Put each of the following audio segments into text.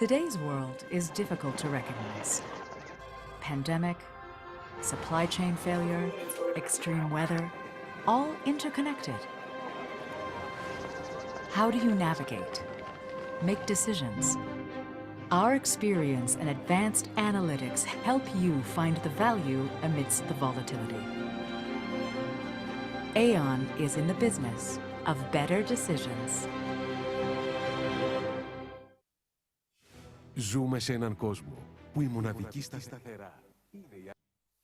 Today's world is difficult to recognize. Pandemic, supply chain failure, extreme weather, all interconnected. How do you navigate? Make decisions? Our experience and advanced analytics help you find the value amidst the volatility. Aon is in the business of better decisions. Ζούμε σε έναν κόσμο που η μοναδική σταθερά είναι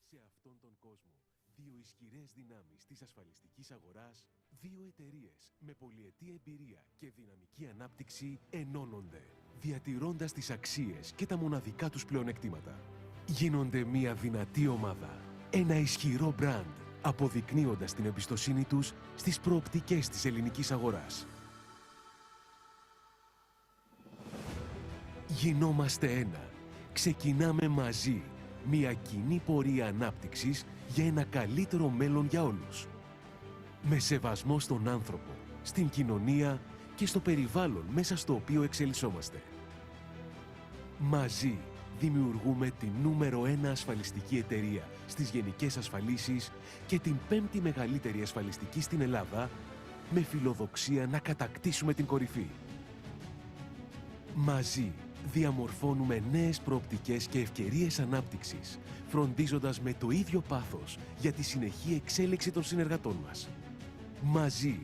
σε αυτόν τον κόσμο. Δύο ισχυρές δυνάμεις της ασφαλιστικής αγοράς, δύο εταιρείες με πολυετή εμπειρία και δυναμική ανάπτυξη ενώνονται, διατηρώντας τις αξίες και τα μοναδικά τους πλεονεκτήματα. Γίνονται μια δυνατή ομάδα, ένα ισχυρό μπραντ, αποδεικνύοντας την εμπιστοσύνη τους στις προοπτικές της ελληνικής αγοράς. Γινόμαστε ένα. Ξεκινάμε μαζί μια κοινή πορεία ανάπτυξης για ένα καλύτερο μέλλον για όλους. Με σεβασμό στον άνθρωπο, στην κοινωνία και στο περιβάλλον μέσα στο οποίο εξελισσόμαστε. Μαζί δημιουργούμε την νούμερο 1 ασφαλιστική εταιρεία στις γενικές ασφαλίσεις και την 5η μεγαλύτερη ασφαλιστική στην Ελλάδα, με φιλοδοξία να κατακτήσουμε την κορυφή. Μαζί διαμορφώνουμε νέες προοπτικές και ευκαιρίες ανάπτυξης, φροντίζοντας με το ίδιο πάθος για τη συνεχή εξέλιξη των συνεργατών μας. Μαζί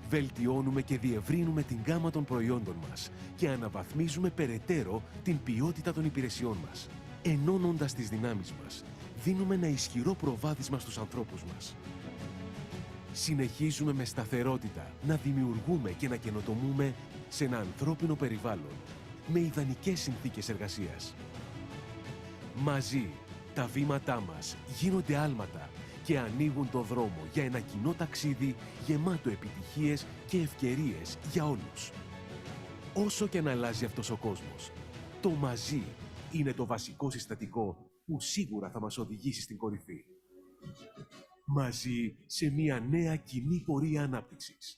βελτιώνουμε και διευρύνουμε την γκάμα των προϊόντων μας και αναβαθμίζουμε περαιτέρω την ποιότητα των υπηρεσιών μας. Ενώνοντας τις δυνάμεις μας, δίνουμε ένα ισχυρό προβάδισμα στους ανθρώπους μας. Συνεχίζουμε με σταθερότητα να δημιουργούμε και να καινοτομούμε σε ένα ανθρώπινο περιβάλλον, με ιδανικές συνθήκες εργασίας. Μαζί, τα βήματά μας γίνονται άλματα και ανοίγουν το δρόμο για ένα κοινό ταξίδι γεμάτο επιτυχίες και ευκαιρίες για όλους. Όσο και να αλλάζει αυτός ο κόσμος, το μαζί είναι το βασικό συστατικό που σίγουρα θα μας οδηγήσει στην κορυφή. Μαζί σε μια νέα κοινή πορεία ανάπτυξης.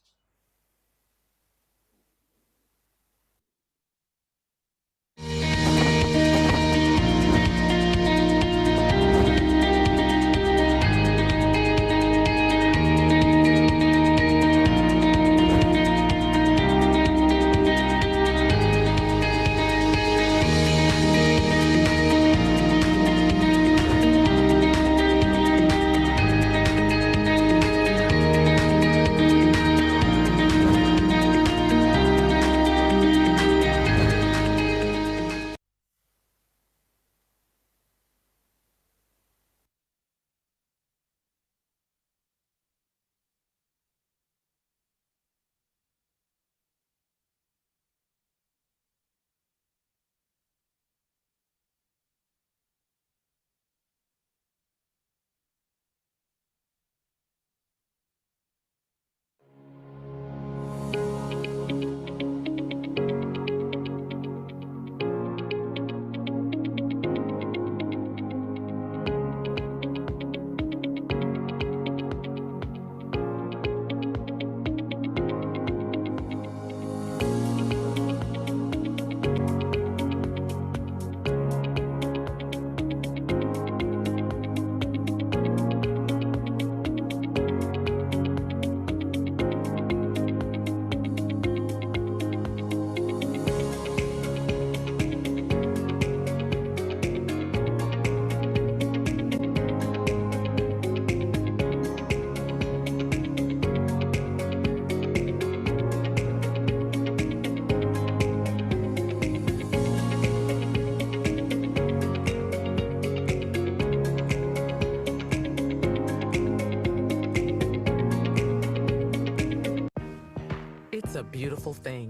It's a beautiful thing.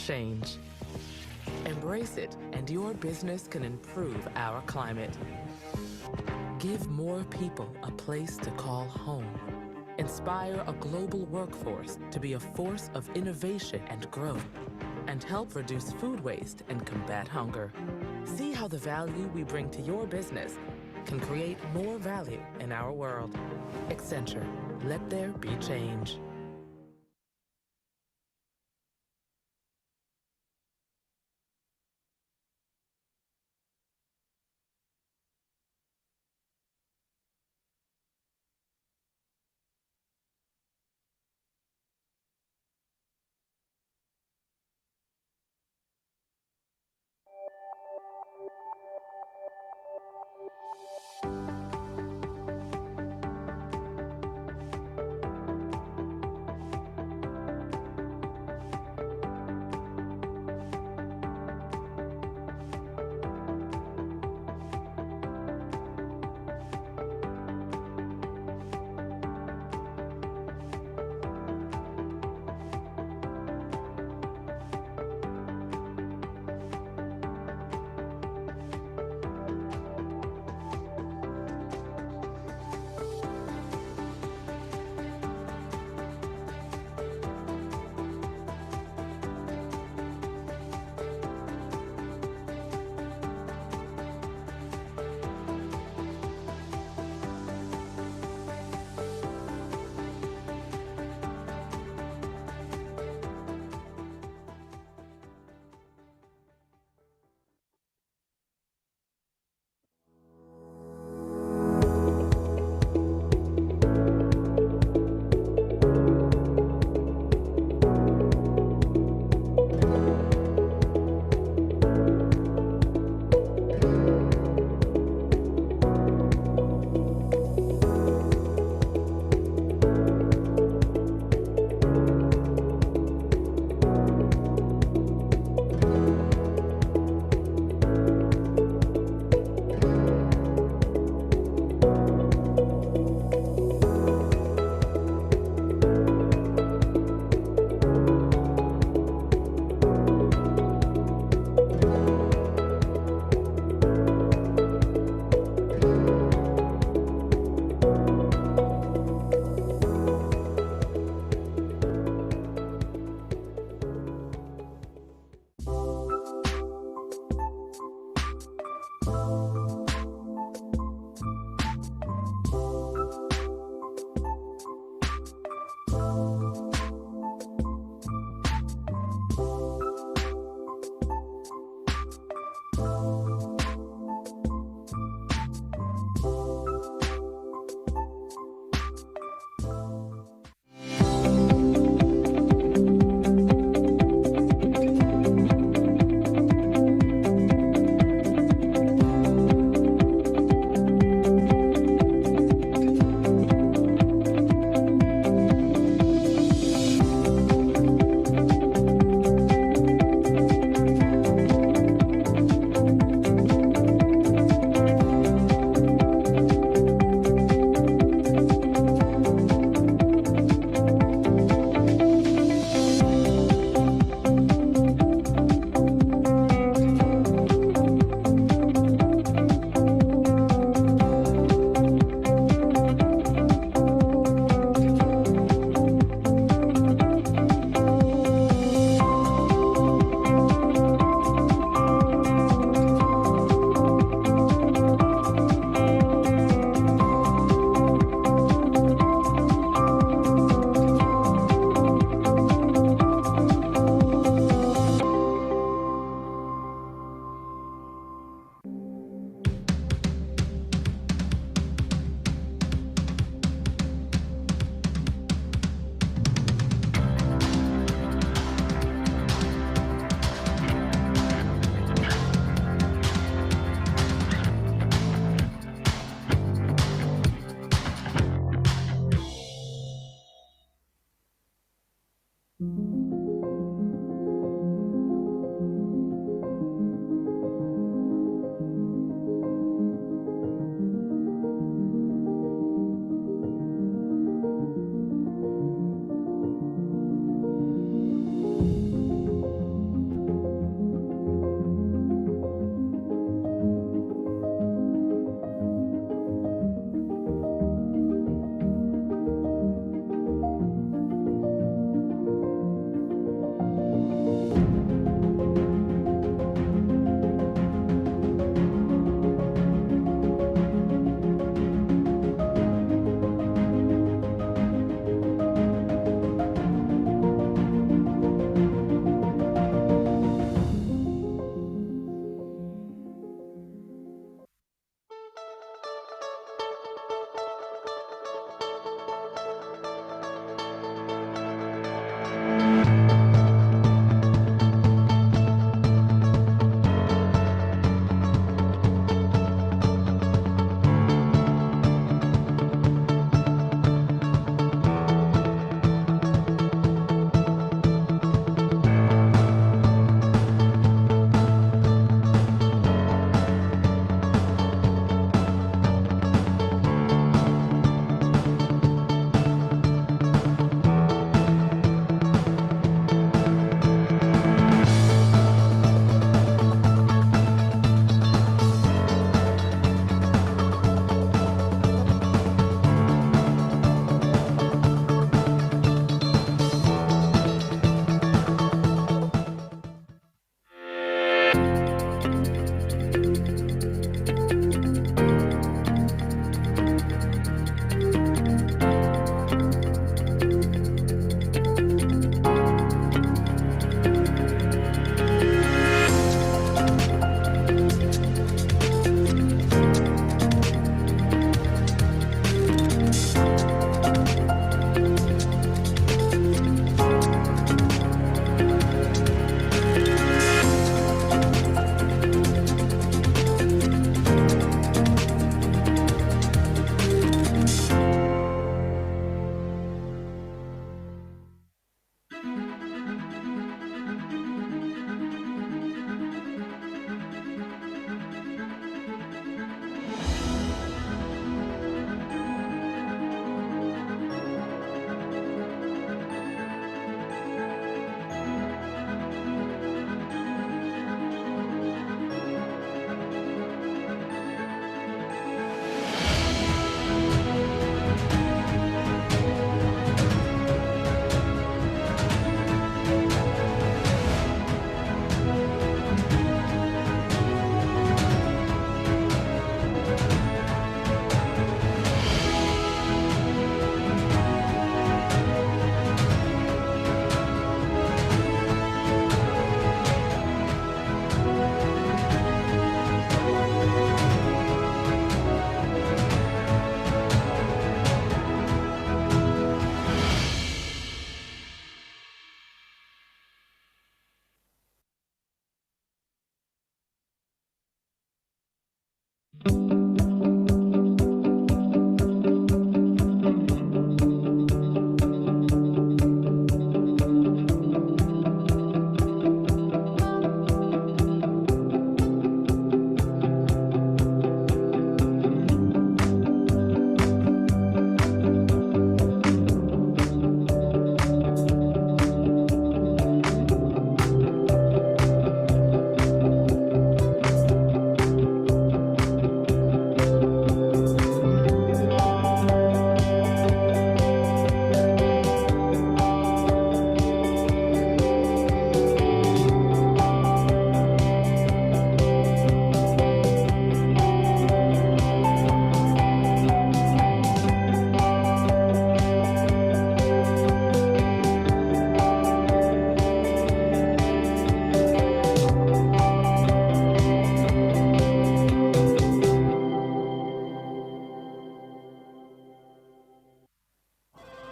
Change. Embrace it, and your business can improve our climate. Give more people a place to call home. Inspire a global workforce to be a force of innovation and growth, and help reduce food waste and combat hunger. See how the value we bring to your business can create more value in our world. Accenture. Let there be change.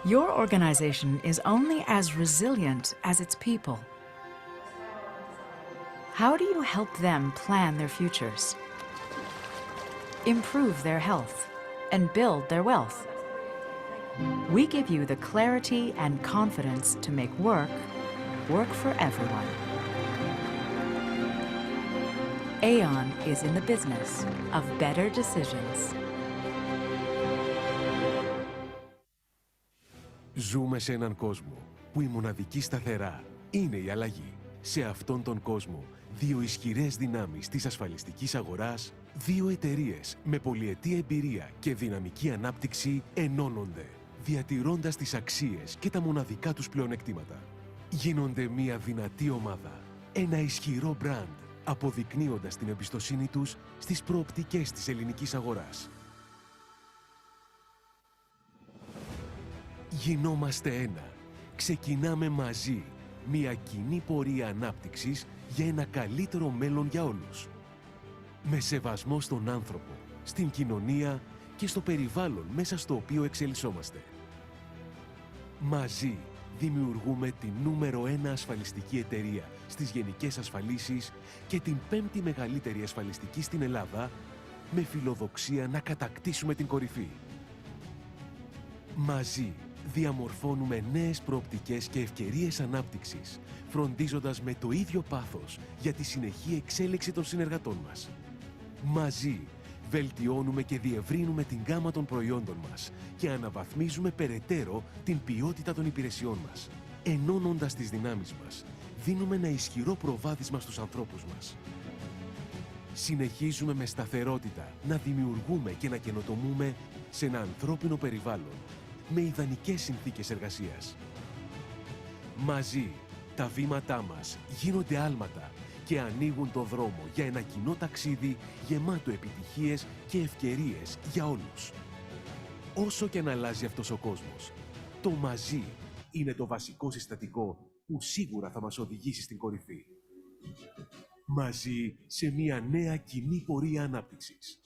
Your organization is only as resilient as its people. How do you help them plan their futures, improve their health, and build their wealth? We give you the clarity and confidence to make work for everyone. Aon is in the business of better decisions. Ζούμε σε έναν κόσμο που η μοναδική σταθερά είναι η αλλαγή. Σε αυτόν τον κόσμο, δύο ισχυρές δυνάμεις της ασφαλιστικής αγοράς, δύο εταιρείες με πολυετή εμπειρία και δυναμική ανάπτυξη ενώνονται, διατηρώντας τις αξίες και τα μοναδικά τους πλεονεκτήματα. Γίνονται μια δυνατή ομάδα, ένα ισχυρό μπραντ, αποδεικνύοντας την εμπιστοσύνη τους στις προοπτικές της ελληνικής αγοράς. Γινόμαστε ένα. Ξεκινάμε μαζί μια κοινή πορεία ανάπτυξης για ένα καλύτερο μέλλον για όλους. Με σεβασμό στον άνθρωπο, στην κοινωνία και στο περιβάλλον μέσα στο οποίο εξελισσόμαστε. Μαζί δημιουργούμε την νούμερο 1 ασφαλιστική εταιρεία στις γενικές ασφαλίσεις και την 5η μεγαλύτερη ασφαλιστική στην Ελλάδα, με φιλοδοξία να κατακτήσουμε την κορυφή. Μαζί διαμορφώνουμε νέες προοπτικές και ευκαιρίες ανάπτυξης, φροντίζοντας με το ίδιο πάθος για τη συνεχή εξέλιξη των συνεργατών μας. Μαζί βελτιώνουμε και διευρύνουμε την γκάμα των προϊόντων μας και αναβαθμίζουμε περαιτέρω την ποιότητα των υπηρεσιών μας. Ενώνοντας τις δυνάμεις μας, δίνουμε ένα ισχυρό προβάδισμα στους ανθρώπους μας. Συνεχίζουμε με σταθερότητα να δημιουργούμε και να καινοτομούμε σε ένα ανθρώπινο περιβάλλον με ιδανικές συνθήκες εργασίας. Μαζί, τα βήματά μας γίνονται άλματα και ανοίγουν το δρόμο για ένα κοινό ταξίδι γεμάτο επιτυχίες και ευκαιρίες για όλους. Όσο και αν αλλάζει αυτός ο κόσμος, το μαζί είναι το βασικό συστατικό που σίγουρα θα μας οδηγήσει στην κορυφή. Μαζί σε μια νέα κοινή πορεία ανάπτυξης.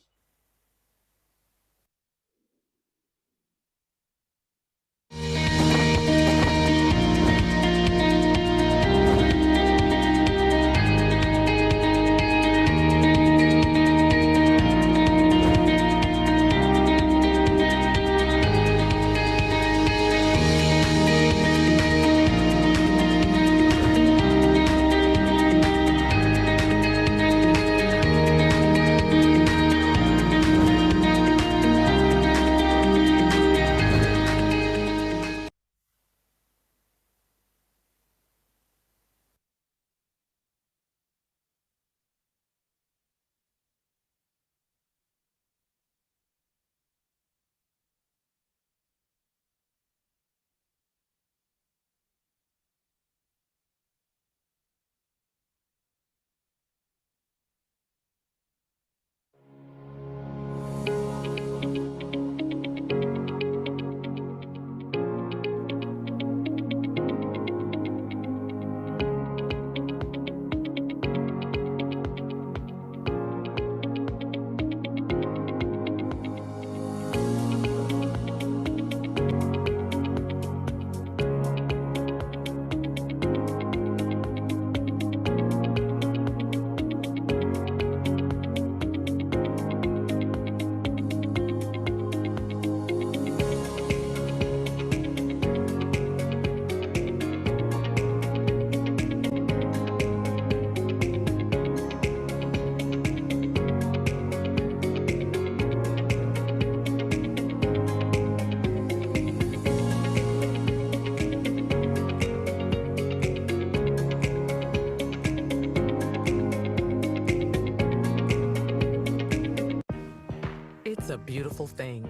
It's a beautiful thing.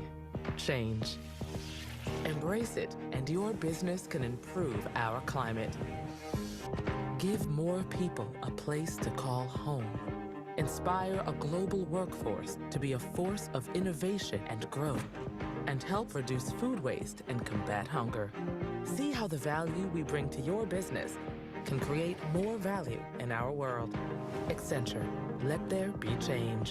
Change. Embrace it, and your business can improve our climate. Give more people a place to call home. Inspire a global workforce to be a force of innovation and growth, and help reduce food waste and combat hunger. See how the value we bring to your business can create more value in our world. Accenture. Let there be change.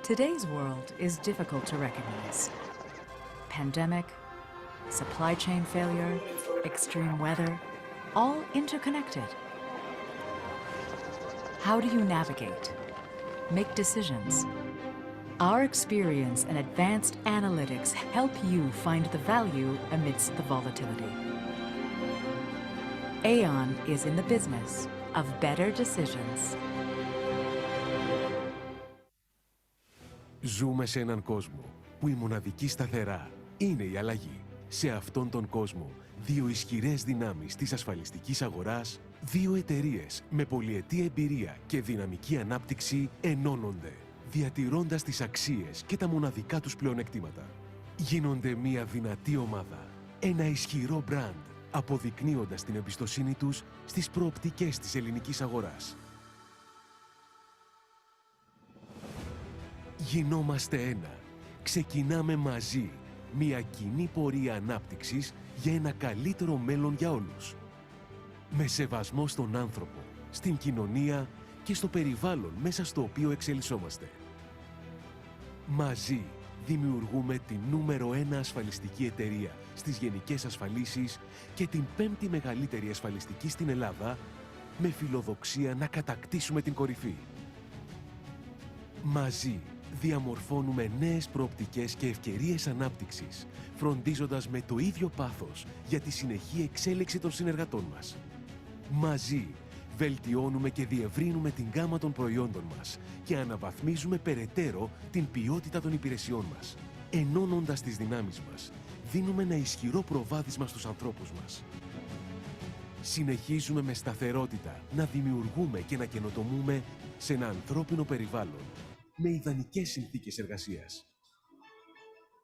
Today's world is difficult to recognize. Pandemic, supply chain failure, extreme weather, all interconnected. How do you navigate? Make decisions. Our experience and advanced analytics help you find the value amidst the volatility. Aon is in the business of better decisions. Ζούμε σε έναν κόσμο που η μοναδική σταθερά είναι η αλλαγή. Σε αυτόν τον κόσμο, δύο ισχυρές δυνάμεις της ασφαλιστικής αγοράς, δύο εταιρείες με πολυετή εμπειρία και δυναμική ανάπτυξη ενώνονται, διατηρώντας τις αξίες και τα μοναδικά τους πλεονεκτήματα. Γίνονται μια δυνατή ομάδα, ένα ισχυρό μπραντ, αποδεικνύοντας την εμπιστοσύνη τους στις προοπτικές της ελληνικής αγοράς. Γινόμαστε ένα. Ξεκινάμε μαζί μια κοινή πορεία ανάπτυξης για ένα καλύτερο μέλλον για όλους. Με σεβασμό στον άνθρωπο, στην κοινωνία και στο περιβάλλον μέσα στο οποίο εξελισσόμαστε. Μαζί δημιουργούμε την νούμερο 1 ασφαλιστική εταιρεία στις γενικές ασφαλίσεις και την 5η μεγαλύτερη ασφαλιστική στην Ελλάδα, με φιλοδοξία να κατακτήσουμε την κορυφή. Μαζί διαμορφώνουμε νέες προοπτικές και ευκαιρίες ανάπτυξης, φροντίζοντας με το ίδιο πάθος για τη συνεχή εξέλιξη των συνεργατών μας. Μαζί βελτιώνουμε και διευρύνουμε την γάμα των προϊόντων μας και αναβαθμίζουμε περαιτέρω την ποιότητα των υπηρεσιών μας. Ενώνοντας τις δυνάμεις μας, δίνουμε ένα ισχυρό προβάδισμα στους ανθρώπους μας. Συνεχίζουμε με σταθερότητα να δημιουργούμε και να καινοτομούμε σε ένα ανθρώπινο περιβάλλον με ιδανικές συνθήκες εργασίας.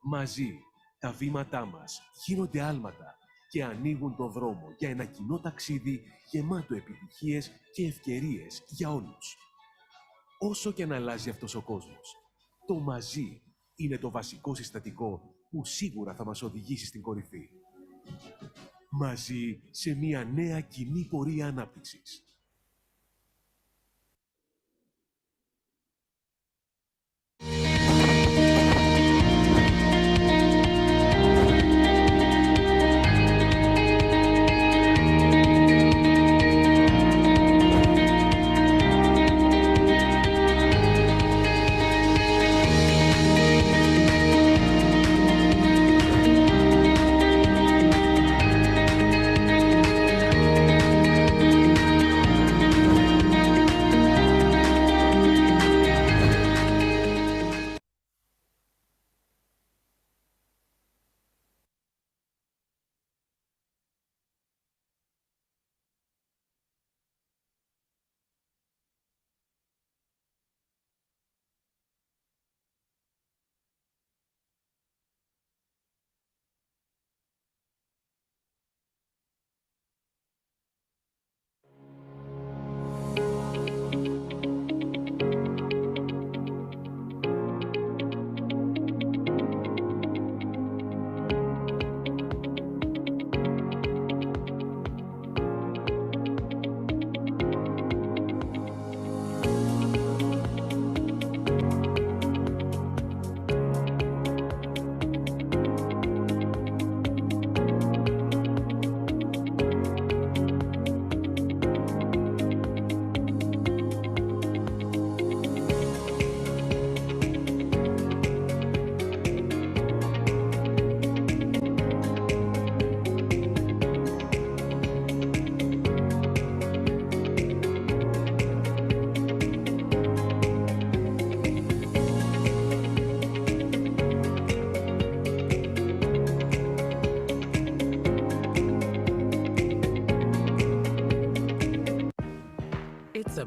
Μαζί, τα βήματά μας γίνονται άλματα και ανοίγουν το δρόμο για ένα κοινό ταξίδι γεμάτο επιτυχίες και ευκαιρίες για όλους. Όσο και αν αλλάζει αυτός ο κόσμος, το μαζί είναι το βασικό συστατικό που σίγουρα θα μας οδηγήσει στην κορυφή. Μαζί σε μια νέα κοινή πορεία ανάπτυξης.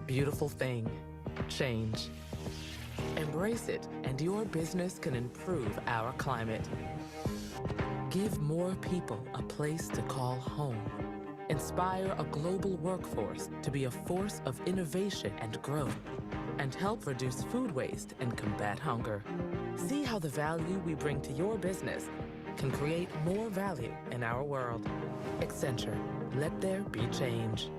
beautiful thing, change. Embrace it, and your business can improve our climate. Give more people a place to call home. Inspire a global workforce to be a force of innovation and growth, and help reduce food waste and combat hunger. See how the value we bring to your business can create more value in our world. Accenture, let there be change.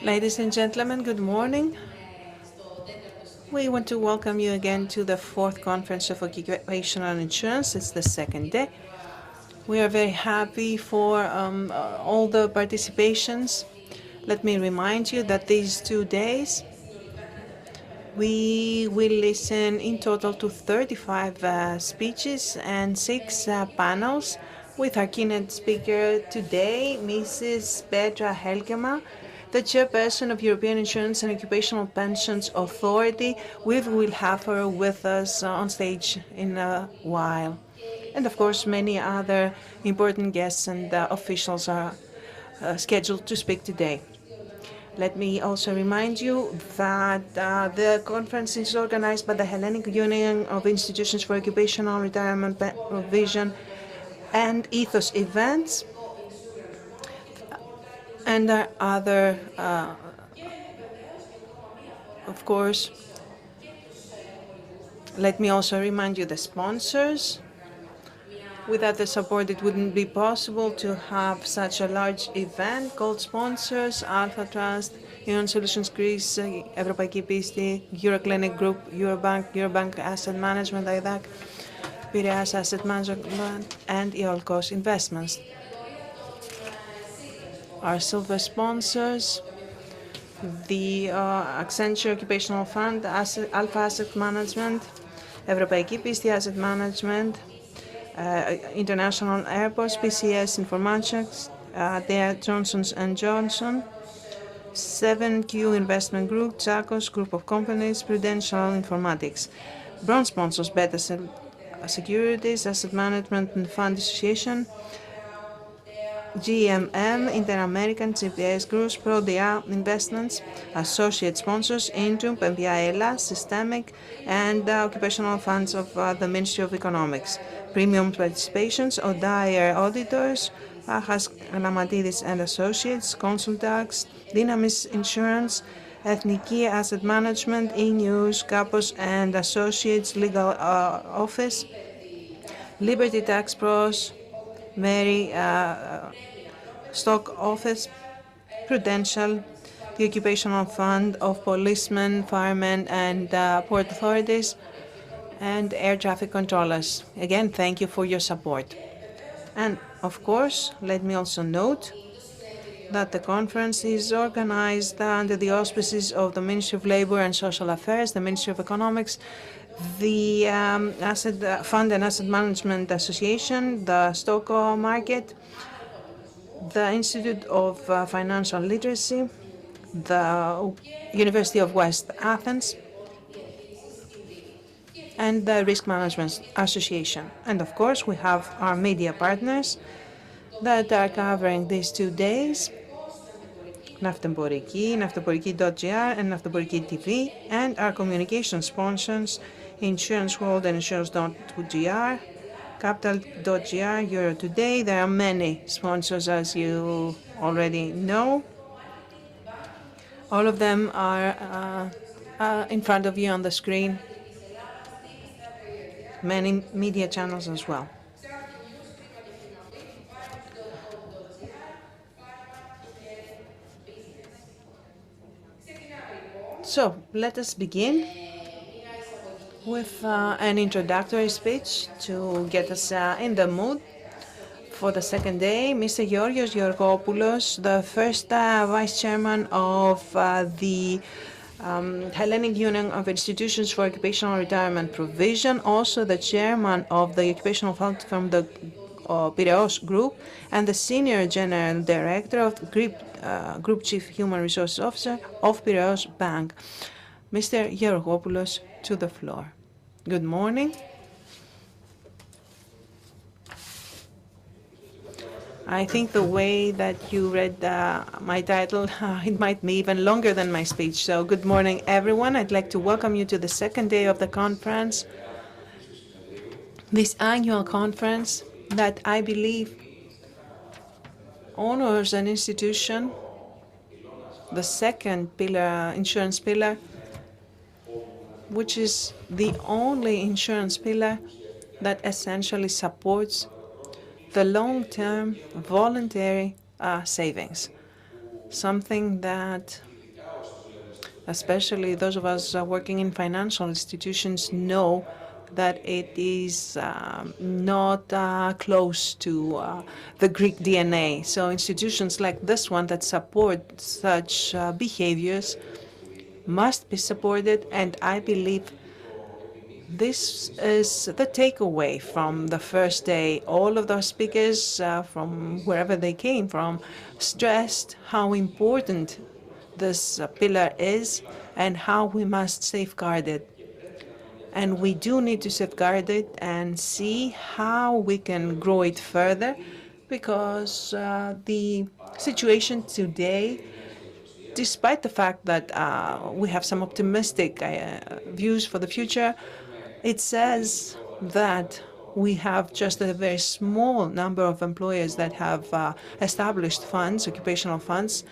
Ladies and gentlemen, good morning. We want to welcome you again to the fourth conference of occupational insurance. It's the second day. We are very happy for all the participations. Let me remind you that these 2 days we will listen in total to 35 speeches and 6 panels with our keynote speaker today, Mrs. Petra Helgema, the chairperson of European Insurance and Occupational Pensions Authority. We will have her with us on stage in a while. And of course, many other important guests and officials are scheduled to speak today. Let me also remind you that the conference is organized by the Hellenic Union of Institutions for Occupational Retirement Provision and Ethos Events, and there are other, of course. Let me also remind you the sponsors. Without the support, it wouldn't be possible to have such a large event. Gold sponsors, Alpha Trust, Ion Solutions Greece, Ευρωπαϊκή Πίστη, Euroclinic Group, Eurobank Asset Management, IDAC, Piraeus Asset Management, and Iolcos Investments. Our silver sponsors, the Accenture Occupational Fund, Alpha Asset Management, Ευρωπαϊκή Πίστη Asset Management, International Airports, PCS Informatics, Johnson & Johnson, 7Q Investment Group, Tsakos Group of Companies, Prudential Informatics. Bronze sponsors, Beta Securities, Asset Management and Fund Association, GMM, Inter-American, GPS Groups, ProDA Investments. Associate sponsors, Intrum, PMPA, Systemic, and occupational funds of the Ministry of Economics. Premium participations, O'Dyer Auditors, Ahas Galamatidis and Associates, Consultax, Dynamis Insurance, Ethniki Asset Management, E-News, Kapos and Associates Legal Office, Liberty Tax Pros, Mary Stock Office, Prudential, the Occupational Fund of Policemen, Firemen and Port Authorities, and Air Traffic Controllers. Again, thank you for your support. And of course, let me also note that the conference is organized under the auspices of the Ministry of Labor and Social Affairs, the Ministry of Economics, the Asset Fund and Asset Management Association, the Stock Market, the Institute of Financial Literacy, the University of West Athens, and the Risk Management Association. And of course, we have our media partners that are covering these 2 days, Naftemporiki, Naftemporiki.gr and Naftemporiki TV, and our communication sponsors, Insurance World and Insurance.gr, Capital.gr, Euro Today. There are many sponsors, as you already know. All of them are in front of you on the screen. Many media channels as well. So let us begin with an introductory speech to get us in the mood for the second day. Mr. Georgios Georgopoulos, the first Vice Chairman of the Hellenic Union of Institutions for Occupational Retirement Provision, also the Chairman of the Occupational Fund from the Piraeus Group, and the Senior General Director of Group Chief Human Resources Officer of Piraeus Bank. Mr. Georgopoulos, to the floor. Good morning. I think the way that you read my title, it might be even longer than my speech. So good morning, everyone. I'd like to welcome you to the second day of the conference, this annual conference that I believe honors an institution, the second pillar, insurance pillar, which is the only insurance pillar that essentially supports the long-term voluntary savings. something that especially those of us working in financial institutions know that it is not close to the Greek DNA. So institutions like this one that support such behaviors must be supported, and I believe this is the takeaway from the first day. All of those speakers from wherever they came from stressed how important this pillar is and how we must safeguard it. And we do need to safeguard it and see how we can grow it further, because the situation today, despite the fact that we have some optimistic views for the future, it says that we have just a very small number of employers that have established funds, occupational funds,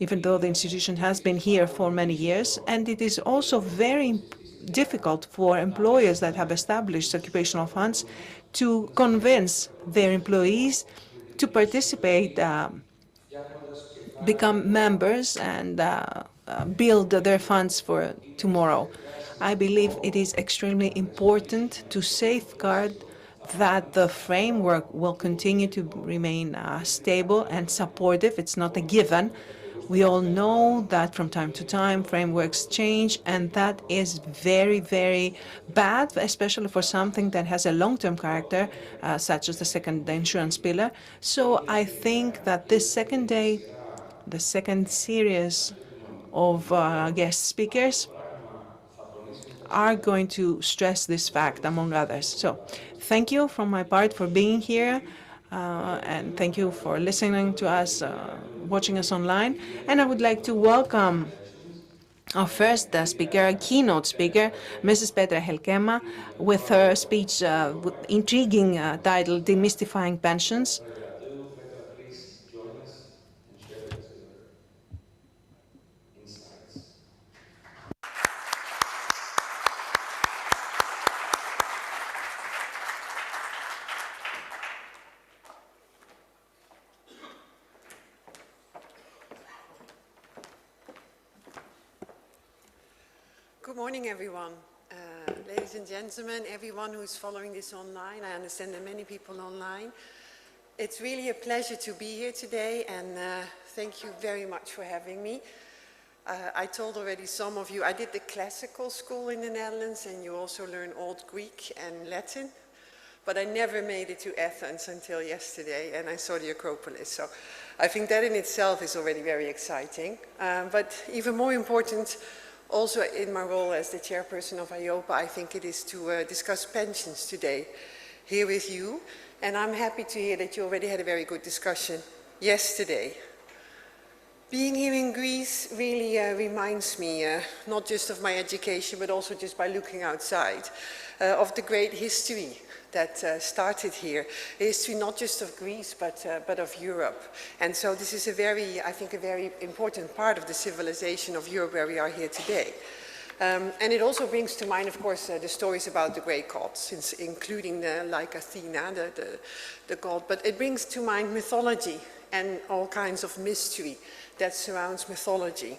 even though the institution has been here for many years. And it is also very difficult for employers that have established occupational funds to convince their employees to participate, become members, and build their funds for tomorrow. I believe it is extremely important to safeguard that the framework will continue to remain stable and supportive. It's not a given. We all know that from time to time frameworks change, and that is very, very bad, especially for something that has a long-term character, such as the second insurance pillar. So I think that this second day, the second series of guest speakers are going to stress this fact, among others. So thank you from my part for being here, and thank you for listening to us, watching us online. And I would like to welcome our first speaker, keynote speaker, Mrs. Petra Helkema, with her speech with intriguing title, Demystifying Pensions. Good morning, everyone. Ladies and gentlemen, everyone who is following this online, I understand there are many people online. It's really a pleasure to be here today, and thank you very much for having me. I told already some of you, I did the classical school in the Netherlands, and you also learn Old Greek and Latin, but I never made it to Athens until yesterday, and I saw the Acropolis. So I think that in itself is already very exciting. But even more important, also in my role as the chairperson of IOPA, I think it is to discuss pensions today here with you. And I'm happy to hear that you already had a very good discussion yesterday. Being here in Greece really reminds me, not just of my education, but also just by looking outside, of the great history that started here. A history not just of Greece, but of Europe. And so this is I think a very important part of the civilization of Europe where we are here today. And it also brings to mind, of course, the stories about the Greek gods, including like Athena, the god. But it brings to mind mythology and all kinds of mystery that surrounds mythology.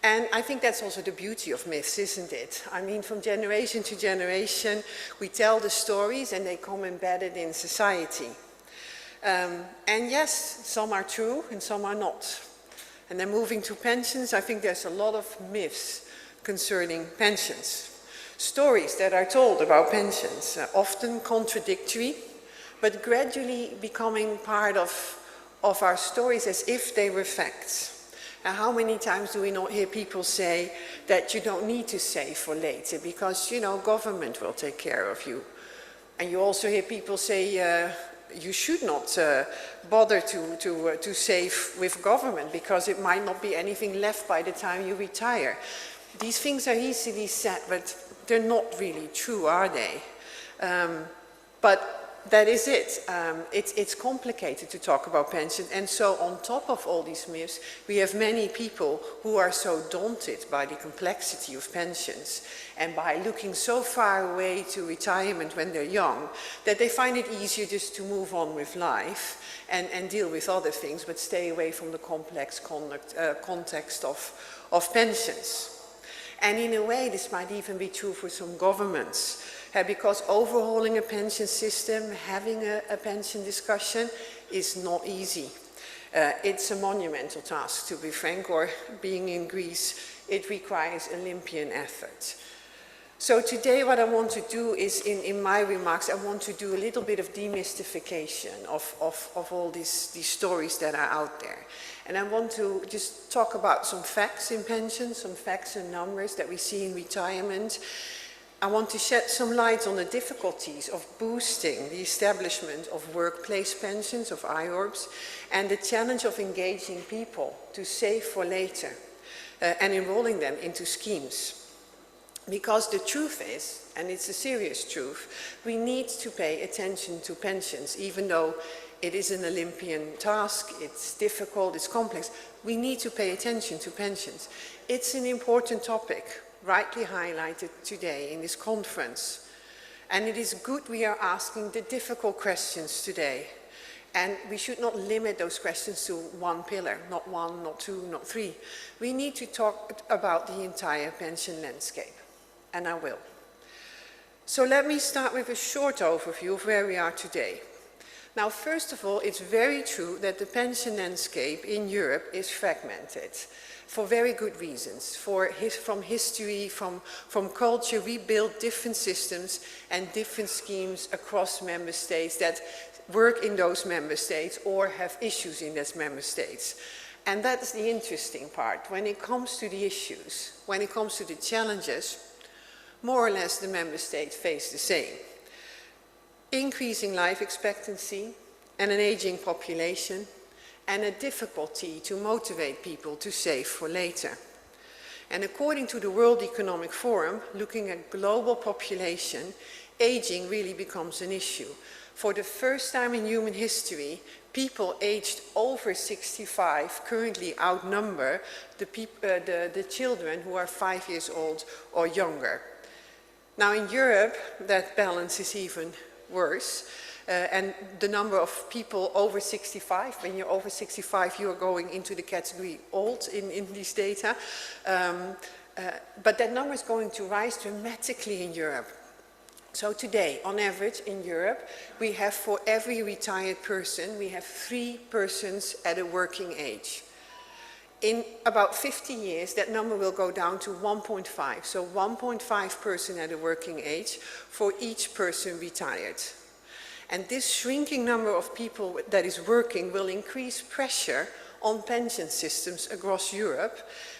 And I think that's also the beauty of myths, isn't it? I mean, from generation to generation, we tell the stories and they come embedded in society. And yes, some are true and some are not. And then moving to pensions, I think there's a lot of myths concerning pensions. Stories that are told about pensions, often contradictory, but gradually becoming part of our stories as if they were facts. And how many times do we not hear people say that you don't need to save for later because, you know, government will take care of you. And you also hear people say you should not bother to save with government because it might not be anything left by the time you retire. These things are easily said, but they're not really true, are they? But that is it. It's complicated to talk about pensions, and so on top of all these myths, we have many people who are so daunted by the complexity of pensions and by looking so far away to retirement when they're young that they find it easier just to move on with life and deal with other things, but stay away from the complex context of pensions. And in a way, this might even be true for some governments, because overhauling a pension system, having a pension discussion is not easy. It's a monumental task, to be frank, or being in Greece, it requires Olympian effort. So today what I want to do is, in my remarks, I want to do a little bit of demystification of all these stories that are out there. And I want to just talk about some facts in pensions, some facts and numbers that we see in retirement. I want to shed some light on the difficulties of boosting the establishment of workplace pensions, of IORPs, and the challenge of engaging people to save for later and enrolling them into schemes. Because the truth is, and it's a serious truth, we need to pay attention to pensions, even though it is an Olympian task, it's difficult, it's complex. We need to pay attention to pensions. It's an important topic, rightly highlighted today in this conference. And it is good we are asking the difficult questions today. And we should not limit those questions to one pillar, not one, not two, not three. We need to talk about the entire pension landscape, and I will. So let me start with a short overview of where we are today. Now, first of all, it's very true that the pension landscape in Europe is fragmented for very good reasons. From history, from culture, we build different systems and different schemes across member states that work in those member states or have issues in those member states. And that's the interesting part. When it comes to the issues, when it comes to the challenges, more or less the member states face the same. Increasing life expectancy and an aging population, and a difficulty to motivate people to save for later. And according to the World Economic Forum, looking at global population, aging really becomes an issue. For the first time in human history, people aged over 65 currently outnumber the children who are 5 years old or younger. Now in Europe, that balance is even worse. And the number of people over 65, when you're over 65, you are going into the category old in these data. But that number is going to rise dramatically in Europe. So today, on average in Europe, we have for every retired person, we have 3 persons at a working age. In about 50 years, that number will go down to 1.5. So 1.5 person at a working age for each person retired. And this shrinking number of people that is working will increase pressure on pension systems across Europe,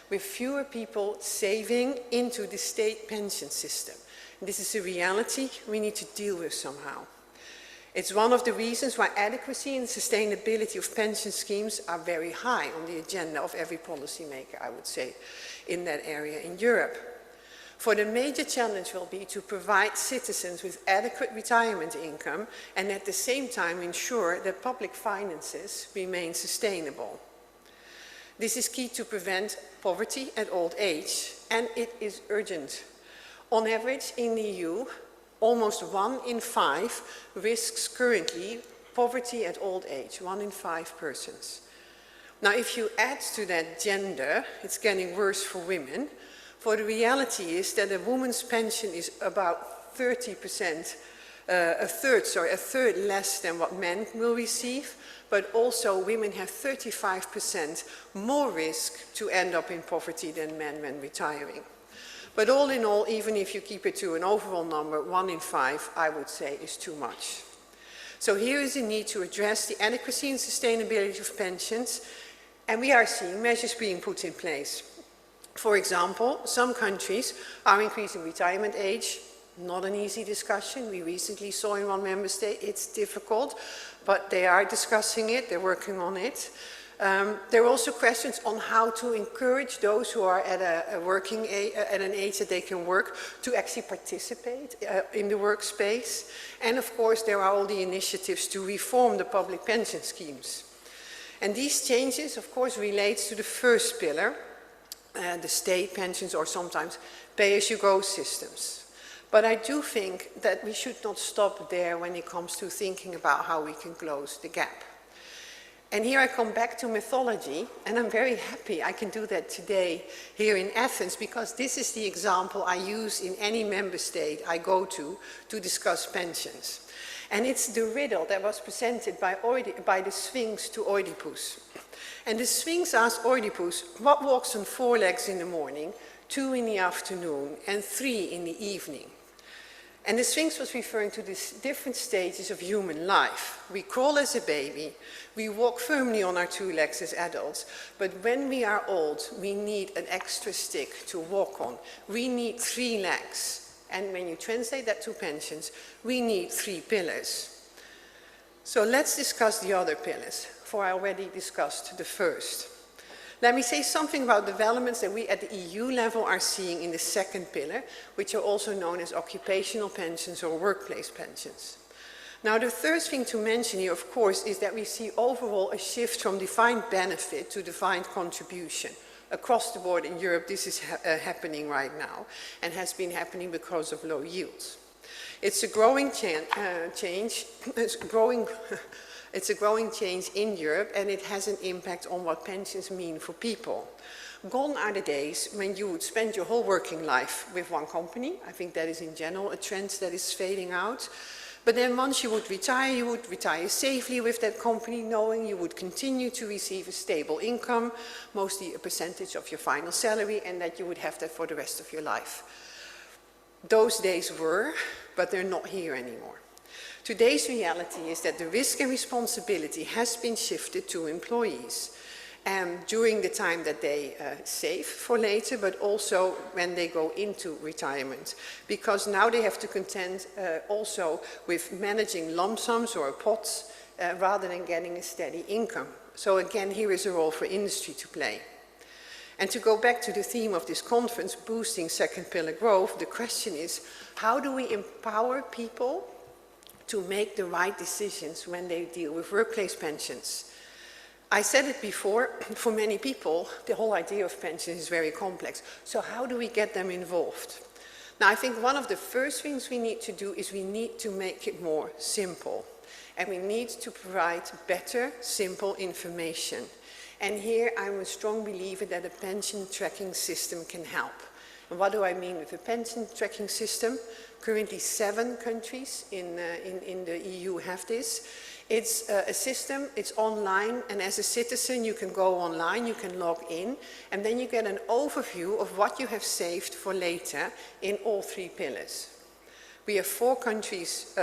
with fewer people saving into the state pension system. And this is a reality we need to deal with somehow. It's one of the reasons why adequacy and sustainability of pension schemes are very high on the agenda of every policymaker, I would say, in that area in Europe. For the major challenge will be to provide citizens with adequate retirement income and at the same time ensure that public finances remain sustainable. This is key to prevent poverty at old age, and it is urgent. On average in the EU, almost 1 in 5 risks currently poverty at old age, 1 in 5 persons. Now, if you add to that gender, it's getting worse for women. For the reality is that a woman's pension is about 30%, a third less than what men will receive, but also women have 35% more risk to end up in poverty than men when retiring. But all in all, even if you keep it to an overall number, 1 in 5, I would say, is too much. So here is a need to address the adequacy and sustainability of pensions, and we are seeing measures being put in place. For example, some countries are increasing retirement age. Not an easy discussion. We recently saw in one member state it's difficult, but they are discussing it, they're working on it. There are also questions on how to encourage those who are at a working age, at an age that they can work, to actually participate in the workspace. And of course, there are all the initiatives to reform the public pension schemes. And these changes, of course, relates to the first pillar, the state pensions, or sometimes pay-as-you-go systems. But I do think that we should not stop there when it comes to thinking about how we can close the gap. And here I come back to mythology, and I'm very happy I can do that today here in Athens, because this is the example I use in any member state I go to discuss pensions. And it's the riddle that was presented by the Sphinx to Oedipus. And the Sphinx asked Oedipus, what walks on 4 legs in the morning, 2 in the afternoon, and 3 in the evening? And the Sphinx was referring to these different stages of human life. We crawl as a baby, we walk firmly on our 2 legs as adults, but when we are old, we need an extra stick to walk on. We need 3 legs. And when you translate that to pensions, we need 3 pillars. So let's discuss the other pillars, for I already discussed the first. Let me say something about developments that we at the EU level are seeing in the second pillar, which are also known as occupational pensions or workplace pensions. Now, the third thing to mention here, of course, is that we see overall a shift from defined benefit to defined contribution. Across the board in Europe, this is happening right now and has been happening because of low yields. It's a growing change. It's a growing change in Europe, and it has an impact on what pensions mean for people. Gone are the days when you would spend your whole working life with one company. I think that is in general a trend that is fading out. But then once you would retire safely with that company, knowing you would continue to receive a stable income, mostly a percentage of your final salary, and that you would have that for the rest of your life. Those days were, but they're not here anymore. Today's reality is that the risk and responsibility has been shifted to employees during the time that they save for later, but also when they go into retirement. Because now they have to contend also with managing lump sums or pots rather than getting a steady income. So again, here is a role for industry to play. And to go back to the theme of this conference, boosting second pillar growth, the question is, how do we empower people to make the right decisions when they deal with workplace pensions? I said it before, for many people, the whole idea of pensions is very complex. So how do we get them involved? Now, I think one of the first things we need to do is we need to make it more simple. And we need to provide better, simple information. And here I'm a strong believer that a pension tracking system can help. And what do I mean with a pension tracking system? Currently 7 countries in the EU have this. It's a system, it's online, and as a citizen you can go online, you can log in, and then you get an overview of what you have saved for later in all 3 pillars. We have 4 countries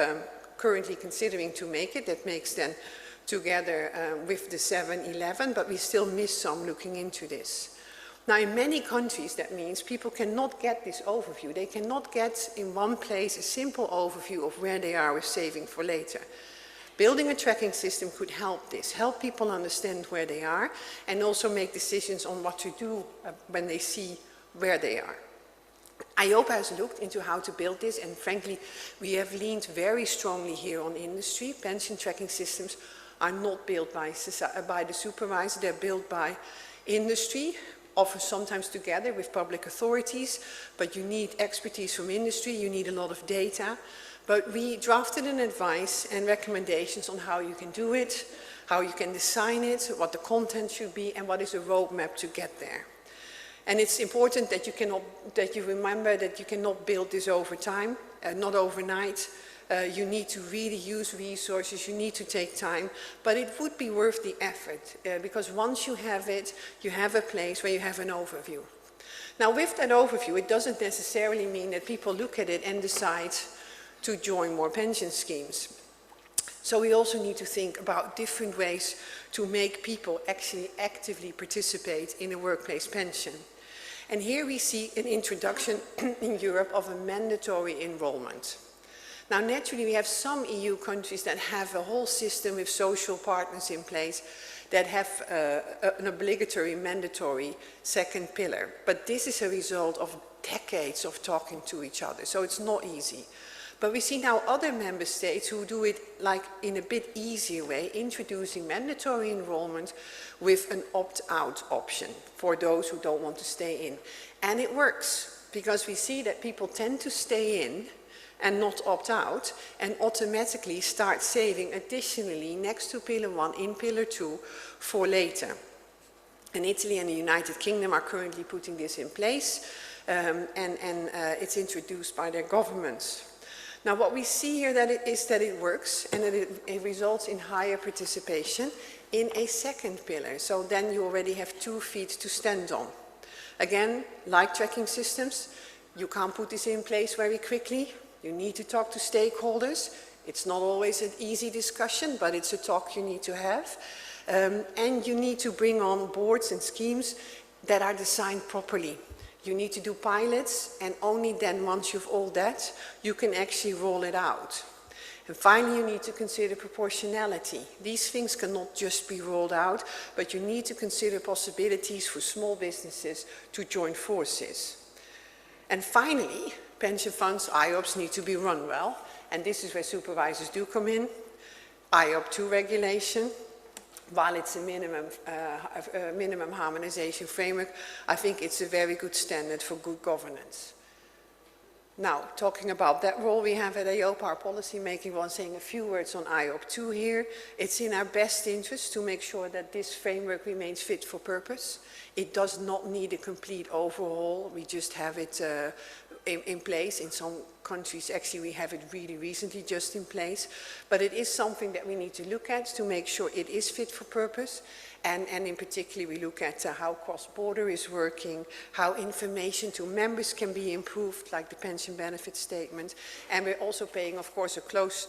currently considering to make it. That makes then together with the 7, 11, but we still miss some looking into this. Now, in many countries, that means people cannot get this overview. They cannot get in one place a simple overview of where they are with saving for later. Building a tracking system could help this, help people understand where they are, and also make decisions on what to do when they see where they are. IOPA has looked into how to build this, and frankly, we have leaned very strongly here on industry. Pension tracking systems are not built by the supervisor, they're built by industry, often sometimes together with public authorities, but you need expertise from industry, you need a lot of data. But we drafted an advice and recommendations on how you can do it, how you can design it, what the content should be, and what is a roadmap to get there. And it's important that you remember that you cannot build this over time, not overnight. You need to really use resources, you need to take time, but it would be worth the effort because once you have it, you have a place where you have an overview. Now with that overview, it doesn't necessarily mean that people look at it and decide to join more pension schemes. So we also need to think about different ways to make people actually actively participate in a workplace pension. And here we see an introduction in Europe of a mandatory enrollment. Now, naturally, we have some EU countries that have a whole system with social partners in place that have an obligatory, mandatory second pillar. But this is a result of decades of talking to each other, so it's not easy. But we see now other member states who do it like in a bit easier way, introducing mandatory enrollment with an opt-out option for those who don't want to stay in. And it works, because we see that people tend to stay in and not opt out, and automatically start saving additionally next to Pillar 1 in Pillar 2 for later. And Italy and the United Kingdom are currently putting this in place, and it's introduced by their governments. Now what we see here is that it works, and that it results in higher participation in a second pillar. So then you already have 2 feet to stand on. Again, like tracking systems, you can't put this in place very quickly. You need to talk to stakeholders. It's not always an easy discussion, but it's a talk you need to have. And you need to bring on boards and schemes that are designed properly. You need to do pilots, and only then, once you've all that, you can actually roll it out. And finally, you need to consider proportionality. These things cannot just be rolled out, but you need to consider possibilities for small businesses to join forces. And finally, pension funds, IOPs, need to be run well, and this is where supervisors do come in. IOP 2 regulation, while it's a minimum harmonization framework, I think it's a very good standard for good governance. Now, talking about that role we have at EIOPA, our policy making role, saying a few words on IOP 2 here. It's in our best interest to make sure that this framework remains fit for purpose. It does not need a complete overhaul. We just have it in place. In some countries, actually, we have it really recently just in place. But it is something that we need to look at to make sure it is fit for purpose. And in particular, we look at how cross-border is working, how information to members can be improved, like the pension benefit statement. And we're also paying, of course, a close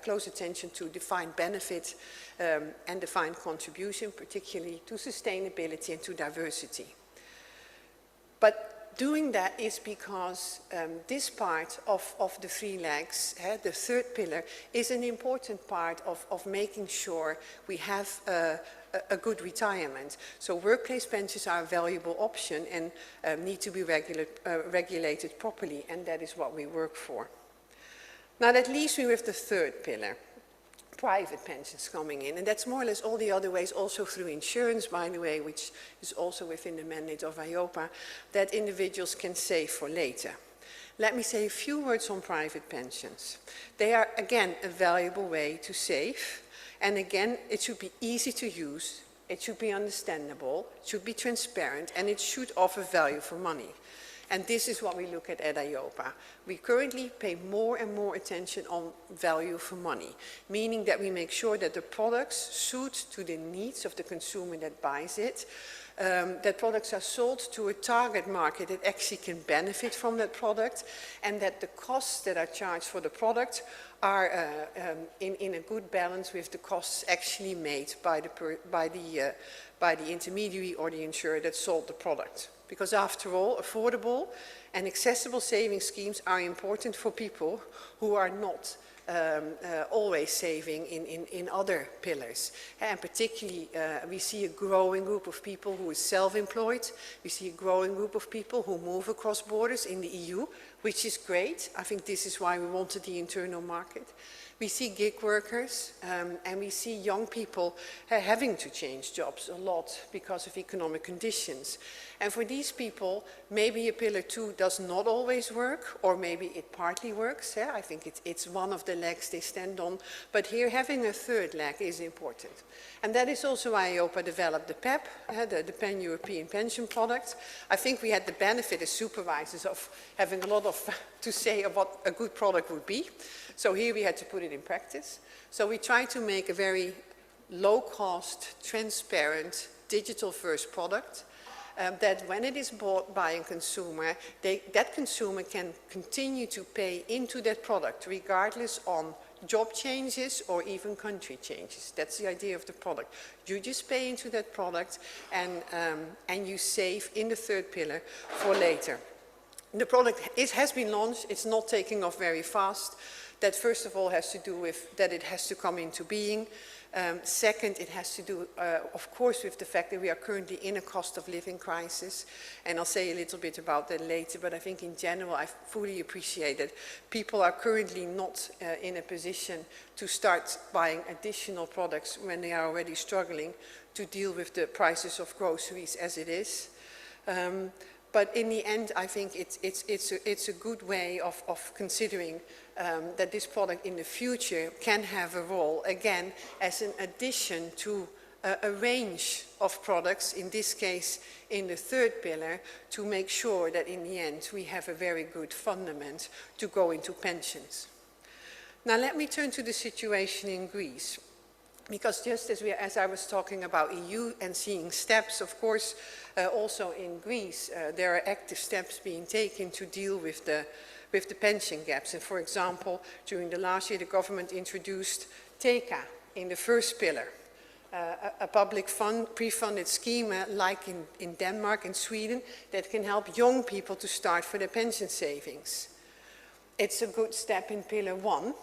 close attention to defined benefit and defined contribution, particularly to sustainability and to diversity. But doing that is because this part of the 3 legs, the third pillar, is an important part of making sure we have a good retirement. So workplace pensions are a valuable option and need to be regulated properly, and that is what we work for. Now that leaves me with the third pillar, private pensions coming in, and that's more or less all the other ways, also through insurance, by the way, which is also within the mandate of EIOPA, that individuals can save for later. Let me say a few words on private pensions. They are, again, a valuable way to save, and again, it should be easy to use, it should be understandable, it should be transparent, and it should offer value for money. And this is what we look at EIOPA. We currently pay more and more attention on value for money, meaning that we make sure that the products suit to the needs of the consumer that buys it, that products are sold to a target market that actually can benefit from that product, and that the costs that are charged for the product are in a good balance with the costs actually made by the intermediary or the insurer that sold the product. Because after all, affordable and accessible savings schemes are important for people who are not always saving in other pillars. And particularly, we see a growing group of people who is self-employed. We see a growing group of people who move across borders in the EU, which is great. I think this is why we wanted the internal market. We see gig workers, and we see young people having to change jobs a lot because of economic conditions. And for these people, maybe a pillar 2 does not always work, or maybe it partly works. I think it's one of the legs they stand on. But here, having a third leg is important. And that is also why EIOPA developed the PEP, the Pan-European Pension Product. I think we had the benefit as supervisors of having a lot to say of what a good product would be. So here we had to put it in practice. So we tried to make a very low-cost, transparent, digital-first product that when it is bought by a consumer, that consumer can continue to pay into that product regardless on job changes or even country changes. That's the idea of the product. You just pay into that product and you save in the third pillar for later. The product has been launched. It's not taking off very fast. That first of all has to do with that it has to come into being. Second, it has to do, of course, with the fact that we are currently in a cost of living crisis. And I'll say a little bit about that later, but I think in general, I fully appreciate that people are currently not in a position to start buying additional products when they are already struggling to deal with the prices of groceries as it is. But in the end, I think it's a good way of considering that this product in the future can have a role, again, as an addition to a range of products, in this case, in the third pillar, to make sure that in the end we have a very good fundament to go into pensions. Now let me turn to the situation in Greece. Because just as I was talking about EU and seeing steps, of course, also in Greece, there are active steps being taken to deal with the pension gaps. And for example, during the last year, the government introduced TECA in the first pillar, a public pre-funded scheme like in Denmark and Sweden that can help young people to start for their pension savings. It's a good step in pillar 1,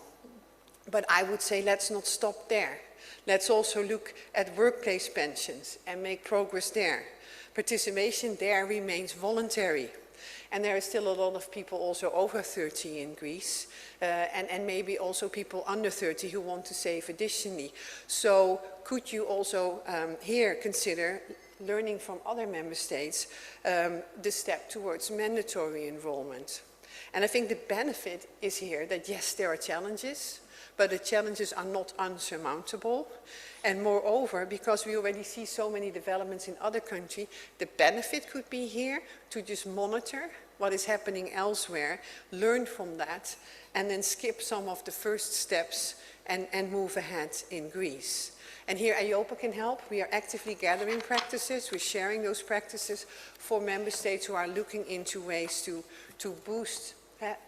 but I would say let's not stop there. Let's also look at workplace pensions and make progress there. Participation there remains voluntary. And there are still a lot of people also over 30 in Greece, and maybe also people under 30 who want to save additionally. So could you also here consider learning from other member states the step towards mandatory enrollment? And I think the benefit is here that yes, there are challenges, but the challenges are not unsurmountable. And moreover, because we already see so many developments in other countries, the benefit could be here to just monitor what is happening elsewhere, learn from that, and then skip some of the first steps and move ahead in Greece. And here EIOPA can help. We are actively gathering practices. We're sharing those practices for member states who are looking into ways to boost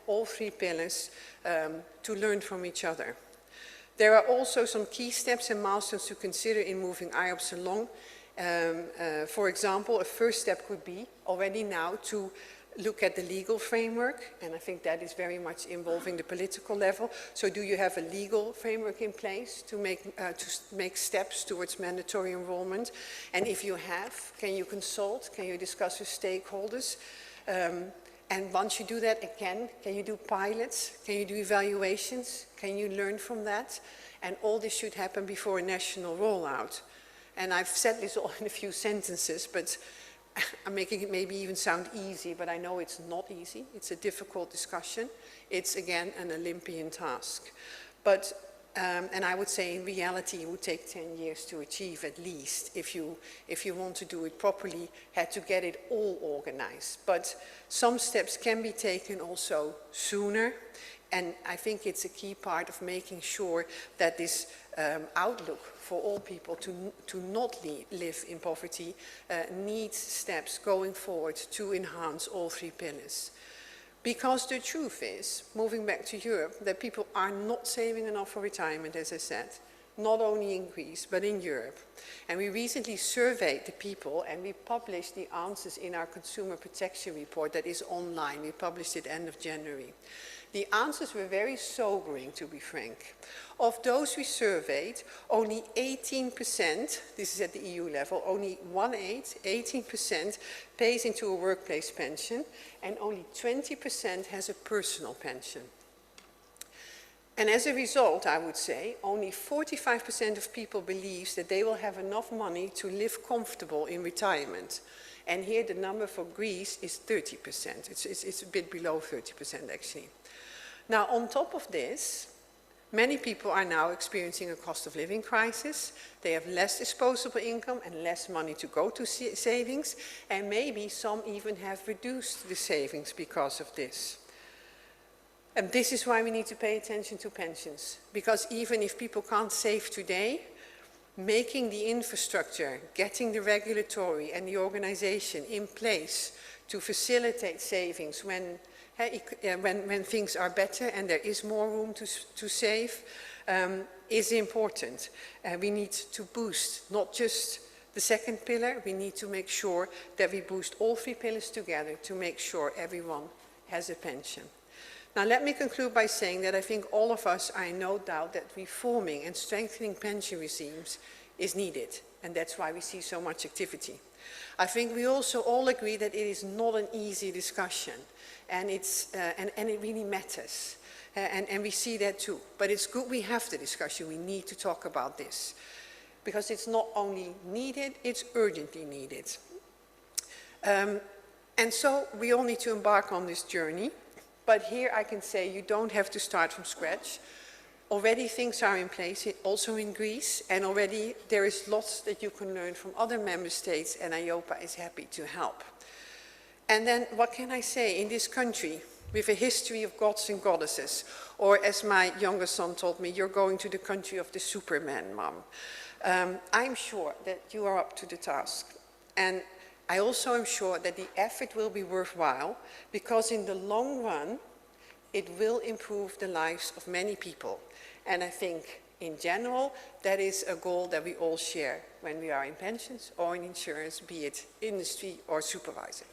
all three pillars to learn from each other. There are also some key steps and milestones to consider in moving IOPS along. For example, a first step could be already now to look at the legal framework, and I think that is very much involving the political level. So do you have a legal framework in place to make steps towards mandatory enrollment? And if you have, can you consult? Can you discuss with stakeholders? And once you do that, again, can you do pilots? Can you do evaluations? Can you learn from that? And all this should happen before a national rollout. And I've said this all in a few sentences, but I'm making it maybe even sound easy, but I know it's not easy. It's a difficult discussion. It's, again, an Olympian task. But, and I would say in reality, it would take 10 years to achieve at least, if you want to do it properly, had to get it all organized. But some steps can be taken also sooner. And I think it's a key part of making sure that this outlook for all people to not live in poverty needs steps going forward to enhance all three pillars. Because the truth is, moving back to Europe, that people are not saving enough for retirement, as I said, not only in Greece, but in Europe. And we recently surveyed the people, and we published the answers in our consumer protection report that is online. We published it end of January. The answers were very sobering, to be frank. Of those we surveyed, only 18%, this is at the EU level, only 18% pays into a workplace pension, and only 20% has a personal pension. And as a result, I would say, only 45% of people believe that they will have enough money to live comfortable in retirement. And here the number for Greece is 30%. It's a bit below 30% actually. Now, on top of this, many people are now experiencing a cost of living crisis. They have less disposable income and less money to go to savings, and maybe some even have reduced the savings because of this. And this is why we need to pay attention to pensions, because even if people can't save today, making the infrastructure, getting the regulatory and the organization in place to facilitate savings when things are better and there is more room to save is important. We need to boost not just the second pillar, we need to make sure that we boost all three pillars together to make sure everyone has a pension. Now, let me conclude by saying that I think all of us are in no doubt that reforming and strengthening pension regimes is needed, and that's why we see so much activity. I think we also all agree that it is not an easy discussion, and it really matters. And we see that too. But it's good we have the discussion. We need to talk about this. Because it's not only needed, it's urgently needed. And so we all need to embark on this journey. But here I can say you don't have to start from scratch. Already things are in place, also in Greece, and already there is lots that you can learn from other member states, and EIOPA is happy to help. And then what can I say? In this country, with a history of gods and goddesses, or as my younger son told me, you're going to the country of the Superman, Mom. I'm sure that you are up to the task. And I also am sure that the effort will be worthwhile, because in the long run, it will improve the lives of many people. And I think, in general, that is a goal that we all share when we are in pensions or in insurance, be it industry or supervisor.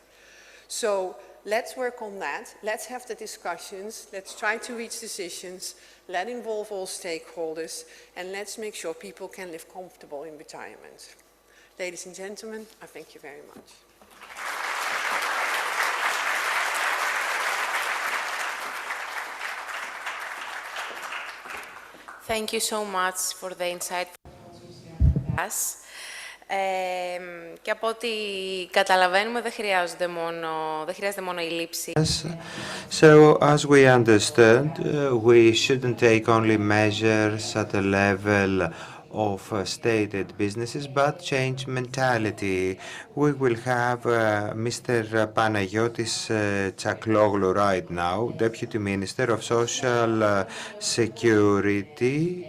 So let's work on that. Let's have the discussions. Let's try to reach decisions. Let's involve all stakeholders. And let's make sure people can live comfortable in retirement. Ladies and gentlemen, I thank you very much. Thank you so much for the insight. Και από ό,τι καταλαβαίνουμε δεν χρειάζεται μόνο η λήψη. So, as we understand, we shouldn't take only measures at the level of stated businesses, but change mentality. We will have Mr. Panagiotis Tsakloglu right now, Deputy Minister of Social Security.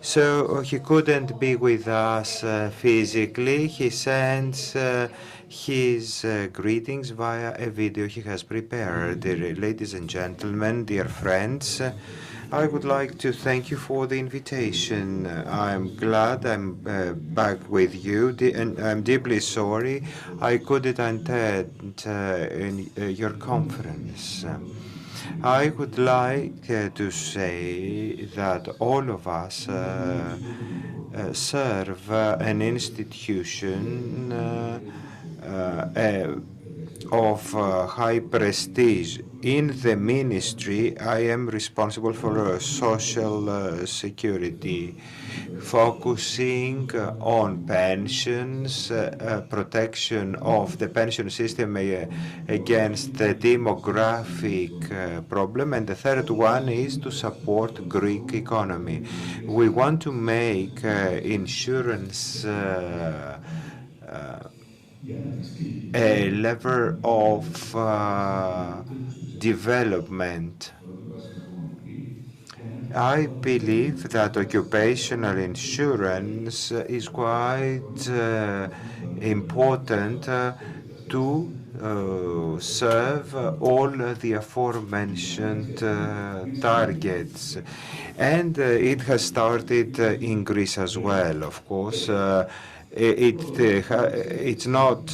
So he couldn't be with us physically. He sends his greetings via a video he has prepared. Ladies and gentlemen, dear friends, I would like to thank you for the invitation. I'm glad I'm back with you, and I'm deeply sorry I couldn't attend in your conference. I would like to say that all of us serve an institution of high prestige. In the ministry, I am responsible for social security, focusing on pensions, protection of the pension system against the demographic problem, and the third one is to support Greek economy. We want to make insurance a lever of development. I believe that occupational insurance is quite important to serve all the aforementioned targets. And it has started in Greece as well, of course. It's not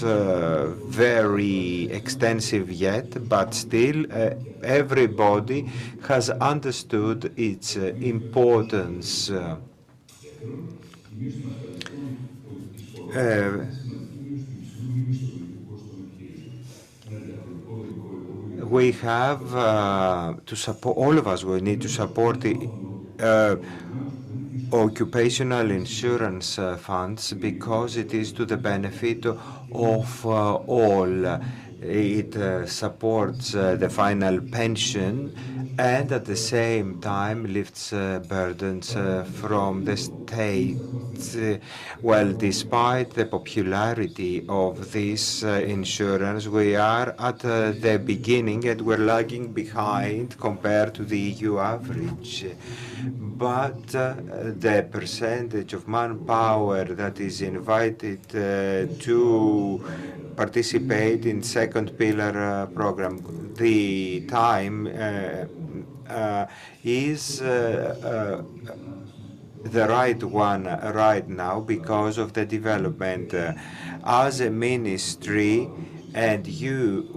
very extensive yet, but still everybody has understood its importance. We have to support, all of us will need to support the occupational insurance funds, because it is to the benefit of all. It supports the final pension, and at the same time lifts burdens from the state. Well, despite the popularity of this insurance, we are at the beginning and we're lagging behind compared to the EU average. But the percentage of manpower that is invited to participate in second pillar program, the time is the right one right now because of the development. As a ministry, And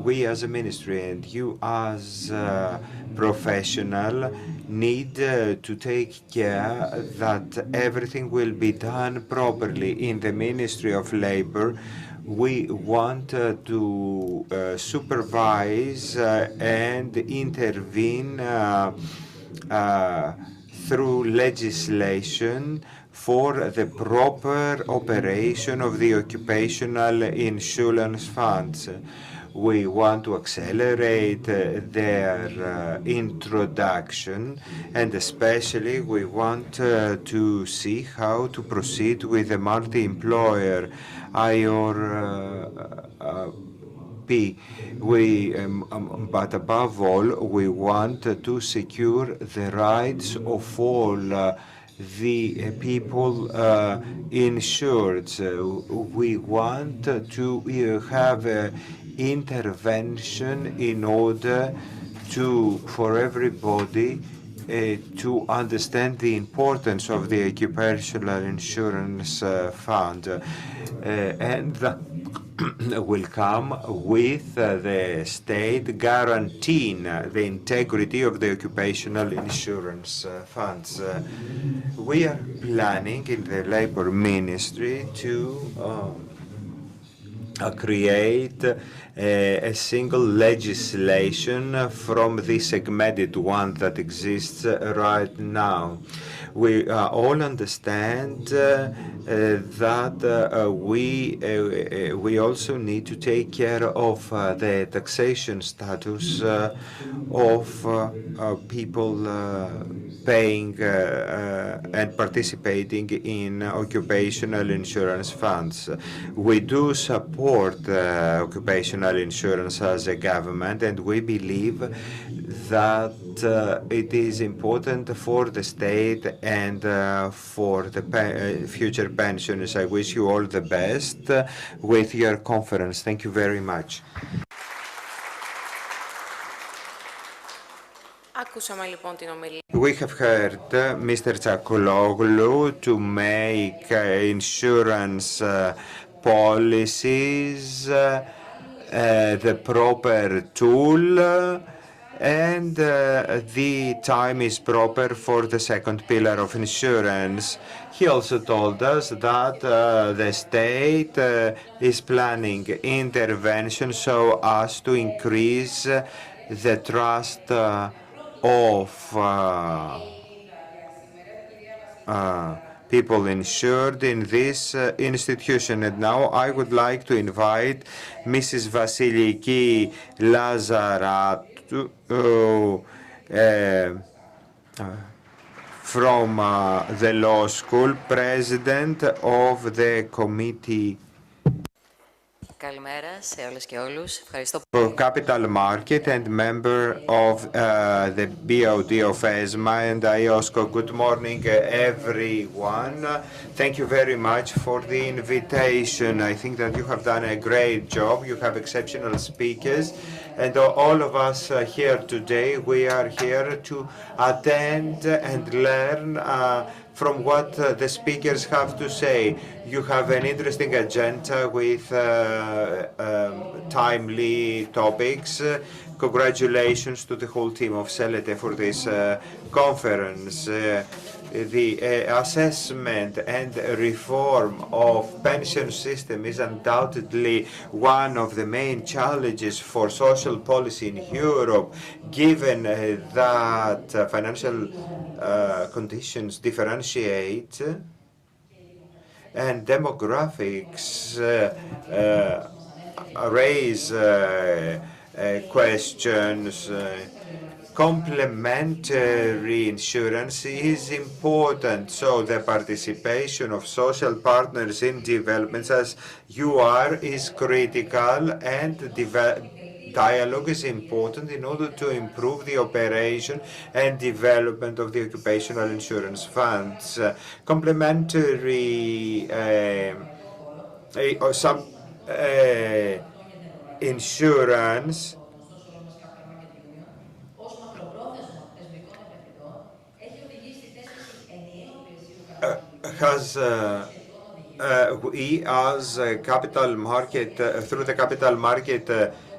we as a ministry and you as a professional need to take care that everything will be done properly. In the Ministry of Labor, we want to supervise and intervene through legislation for the proper operation of the occupational insurance funds. We want to accelerate their introduction, and especially we want to see how to proceed with the multi-employer IRP. But above all, we want to secure the rights of all the people insured. We want to have intervention in order for everybody to understand the importance of the occupational insurance fund, and that will come with the state guaranteeing the integrity of the occupational insurance funds. We are planning in the Labor Ministry to create a single legislation from the segmented one that exists right now. We all understand that we also need to take care of the taxation status of people paying and participating in occupational insurance funds. We do support occupational insurance as a government, and we believe that it is important for the state and for the future pensions. I wish you all the best with your conference. Thank you very much. We have heard Mr. Tsakouloglu to make insurance policies the proper tool, and the time is proper for the second pillar of insurance. He also told us that the state is planning intervention so as to increase the trust of people insured in this institution. And now I would like to invite Mrs. Vasiliki Lazaratou from the law school, president of the committee Καλημέρα σε όλες και όλους. Ευχαριστώ for Capital Market and member of the BOD of ESMA and IOSCO. Good morning, everyone. Thank you very much for the invitation. I think that you have done a great job. You have exceptional speakers. And all of us here today, we are here to attend and learn from what the speakers have to say. You have an interesting agenda with timely topics. Congratulations to the whole team of Selete for this conference. The assessment and reform of pension system is undoubtedly one of the main challenges for social policy in Europe, given that financial conditions differentiate and demographics raise questions. Complementary insurance is important, so the participation of social partners in developments as you are is critical, and dialogue is important in order to improve the operation and development of the occupational insurance funds. Complementary insurance has we as a capital market, through the capital market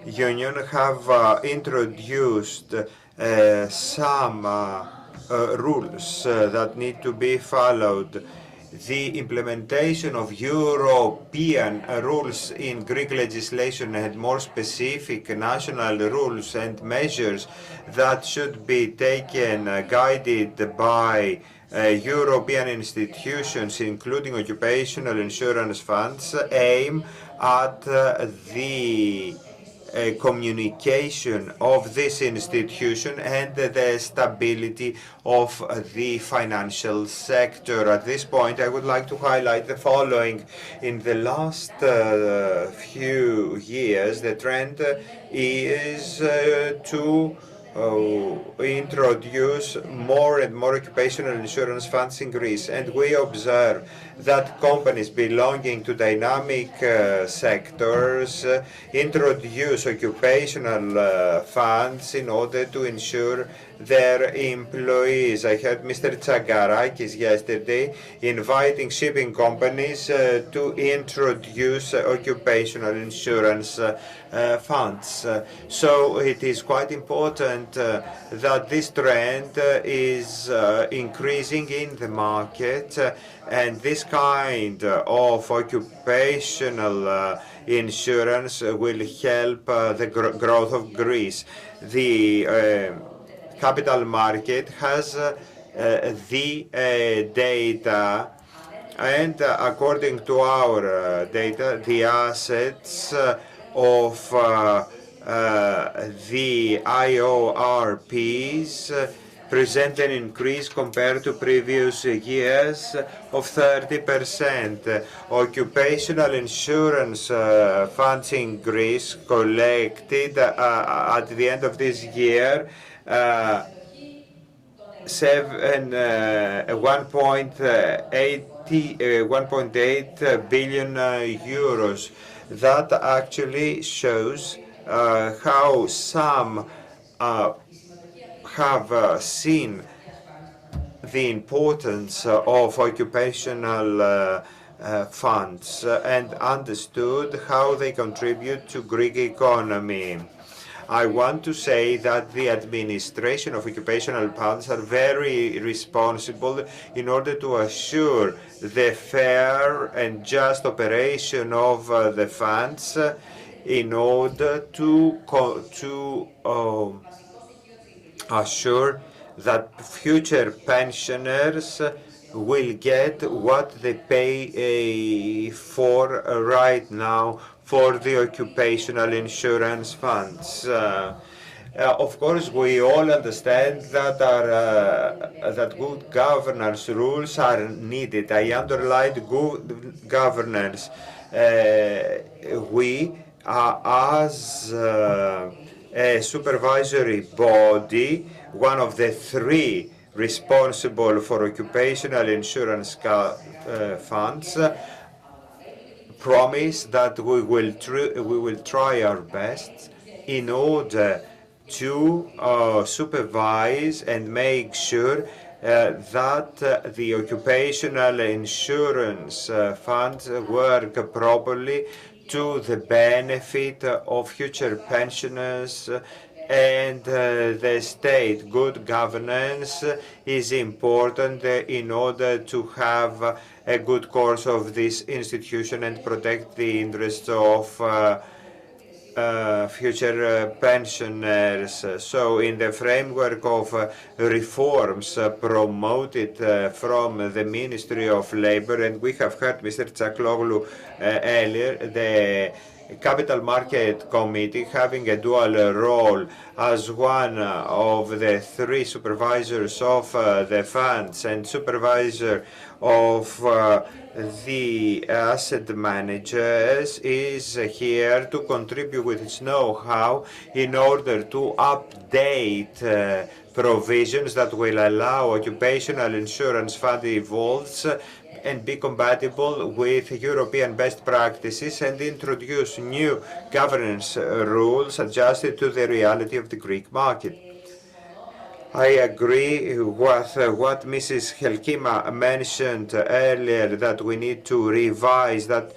union, have introduced some rules that need to be followed. The implementation of European rules in Greek legislation and more specific national rules and measures that should be taken guided by European institutions, including occupational insurance funds, aim at the communication of this institution and the stability of the financial sector. At this point, I would like to highlight the following. In the last few years, the trend is to introduce more and more occupational insurance funds in Greece, and we observe that companies belonging to dynamic sectors introduce occupational funds in order to insure their employees. I heard Mr. Tsagarakis yesterday inviting shipping companies to introduce occupational insurance funds. So it is quite important that this trend is increasing in the market, and this kind of occupational insurance will help the growth of Greece. The capital market has the data, and according to our data, the assets of the IORPs present an increase compared to previous years of 30%. Occupational insurance funds in Greece collected at the end of this year 1.8 billion euros. That actually shows how some have seen the importance of occupational funds and understood how they contribute to Greek economy. I want to say that the administration of occupational funds are very responsible in order to assure the fair and just operation of the funds in order to assure that future pensioners will get what they pay for right now for the occupational insurance funds. Of course, we all understand that that good governance rules are needed. I underlined good governance. We, as a supervisory body, one of the three responsible for occupational insurance funds, promise that we will try our best in order to supervise and make sure that the occupational insurance funds work properly to the benefit of future pensioners and the state. Good governance is important in order to have a good course of this institution and protect the interests of future pensioners. So in the framework of reforms promoted from the Ministry of Labour, and we have heard Mr. Tsakloglu earlier, the Capital Market Committee, having a dual role as one of the three supervisors of the funds and supervisor of the asset managers, is here to contribute with its know-how in order to update provisions that will allow occupational insurance fund evolves and be compatible with European best practices and introduce new governance rules adjusted to the reality of the Greek market. I agree with what Mrs. Helkima mentioned earlier, that we need to revise that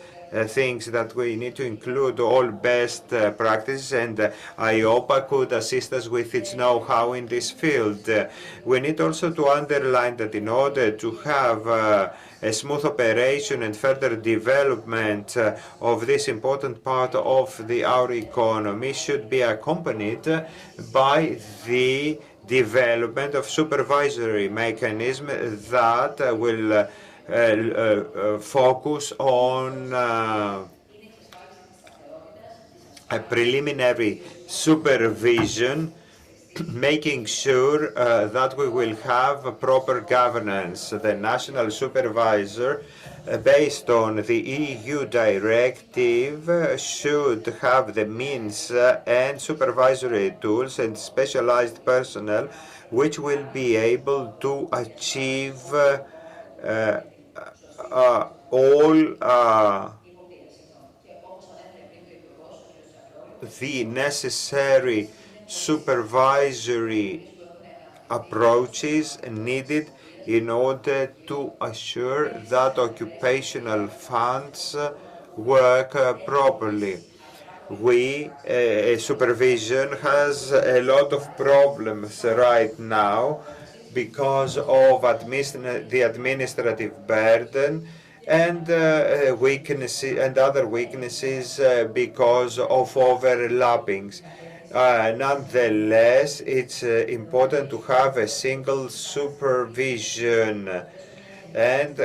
things, that we need to include all best practices, and IOPA could assist us with its know-how in this field. We need also to underline that in order to have a smooth operation and further development of this important part of our economy should be accompanied by the development of supervisory mechanism that will focus on a preliminary supervision, making sure that we will have proper governance. The national supervisor, based on the EU directive, should have the means and supervisory tools and specialized personnel which will be able to achieve all the necessary supervisory approaches needed in order to assure that occupational funds work properly. Supervision has a lot of problems right now because of the administrative burden and weaknesses and other weaknesses because of overlappings. Nonetheless, it's important to have a single supervision, and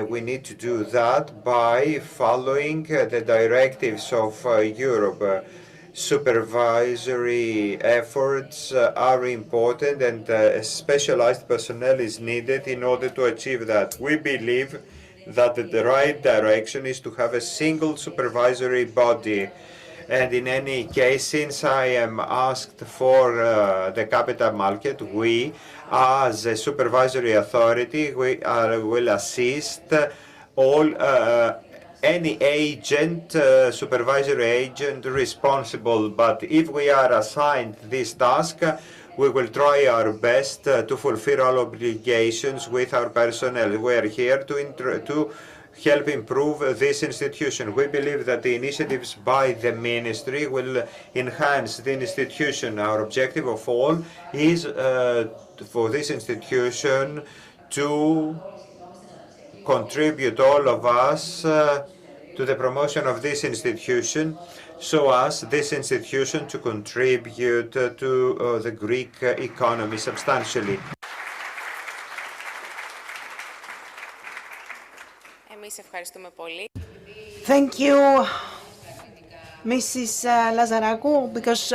we need to do that by following the directives of Europe. Supervisory efforts are important, and specialized personnel is needed in order to achieve that. We believe that the right direction is to have a single supervisory body. And in any case, since I am asked for the capital market, we, as a supervisory authority, will assist all any agent, supervisory agent responsible. But if we are assigned this task, we will try our best to fulfill all obligations with our personnel. We are here to help improve this institution. We believe that the initiatives by the ministry will enhance the institution. Our objective of all is for this institution to contribute, all of us, to the promotion of this institution, so as this institution to contribute to the Greek economy substantially. Thank you, Mrs. Lazarakou, because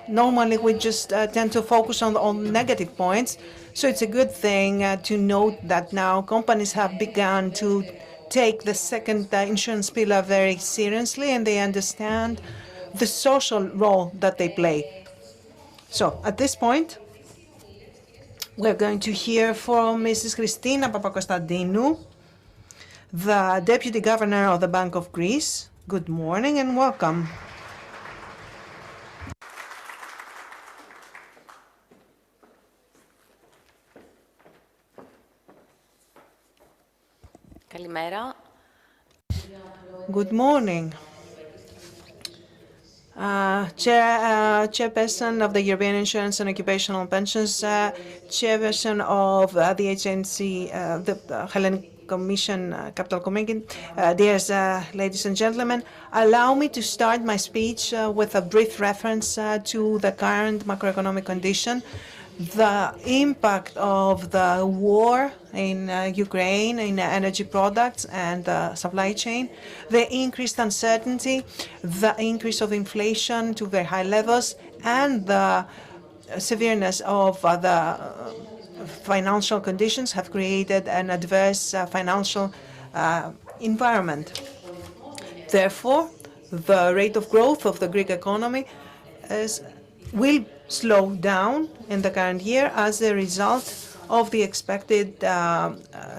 normally we just tend to focus on negative points. So it's a good thing to note that now companies have begun to take the second insurance pillar very seriously, and they understand the social role that they play. So at this point, we're going to hear from Mrs. Christina Papakonstantinou, the Deputy Governor of the Bank of Greece. Good morning and welcome. Καλημέρα. Good morning. Chairperson of the European Insurance and Occupational Pensions, Chairperson of the agency, the Hellenic Commission, Capital Commission, dear ladies and gentlemen, allow me to start my speech with a brief reference to the current macroeconomic condition, the impact of the war in Ukraine in energy products and supply chain, the increased uncertainty, the increase of inflation to very high levels, and the severeness of the financial conditions have created an adverse financial environment. Therefore, the rate of growth of the Greek economy will slow down in the current year as a result of the expected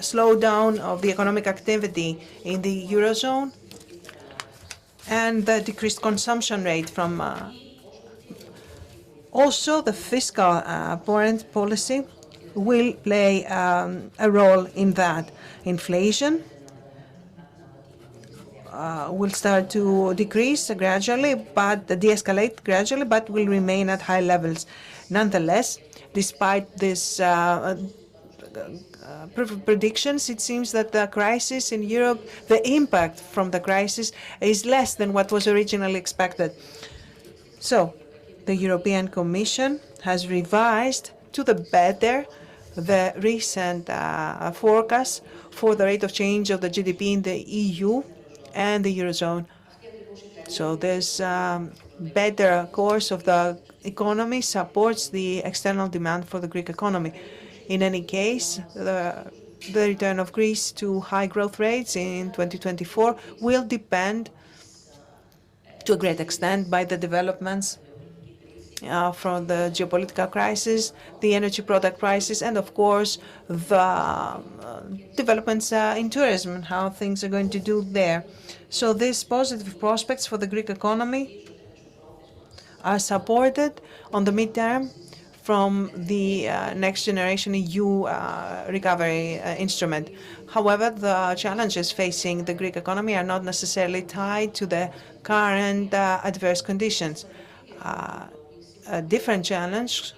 slowdown of the economic activity in the Eurozone and the decreased consumption rate from Also, the fiscal policy will play a role in that. Inflation will start to decrease gradually, but de-escalate gradually, but will remain at high levels. Nonetheless, despite this predictions, it seems that the crisis in Europe, the impact from the crisis is less than what was originally expected. So, the European Commission has revised to the better the recent forecast for the rate of change of the GDP in the EU and the Eurozone. So this better course of the economy supports the external demand for the Greek economy. In any case, the return of Greece to high growth rates in 2024 will depend to a great extent by the developments from the geopolitical crisis, the energy product crisis, and of course the developments in tourism and how things are going to do there. So these positive prospects for the Greek economy are supported on the midterm from the next generation EU recovery instrument. However, the challenges facing the Greek economy are not necessarily tied to the current adverse conditions. A different challenge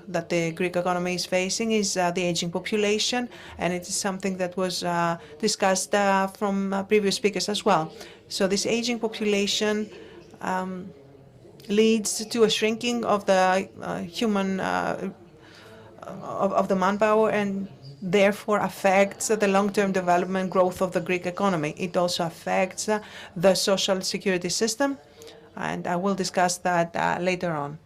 that the Greek economy is facing is the aging population, and it is something that was discussed from previous speakers as well. So this aging population leads to a shrinking of the human of the manpower, and therefore affects the long-term development growth of the Greek economy. It also affects the social security system, and I will discuss that later on.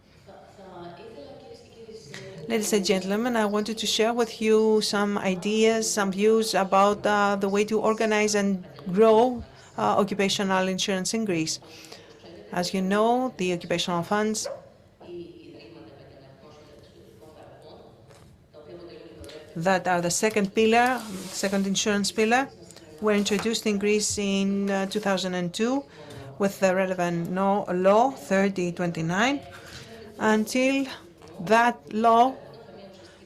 Ladies and gentlemen, I wanted to share with you some ideas, some views about the way to organize and grow occupational insurance in Greece. As you know, the occupational funds that are the second insurance pillar, were introduced in Greece in 2002 with the relevant law 3029. Until that law,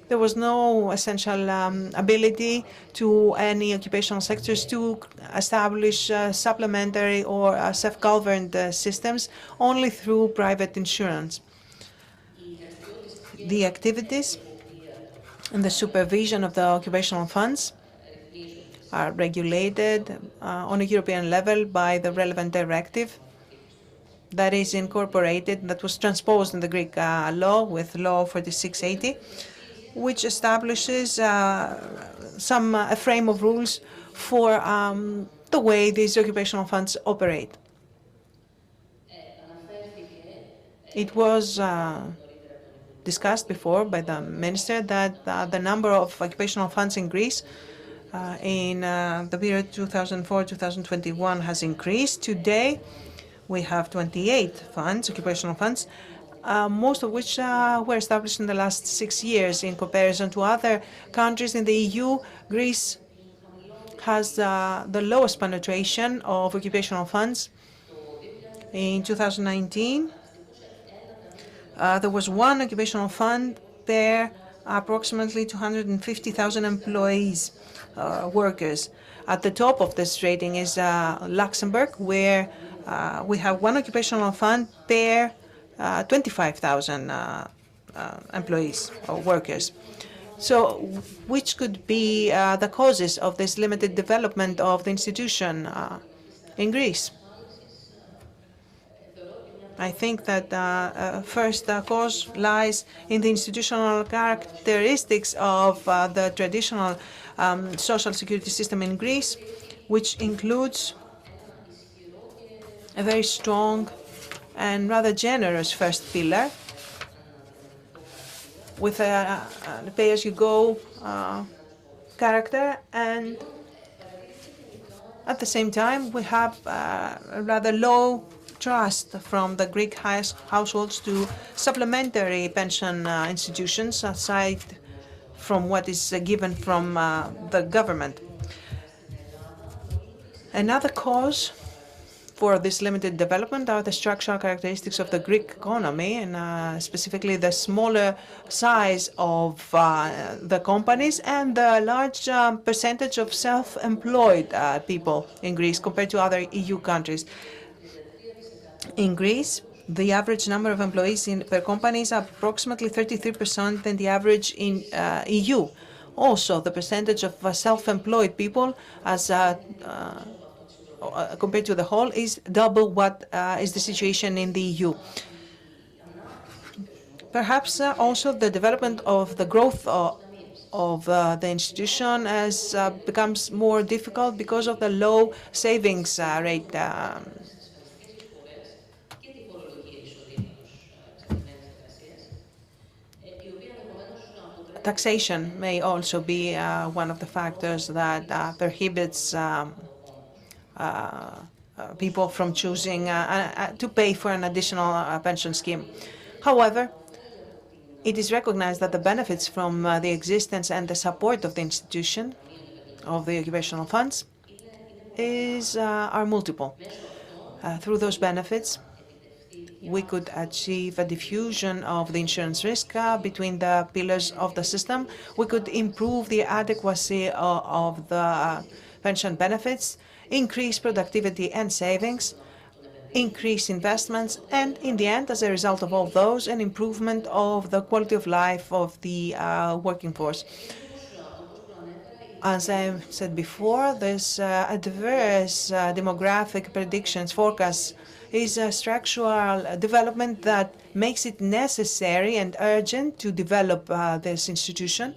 there was no essential ability to any occupational sectors to establish supplementary or self-governed systems, only through private insurance. The activities and the supervision of the occupational funds are regulated on a European level by the relevant directive that is incorporated, that was transposed in the Greek law with Law 4680, which establishes a frame of rules for the way these occupational funds operate. It was discussed before by the minister that the number of occupational funds in Greece in the period 2004-2021 has increased. Today, we have 28 funds, occupational funds, most of which were established in the last 6 years. In comparison to other countries in the EU, Greece has the lowest penetration of occupational funds. In 2019, there was one occupational fund per approximately 250,000 employees, workers. At the top of this rating is Luxembourg, where we have one occupational fund per 25,000 employees or workers. So which could be the causes of this limited development of the institution in Greece? I think that first cause lies in the institutional characteristics of the traditional social security system in Greece, which includes a very strong and rather generous first pillar with a pay-as-you-go character, and at the same time we have a rather low trust from the Greek households to supplementary pension institutions aside from what is given from the government. Another cause for this limited development are the structural characteristics of the Greek economy, and specifically the smaller size of the companies and the large percentage of self-employed people in Greece compared to other EU countries. In Greece, the average number of employees per company is approximately 33% than the average in EU. Also, the percentage of self-employed people as compared to the whole is double what is the situation in the EU. Perhaps also the development of the growth of the institution has becomes more difficult because of the low savings rate. Taxation may also be one of the factors that prohibits people from choosing to pay for an additional pension scheme. However, it is recognized that the benefits from the existence and the support of the institution of the occupational funds are multiple. Through those benefits, we could achieve a diffusion of the insurance risk between the pillars of the system. We could improve the adequacy of the pension benefits, increase productivity and savings, increase investments, and in the end, as a result of all those, an improvement of the quality of life of the working force. As I said before, this adverse demographic predictions forecasts is a structural development that makes it necessary and urgent to develop this institution.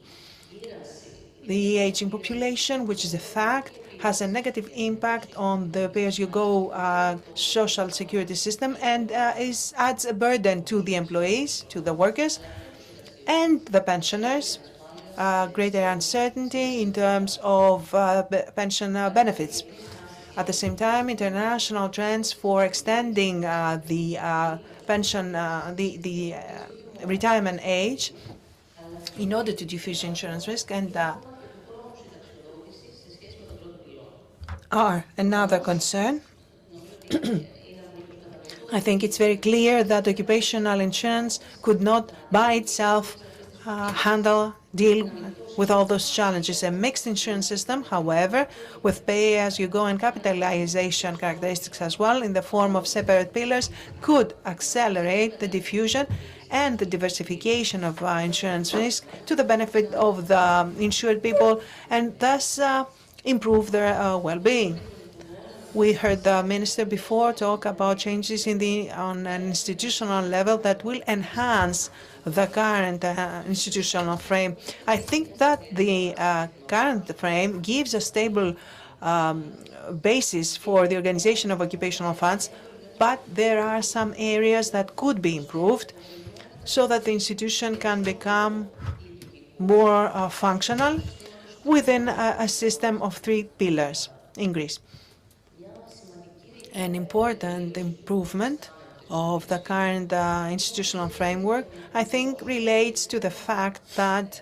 The aging population, which is a fact, has a negative impact on the pay-as-you-go social security system and adds a burden to the employees, to the workers, and the pensioners. Greater uncertainty in terms of pension benefits. At the same time, international trends for extending the retirement age in order to diffuse insurance risk and are another concern. I think it's very clear that occupational insurance could not by itself deal with all those challenges. A mixed insurance system, however, with pay-as-you-go and capitalization characteristics as well in the form of separate pillars, could accelerate the diffusion and the diversification of insurance risk to the benefit of the insured people and thus improve their well-being. We heard the minister before talk about changes on an institutional level that will enhance the current institutional frame. I think that the current frame gives a stable basis for the organization of occupational funds, but there are some areas that could be improved so that the institution can become more functional within a system of three pillars in Greece. An important improvement of the current institutional framework, I think, relates to the fact that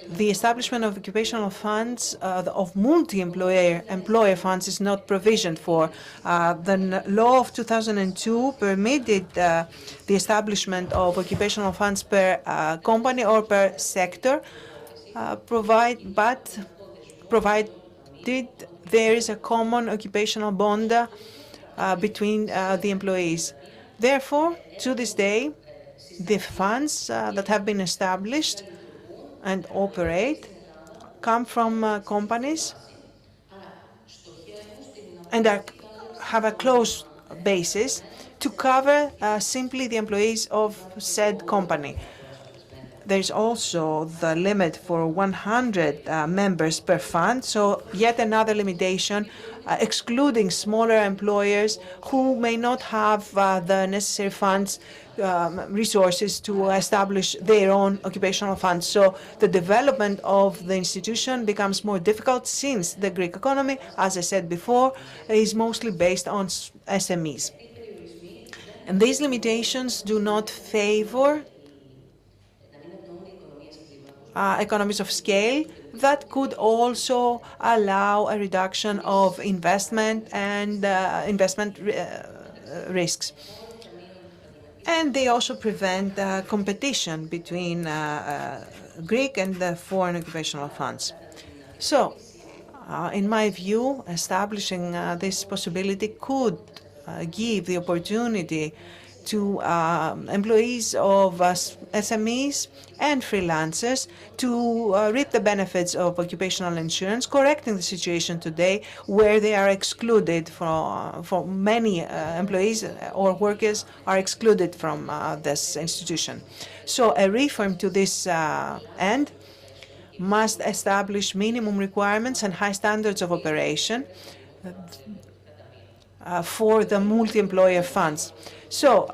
the establishment of occupational funds, of multi-employer funds, is not provisioned for. The law of 2002 permitted the establishment of occupational funds per company or per sector, provided there is a common occupational bond between the employees. Therefore, to this day, the funds that have been established and operate come from companies and have a close basis to cover simply the employees of said company. There's also the limit for 100 members per fund, so yet another limitation, excluding smaller employers who may not have the necessary funds, resources to establish their own occupational funds. So the development of the institution becomes more difficult since the Greek economy, as I said before, is mostly based on SMEs. And these limitations do not favor economies of scale that could also allow a reduction of investment and investment risks. And they also prevent competition between Greek and foreign occupational funds. So, in my view, establishing this possibility could give the opportunity to employees of SMEs and freelancers to reap the benefits of occupational insurance, correcting the situation today where they are excluded for many employees or workers are excluded from this institution. So a reform to this end must establish minimum requirements and high standards of operation for the multi-employer funds. So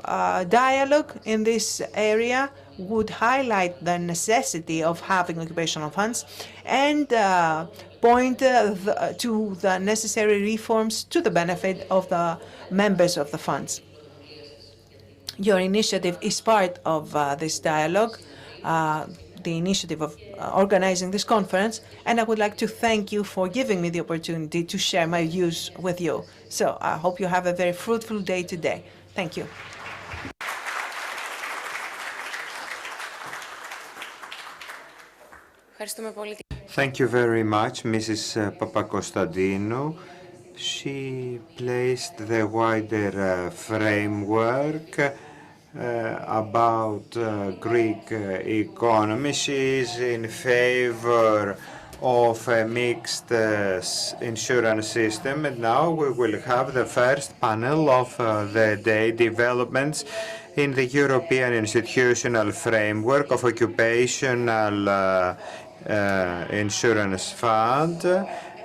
dialogue in this area would highlight the necessity of having occupational funds and point to the necessary reforms to the benefit of the members of the funds. Your initiative is part of this dialogue, the initiative of organizing this conference, and I would like to thank you for giving me the opportunity to share my views with you. So I hope you have a very fruitful day today. Thank you. Thank you very much, Mrs. Papakonstantinou. She placed the wider framework about Greek economy. She is in favor of a mixed insurance system. And now we will have the first panel of the day, developments in the European institutional framework of occupational insurance fund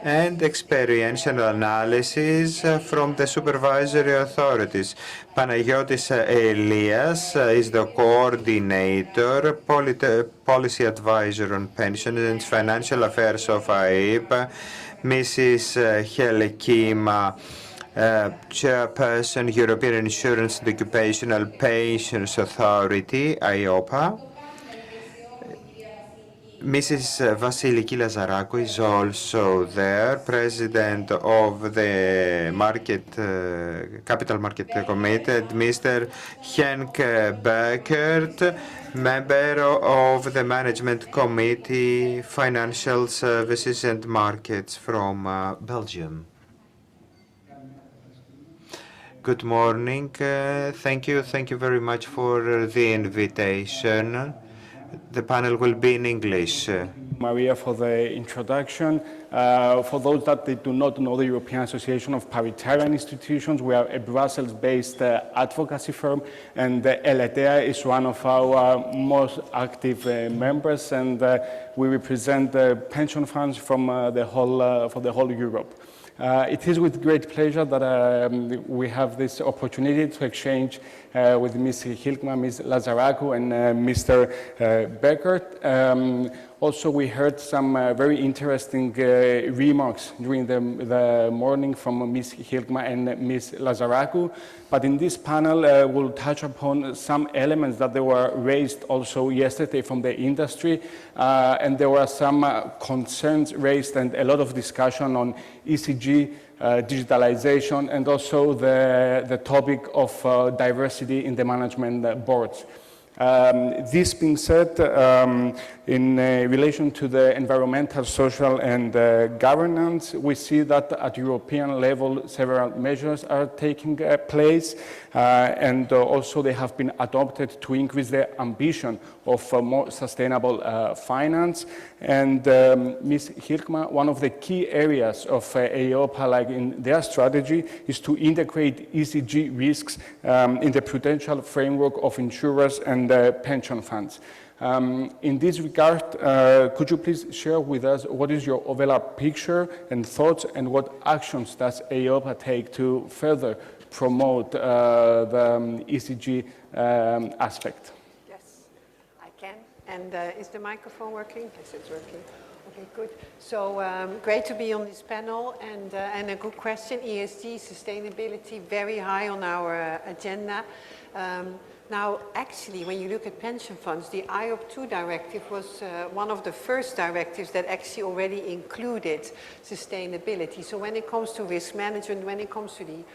and experiential analysis from the supervisory authorities. Panagiotis Elias is the coordinator, policy advisor on pensions and financial affairs of AIP. Mrs. Helekima, chairperson, European Insurance and Occupational Pensions Authority, AIOPA. Mrs. Vasiliki Lazarakou is also there, president of the Capital Market Committee, Mr. Henk Beckert, member of the Management Committee, Financial Services and Markets from Belgium. Good morning. Thank you very much for the invitation. The panel will be in English. Maria, for the introduction. For those that do not know the European Association of Paritarian Institutions, we are a Brussels-based advocacy firm, and ELETEA is one of our most active members, and we represent the pension funds from for the whole Europe. It is with great pleasure that we have this opportunity to exchange with Ms. Hilkma, Ms. Lazarakou, and Mr. Beckert. Also, we heard some very interesting remarks during the morning from Ms. Hilkma and Ms. Lazarakou. But in this panel, we'll touch upon some elements that they were raised also yesterday from the industry. And there were some concerns raised and a lot of discussion on ECG, digitalization, and also the topic of diversity in the management boards. This being said, in relation to the environmental, social, and governance, we see that at European level, several measures are taking place, and also they have been adopted to increase the ambition of more sustainable finance. And Ms. Hilkma, one of the key areas of EIOPA, like in their strategy, is to integrate ECG risks in the prudential framework of insurers and pension funds. In this regard, could you please share with us what is your overall picture and thoughts, and what actions does EIOPA take to further promote the ECG aspect? Yes, I can. And is the microphone working? Yes, it's working. Okay, good. So great to be on this panel, and a good question. ESG, sustainability, very high on our agenda. Now, actually, when you look at pension funds, the IOP2 directive was one of the first directives that actually already included sustainability. So when it comes to risk management, when it comes to the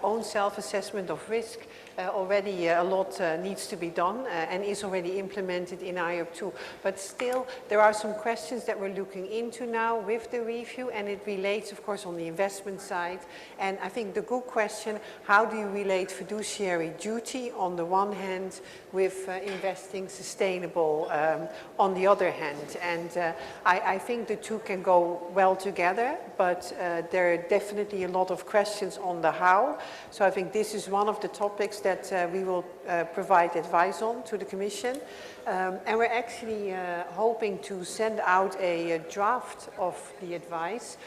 own self-assessment of risk, already a lot needs to be done and is already implemented in IOP2. But still, there are some questions that we're looking into now with the review, and it relates, of course, on the investment side. And I think the good question, how do you relate fiduciary duty on the one hand with investing sustainable on the other hand? And I think the two can go well together, but there are definitely a lot of questions on the how. So I think this is one of the topics that we will provide advice on to the Commission. And we're actually hoping to send out a draft of the advice.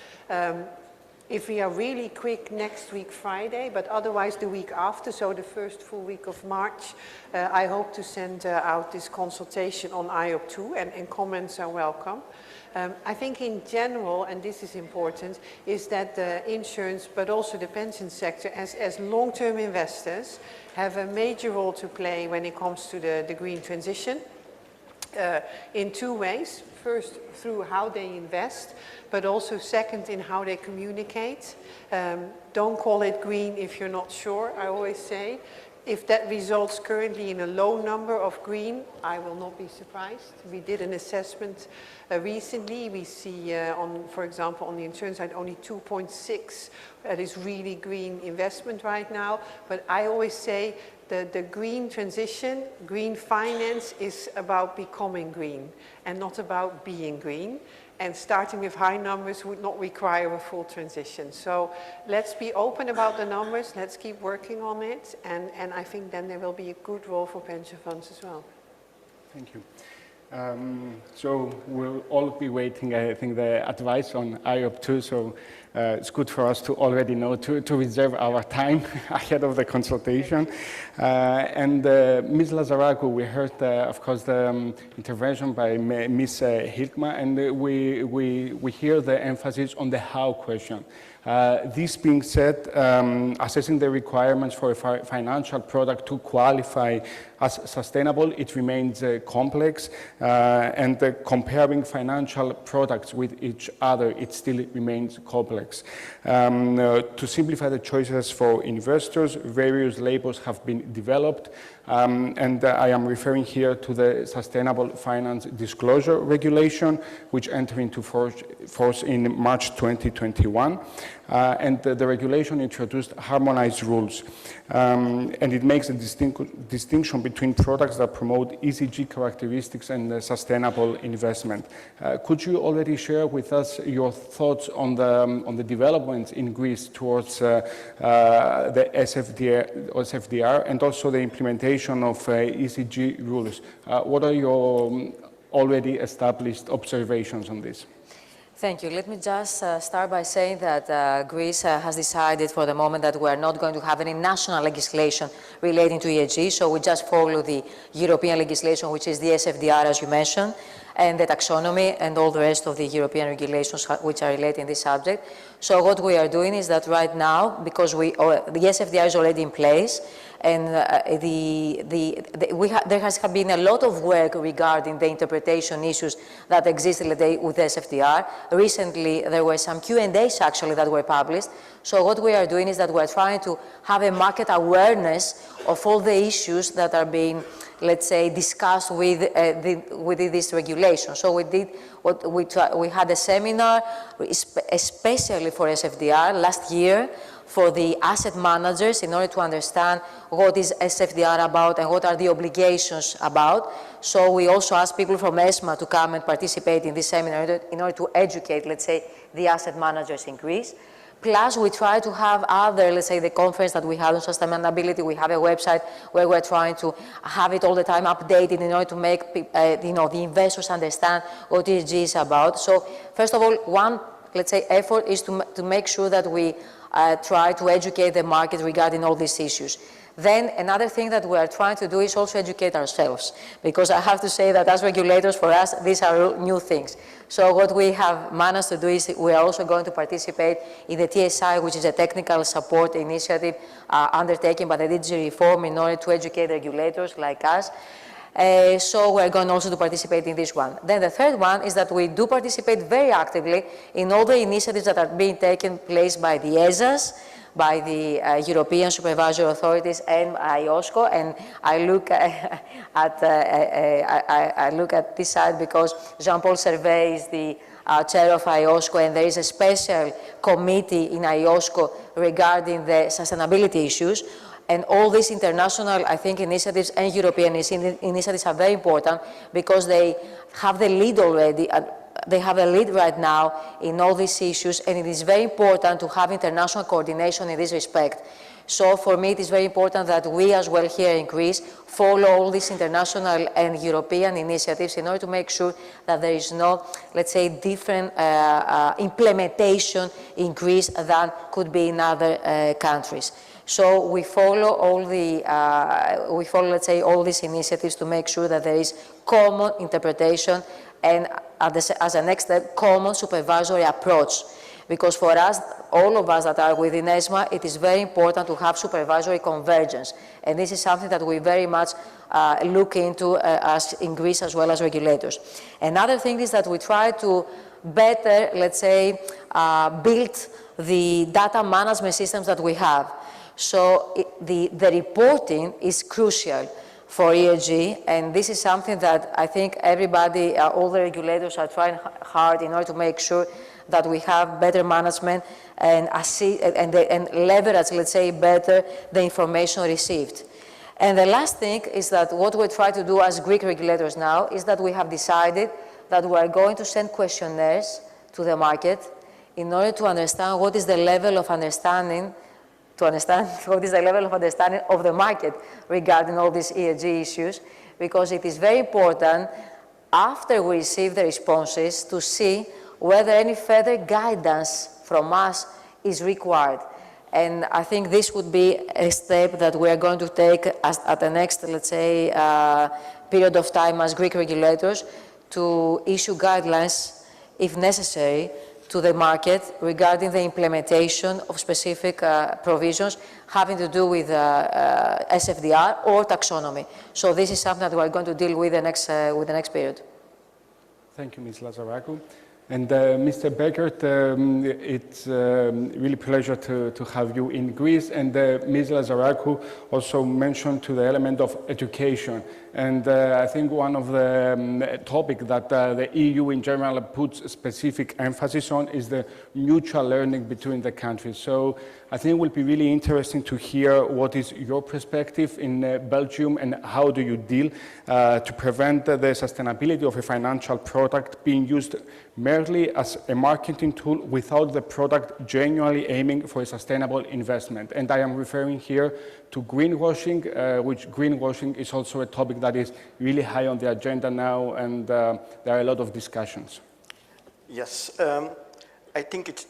If we are really quick, next week Friday, but otherwise the week after, so the first full week of March, I hope to send out this consultation on IOP2, and comments are welcome. I think in general, and this is important, is that the insurance, but also the pension sector, as long-term investors, have a major role to play when it comes to the green transition in two ways. First, through how they invest, but also second, in how they communicate. Don't call it green if you're not sure, I always say. If that results currently in a low number of green, I will not be surprised. We did an assessment recently. We see, for example, on the insurance side, only 2.6 that is really green investment right now. But I always say the green transition, green finance is about becoming green and not about being green. And starting with high numbers would not require a full transition. So let's be open about the numbers, let's keep working on it, and I think then there will be a good role for pension funds as well. Thank you. So we'll all be waiting, I think, the advice on IOP2, so it's good for us to already know to reserve our time ahead of the consultation. And Ms. Lazarescu, we heard, of course, the intervention by Ms. Hilkma, and we hear the emphasis on the how question. This being said, assessing the requirements for a financial product to qualify as sustainable, it remains complex, and comparing financial products with each other, it still remains complex. To simplify the choices for investors, various labels have been developed, and I am referring here to the Sustainable Finance Disclosure Regulation, which entered into force in March 2021. And the regulation introduced harmonized rules, and it makes a distinction between products that promote ESG characteristics and sustainable investment. Could you already share with us your thoughts on the developments in Greece towards the SFDR and also the implementation of ESG rules? What are your already established observations on this? Thank you. Let me just start by saying that Greece has decided for the moment that we are not going to have any national legislation relating to ESG, so we just follow the European legislation, which is the SFDR, as you mentioned, and the taxonomy and all the rest of the European regulations which are related in this subject. So what we are doing is that right now, because the SFDR is already in place, and there has been a lot of work regarding the interpretation issues that existed with SFDR. Recently, there were some Q&As actually that were published. So what we are doing is that we're trying to have a market awareness of all the issues that are being, let's say, discussed within this regulation. So we had a seminar, especially for SFDR last year, for the asset managers in order to understand what is SFDR about and what are the obligations about. So we also asked people from ESMA to come and participate in this seminar in order to educate, let's say, the asset managers in Greece. Plus, we try to have other, let's say, the conference that we have on sustainability. We have a website where we're trying to have it all the time updated in order to make the investors understand what ESG is about. So, first of all, one, let's say, effort is to make sure that we try to educate the market regarding all these issues. Then another thing that we are trying to do is also educate ourselves, because I have to say that as regulators, for us, these are new things. So what we have managed to do is we are also going to participate in the TSI, which is a technical support initiative undertaken by the DG Reform in order to educate regulators like us. So we're going also to participate in this one. Then the third one is that we do participate very actively in all the initiatives that are being taken place by the ESAs, by the European supervisory authorities and IOSCO, and I look I look at this side because Jean-Paul Servet is the chair of IOSCO, and there is a special committee in IOSCO regarding the sustainability issues. And all these international, I think, initiatives and European initiatives are very important because they have the lead already. They have a lead right now in all these issues, and it is very important to have international coordination in this respect. So for me, it is very important that we as well here in Greece follow all these international and European initiatives in order to make sure that there is no, let's say, different implementation in Greece than could be in other countries. So we follow all the, let's say, all these initiatives to make sure that there is common interpretation and as a next step, common supervisory approach. Because for us, all of us that are within ESMA, it is very important to have supervisory convergence. And this is something that we very much look into as in Greece as well as regulators. Another thing is that we try to better, let's say, build the data management systems that we have. So the reporting is crucial for ESG, and this is something that I think everybody, all the regulators are trying hard in order to make sure that we have better management and leverage, let's say, better the information received. And the last thing is that what we try to do as Greek regulators now is that we have decided that we are going to send questionnaires to the market in order to understand what is the level of understanding of the market regarding all these ESG issues, because it is very important, after we receive the responses, to see whether any further guidance from us is required. And I think this would be a step that we are going to take at the next, let's say, period of time as Greek regulators, to issue guidelines, if necessary, to the market regarding the implementation of specific provisions having to do with SFDR or taxonomy. So this is something that we are going to deal with the next period. Thank you, Ms. Lazarakou. And Mr. Beckert, it's really a pleasure to have you in Greece. And Ms. Lazarakou also mentioned to the element of education. And I think one of the topics that the EU in general puts specific emphasis on is the mutual learning between the countries. So I think it will be really interesting to hear what is your perspective in Belgium and how do you deal to prevent the sustainability of a financial product being used merely as a marketing tool without the product genuinely aiming for a sustainable investment. And I am referring here to greenwashing, which greenwashing is also a topic that is really high on the agenda now, and there are a lot of discussions. Yes, I think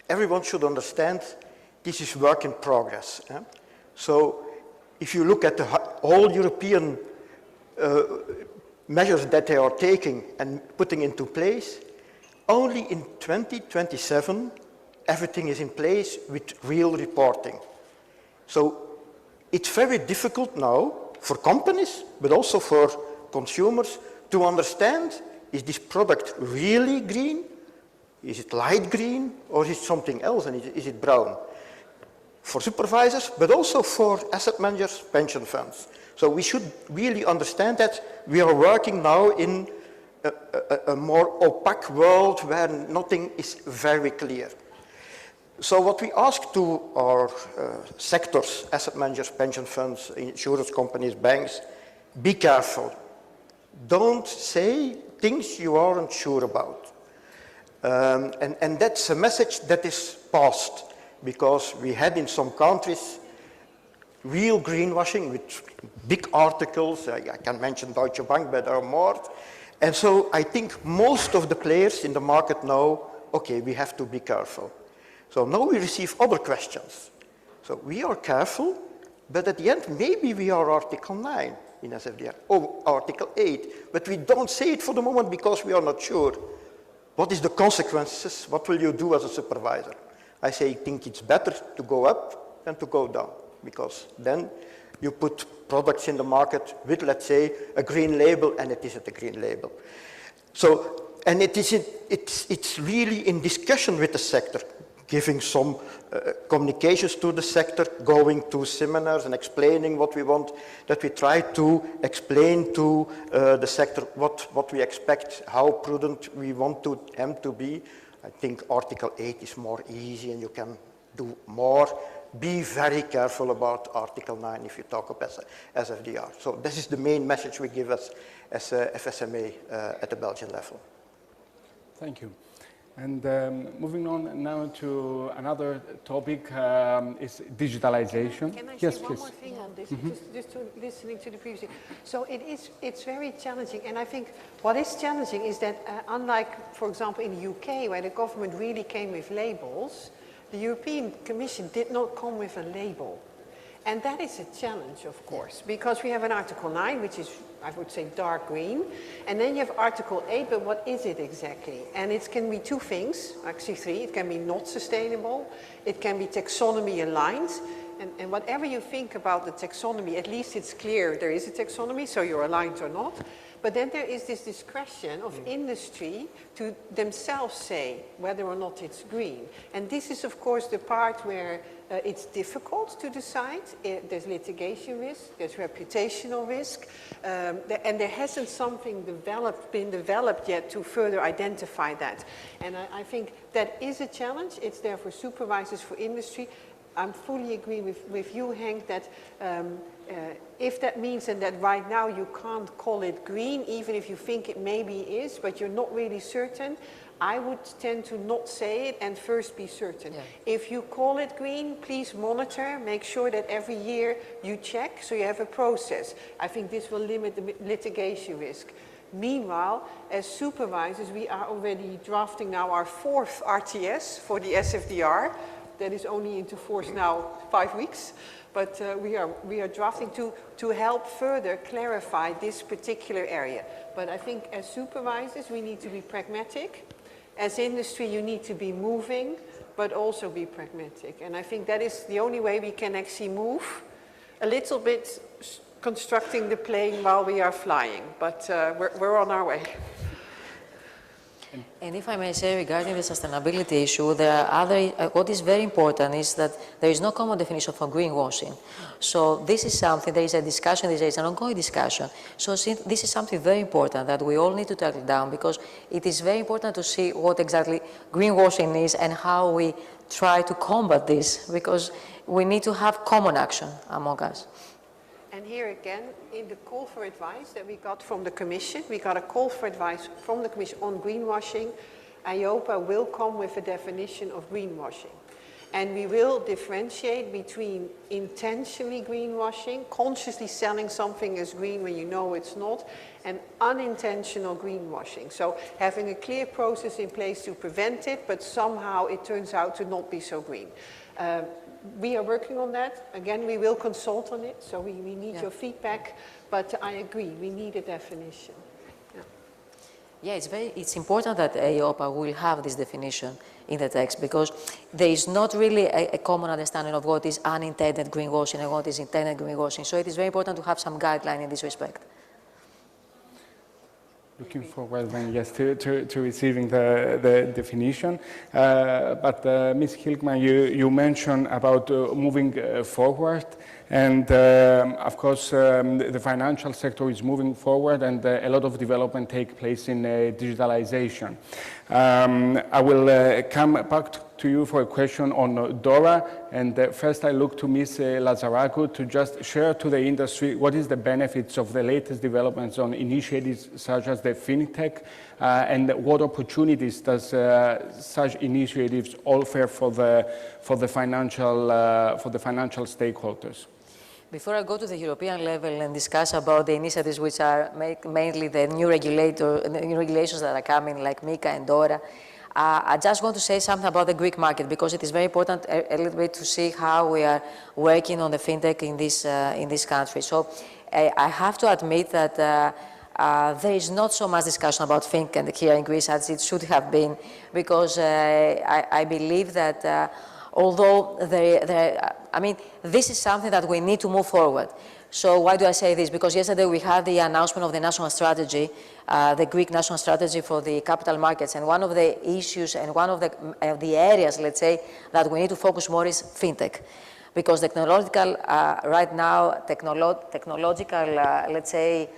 everyone should understand this is work in progress. So if you look at the whole European measures that they are taking and putting into place, only in 2027 everything is in place with real reporting. So it's very difficult now for companies, but also for consumers, to understand, is this product really green? Is it light green? Or is it something else? And is it brown? For supervisors, but also for asset managers, pension funds. So we should really understand that we are working now in a more opaque world where nothing is very clear. So what we ask to our sectors, asset managers, pension funds, insurance companies, banks, be careful. Don't say things you aren't sure about. And that's a message that is passed, because we had in some countries real greenwashing with big articles. I can mention Deutsche Bank, but there are more. And so I think most of the players in the market know, okay, we have to be careful. So now we receive other questions. So we are careful But at the end, maybe we are Article 9 in SFDR, or Article 8, but we don't say it for the moment because we are not sure. What is the consequences? What will you do as a supervisor? I think it's better to go up than to go down, because then you put products in the market with, let's say, a green label, and it isn't a green label. So, and it's really in discussion with the sector, giving some communications to the sector, going to seminars and explaining what we want, that we try to explain to the sector what we expect, how prudent we want them to be. I think Article 8 is more easy and you can do more. Be very careful about Article 9 if you talk about SFDR. So this is the main message we give as FSMA at the Belgian level. Thank you. And moving on now to another topic is digitalization. Can I yes, say one please. more thing on this, just to listening to the previous thing. So it's very challenging, and I think what is challenging is that unlike, for example, in the UK, where the government really came with labels, the European Commission did not come with a label. And that is a challenge, of course, because we have an Article 9, which is, I would say, dark green. And then you have Article 8, but what is it exactly? And it can be two things, actually three. It can be not sustainable. It can be taxonomy aligned. And whatever you think about the taxonomy, at least it's clear there is a taxonomy, so you're aligned or not. But then there is this discretion of industry to themselves say whether or not it's green. And this is, of course, the part where it's difficult to decide. There's litigation risk, there's reputational risk, and there hasn't something been developed yet to further identify that. And I think that is a challenge. It's there for supervisors, for industry. I fully agree with you, Henk, that if that means that right now you can't call it green, even if you think it maybe is, but you're not really certain, I would tend to not say it and first be certain. Yeah. If you call it green, please monitor, make sure that every year you check, so you have a process. I think this will limit the litigation risk. Meanwhile, as supervisors, we are already drafting now our 4th RTS for the SFDR. That is only into force now 5 weeks, but we are drafting to help further clarify this particular area. But I think as supervisors, we need to be pragmatic. As industry, you need to be moving, but also be pragmatic. And I think that is the only way we can actually move a little bit, constructing the plane while we are flying. But we're on our way. And if I may say, regarding the sustainability issue, there are what is very important is that there is no common definition for greenwashing. So this is something, there is a discussion, there is an ongoing discussion. So this is something very important that we all need to tackle down, because it is very important to see what exactly greenwashing is and how we try to combat this, because we need to have common action among us. And here again, in the call for advice that we got from the Commission, we got a call for advice from the Commission on greenwashing. IOPA will come with a definition of greenwashing. And we will differentiate between intentionally greenwashing, consciously selling something as green when you know it's not, and unintentional greenwashing. So having a clear process in place to prevent it, but somehow it turns out to not be so green. We are working on that. Again, we will consult on it, so we need your feedback, but I agree, we need a definition. Yeah, it's important that AOPA will have this definition in the text, because there is not really a common understanding of what is unintended greenwashing and what is intended greenwashing. So it is very important to have some guideline in this respect. Looking forward then, yes, to receiving the definition. But Ms. Hilkman, you mentioned about moving forward, and of course the financial sector is moving forward, and a lot of development take place in digitalization. I will come back to you for a question on DORA, and first I look to Ms. Lazarakou to just share to the industry what is the benefits of the latest developments on initiatives such as the FinTech, and what opportunities does such initiatives offer for the financial stakeholders. Before I go to the European level and discuss about the initiatives which are mainly the new regulations that are coming, like MiCA and DORA, I just want to say something about the Greek market because it is very important a little bit to see how we are working on the fintech in this country. So I have to admit that there is not so much discussion about fintech here in Greece as it should have been, because I believe that although this is something that we need to move forward. So why do I say this? Because yesterday we had the announcement of the national strategy, the Greek national strategy for the capital markets, and one of the issues and one of the areas, let's say, that we need to focus more is fintech. Because technological, right now, let's say,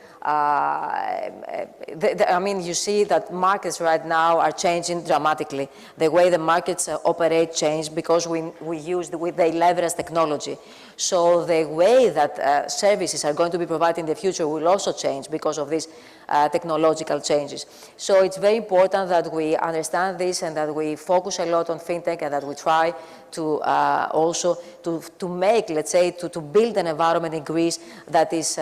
you see that markets right now are changing dramatically. The way the markets operate change because they leverage technology. So the way that services are going to be provided in the future will also change because of these technological changes. So it's very important that we understand this and that we focus a lot on fintech and that we try to also to make, let's say, to build an environment in Greece that is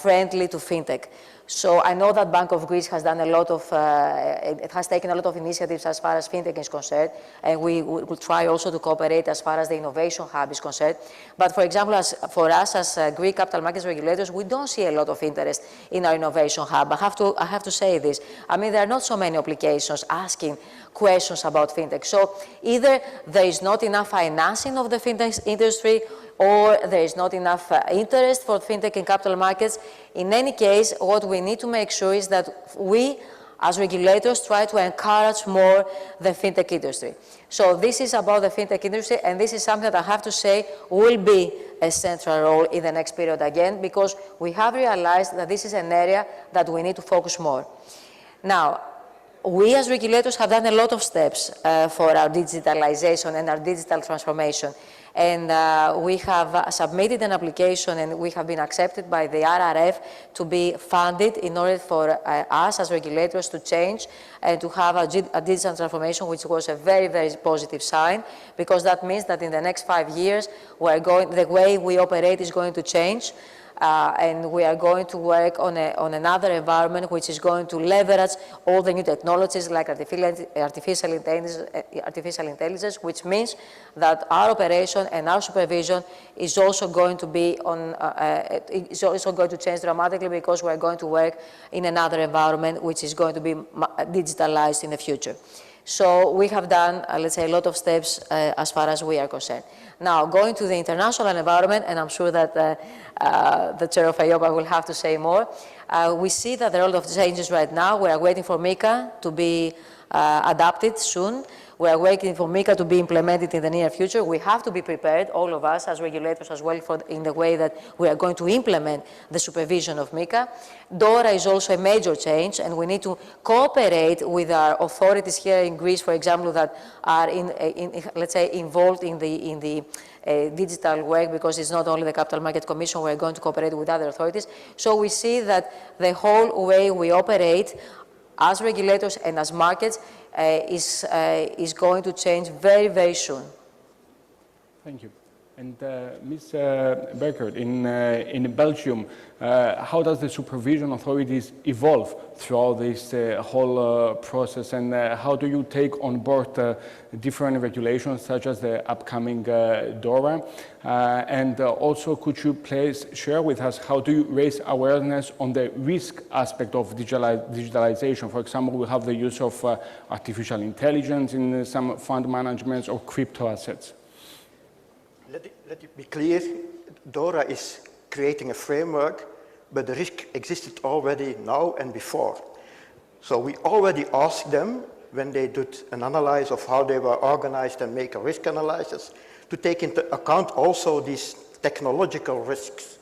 friendly to fintech. So I know that Bank of Greece has done a lot of, it has taken a lot of initiatives as far as fintech is concerned, and we will try also to cooperate as far as the innovation hub is concerned. But for example, for us as Greek capital markets regulators, we don't see a lot of interest in our innovation hub. I have to say this. There are not so many applications asking questions about fintech. So either there is not enough financing of the fintech industry, or there is not enough interest for fintech in capital markets. In any case, what we need to make sure is that we, as regulators, try to encourage more the fintech industry. So this is about the fintech industry, and this is something that I have to say will be a central role in the next period again, because we have realized that this is an area that we need to focus more. Now, we as regulators have done a lot of steps for our digitalization and our digital transformation. And we have submitted an application and we have been accepted by the RRF to be funded in order for us as regulators to change and to have a digital transformation, which was a very, very positive sign, because that means that in the next 5 years, the way we operate is going to change. And we are going to work on another environment which is going to leverage all the new technologies like artificial intelligence, which means that our operation and our supervision is also going to be is also going to change dramatically, because we are going to work in another environment which is going to be digitalized in the future. So we have done, let's say, a lot of steps as far as we are concerned. Now, going to the international environment, and I'm sure that the chair of IOPA will have to say more, we see that there are a lot of changes right now. We are waiting for MiCA to be adopted soon. We are waiting for MiCA to be implemented in the near future. We have to be prepared, all of us as regulators as well, in the way that we are going to implement the supervision of MiCA. DORA is also a major change, and we need to cooperate with our authorities here in Greece, for example, that are let's say, involved in the digital work, because it's not only the Capital Market Commission, we're going to cooperate with other authorities. So we see that the whole way we operate as regulators and as markets is going to change very, very soon. Thank you. And Ms. Becker, in Belgium, how does the supervision authorities evolve throughout this whole process, and how do you take on board different regulations such as the upcoming DORA? And also, could you please share with us how do you raise awareness on the risk aspect of digitalization? For example, we have the use of artificial intelligence in some fund managements or crypto assets. Let it be clear, DORA is creating a framework, but the risk existed already now and before. So we already asked them, when they did an analysis of how they were organized and make a risk analysis, to take into account also these technological risks.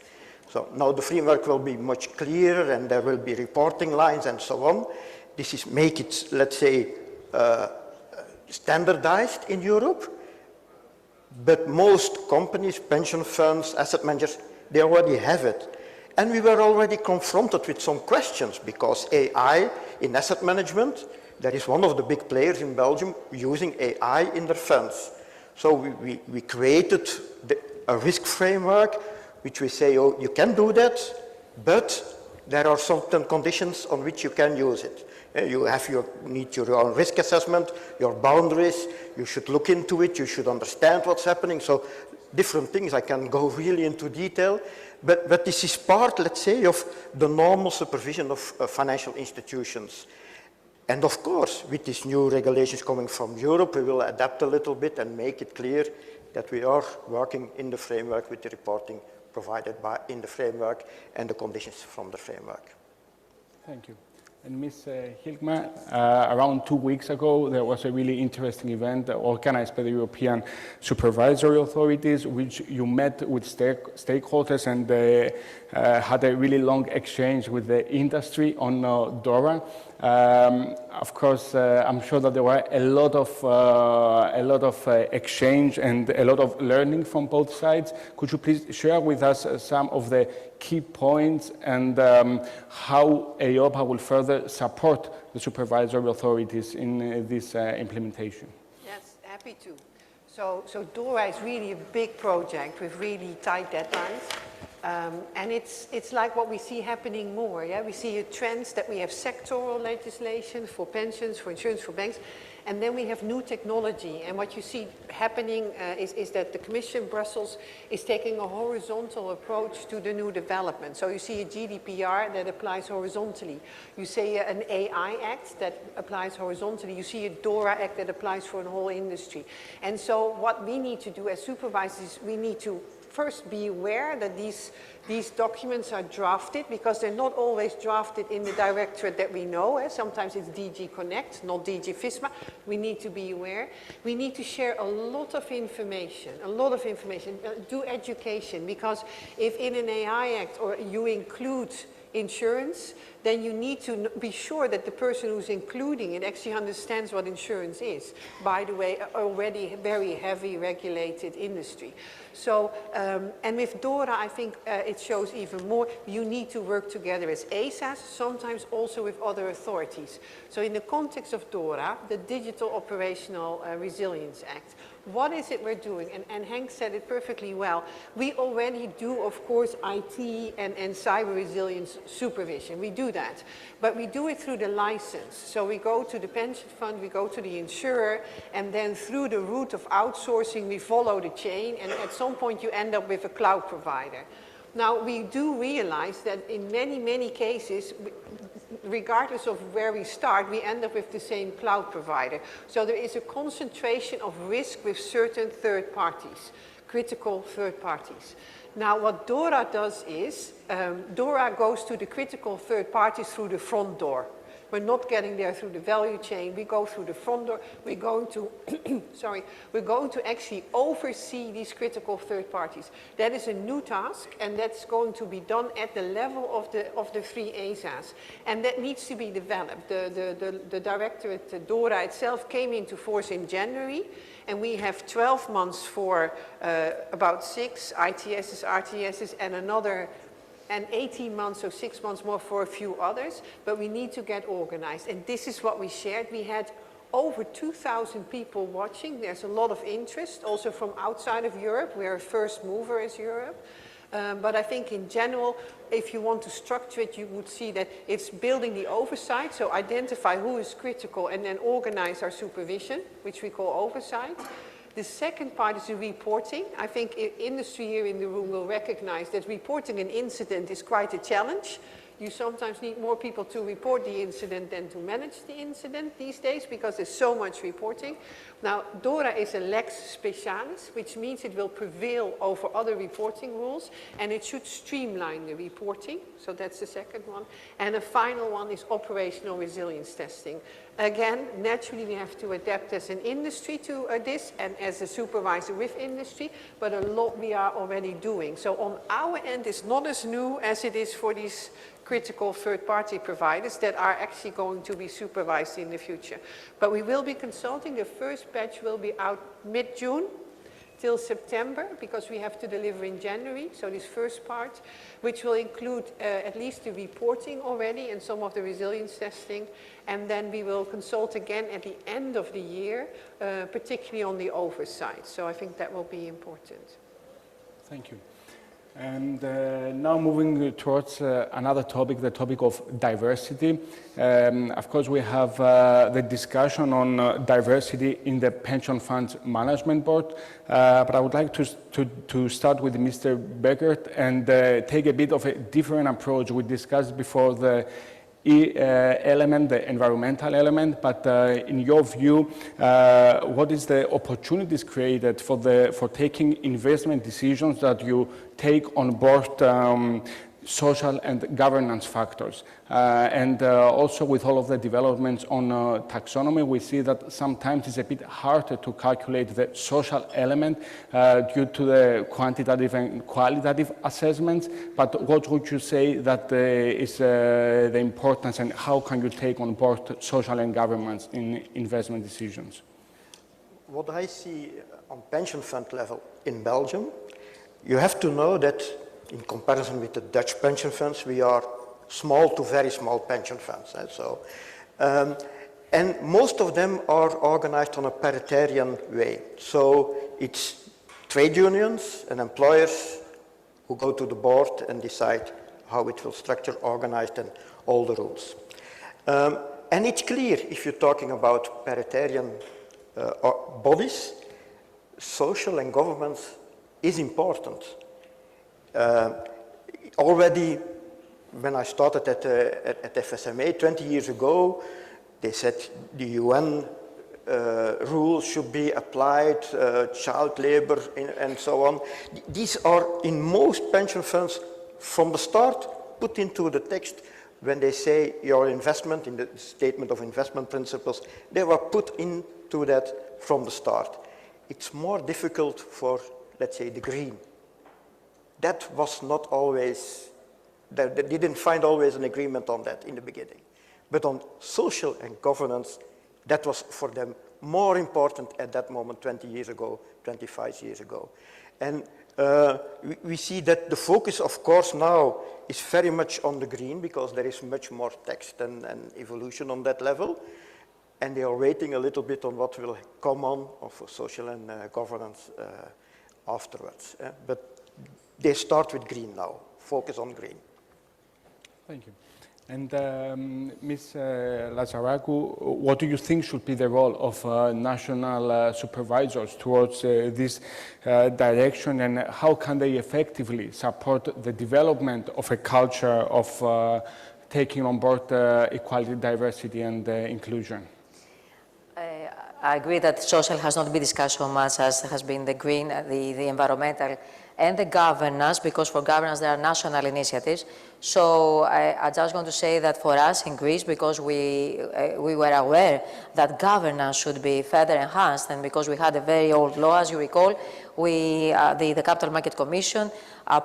So now the framework will be much clearer, and there will be reporting lines and so on. This is make it, let's say, standardized in Europe. But most companies, pension funds, asset managers, they already have it. And we were already confronted with some questions, because AI in asset management, there is one of the big players in Belgium using AI in their funds. So we created a risk framework, which we say, oh, you can do that, but there are certain conditions on which you can use it. You need your own risk assessment, your boundaries. You should look into it. You should understand what's happening. So different things. I can go really into detail. But this is part, let's say, of the normal supervision of financial institutions. And of course, with these new regulations coming from Europe, we will adapt a little bit and make it clear that we are working in the framework with the reporting provided in the framework and the conditions from the framework. Thank you. And Ms. Hilkma, around 2 weeks ago, there was a really interesting event organized by the European supervisory authorities, which you met with stakeholders and had a really long exchange with the industry on DORA. Of course, I'm sure that there were a lot of exchange and a lot of learning from both sides. Could you please share with us some of the key points and how EIOPA will further support the supervisory authorities in this implementation? Yes, happy to. So DORA is really a big project with really tight deadlines. And it's like what we see happening more. Yeah? We see a trend that we have sectoral legislation for pensions, for insurance, for banks, and then we have new technology. And what you see happening is that the Commission, Brussels, is taking a horizontal approach to the new development. So you see a GDPR that applies horizontally. You see an AI Act that applies horizontally. You see a DORA Act that applies for a whole industry. And so what we need to do as supervisors is we need to first be aware that these documents are drafted, because they're not always drafted in the directorate that we know. Sometimes it's DG Connect, not DG FISMA. We need to be aware. We need to share a lot of information, do education, because if in an AI Act or you include insurance, then you need to be sure that the person who's including it actually understands what insurance is. By the way, already very heavy regulated industry. So, and with DORA, I think it shows even more, you need to work together as ASAs, sometimes also with other authorities. So in the context of DORA, the Digital Operational Resilience Act, what is it we're doing? And Henk said it perfectly well. We already do, of course, IT and cyber resilience supervision. We do that. But we do it through the license. So we go to the pension fund, we go to the insurer, and then through the route of outsourcing, we follow the chain. And at some point, you end up with a cloud provider. Now, we do realize that in many, many cases, regardless of where we start, we end up with the same cloud provider. So there is a concentration of risk with certain third parties, critical third parties. Now, what DORA does is, DORA goes to the critical third parties through the front door. We're not getting there through the value chain. We go through the front door. We're going to, we're going to actually oversee these critical third parties. That is a new task, and that's going to be done at the level of the three ASAs. And that needs to be developed. The directorate, the DORA itself, came into force in January, and we have 12 months for about 6 ITSs, RTSs, and 18 months or 6 months more for a few others, but we need to get organized. And this is what we shared. We had over 2,000 people watching. There's a lot of interest, also from outside of Europe. We're a first mover as Europe. But I think in general, if you want to structure it, you would see that it's building the oversight, so identify who is critical and then organize our supervision, which we call oversight. The second part is the reporting. I think industry here in the room will recognize that reporting an incident is quite a challenge. You sometimes need more people to report the incident than to manage the incident these days, because there's so much reporting. Now, DORA is a lex specialis, which means it will prevail over other reporting rules, and it should streamline the reporting. So that's the second one. And the final one is operational resilience testing. Again, naturally, we have to adapt as an industry to this and as a supervisor with industry, but a lot we are already doing. So on our end, it's not as new as it is for these critical third-party providers that are actually going to be supervised in the future. But we will be consulting. The first batch will be out mid-June till September, because we have to deliver in January. So this first part, which will include at least the reporting already and some of the resilience testing. And then we will consult again at the end of the year, particularly on the oversight. So I think that will be important. Thank you. And now moving towards another topic, the topic of diversity. Of course, we have the discussion on diversity in the pension funds management board, but I would like to start with Mr. Beckert and take a bit of a different approach. We discussed before the element, the environmental element, but in your view, what is the opportunities created for taking investment decisions that you take on board social and governance factors? And also with all of the developments on taxonomy, we see that sometimes it's a bit harder to calculate the social element due to the quantitative and qualitative assessments. But what would you say that is the importance, and how can you take on board social and governance in investment decisions? What I see on pension fund level in Belgium, you have to know that in comparison with the Dutch pension funds, we are small to very small pension funds. And most of them are organized on a paritarian way. So it's trade unions and employers who go to the board and decide how it will structure, organized, and all the rules. And it's clear, if you're talking about paritarian bodies, social and governance is important. Already when I started at FSMA 20 years ago, they said the UN rules should be applied, child labor and so on. These are in most pension funds from the start put into the text when they say your investment in the statement of investment principles, they were put into that from the start. It's more difficult for, let's say, the green. That was not always, they didn't find always an agreement on that in the beginning. But on social and governance, that was for them more important at that moment 20 years ago, 25 years ago. And we see that the focus, of course, now is very much on the green because there is much more text and evolution on that level. And they are waiting a little bit on what will come on for social and governance afterwards. But they start with green now, focus on green. Thank you. And Ms. Lazaragu, what do you think should be the role of national supervisors towards this direction, and how can they effectively support the development of a culture of taking on board equality, diversity, and inclusion? I agree that social has not been discussed so much as has been the green, the environmental, and the governance, because for governance there are national initiatives. So I just want to say that for us in Greece, because we were aware that governance should be further enhanced, and because we had a very old law, as you recall, the Capital Market Commission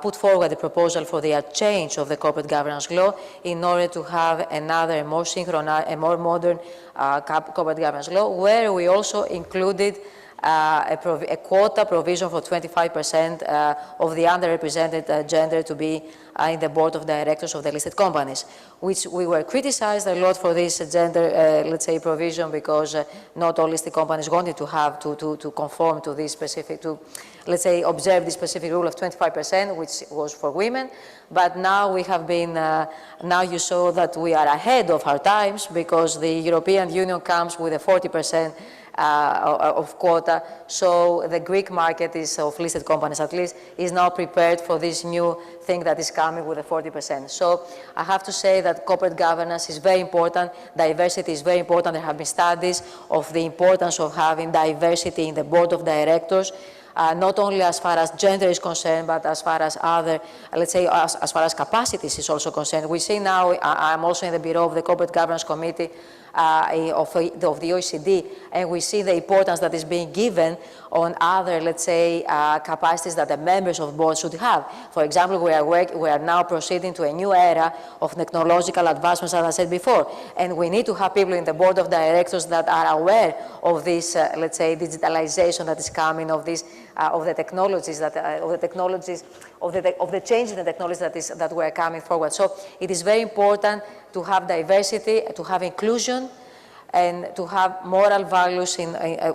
put forward a proposal for the change of the corporate governance law in order to have another more synchronized, a more modern corporate governance law, where we also included a quota provision for 25% of the underrepresented gender to be in the board of directors of the listed companies, which we were criticized a lot for this gender, let's say, provision, because not all listed companies wanted to have to conform to this specific, to, let's say, observe the specific rule of 25%, which was for women. But now we have been, now you saw that we are ahead of our times, because the European Union comes with a 40% of quota. So the Greek market is, of listed companies at least, is now prepared for this new thing that is coming with the 40%. So I have to say that corporate governance is very important. Diversity is very important. There have been studies of the importance of having diversity in the board of directors. Not only as far as gender is concerned, but as far as other, let's say, as far as capacities is also concerned. We see now, I'm also in the Bureau of the Corporate Governance Committee of the OECD, and we see the importance that is being given on other, let's say, capacities that the members of boards should have. For example, we are now proceeding to a new era of technological advancements, as I said before, and we need to have people in the board of directors that are aware of this, let's say, digitalization that is coming, of this, of the technologies that, of the change in the technologies that were coming forward. So it is very important to have diversity, to have inclusion, and to have moral values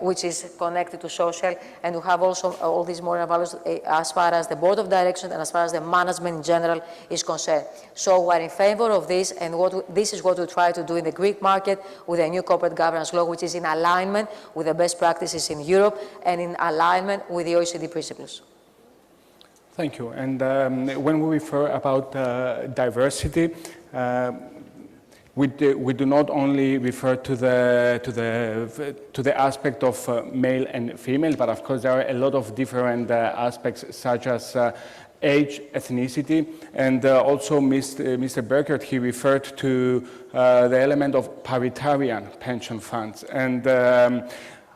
which is connected to social, and to have also all these moral values as far as the board of direction and as far as the management in general is concerned. So we're in favor of this, and this is what we try to do in the Greek market with a new corporate governance law, which is in alignment with the best practices in Europe and in alignment with the OECD principles. Thank you. And when we refer about diversity, we do not only refer to the aspect of male and female, but of course there are a lot of different aspects such as age, ethnicity, and also Mr. Burkert, he referred to the element of paritarian pension funds. And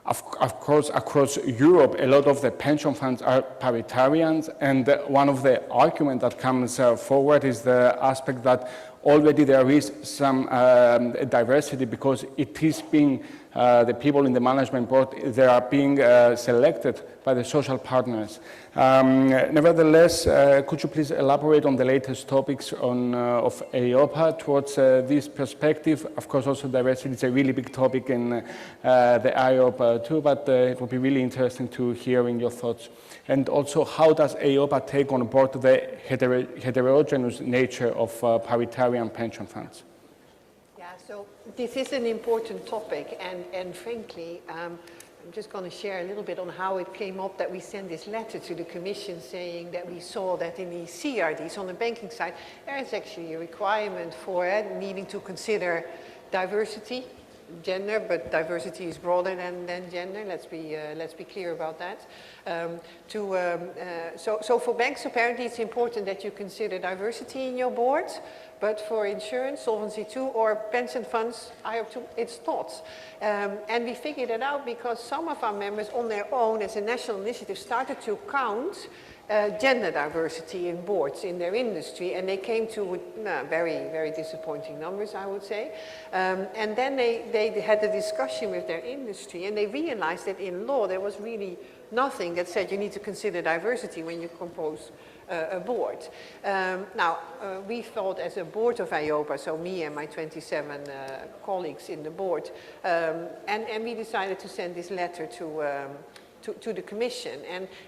of course, across Europe, a lot of the pension funds are paritarians, and one of the arguments that comes forward is the aspect that already there is some diversity because it is being, the people in the management board, they are being selected by the social partners. Nevertheless, could you please elaborate on the latest topics of EIOPA towards this perspective? Of course, also diversity is a really big topic in the EIOPA too, but it would be really interesting to hearing your thoughts. And also, how does EIOPA take on board the heterogeneous nature of paritarian pension funds? Yeah, so this is an important topic, and frankly, I'm just going to share a little bit on how it came up that we sent this letter to the Commission saying that we saw that in the CRDs on the banking side, there is actually a requirement for needing to consider diversity, gender, but diversity is broader than gender. Let's be clear about that. So for banks, apparently it's important that you consider diversity in your board, but for insurance, Solvency II, or pension funds, it's not. And we figured it out because some of our members on their own as a national initiative started to count gender diversity in boards in their industry, and they came to very, very disappointing numbers, I would say. And then they had a discussion with their industry, and they realized that in law there was really nothing that said you need to consider diversity when you compose a board. Now, we thought as a board of EIOPA, so me and my 27 colleagues in the board, and we decided to send this letter to the Commission.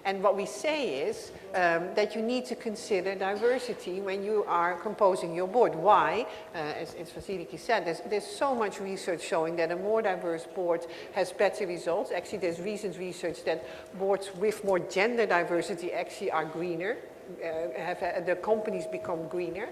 And what we say is that you need to consider diversity when you are composing your board. Why? As Vasiliki said, there's so much research showing that a more diverse board has better results. Actually, there's recent research that boards with more gender diversity actually are greener, the companies become greener.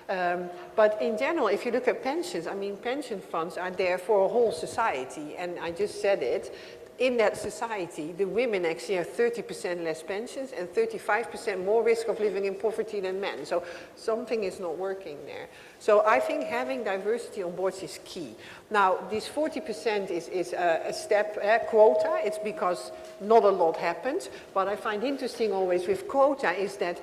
But in general, if you look at pensions, I mean, pension funds are there for a whole society. And I just said it. In that society, the women actually have 30% less pensions and 35% more risk of living in poverty than men. So something is not working there. So I think having diversity on boards is key. Now, this 40% is a step quota. It's because not a lot happened. What I find interesting always with quota is that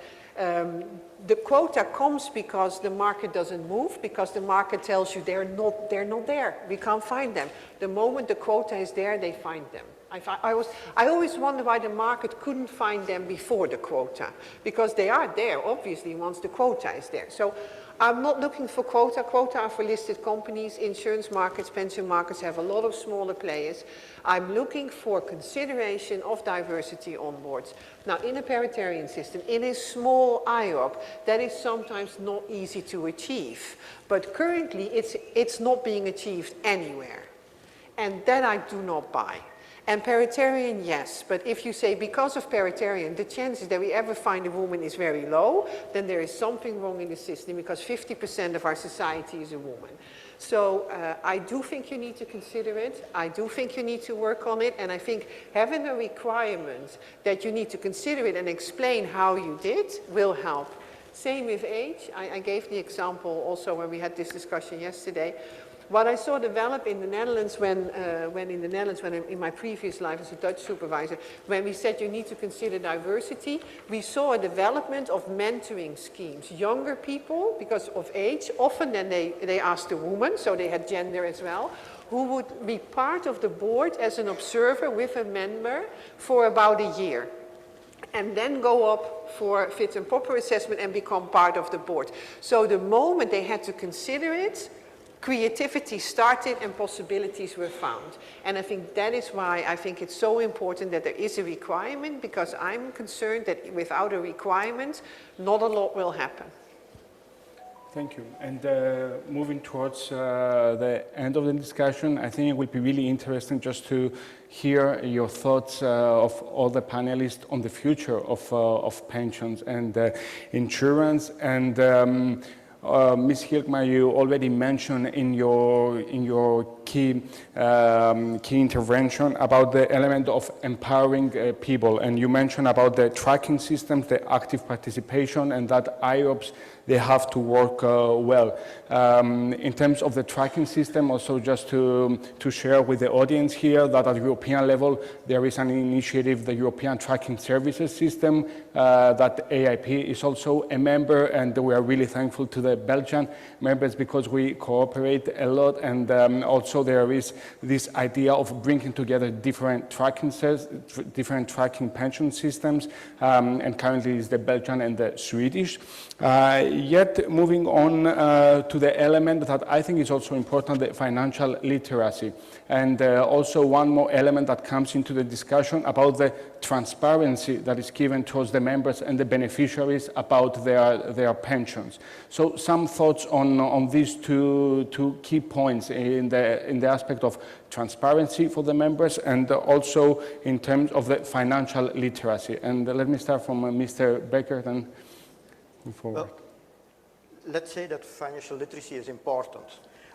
the quota comes because the market doesn't move, because the market tells you they're not there. We can't find them. The moment the quota is there, they find them. I always wonder why the market couldn't find them before the quota, because they are there, obviously, once the quota is there. So I'm not looking for quota. Quota are for listed companies. Insurance markets, pension markets have a lot of smaller players. I'm looking for consideration of diversity on boards. Now, in a paritarian system, in a small IOP, that is sometimes not easy to achieve. But currently, it's not being achieved anywhere. And that I do not buy. And paritarian, yes, but if you say because of paritarian, the chances that we ever find a woman is very low, then there is something wrong in the system because 50% of our society is a woman. So I do think you need to consider it. I do think you need to work on it. And I think having a requirement that you need to consider it and explain how you did will help. Same with age. I gave the example also when we had this discussion yesterday. What I saw develop in the Netherlands when in my previous life as a Dutch supervisor, when we said you need to consider diversity, we saw a development of mentoring schemes. Younger people, because of age, often then they asked a woman, so they had gender as well, who would be part of the board as an observer with a member for about a year. And then go up for fit and proper assessment and become part of the board. So the moment they had to consider it, creativity started and possibilities were found. And I think that is why I think it's so important that there is a requirement, because I'm concerned that without a requirement, not a lot will happen. Thank you. And moving towards the end of the discussion, I think it will be really interesting just to hear your thoughts of all the panelists on the future of pensions and insurance. And Ms. Hilkma, you already mentioned in your key intervention about the element of empowering people, and you mentioned about the tracking systems, the active participation, and that IOPS, they have to work well. In terms of the tracking system, also just to share with the audience here that at European level, there is an initiative, the European Tracking Services System, that AIP is also a member, and we are really thankful to the Belgian members because we cooperate a lot, and also there is this idea of bringing together different tracking pension systems, and currently is the Belgian and the Swedish. Yet moving on to the element that I think is also important, the financial literacy. And also one more element that comes into the discussion about the transparency that is given towards the members and the beneficiaries about their pensions. So some thoughts on these two key points in the aspect of transparency for the members and also in terms of the financial literacy. And let me start from Mr. Becker, then move forward. Well, let's say that financial literacy is important.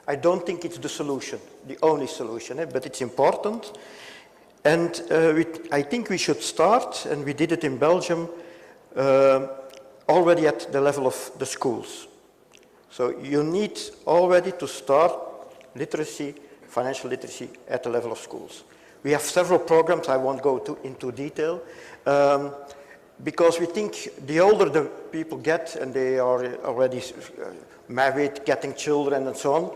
I don't think it's the solution, the only solution, but it's important. And I think we should start, and we did it in Belgium, already at the level of the schools. So you need already to start literacy, financial literacy at the level of schools. We have several programs, I won't go into detail, because we think the older the people get, and they are already married, getting children and so on,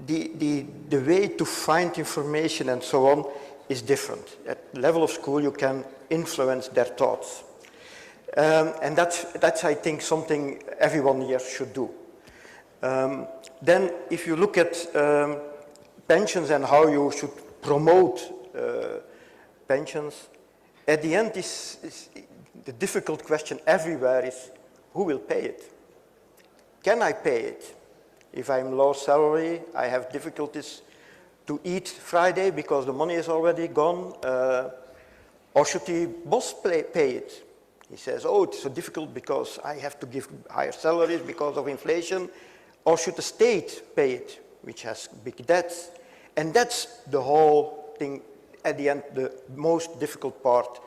the way to find information and so on is different. At the level of school, you can influence their thoughts. And that's, I think, something everyone here should do. Then, if you look at pensions and how you should promote pensions, at the end, the difficult question everywhere is, who will pay it? Can I pay it? If I'm low salary, I have difficulties to eat Friday because the money is already gone, or should the boss pay it? He says, oh, it's so difficult because I have to give higher salaries because of inflation, or should the state pay it, which has big debts? And that's the whole thing, at the end, the most difficult part,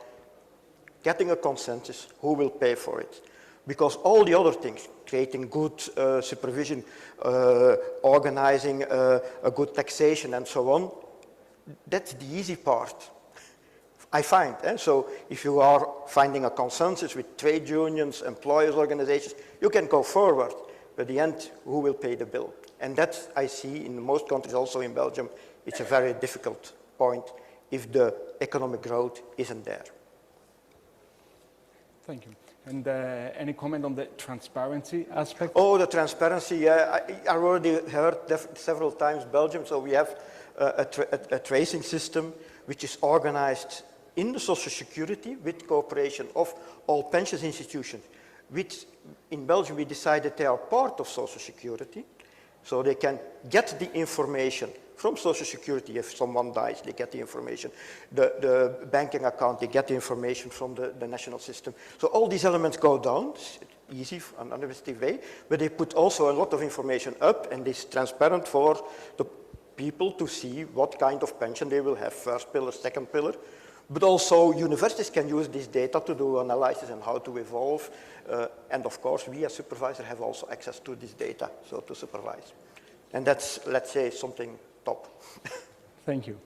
getting a consensus, who will pay for it? Because all the other things, creating good supervision, organizing a good taxation and so on, that's the easy part, I find. So if you are finding a consensus with trade unions, employers' organizations, you can go forward. But at the end, who will pay the bill? And that I see in most countries, also in Belgium, it's a very difficult point if the economic growth isn't there. Thank you. And any comment on the transparency aspect? Oh, the transparency, yeah. I already heard several times Belgium, so we have a tracing system which is organized in the Social Security with cooperation of all pensions institutions, which in Belgium we decided they are part of Social Security, so they can get the information from Social Security. If someone dies, they get the information. The banking account, they get the information from the national system. So all these elements go down, it's easy, an administrative way, but they put also a lot of information up, and it's transparent for the people to see what kind of pension they will have, first pillar, second pillar. But also universities can use this data to do analysis and how to evolve. And of course, we as supervisors have also access to this data, so to supervise. And that's, let's say, something top. Thank you.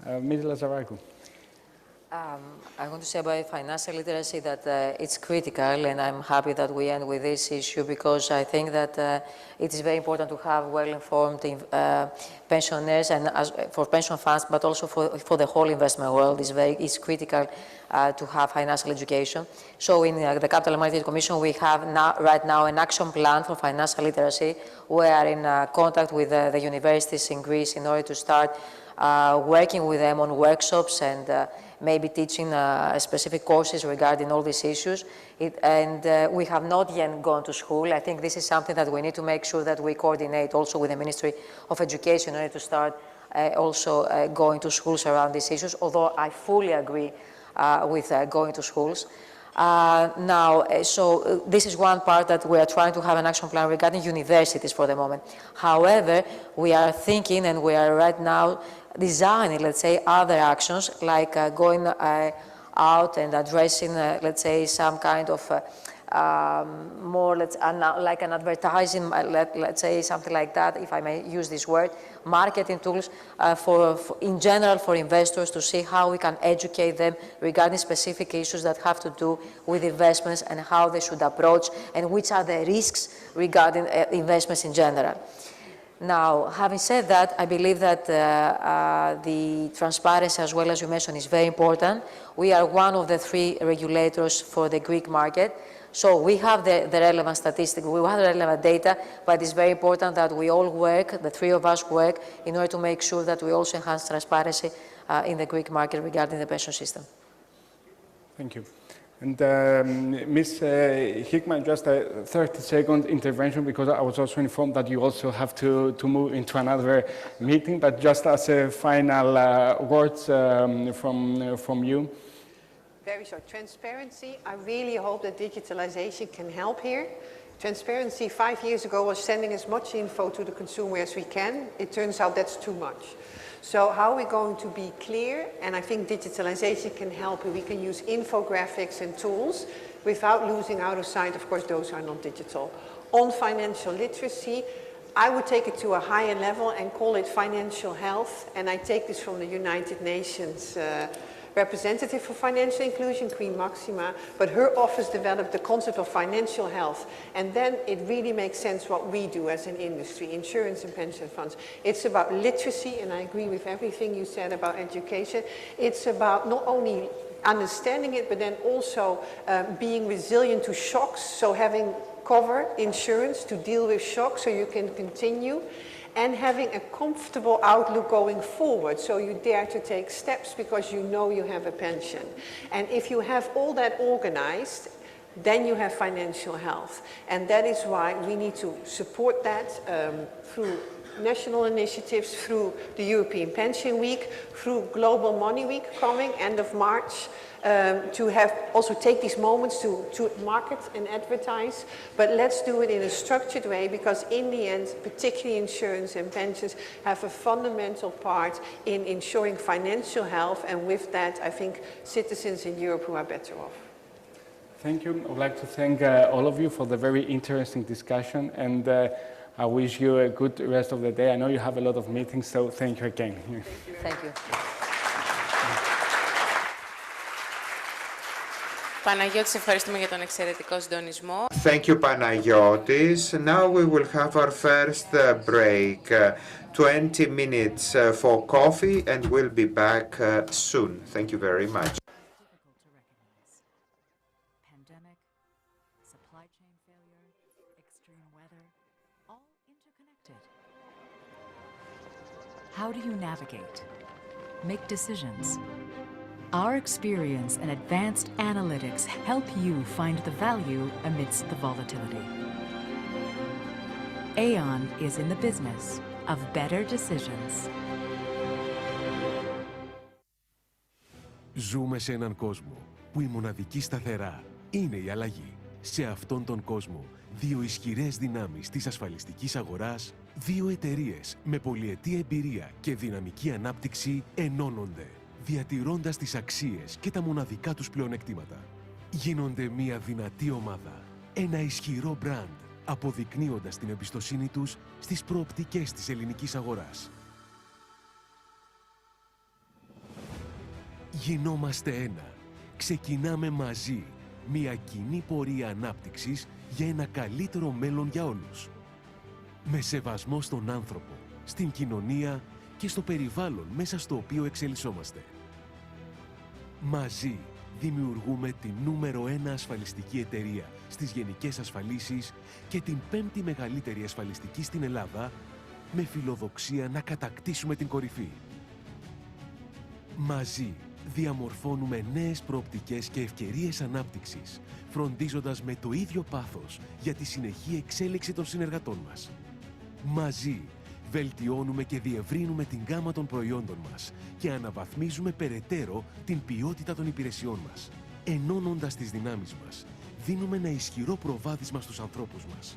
Ms. Lazaragu. I want to say about financial literacy that it's critical, and I'm happy that we end with this issue because I think that it is very important to have well-informed pensioners and for pension funds, but also for the whole investment world. It's critical to have financial education. So in the Capital Market Commission, we have right now an action plan for financial literacy. We are in contact with the universities in Greece in order to start working with them on workshops and maybe teaching specific courses regarding all these issues. We have not yet gone to school. I think this is something that we need to make sure that we coordinate also with the Ministry of Education in order to start also going to schools around these issues, although I fully agree with going to schools. So this is one part that we are trying to have an action plan regarding universities for the moment. However, we are thinking and we are right now designing, let's say, other actions like going out and addressing, let's say, some kind of more, like an advertising, let's say, something like that, if I may use this word, marketing tools in general for investors to see how we can educate them regarding specific issues that have to do with investments and how they should approach and which are the risks regarding investments in general. Now, having said that, I believe that the transparency, as well as you mentioned, is very important. We are one of the 3 regulators for the Greek market. So we have the relevant statistics, we have the relevant data, but it's very important that we all work, the 3 of us work, in order to make sure that we also enhance transparency in the Greek market regarding the pension system. Thank you. And Ms. Hickman, just a 30-second intervention because I was also informed that you also have to move into another meeting, but just as a final words from you. Very short. Transparency. I really hope that digitalization can help here. Transparency 5 years ago was sending as much info to the consumer as we can. It turns out that's too much. So how are we going to be clear? And I think digitalization can help. We can use infographics and tools without losing out of sight, of course, those are not digital. On financial literacy, I would take it to a higher level and call it financial health. And I take this from the United Nations representative for financial inclusion, Queen Maxima, but her office developed the concept of financial health. And then it really makes sense what we do as an industry, insurance and pension funds. It's about literacy, and I agree with everything you said about education. It's about not only understanding it, but then also being resilient to shocks, so having cover insurance to deal with shocks so you can continue. And having a comfortable outlook going forward, so you dare to take steps because you know you have a pension. And if you have all that organized, then you have financial health. And that is why we need to support that through national initiatives, through the European Pension Week, through Global Money Week coming, end of March, to have also take these moments to market and advertise, but let's do it in a structured way because in the end, particularly insurance and pensions have a fundamental part in ensuring financial health, and with that, I think citizens in Europe who are better off. Thank you. I would like to thank all of you for the very interesting discussion, and I wish you a good rest of the day. I know you have a lot of meetings, so thank you again. Thank you. Παναγιώτης, ευχαριστούμε για τον εξαιρετικό συντονισμό. Thank you, Panagiotis. Now we will have our first break, 20 minutes for coffee, and we'll be back soon. Thank you very much. Difficult to recognize. Pandemic, supply chain failure, extreme weather, all interconnected. How do you navigate? Make decisions. Our experience and advanced analytics help you find the value amidst the volatility. Aon is in the business of better decisions. Ζούμε σε έναν κόσμο που η μοναδική σταθερά είναι η αλλαγή. Σε αυτόν τον κόσμο, 2 ισχυρές δυνάμεις της ασφαλιστικής αγοράς, 2 εταιρείες με πολυετή εμπειρία και δυναμική ανάπτυξη ενώνονται, διατηρώντας τις αξίες και τα μοναδικά τους πλεονεκτήματα. Γίνονται μια δυνατή ομάδα, ένα ισχυρό μπραντ, αποδεικνύοντας την εμπιστοσύνη τους στις προοπτικές της ελληνικής αγοράς. Γινόμαστε ένα. Ξεκινάμε μαζί μια κοινή πορεία ανάπτυξης για ένα καλύτερο μέλλον για όλους. Με σεβασμό στον άνθρωπο, στην κοινωνία και στο περιβάλλον μέσα στο οποίο εξελισσόμαστε. Μαζί δημιουργούμε την νούμερο 1 ασφαλιστική εταιρεία στις γενικές ασφαλίσεις και την 5η μεγαλύτερη ασφαλιστική στην Ελλάδα, με φιλοδοξία να κατακτήσουμε την κορυφή. Μαζί διαμορφώνουμε νέες προοπτικές και ευκαιρίες ανάπτυξης, φροντίζοντας με το ίδιο πάθος για τη συνεχή εξέλιξη των συνεργατών μας. Μαζί βελτιώνουμε και διευρύνουμε την γκάμα των προϊόντων μας και αναβαθμίζουμε περαιτέρω την ποιότητα των υπηρεσιών μας. Ενώνοντας τις δυνάμεις μας, δίνουμε ένα ισχυρό προβάδισμα στους ανθρώπους μας.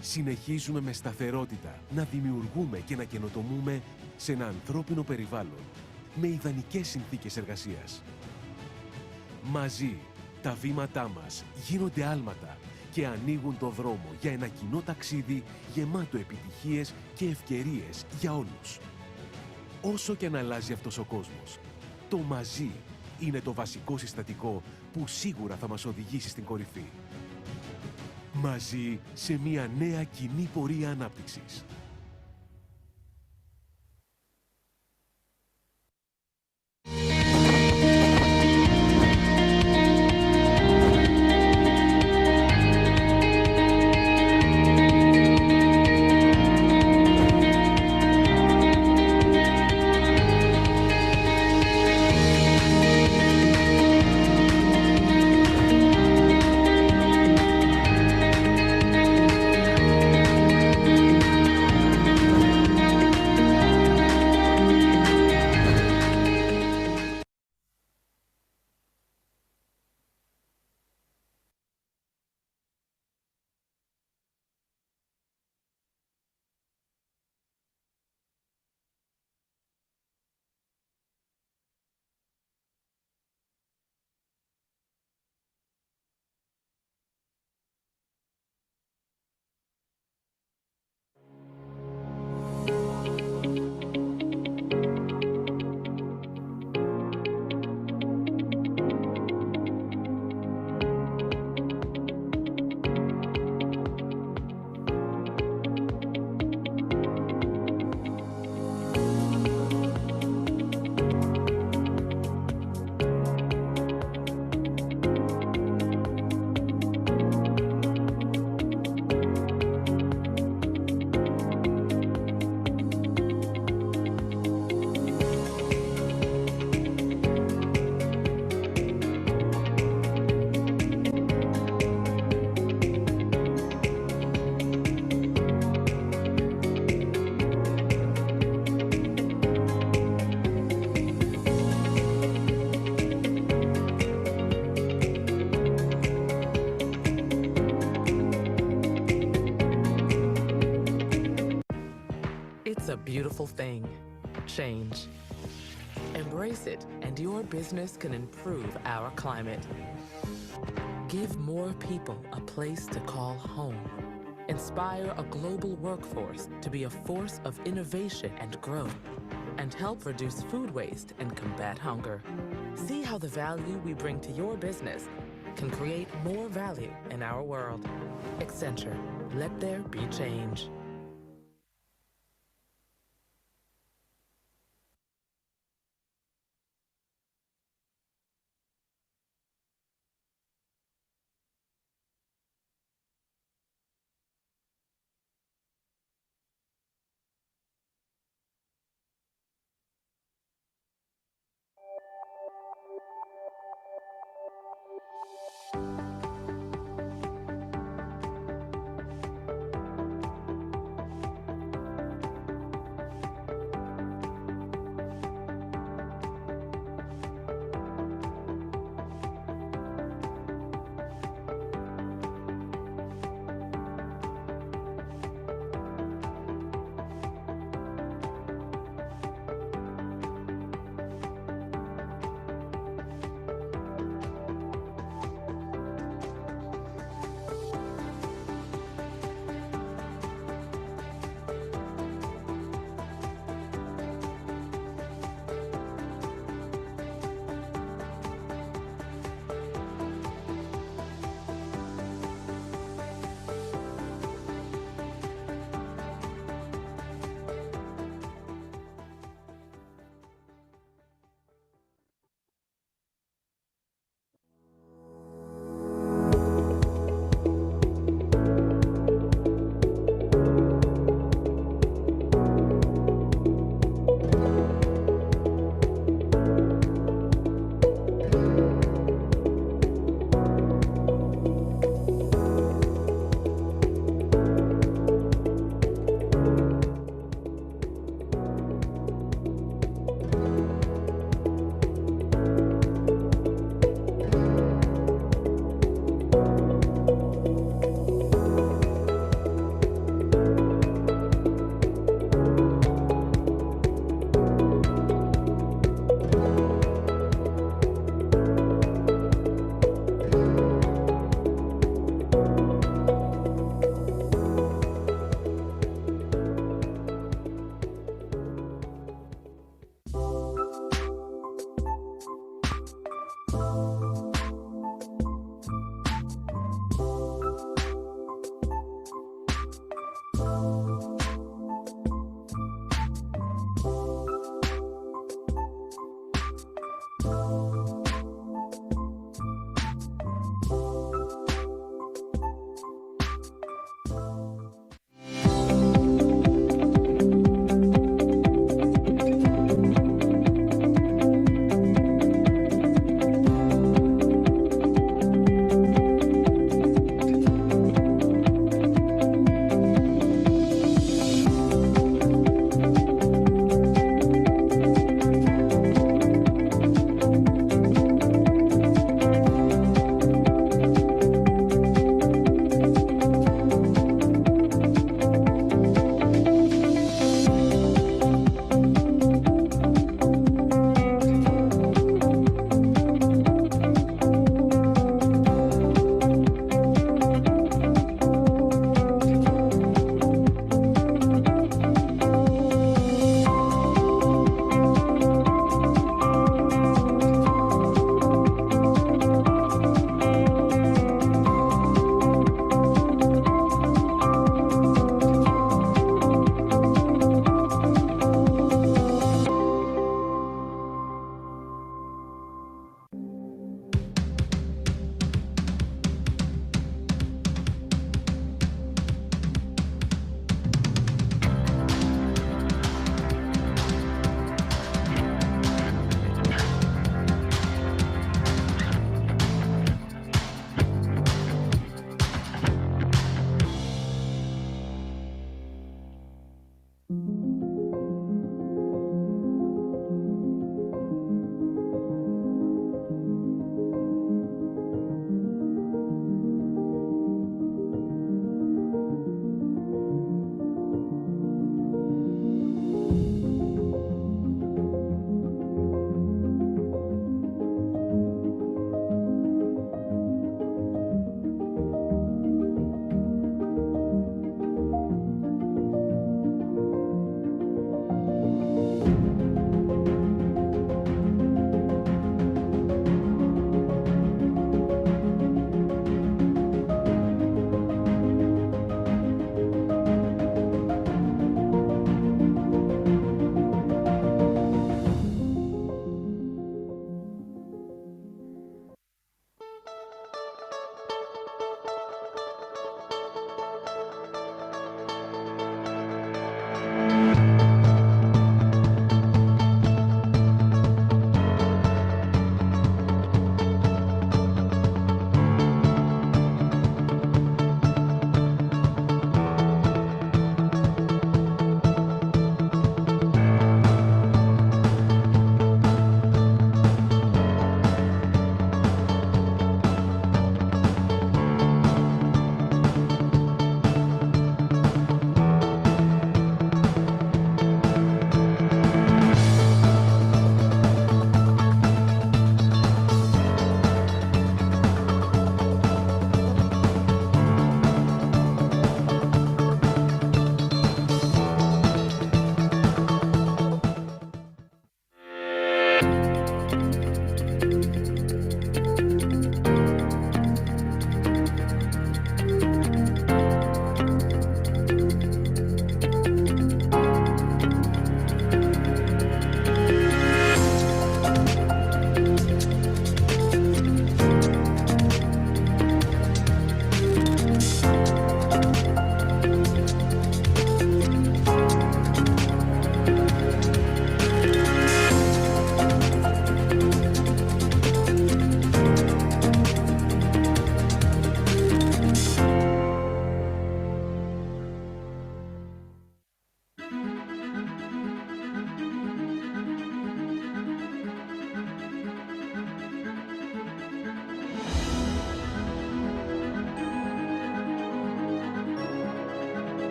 Συνεχίζουμε με σταθερότητα να δημιουργούμε και να καινοτομούμε σε ένα ανθρώπινο περιβάλλον, με ιδανικές συνθήκες εργασίας. Μαζί, τα βήματά μας γίνονται άλματα και ανοίγουν το δρόμο για ένα κοινό ταξίδι γεμάτο επιτυχίες και ευκαιρίες για όλους. Όσο και αν αλλάζει αυτός ο κόσμος, το μαζί είναι το βασικό συστατικό που σίγουρα θα μας οδηγήσει στην κορυφή. Μαζί σε μια νέα κοινή πορεία ανάπτυξης. It's a beautiful thing, change. Embrace it, and your business can improve our climate. Give more people a place to call home. Inspire a global workforce to be a force of innovation and growth, and help reduce food waste and combat hunger. See how the value we bring to your business can create more value in our world. Accenture, let there be change.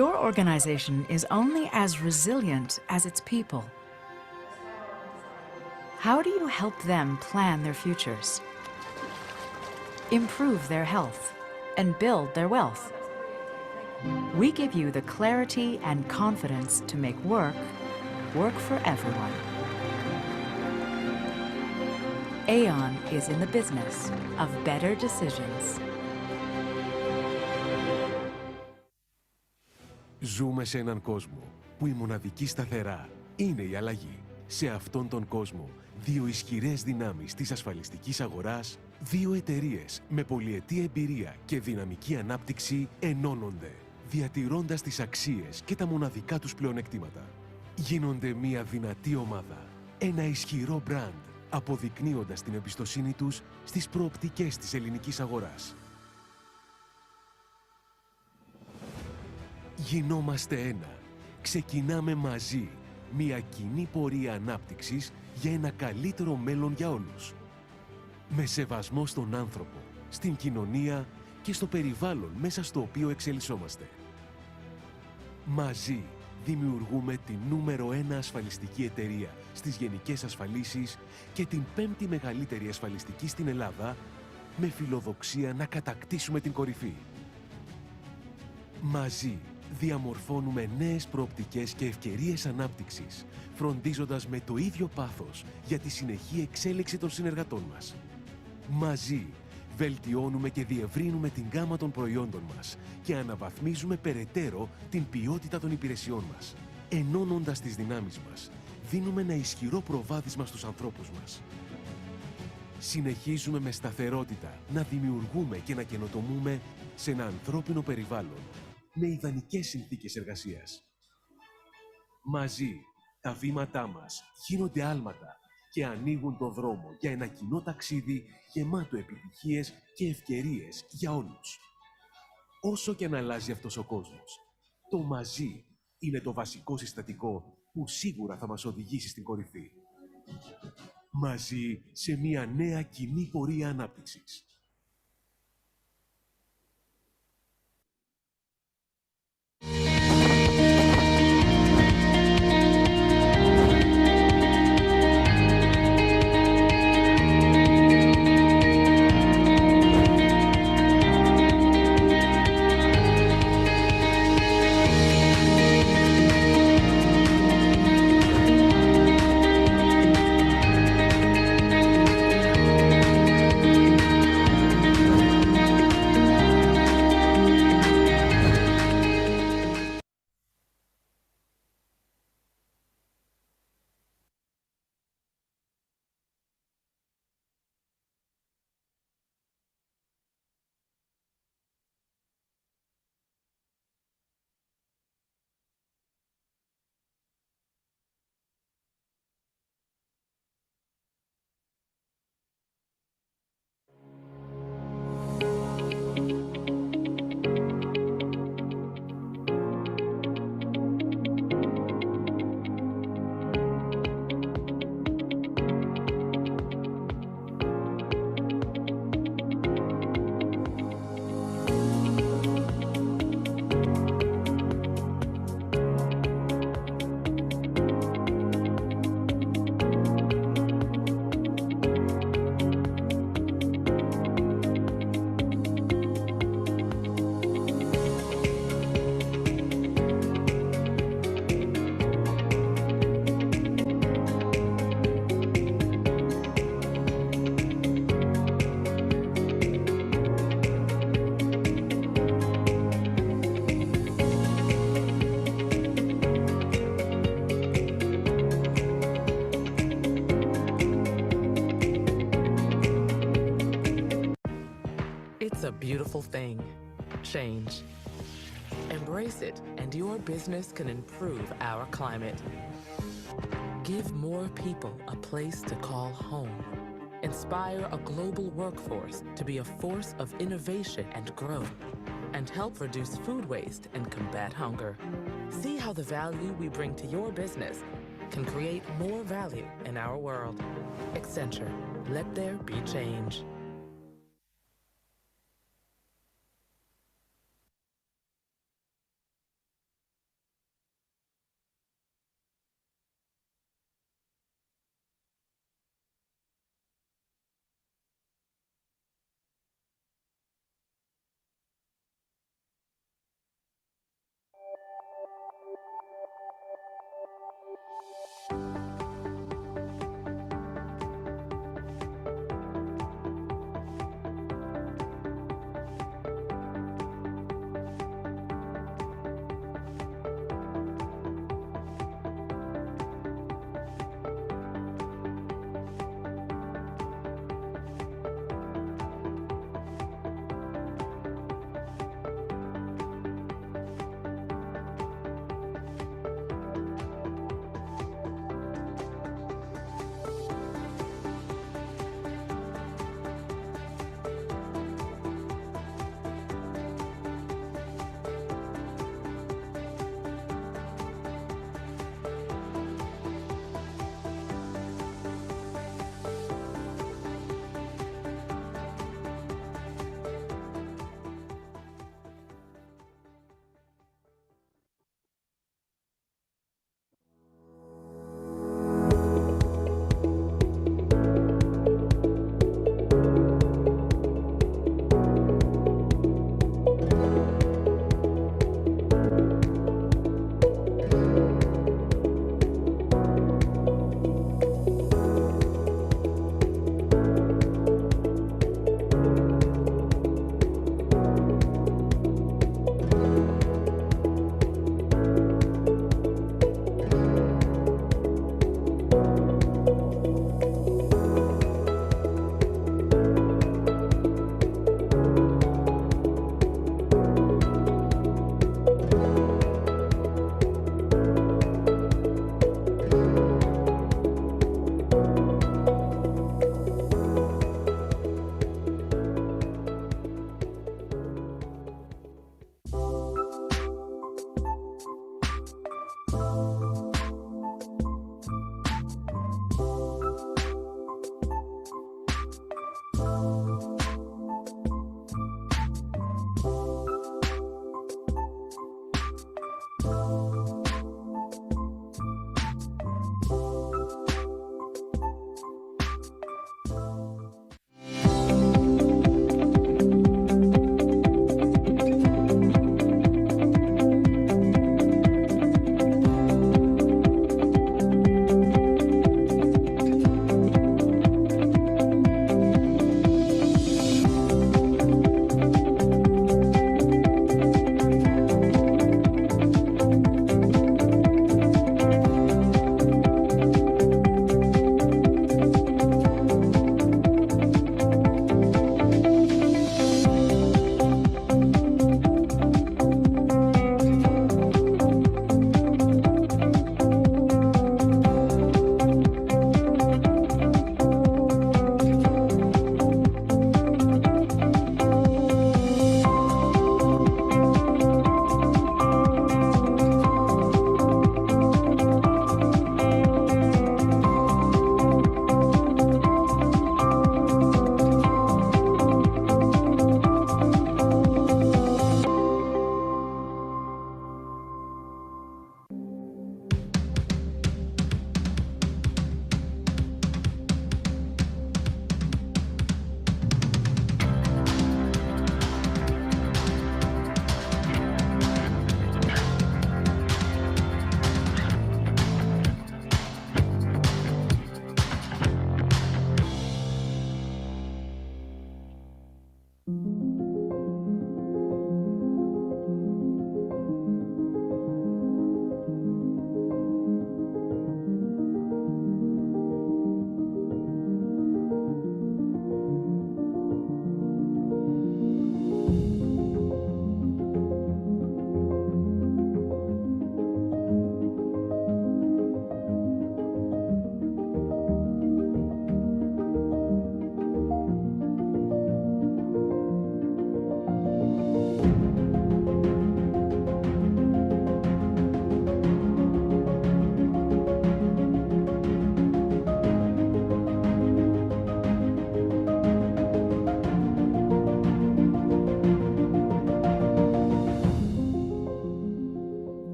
Your organization is only as resilient as its people. How do you help them plan their futures, improve their health, and build their wealth? We give you the clarity and confidence to make work for everyone. Aon is in the business of better decisions. Ζούμε σε έναν κόσμο που η μοναδική σταθερά είναι η αλλαγή. Σε αυτόν τον κόσμο, δύο ισχυρές δυνάμεις της ασφαλιστικής αγοράς, δύο εταιρείες με πολυετή εμπειρία και δυναμική ανάπτυξη ενώνονται, διατηρώντας τις αξίες και τα μοναδικά τους πλεονεκτήματα. Γίνονται μια δυνατή ομάδα, ένα ισχυρό μπραντ, αποδεικνύοντας την εμπιστοσύνη τους στις προοπτικές της ελληνικής αγοράς. Γινόμαστε ένα. Ξεκινάμε μαζί μια κοινή πορεία ανάπτυξης για ένα καλύτερο μέλλον για όλους. Με σεβασμό στον άνθρωπο, στην κοινωνία και στο περιβάλλον μέσα στο οποίο εξελισσόμαστε. Μαζί δημιουργούμε την νούμερο 1 ασφαλιστική εταιρεία στις γενικές ασφαλίσεις και την 5η μεγαλύτερη ασφαλιστική στην Ελλάδα, με φιλοδοξία να κατακτήσουμε την κορυφή. Μαζί διαμορφώνουμε νέες προοπτικές και ευκαιρίες ανάπτυξης, φροντίζοντας με το ίδιο πάθος για τη συνεχή εξέλιξη των συνεργατών μας. Μαζί βελτιώνουμε και διευρύνουμε την γκάμα των προϊόντων μας και αναβαθμίζουμε περαιτέρω την ποιότητα των υπηρεσιών μας. Ενώνοντας τις δυνάμεις μας, δίνουμε ένα ισχυρό προβάδισμα στους ανθρώπους μας. Συνεχίζουμε με σταθερότητα να δημιουργούμε και να καινοτομούμε σε ένα ανθρώπινο περιβάλλον με ιδανικές συνθήκες εργασίας. Μαζί, τα βήματά μας γίνονται άλματα και ανοίγουν το δρόμο για ένα κοινό ταξίδι γεμάτο επιτυχίες και ευκαιρίες για όλους. Όσο και αν αλλάζει αυτός ο κόσμος, το μαζί είναι το βασικό συστατικό που σίγουρα θα μας οδηγήσει στην κορυφή. Μαζί σε μια νέα κοινή πορεία ανάπτυξης. It's a beautiful thing. Change. Embrace it, and your business can improve our climate. Give more people a place to call home. Inspire a global workforce to be a force of innovation and growth, and help reduce food waste and combat hunger. See how the value we bring to your business can create more value in our world. Accenture. Let there be change.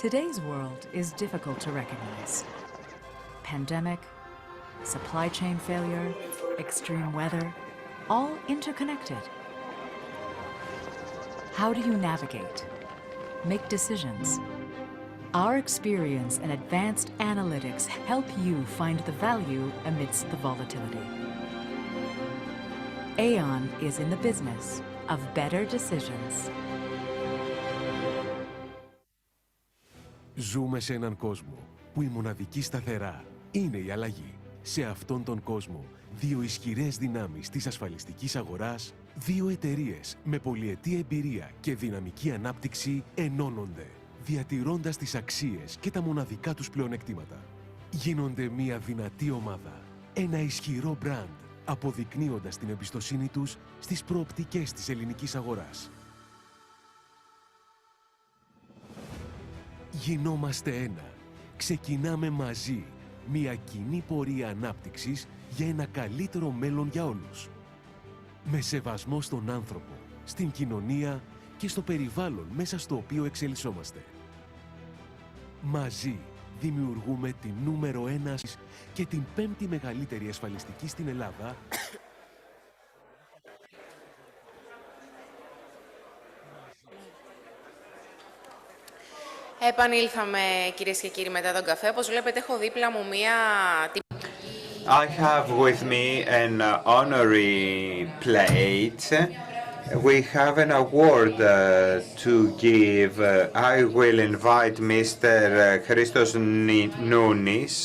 Today's world is difficult to recognize. Pandemic, supply chain failure, extreme weather, all interconnected. How do you navigate? Make decisions. Our experience and advanced analytics help you find the value amidst the volatility. Aon is in the business of better decisions. Ζούμε σε έναν κόσμο που η μοναδική σταθερά είναι η αλλαγή. Σε αυτόν τον κόσμο, δύο ισχυρές δυνάμεις της ασφαλιστικής αγοράς, δύο εταιρείες με πολυετή εμπειρία και δυναμική ανάπτυξη ενώνονται, διατηρώντας τις αξίες και τα μοναδικά τους πλεονεκτήματα. Γίνονται μια δυνατή ομάδα, ένα ισχυρό μπραντ, αποδεικνύοντας την εμπιστοσύνη τους στις προοπτικές της ελληνικής αγοράς. Γινόμαστε ένα. Ξεκινάμε μαζί μια κοινή πορεία ανάπτυξης για ένα καλύτερο μέλλον για όλους. Με σεβασμό στον άνθρωπο, στην κοινωνία και στο περιβάλλον μέσα στο οποίο εξελισσόμαστε. Μαζί δημιουργούμε την νούμερο 1 και την 5η μεγαλύτερη ασφαλιστική στην Ελλάδα. Επανήλθαμε, κυρίες και κύριοι, μετά τον καφέ. Όπως βλέπετε, έχω δίπλα μου μία... I have with me an honorary plate. We have an award to give. I will invite Mr. Christos Nounis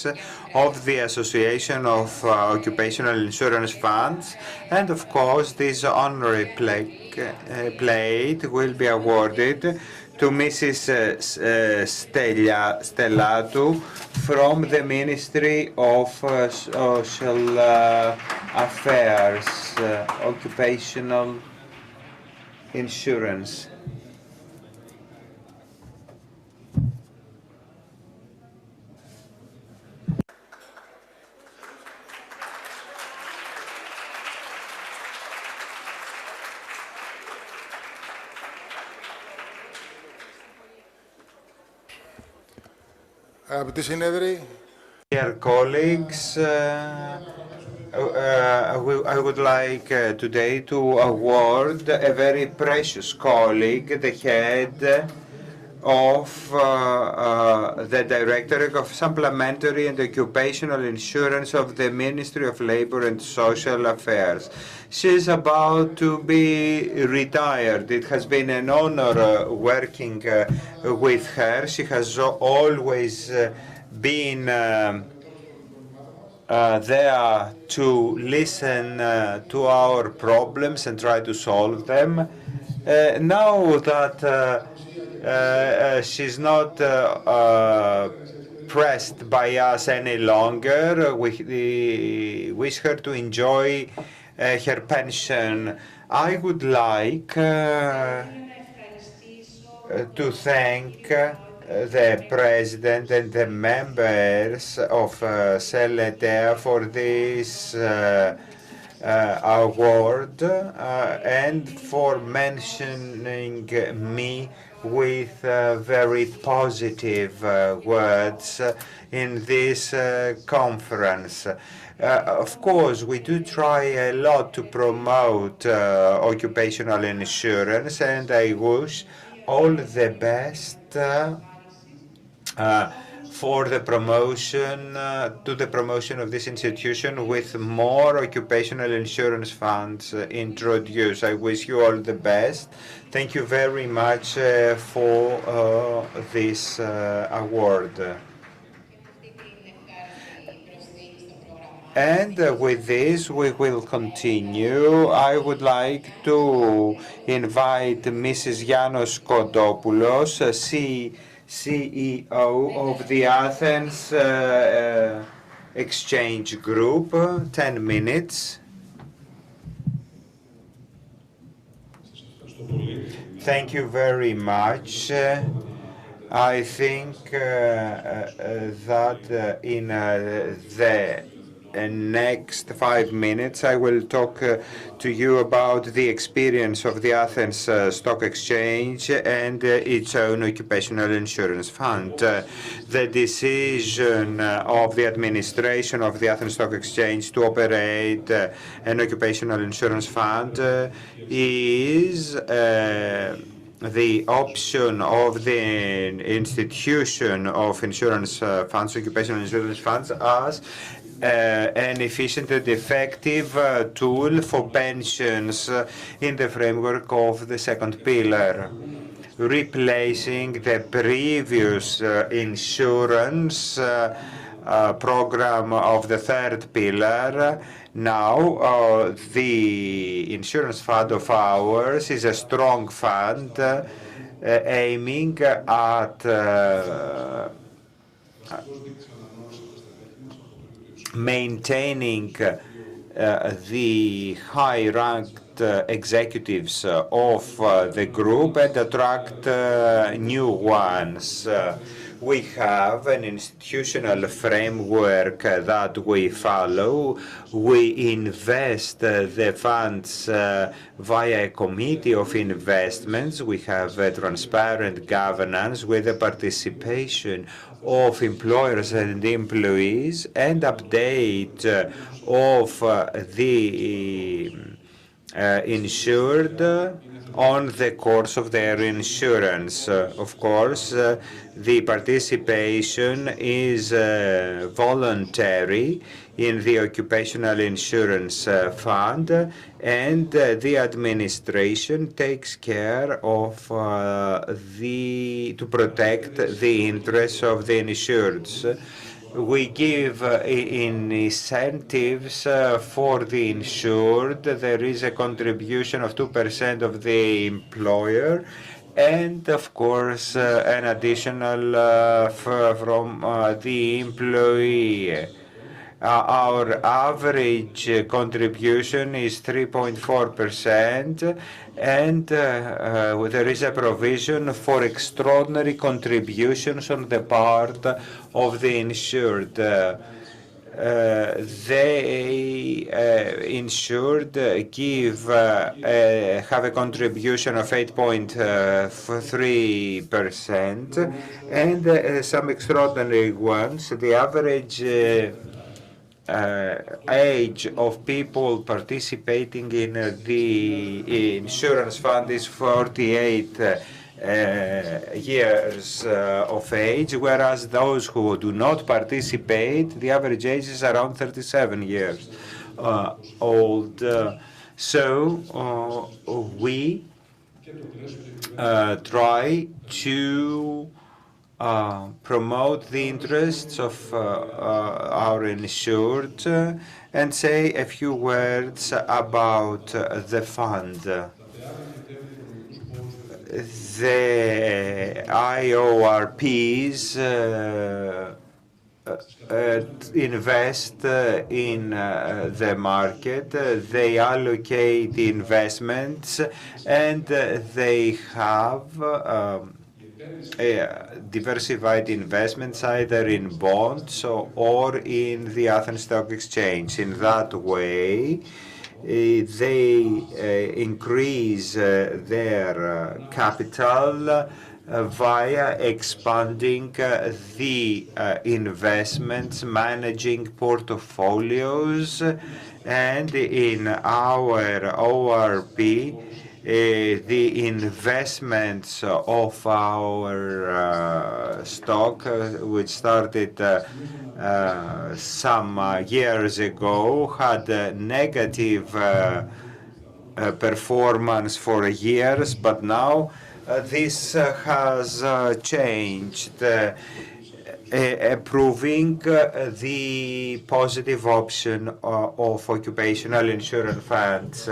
of the Association of Occupational Insurance Funds. And of course, this honorary plate will be awarded to Mrs. Stellatu from the Ministry of Social Affairs, Occupational Insurance. Αγαπητοί συνέδροι, Dear colleagues, I would like today to award a very precious colleague, the head of the Directorate of Supplementary and Occupational Insurance of the Ministry of Labour and Social Affairs. She is about to be retired. It has been an honor working with her. She has always been there to listen to our problems and try to solve them. Now that she's not pressed by us any longer, we wish her to enjoy her pension. I would like to thank the President and the members of Seletea for this award and for mentioning me with very positive words in this conference. Of course, we do try a lot to promote occupational insurance, and I wish all the best for the promotion, to the promotion of this institution with more occupational insurance funds introduced. I wish you all the best. Thank you very much for this award. And with this, we will continue. I would like to invite Mrs. Yanos Kodopoulos, CEO of the Athens Exchange Group. 10 minutes. Thank you very much. I think that in the next 5 minutes I will talk to you about the experience of the Athens Stock Exchange and its own occupational insurance fund. The decision of the administration of the Athens Stock Exchange to operate an occupational insurance fund is the option of the institution of insurance funds, occupational insurance funds, as an efficient and effective tool for pensions in the framework of the second pillar, replacing the previous insurance program of the third pillar. Now, the insurance fund of ours is a strong fund aiming at maintaining the high-ranked executives of the group and attract new ones. We have an institutional framework that we follow. We invest the funds via a committee of investments. We have a transparent governance with the participation of employers and employees and update of the insured on the course of their insurance. Of course, the participation is voluntary in the occupational insurance fund, and the administration takes care of to protect the interests of the insureds. We give incentives for the insured. There is a contribution of 2% of the employer, and of course an additional from the employee. Our average contribution is 3.4%, and there is a provision for extraordinary contributions on the part of the insured. They insured have a contribution of 8.3% and some extraordinary ones. The average age of people participating in the insurance fund is 48 years of age, whereas those who do not participate, the average age is around 37 years old. So we try to promote the interests of our insured and say a few words about the fund. The IORPs invest in the market, they allocate the investments, and they have diversified investments either in bonds or in the Athens Stock Exchange. In that way, they increase their capital via expanding the investments, managing portfolios, and in our ORP, the investments of our stock, which started some years ago, had a negative performance for years, but now this has changed, proving the positive option of occupational insurance funds.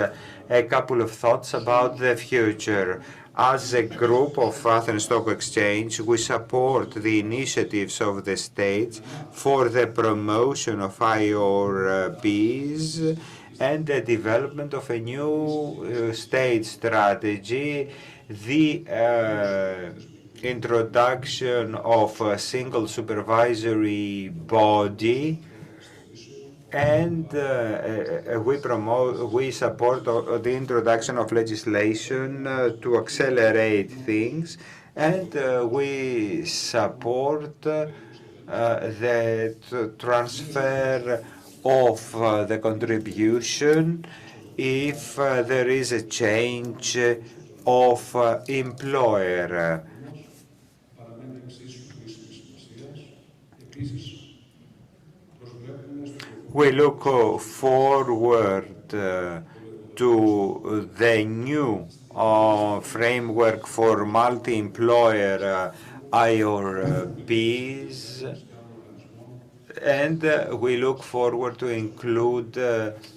A couple of thoughts about the future. As a group of Athens Stock Exchange, we support the initiatives of the states for the promotion of IORBs and the development of a new state strategy, the introduction of a single supervisory body, and we support the introduction of legislation to accelerate things, and we support the transfer of the contribution if there is a change of employer. We look forward to the new framework for multi-employer IORBs, and we look forward to include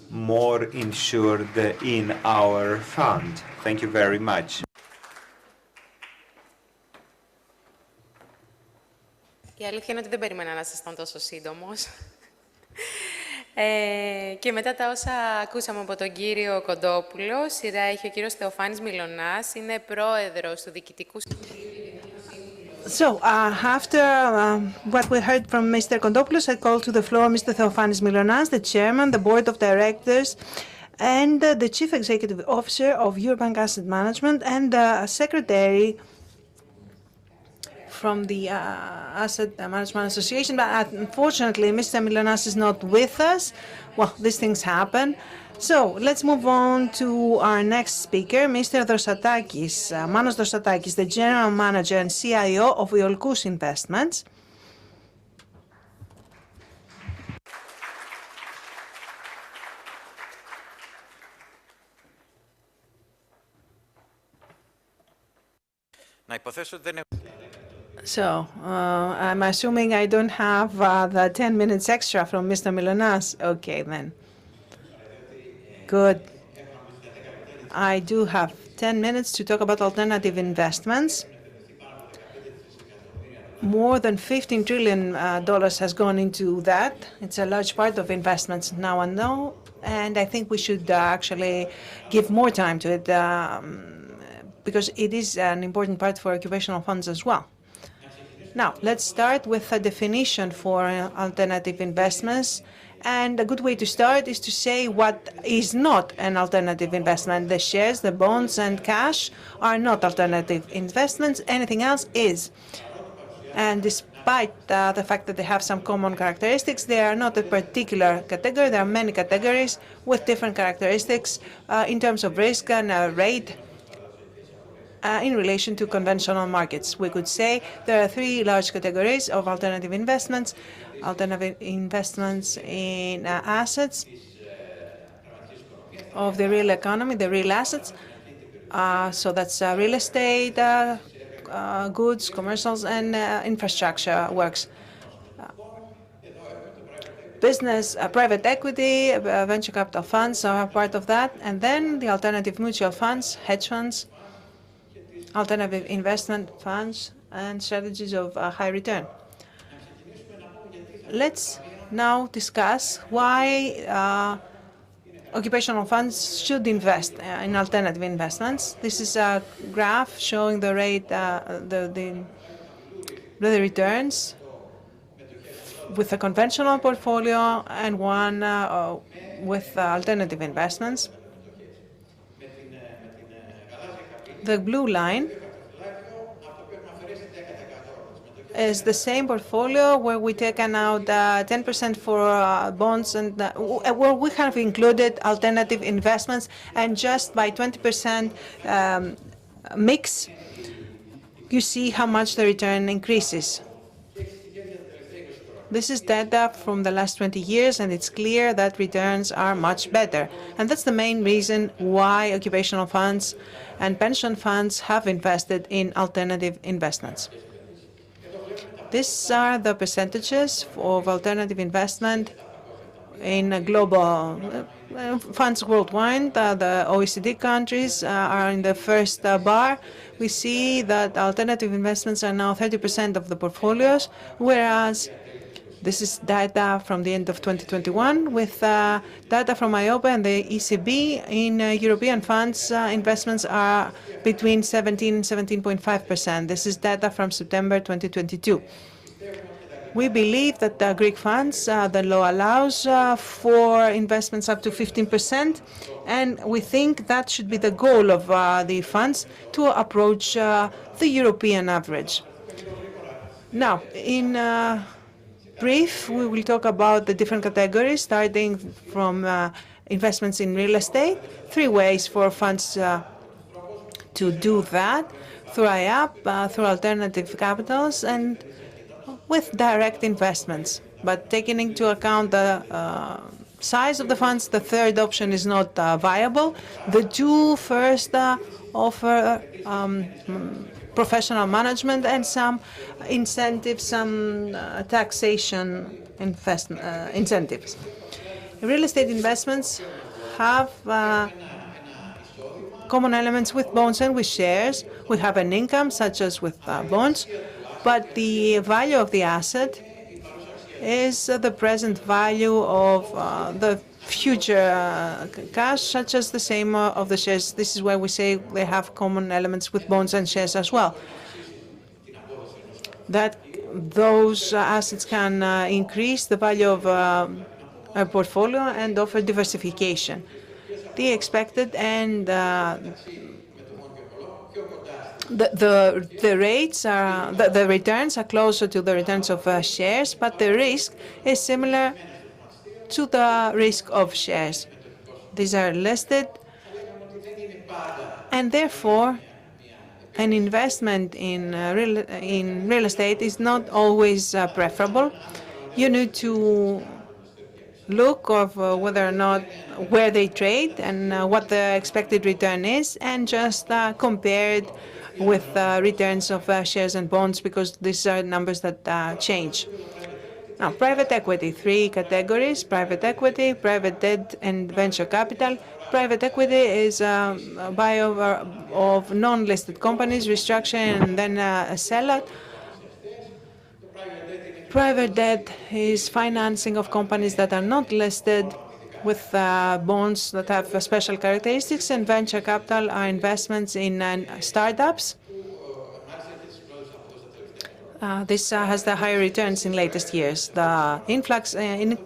more insured in our fund. Thank you very much. Η αλήθεια είναι ότι δεν περίμενα να ήσασταν τόσο σύντομος. Και μετά τα όσα ακούσαμε από τον κύριο Κοντόπουλο, σειρά έχει ο κύριος Θεοφάνης Μιλωνάς, είναι πρόεδρος του Διοικητικού So, after what we heard from Mr. Kondopoulos, I call to the floor Mr. Theophanis Milonas, the chairman, the board of directors, and the chief executive officer of Eurobank Asset Management, and the secretary from the Asset Management Association. But unfortunately, Mr. Milonas is not with us. Well, these things happen. So let's move on to our next speaker, Mr. Drosatakis, Manos Drosatakis, the general manager and CIO of Iolkous Investments. So, I'm assuming I don't have the 10 minutes extra from Mr. Milonas. Okay, then. Good. I do have 10 minutes to talk about alternative investments. More than $15 trillion has gone into that. It's a large part of investments now and now, and I think we should actually give more time to it because it is an important part for occupational funds as well. Now, let's start with a definition for alternative investments. And a good way to start is to say what is not an alternative investment. The shares, the bonds, and cash are not alternative investments. Anything else is. And despite the fact that they have some common characteristics, they are not a particular category. There are many categories with different characteristics in terms of risk and rate in relation to conventional markets. We could say there are three large categories of alternative investments. Alternative investments in assets of the real economy, the real assets. So that's real estate, goods, commercials, and infrastructure works. Business, private equity, venture capital funds are part of that. And then the alternative mutual funds, hedge funds, alternative investment funds, and strategies of high return. Let's now discuss why occupational funds should invest in alternative investments. This is a graph showing the rate, the returns with a conventional portfolio and one with alternative investments. The blue line is the same portfolio where we taken out 10% for bonds and where we have included alternative investments, and just by 20% mix, you see how much the return increases. This is data from the last 20 years, and it's clear that returns are much better. And that's the main reason why occupational funds and pension funds have invested in alternative investments. These are the percentages of alternative investment in global funds worldwide. The OECD countries are in the first bar. We see that alternative investments are now 30% of the portfolios, whereas this is data from the end of 2021 with data from IOPA and the ECB. In European funds, investments are between 17 and 17.5%. This is data from September 2022. We believe that the Greek funds, the law allows for investments up to 15%, and we think that should be the goal of the funds to approach the European average. Now, in brief, we will talk about the different categories, starting from investments in real estate. 3 ways for funds to do that: through IAP, through alternative capitals, and with direct investments. But taking into account the size of the funds, the third option is not viable. The 2 first offer professional management and some incentives, some taxation incentives. Real estate investments have common elements with bonds and with shares. We have an income, such as with bonds, but the value of the asset is the present value of the future cash, such as the same of the shares. This is why we say they have common elements with bonds and shares as well. That those assets can increase the value of a portfolio and offer diversification. The expected and the rates are the returns are closer to the returns of shares, but the risk is similar to the risk of shares. These are listed, and therefore an investment in real estate is not always preferable. You need to look of whether or not where they trade and what the expected return is, and just compare it with returns of shares and bonds, because these are numbers that change. Now, private equity, 3 categories: private equity, private debt, and venture capital. Private equity is a buyover of non-listed companies, restructuring, and then a sellout. Private debt is financing of companies that are not listed with bonds that have special characteristics, and venture capital are investments in startups. This has the higher returns in latest years. The influx in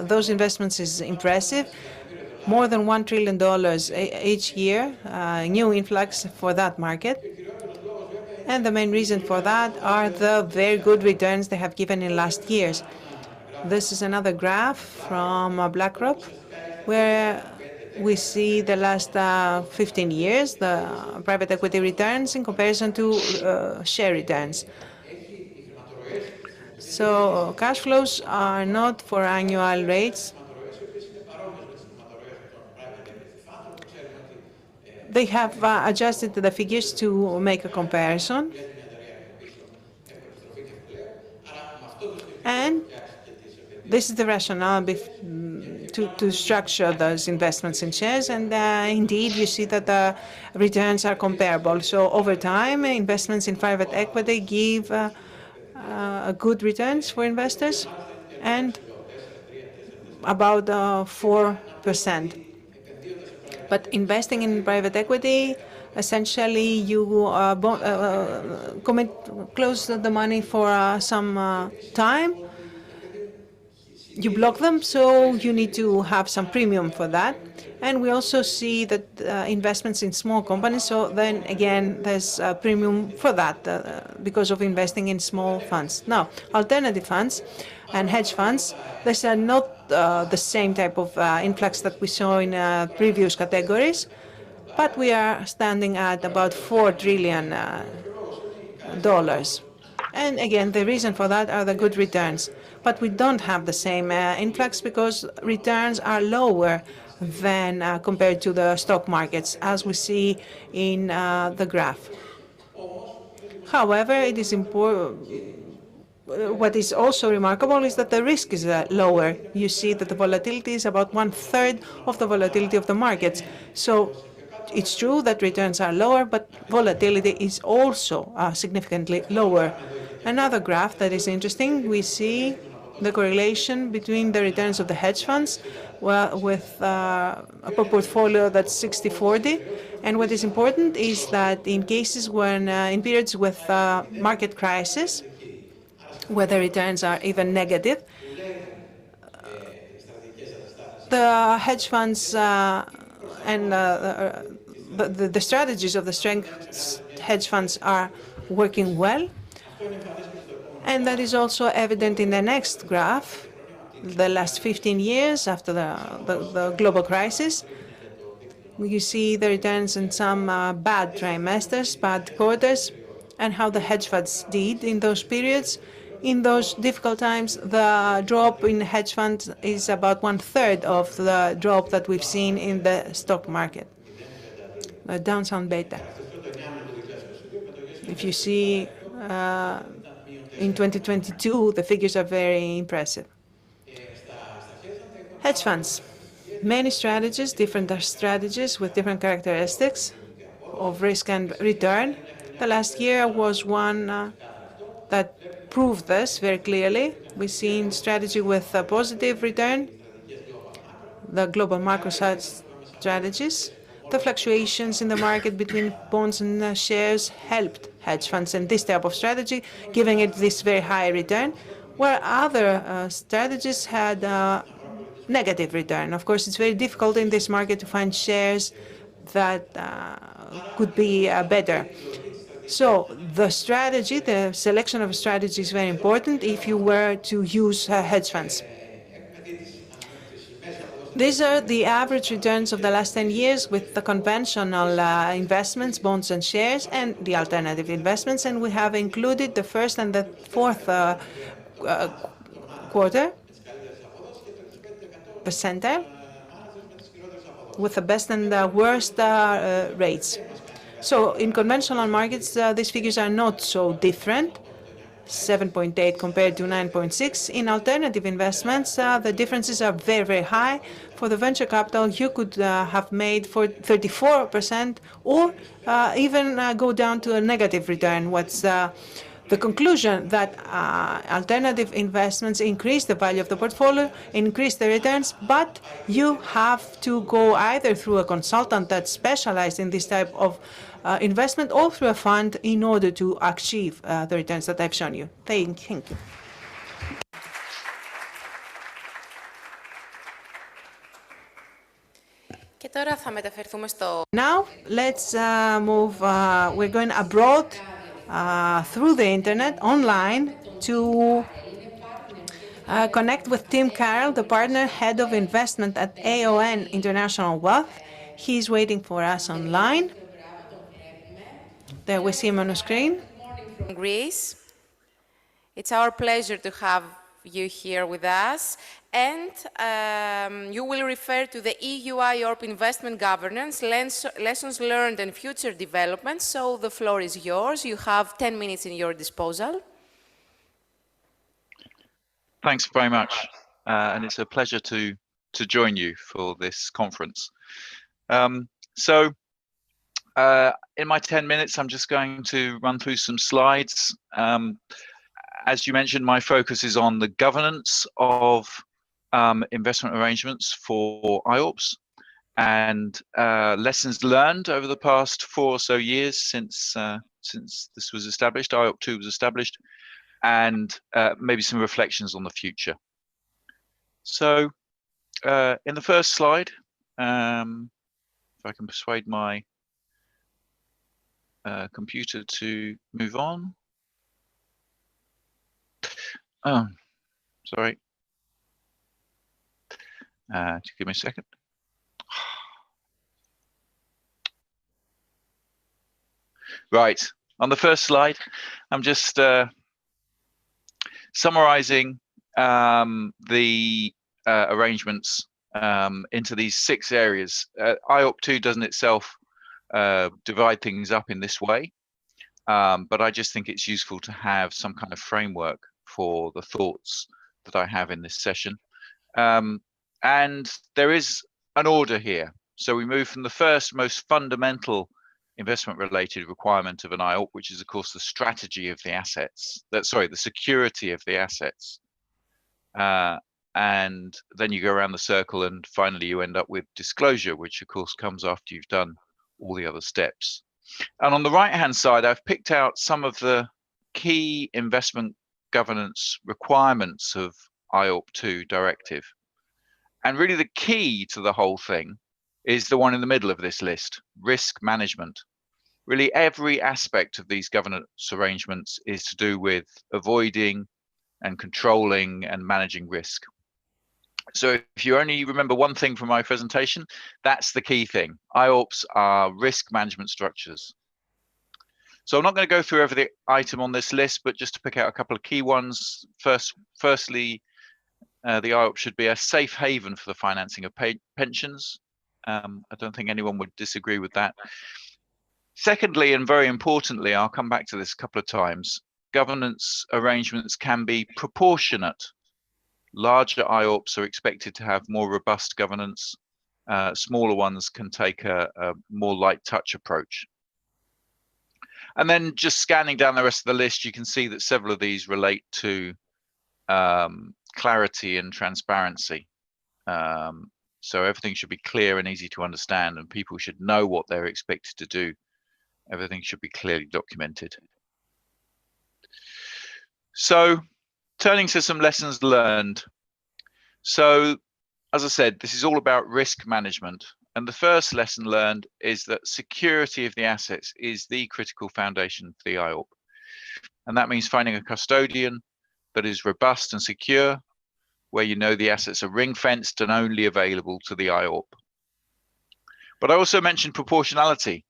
those investments is impressive. More than $1 trillion each year, new influx for that market. And the main reason for that are the very good returns they have given in last years. This is another graph from BlackRock, where we see the last 15 years, the private equity returns in comparison to share returns. So cash flows are not for annual rates. They have adjusted the figures to make a comparison. And this is the rationale to structure those investments in shares, and indeed you see that the returns are comparable. So over time, investments in private equity give good returns for investors, and about 4%. But investing in private equity, essentially you close the money for some time. you block them, so you need to have some premium for that. And we also see that investments in small companies, so then again, there's a premium for that because of investing in small funds. Now, alternative funds and hedge funds, these are not the same type of influx that we saw in previous categories, but we are standing at about $4 trillion. And again, the reason for that are the good returns. But we don't have the same influx because returns are lower than compared to the stock markets, as we see in the graph. However, it is important. What is also remarkable is that the risk is lower. You see that the volatility is about 1/3 of the volatility of the markets. So it's true that returns are lower, but volatility is also significantly lower. Another graph that is interesting, we see the correlation between the returns of the hedge funds with a portfolio that's 60-40. And what is important is that in cases when, in periods with market crisis, where the returns are even negative, the hedge funds and the strategies of the strength hedge funds are working well. And that is also evident in the next graph, the last 15 years after the global crisis. You see the returns in some bad trimesters, bad quarters, and how the hedge funds did in those periods. In those difficult times, the drop in hedge funds is about 1/3 of the drop that we've seen in the stock market, the downside beta. If you see in 2022, the figures are very impressive. Hedge funds, many strategies, different strategies with different characteristics of risk and return. The last year was one that proved this very clearly. We've seen strategy with a positive return, the global macro strategies. The fluctuations in the market between bonds and shares helped hedge funds and this type of strategy, giving it this very high return, where other strategies had negative return. Of course, it's very difficult in this market to find shares that could be better. So the strategy, the selection of a strategy is very important if you were to use hedge funds. These are the average returns of the last 10 years with the conventional investments, bonds and shares, and the alternative investments. And we have included the first and the fourth quarter percentile with the best and the worst rates. So in conventional markets, these figures are not so different, 7.8 compared to 9.6. In alternative investments, the differences are very, very high. For the venture capital, you could have made for 34% or even go down to a negative return. What's the conclusion that alternative investments increase the value of the portfolio, increase the returns, but you have to go either through a consultant that's specialized in this type of investment or through a fund in order to achieve the returns that I've shown you. Thank you. Και τώρα θα μεταφερθούμε στο... Now, let's move, we're going abroad through the internet, online, to connect with Tim Carroll, the partner head of investment at AON International Wealth. He's waiting for us online. There we see him on the screen. From Greece. It's our pleasure to have you here with us. And you will refer to the EU-IORP investment governance, lessons learned and future developments. So the floor is yours. You have 10 minutes in your disposal. Thanks very much. And it's a pleasure to join you for this conference. In my 10 minutes, I'm just going to run through some slides. As you mentioned, my focus is on the governance of investment arrangements for IORPs and lessons learned over the past 4 or so years since this was established, IORP 2 was established, and maybe some reflections on the future. So in the first slide, if I can persuade my computer to move on. Oh, sorry. Just give me a second. Right, on the first slide, I'm just summarizing the arrangements into these 6 areas. IOP2 doesn't itself divide things up in this way, but I just think it's useful to have some kind of framework for the thoughts that I have in this session. And there is an order here. So we move from the first most fundamental investment related requirement of an IOP, which is of course the strategy of the assets, the security of the assets. And then you go around the circle and finally you end up with disclosure, which of course comes after you've done all the other steps. And on the right hand side, I've picked out some of the key investment governance requirements of IOP2 directive. And really the key to the whole thing is the one in the middle of this list, risk management. Really every aspect of these governance arrangements is to do with avoiding and controlling and managing risk. So if you only remember one thing from my presentation, that's the key thing. IOPs are risk management structures. So I'm not going to go through every item on this list, but just to pick out a couple of key ones. Firstly, the IOP should be a safe haven for the financing of pensions. I don't think anyone would disagree with that. Secondly, and very importantly, I'll come back to this a couple of times, governance arrangements can be proportionate. Larger IOPs are expected to have more robust governance. Smaller ones can take a more light touch approach. And then just scanning down the rest of the list, you can see that several of these relate to clarity and transparency. So everything should be clear and easy to understand, and people should know what they're expected to do. Everything should be clearly documented. So turning to some lessons learned. So as I said, this is all about risk management. And the first lesson learned is that security of the assets is the critical foundation for the IOP. And that means finding a custodian that is robust and secure, where you know the assets are ring-fenced and only available to the IOP. But I also mentioned proportionality.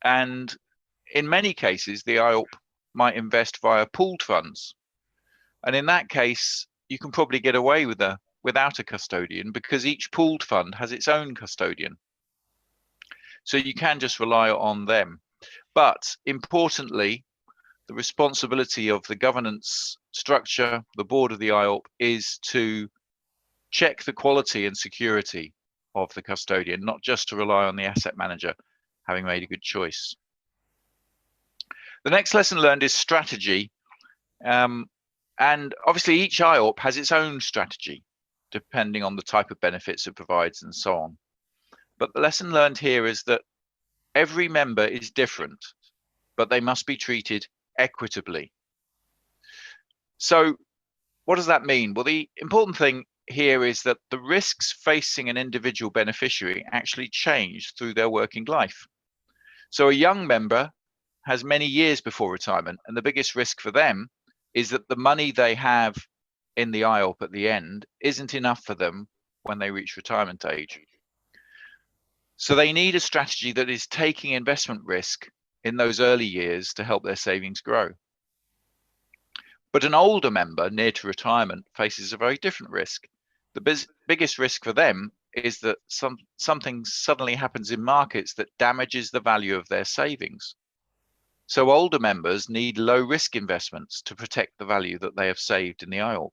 And in many cases, the IOP might invest via pooled funds. And in that case, you can probably get away with without a custodian because each pooled fund has its own custodian. So you can just rely on them. But importantly, the responsibility of the governance structure, the board of the IOP, is to check the quality and security of the custodian, not just to rely on the asset manager having made a good choice. The next lesson learned is strategy. And obviously each IOP has its own strategy, depending on the type of benefits it provides and so on. But the lesson learned here is that every member is different, but they must be treated equitably. So what does that mean? Well, the important thing here is that the risks facing an individual beneficiary actually change through their working life. So a young member has many years before retirement, and the biggest risk for them is that the money they have in the IOP at the end isn't enough for them when they reach retirement age. So they need a strategy that is taking investment risk in those early years to help their savings grow. But an older member near to retirement faces a very different risk. The biggest risk for them is that something suddenly happens in markets that damages the value of their savings. So older members need low risk investments to protect the value that they have saved in the IOP.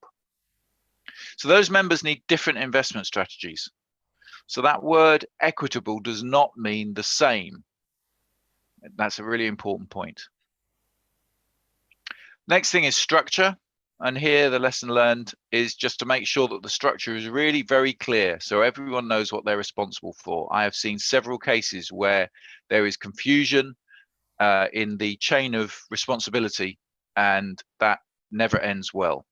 So those members need different investment strategies. So that word equitable does not mean the same. That's a really important point. Next thing is structure. And here the lesson learned is just to make sure that the structure is really very clear so everyone knows what they're responsible for. I have seen several cases where there is confusion in the chain of responsibility, and that never ends well.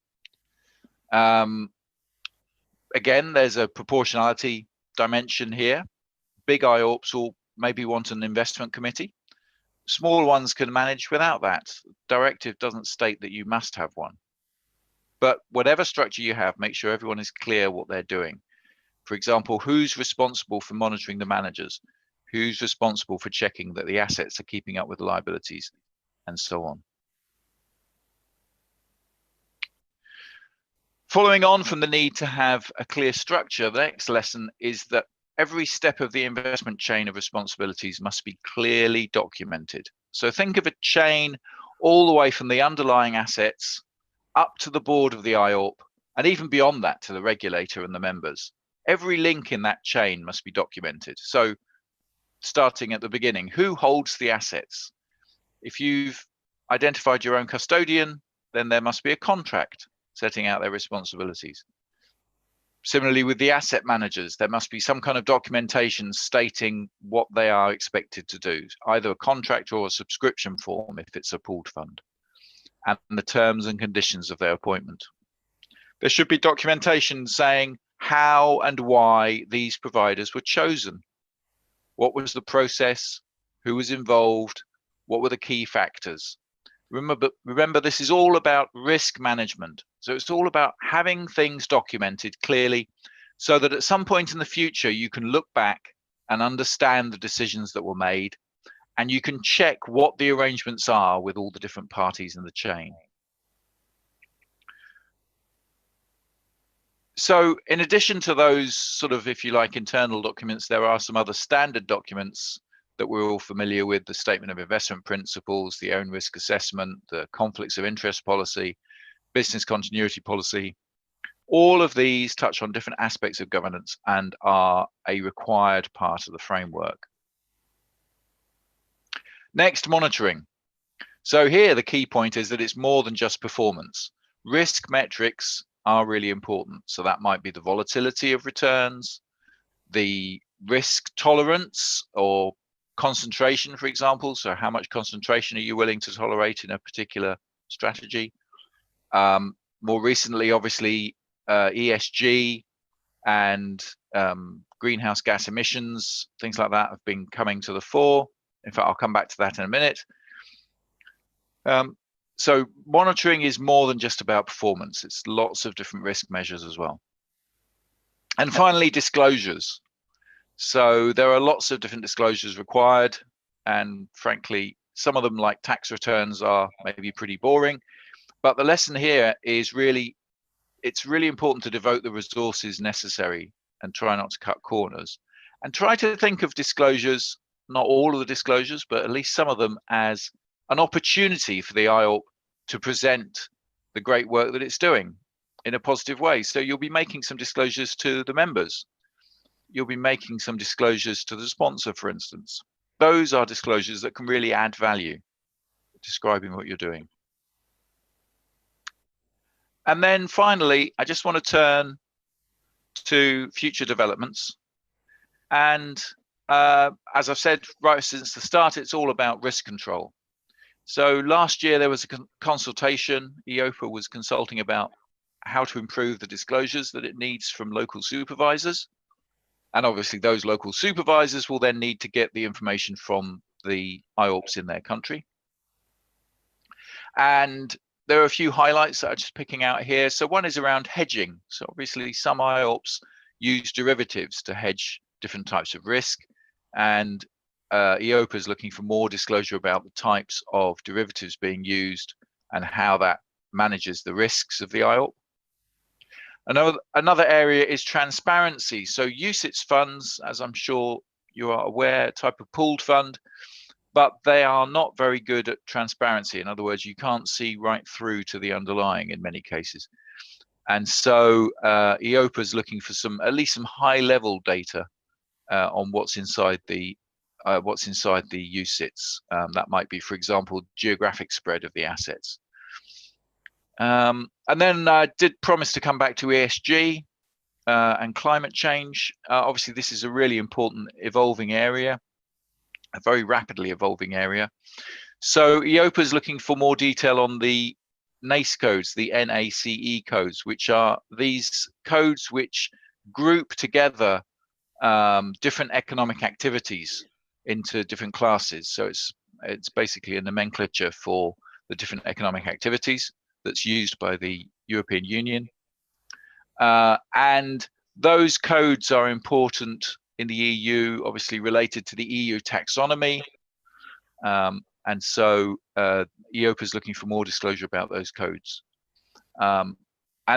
Again, there's a proportionality dimension here. Big IORPs will maybe want an investment committee. Small ones can manage without that. The directive doesn't state that you must have one. But whatever structure you have, make sure everyone is clear what they're doing. For example, who's responsible for monitoring the managers? Who's responsible for checking that the assets are keeping up with liabilities, and so on. Following on from the need to have a clear structure, the next lesson is that every step of the investment chain of responsibilities must be clearly documented. So think of a chain all the way from the underlying assets up to the board of the IORP, and even beyond that to the regulator and the members. Every link in that chain must be documented. So starting at the beginning, who holds the assets? If you've identified your own custodian, then there must be a contract setting out their responsibilities. Similarly, with the asset managers, there must be some kind of documentation stating what they are expected to do, either a contract or a subscription form if it's a pooled fund, and the terms and conditions of their appointment. There should be documentation saying how and why these providers were chosen. What was the process? Who was involved? What were the key factors? Remember, this is all about risk management. So it's all about having things documented clearly so that at some point in the future, you can look back and understand the decisions that were made, and you can check what the arrangements are with all the different parties in the chain. So in addition to those sort of, if you like, internal documents, there are some other standard documents that we're all familiar with: the statement of investment principles, the own risk assessment, the conflicts of interest policy, business continuity policy. All of these touch on different aspects of governance and are a required part of the framework. Next, monitoring. So here the key point is that it's more than just performance. Risk metrics are really important. So that might be the volatility of returns, the risk tolerance or concentration, for example. So how much concentration are you willing to tolerate in a particular strategy? More recently, obviously, ESG and greenhouse gas emissions, things like that have been coming to the fore. In fact, I'll come back to that in a minute. So monitoring is more than just about performance. It's lots of different risk measures as well. And finally, disclosures. So there are lots of different disclosures required. And frankly, some of them, like tax returns, are maybe pretty boring. But the lesson here is really, it's really important to devote the resources necessary and try not to cut corners. And try to think of disclosures, not all of the disclosures, but at least some of them, as an opportunity for the IORP to present the great work that it's doing in a positive way. So you'll be making some disclosures to the members. You'll be making some disclosures to the sponsor, for instance. Those are disclosures that can really add value, describing what you're doing. And then finally, I just want to turn to future developments. And as I've said right since the start, it's all about risk control. So last year there was a consultation. EIOPA was consulting about how to improve the disclosures that it needs from local supervisors. And obviously those local supervisors will then need to get the information from the IORPs in their country. And there are a few highlights that I'm just picking out here. So one is around hedging. So obviously some IORPs use derivatives to hedge different types of risk. And EIOPA is looking for more disclosure about the types of derivatives being used and how that manages the risks of the IORP. Another area is transparency. So UCITS funds, as I'm sure you are aware, type of pooled fund, but they are not very good at transparency. In other words, you can't see right through to the underlying in many cases. And so EIOPA is looking for at least some high-level data on what's inside the UCITS. That might be, for example, geographic spread of the assets. And then I did promise to come back to ESG and climate change. Obviously, this is a really important evolving area, a very rapidly evolving area. So EIOPA is looking for more detail on the NACE codes, the NACE codes, which are these codes which group together different economic activities into different classes. So it's basically a nomenclature for the different economic activities that's used by the European Union. And those codes are important in the EU, obviously related to the EU taxonomy. And so EIOPA is looking for more disclosure about those codes. And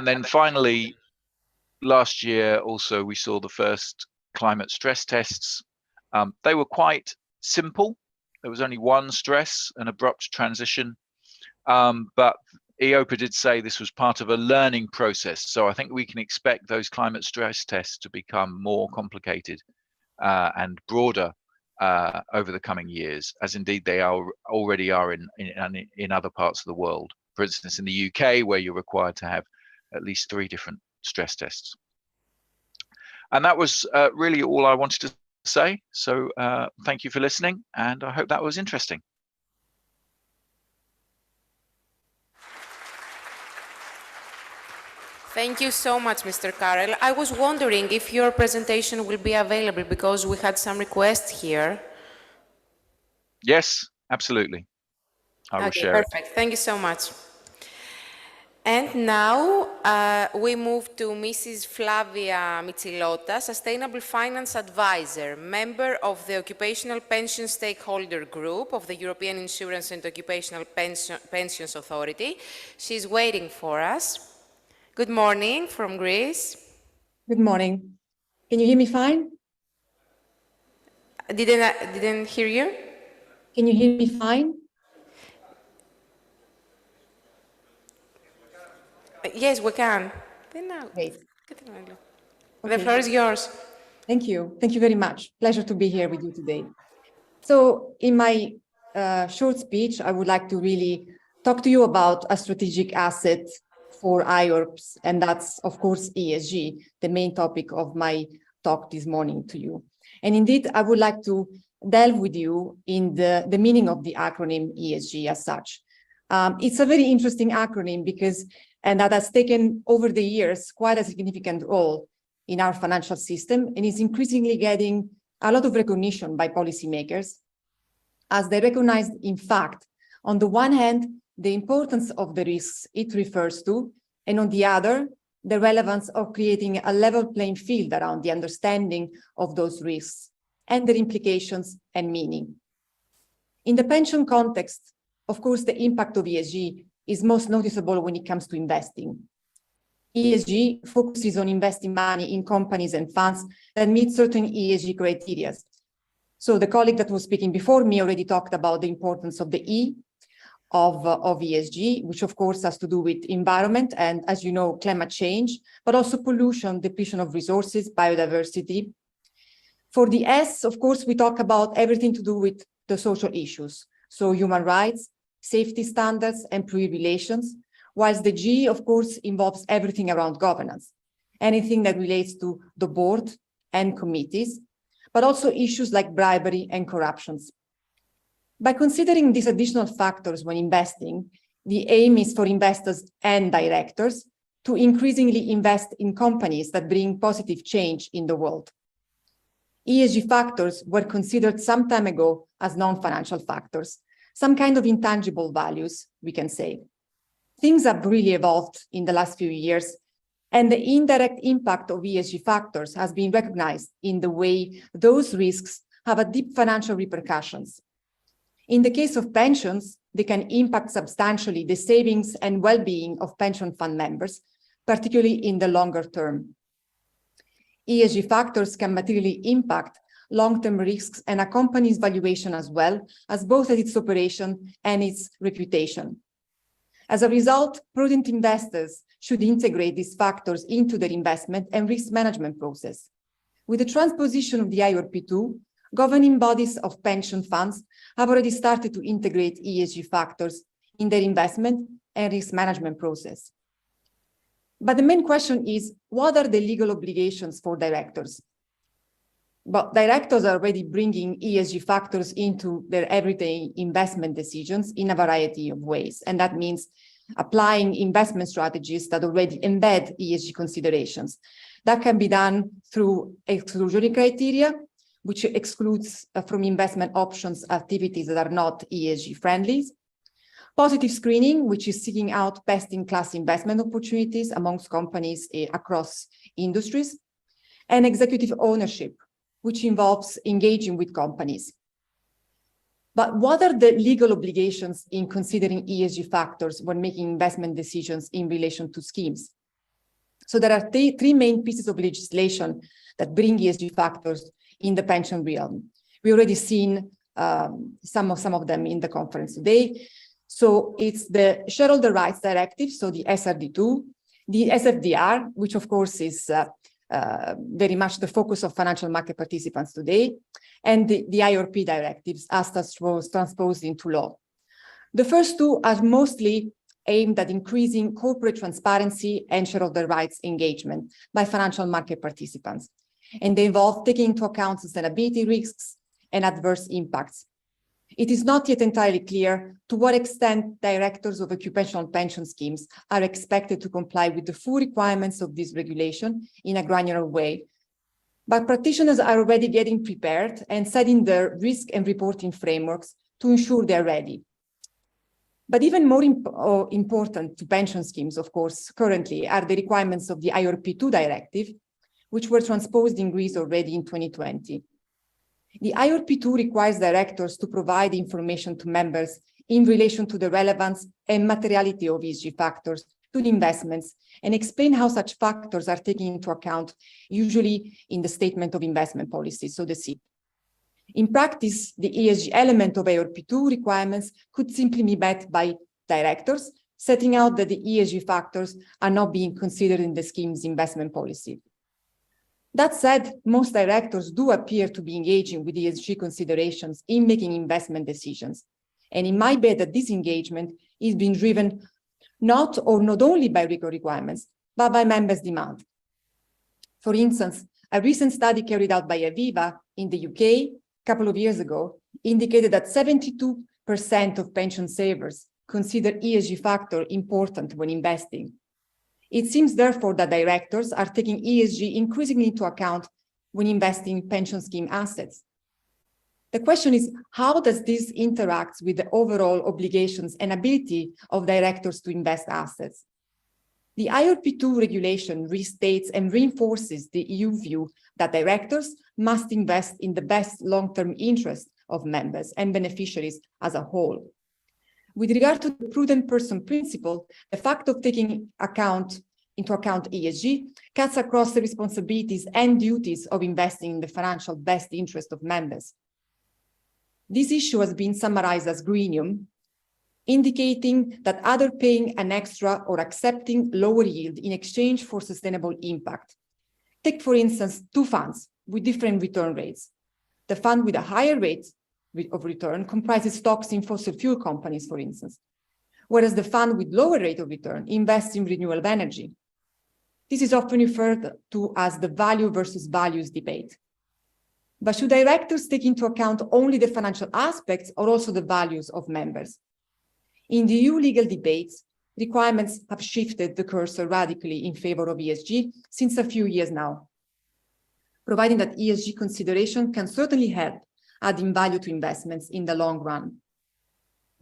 then finally, last year also we saw the first climate stress tests. They were quite simple. There was only one stress, an abrupt transition. But EIOPA did say this was part of a learning process. So I think we can expect those climate stress tests to become more complicated and broader over the coming years, as indeed they already are in other parts of the world. For instance, in the UK, where you're required to have at least 3 different stress tests. And that was really all I wanted to say. So thank you for listening, and I hope that was interesting. Thank you so much, Mr. Karel. I was wondering if your presentation will be available because we had some requests here. Yes, absolutely. I will share perfect. Thank you so much. And now we move to Mrs. Flavia Michilota, Sustainable Finance Advisor, member of the Occupational Pension Stakeholder Group of the European Insurance and Occupational Pensions Authority. She's waiting for us. Good morning from Greece. Good morning. Can you hear me fine? Didn't hear you. Can you hear me fine? Yes, we can. Great. The floor is yours. Thank you. Thank you very much. Pleasure to be here with you today. So in my short speech, I would like to really talk to you about a strategic asset for IORPS, and that's, of course, ESG, the main topic of my talk this morning to you. And indeed, I would like to delve with you in the meaning of the acronym ESG as such. It's a very interesting acronym because, and that has taken over the years quite a significant role in our financial system and is increasingly getting a lot of recognition by policymakers, as they recognize, in fact, on the one hand, the importance of the risks it refers to, and on the other, the relevance of creating a level playing field around the understanding of those risks and their implications and meaning. In the pension context, of course, the impact of ESG is most noticeable when it comes to investing. ESG focuses on investing money in companies and funds that meet certain ESG criteria. So the colleague that was speaking before me already talked about the importance of the E of ESG, which of course has to do with environment and, as you know, climate change, but also pollution, depletion of resources, biodiversity. For the S, of course, we talk about everything to do with the social issues. So human rights, safety standards, employee relations, whilst the G, of course, involves everything around governance, anything that relates to the board and committees, but also issues like bribery and corruptions. By considering these additional factors when investing, the aim is for investors and directors to increasingly invest in companies that bring positive change in the world. ESG factors were considered some time ago as non-financial factors, some kind of intangible values, we can say. Things have really evolved in the last few years, and the indirect impact of ESG factors has been recognized in the way those risks have a deep financial repercussions. In the case of pensions, they can impact substantially the savings and well-being of pension fund members, particularly in the longer term. ESG factors can materially impact long-term risks and a company's valuation as well, as both at its operation and its reputation. As a result, prudent investors should integrate these factors into their investment and risk management process. With the transposition of the IORP2, governing bodies of pension funds have already started to integrate ESG factors in their investment and risk management process. But the main question is, what are the legal obligations for directors? But directors are already bringing ESG factors into their everyday investment decisions in a variety of ways. And that means applying investment strategies that already embed ESG considerations. That can be done through exclusionary criteria, which excludes from investment options activities that are not ESG friendly. Positive screening, which is seeking out best-in-class investment opportunities amongst companies across industries. And executive ownership, which involves engaging with companies. But what are the legal obligations in considering ESG factors when making investment decisions in relation to schemes? So there are three main pieces of legislation that bring ESG factors in the pension realm. We already seen some of them in the conference today. So it's the Shareholder Rights Directive, so the SRD2, the SFDR, which of course is very much the focus of financial market participants today, and the IRP directives as transposed into law. The first two are mostly aimed at increasing corporate transparency and shareholder rights engagement by financial market participants. And they involve taking into account sustainability risks and adverse impacts. It is not yet entirely clear to what extent directors of occupational pension schemes are expected to comply with the full requirements of this regulation in a granular way. But practitioners are already getting prepared and setting their risk and reporting frameworks to ensure they're ready. But even more important to pension schemes, of course, currently are the requirements of the IRP2 directive, which were transposed in Greece already in 2020. The IRP2 requires directors to provide information to members in relation to the relevance and materiality of ESG factors to the investments and explain how such factors are taken into account, usually in the Statement of Investment Policy, so the SIP. In practice, the ESG element of IRP2 requirements could simply be met by directors, setting out that the ESG factors are not being considered in the scheme's investment policy. That said, most directors do appear to be engaging with ESG considerations in making investment decisions. And it might be that this engagement is being driven not only by legal requirements, but by members' demand. For instance, a recent study carried out by Aviva in the UK a couple of years ago indicated that 72% of pension savers consider ESG factor important when investing. It seems, therefore, that directors are taking ESG increasingly into account when investing in pension scheme assets. The question is, how does this interact with the overall obligations and ability of directors to invest assets? The IRP2 regulation restates and reinforces the EU view that directors must invest in the best long-term interest of members and beneficiaries as a whole. With regard to the prudent person principle, the fact of taking into account ESG cuts across the responsibilities and duties of investing in the financial best interest of members. This issue has been summarized as greenium, indicating that either paying an extra or accepting lower yield in exchange for sustainable impact. Take, for instance, two funds with different return rates. The fund with a higher rate of return comprises stocks in fossil fuel companies, for instance, whereas the fund with lower rate of return invests in renewable energy. This is often referred to as the value versus values debate. But should directors take into account only the financial aspects or also the values of members? In the EU legal debates, requirements have shifted the cursor radically in favor of ESG since a few years now, providing that ESG consideration can certainly help adding value to investments in the long run.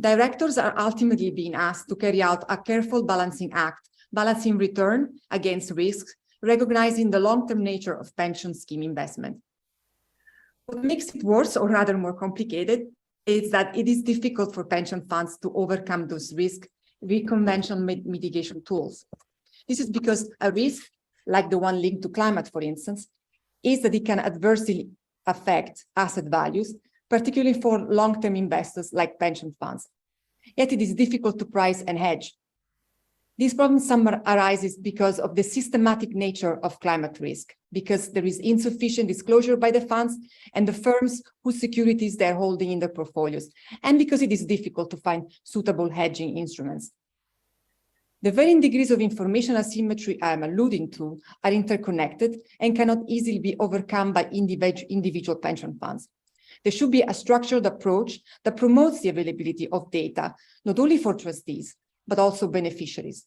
Directors are ultimately being asked to carry out a careful balancing act, balancing return against risks, recognizing the long-term nature of pension scheme investment. What makes it worse, or rather more complicated, is that it is difficult for pension funds to overcome those risks with conventional mitigation tools. This is because a risk, like the one linked to climate, for instance, is that it can adversely affect asset values, particularly for long-term investors like pension funds. Yet it is difficult to price and hedge. This problem arises because of the systematic nature of climate risk, because there is insufficient disclosure by the funds and the firms whose securities they're holding in their portfolios, and because it is difficult to find suitable hedging instruments. The varying degrees of information asymmetry I'm alluding to are interconnected and cannot easily be overcome by individual pension funds. There should be a structured approach that promotes the availability of data, not only for trustees, but also beneficiaries.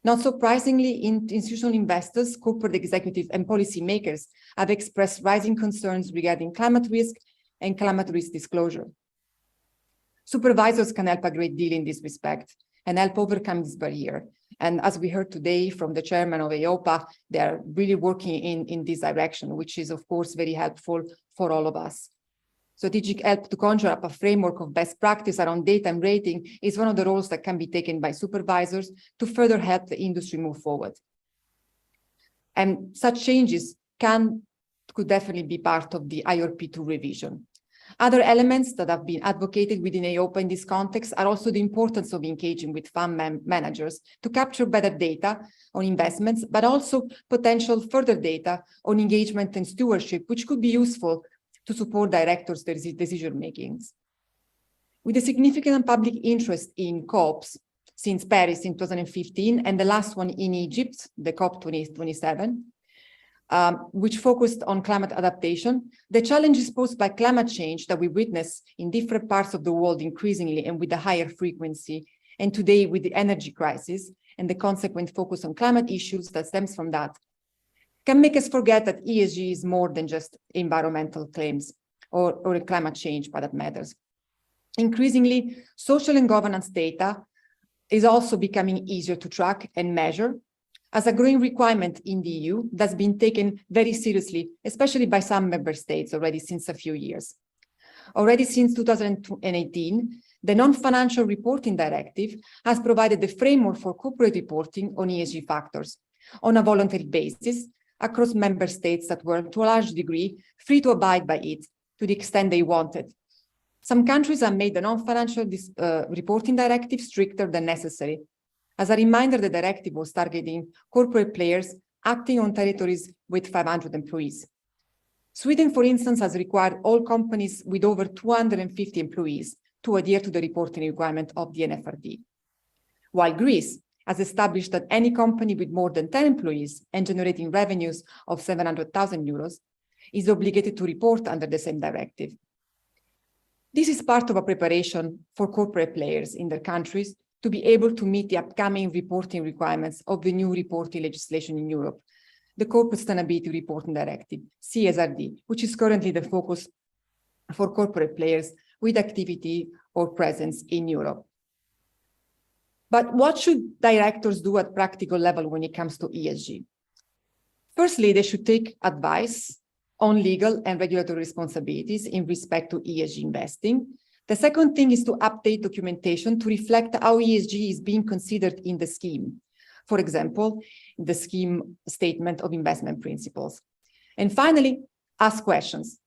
Not surprisingly, institutional investors, corporate executives, and policymakers have expressed rising concerns regarding climate risk and climate risk disclosure. Supervisors can help a great deal in this respect and help overcome this barrier. And as we heard today from the chairman of EIOPA, they are really working in this direction, which is, of course, very helpful for all of us. Strategic help to conjure up a framework of best practice around data and rating is one of the roles that can be taken by supervisors to further help the industry move forward. And such changes could definitely be part of the IRP2 revision. Other elements that have been advocated within EIOPA in this context are also the importance of engaging with fund managers to capture better data on investments, but also potential further data on engagement and stewardship, which could be useful to support directors' decision-making. With a significant public interest in COPs since Paris in 2015, and the last one in Egypt, the COP 2027, which focused on climate adaptation, the challenges posed by climate change that we witness in different parts of the world increasingly and with a higher frequency, and today with the energy crisis and the consequent focus on climate issues that stems from that, can make us forget that ESG is more than just environmental claims or climate change, but that matters. Increasingly, social and governance data is also becoming easier to track and measure as a growing requirement in the EU that's been taken very seriously, especially by some member states already since a few years. Already since 2018, the Non-Financial Reporting Directive has provided the framework for corporate reporting on ESG factors on a voluntary basis across member states that were, to a large degree, free to abide by it to the extent they wanted. Some countries have made the Non-Financial Reporting Directive stricter than necessary. As a reminder, the directive was targeting corporate players acting on territories with 500 employees. Sweden, for instance, has required all companies with over 250 employees to adhere to the reporting requirement of the NFRD, while Greece has established that any company with more than 10 employees and generating revenues of 700,000 euros is obligated to report under the same directive. This is part of a preparation for corporate players in their countries to be able to meet the upcoming reporting requirements of the new reporting legislation in Europe, the Corporate Sustainability Reporting Directive, CSRD, which is currently the focus for corporate players with activity or presence in Europe. But what should directors do at practical level when it comes to ESG? Firstly, they should take advice on legal and regulatory responsibilities in respect to ESG investing. The second thing is to update documentation to reflect how ESG is being considered in the scheme. For example, the scheme statement of investment principles. And finally, ask questions.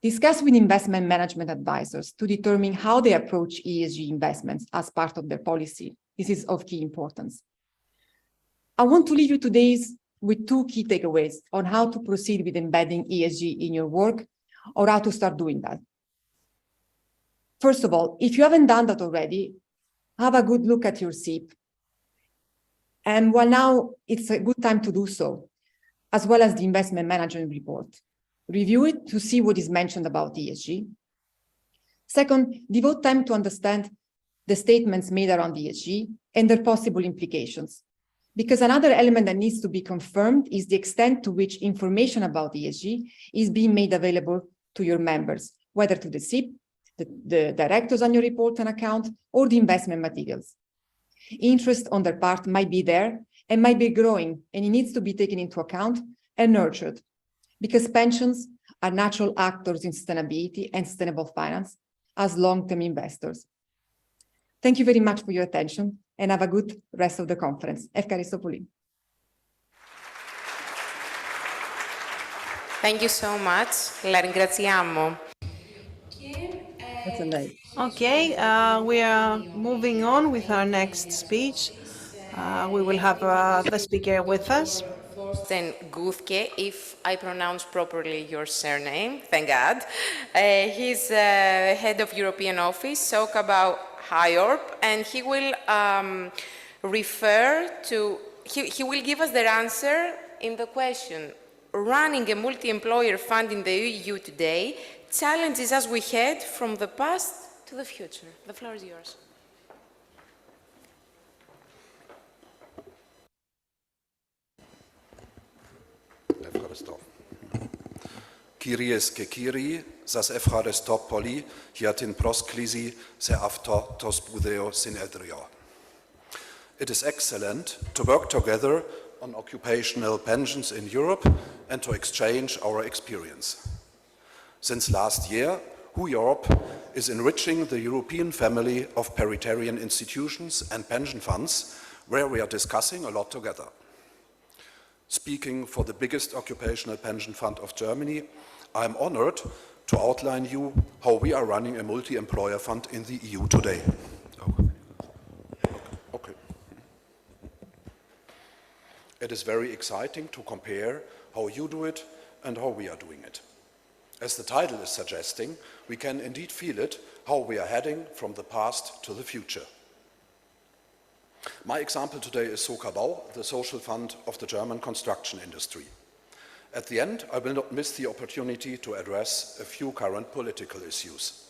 Discuss with investment management advisors to determine how they approach ESG investments as part of their policy. This is of key importance. I want to leave you today with two key takeaways on how to proceed with embedding ESG in your work or how to start doing that. First of all, if you haven't done that already, have a good look at your SIP. And well, now it's a good time to do so, as well as the investment management report. Review it to see what is mentioned about ESG. Second, devote time to understand the statements made around ESG and their possible implications. Because another element that needs to be confirmed is the extent to which information about ESG is being made available to your members, whether to the SIP, the directors on your report and account, or the investment materials. Interest on their part might be there and might be growing, and it needs to be taken into account and nurtured, because pensions are natural actors in sustainability and sustainable finance as long-term investors. Thank you very much for your attention and have a good rest of the conference. Ευχαριστώ πολύ. Thank you so much. La ringraziamo. Okay, we are moving on with our next speech. We will have the speaker with us. Then Gouthke, if I pronounce properly your surname, thank God. He's head of European office, talk about HIORP, and he will he will give us the answer in the question, running a multi-employer fund in the EU today, challenges as we head from the past to the future. The floor is yours. Ευχαριστώ. Kyries και κύριοι, σας ευχαριστώ πολύ για την πρόσκληση σε αυτό το σπουδαίο συνέδριο. It is excellent to work together on occupational pensions in Europe and to exchange our experience. Since last year, WHO Europe is enriching the European family of paritarian institutions and pension funds, where we are discussing a lot together. Speaking for the biggest occupational pension fund of Germany, I am honored to outline you how we are running a multi-employer fund in the EU today. Okay. It is very exciting to compare how you do it and how we are doing it. As the title is suggesting, we can indeed feel it, how we are heading from the past to the future. My example today is Sokabau, the social fund of the German construction industry. At the end, I will not miss the opportunity to address a few current political issues.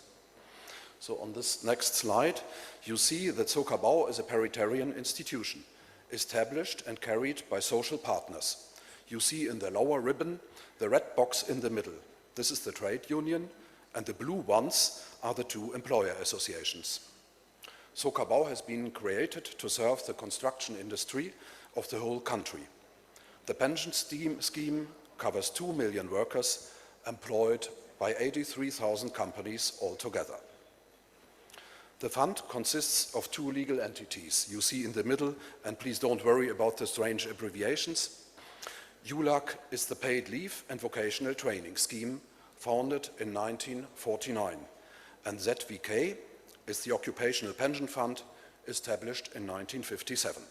So on this next slide, you see that Sokabau is a paritarian institution, established and carried by social partners. You see in the lower ribbon the red box in the middle. This is the trade union, and the blue ones are the two employer associations. Sokabau has been created to serve the construction industry of the whole country. The pension scheme covers 2 million workers employed by 83,000 companies altogether. The fund consists of two legal entities you see in the middle, and please don't worry about the strange abbreviations. ULAC is the paid leave and vocational training scheme founded in 1949, and ZVK is the occupational pension fund established in 1957.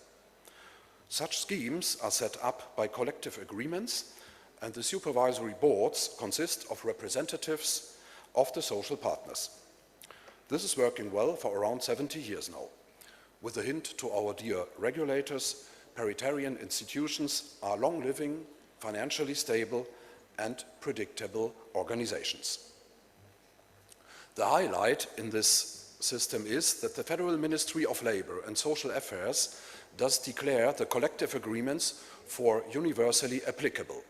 Such schemes are set up by collective agreements, and the supervisory boards consist of representatives of the social partners. This is working well for around 70 years now. With a hint to our dear regulators, paritarian institutions are long-living, financially stable, and predictable organizations. The highlight in this system is that the Federal Ministry of Labor and Social Affairs does declare the collective agreements for universally applicable.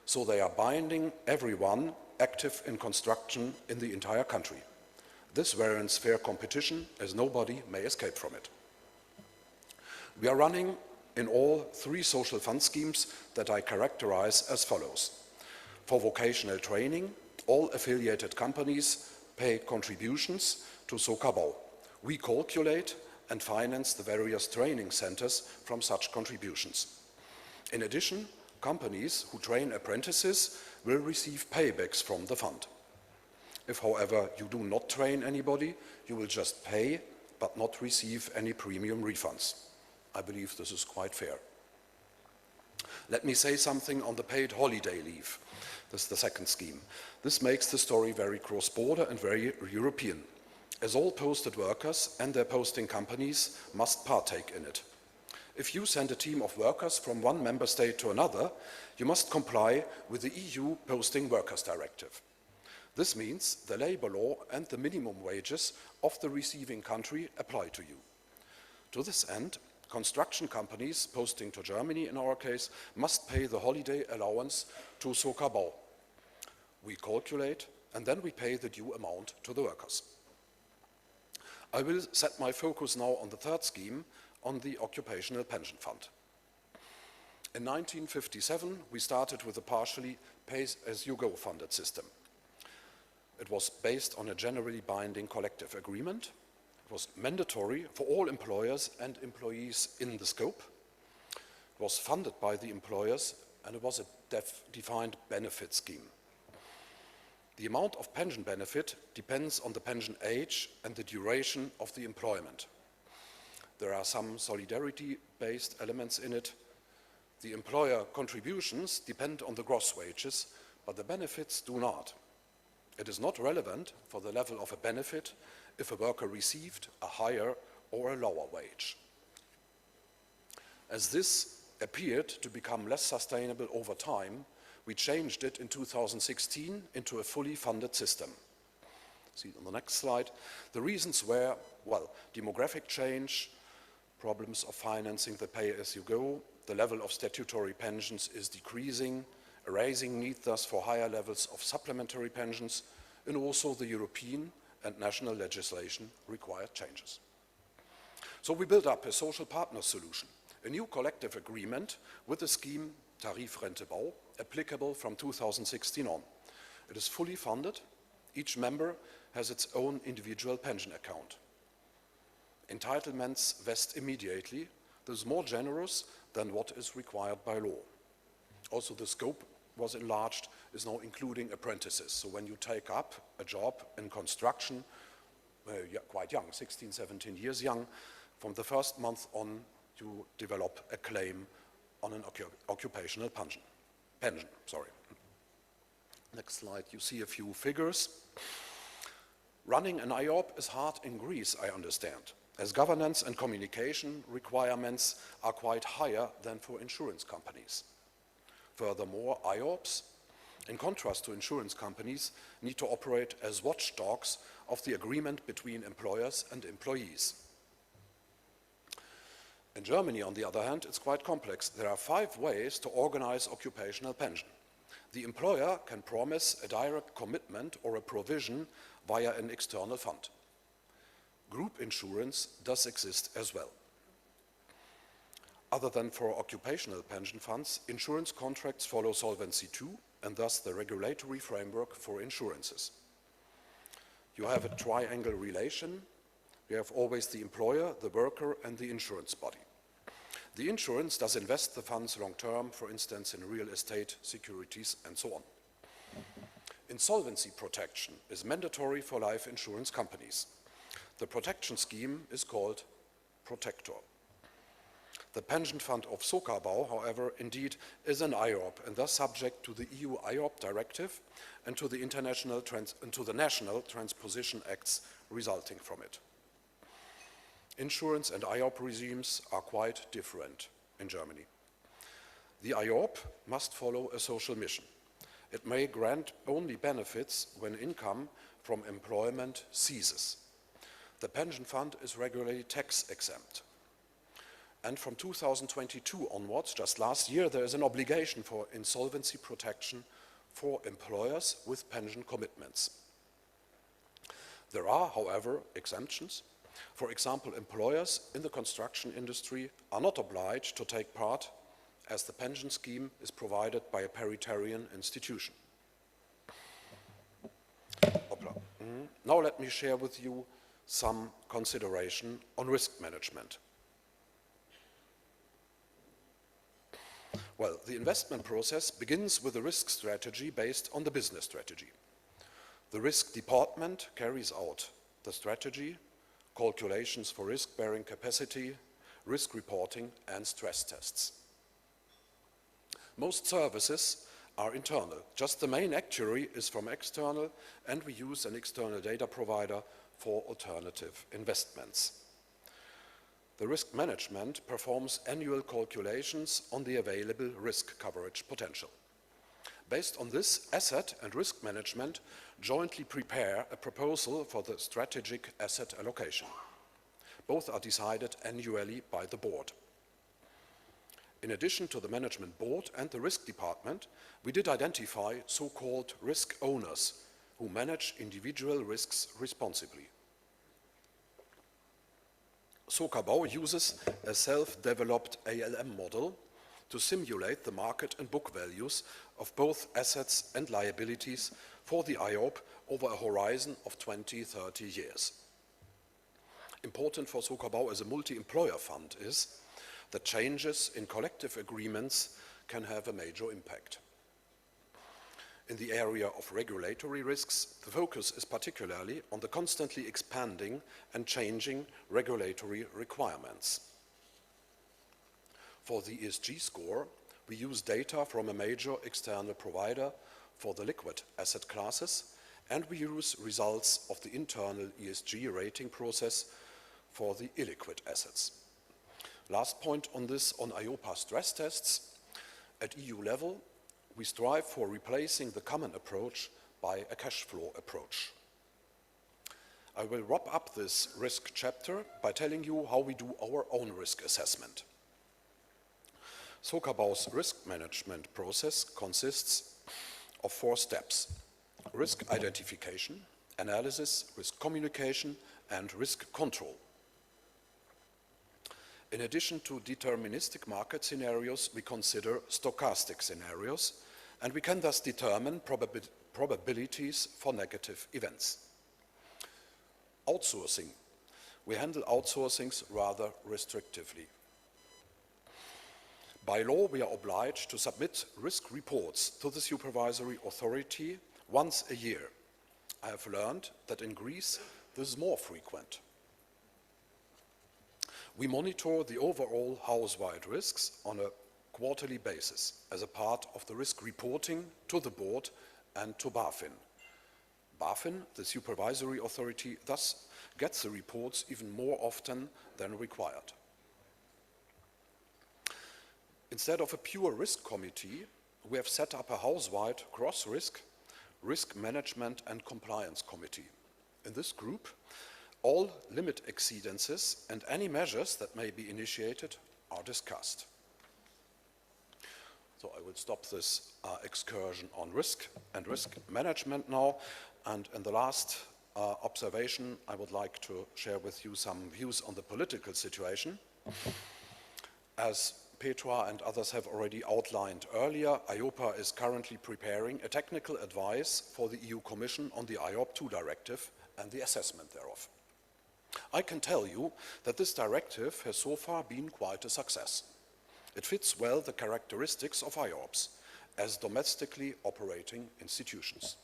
So they are binding everyone active in construction in the entire country. This warrants fair competition, as nobody may escape from it. We are running in all three social fund schemes that I characterize as follows. For vocational training, all affiliated companies pay contributions to Sokabau. We calculate and finance the various training centers from such contributions. In addition, companies who train apprentices will receive paybacks from the fund. If, however, you do not train anybody, you will just pay but not receive any premium refunds. I believe this is quite fair. Let me say something on the paid holiday leave. This is the second scheme. This makes the story very cross-border and very European, as all posted workers and their posting companies must partake in it. If you send a team of workers from one member state to another, you must comply with the EU Posting Workers Directive. This means the labor law and the minimum wages of the receiving country apply to you. To this end, construction companies posting to Germany, in our case, must pay the holiday allowance to Sokabau. We calculate and then we pay the due amount to the workers. I will set my focus now on the third scheme, on the Occupational Pension Fund. In 1957, we started with a partially pay-as-you-go funded system. It was based on a generally binding collective agreement. It was mandatory for all employers and employees in the scope. It was funded by the employers, and it was a defined benefit scheme. The amount of pension benefit depends on the pension age and the duration of the employment. There are some solidarity-based elements in it. The employer contributions depend on the gross wages, but the benefits do not. It is not relevant for the level of a benefit if a worker received a higher or a lower wage. As this appeared to become less sustainable over time, we changed it in 2016 into a fully funded system. See on the next slide. The reasons were, well, demographic change, problems of financing the pay-as-you-go, the level of statutory pensions is decreasing, A rising need thus for higher levels of supplementary pensions, and also the European and national legislation required changes. So we built up a social partner solution, a new collective agreement with the scheme Tarifrentebau, applicable from 2016 on. It is fully funded. Each member has its own individual pension account. Entitlements vest immediately. This is more generous than what is required by law. Also, the scope was enlarged, is now including apprentices. So when you take up a job in construction, quite young, 16, 17 years young, from the first month on, you develop a claim on an occupational pension. Next slide, you see a few figures. Running an IORP is hard in Greece, I understand, as governance and communication requirements are quite higher than for insurance companies. Furthermore, IORPs, in contrast to insurance companies, need to operate as watchdogs of the agreement between employers and employees. In Germany, on the other hand, it's quite complex. There are 5 ways to organize occupational pension. The employer can promise a direct commitment or a provision via an external fund. Group insurance does exist as well. Other than for occupational pension funds, insurance contracts follow Solvency II and thus the regulatory framework for insurances. You have a triangle relation. You have always the employer, the worker, and the insurance body. The insurance does invest the funds long-term, for instance, in real estate, securities, and so on. Insolvency protection is mandatory for life insurance companies. The protection scheme is called Protector. The pension fund of Sokabau, however, indeed is an IORP and thus subject to the EU IORP directive and to the national transposition acts resulting from it. Insurance and IORP regimes are quite different in Germany. The IORP must follow a social mission. It may grant only benefits when income from employment ceases. The pension fund is regularly tax exempt. And from 2022 onwards, just last year, there is an obligation for insolvency protection for employers with pension commitments. There are, however, exemptions. For example, employers in the construction industry are not obliged to take part as the pension scheme is provided by a paritarian institution. Now let me share with you some consideration on risk management. Well, the investment process begins with a risk strategy based on the business strategy. The risk department carries out the strategy, calculations for risk-bearing capacity, risk reporting, and stress tests. Most services are internal. Just the main actuary is from external, and we use an external data provider for alternative investments. The risk management performs annual calculations on the available risk coverage potential. Based on this, asset and risk management jointly prepare a proposal for the strategic asset allocation. Both are decided annually by the board. In addition to the management board and the risk department, we did identify so-called risk owners who manage individual risks responsibly. Sokabau uses a self-developed ALM model to simulate the market and book values of both assets and liabilities for the IORP over a horizon of 20-30 years. Important for Sokabau as a multi-employer fund is that changes in collective agreements can have a major impact. In the area of regulatory risks, the focus is particularly on the constantly expanding and changing regulatory requirements. For the ESG score, we use data from a major external provider for the liquid asset classes, and we use results of the internal ESG rating process for the illiquid assets. Last point on this, on EIOPA stress tests. At EU level, we strive for replacing the common approach by a cash flow approach. I will wrap up this risk chapter by telling you how we do our own risk assessment. Sokabau's risk management process consists of 4 steps: risk identification, analysis, risk communication, and risk control. In addition to deterministic market scenarios, we consider stochastic scenarios, and we can thus determine probabilities for negative events. Outsourcing. We handle outsourcings rather restrictively. By law, we are obliged to submit risk reports to the supervisory authority once a year. I have learned that in Greece, this is more frequent. We monitor the overall house-wide risks on a quarterly basis as a part of the risk reporting to the board and to BaFin. BaFin, the supervisory authority, thus gets the reports even more often than required. Instead of a pure risk committee, we have set up a house-wide cross-risk, risk management and compliance committee. In this group, all limit exceedances and any measures that may be initiated are discussed. So I will stop this excursion on risk and risk management now. And in the last observation, I would like to share with you some views on the political situation. As Petra and others have already outlined earlier, EIOPA is currently preparing a technical advice for the EU Commission on the IORP 2 directive and the assessment thereof. I can tell you that this directive has so far been quite a success. It fits well the characteristics of IORPs as domestically operating institutions.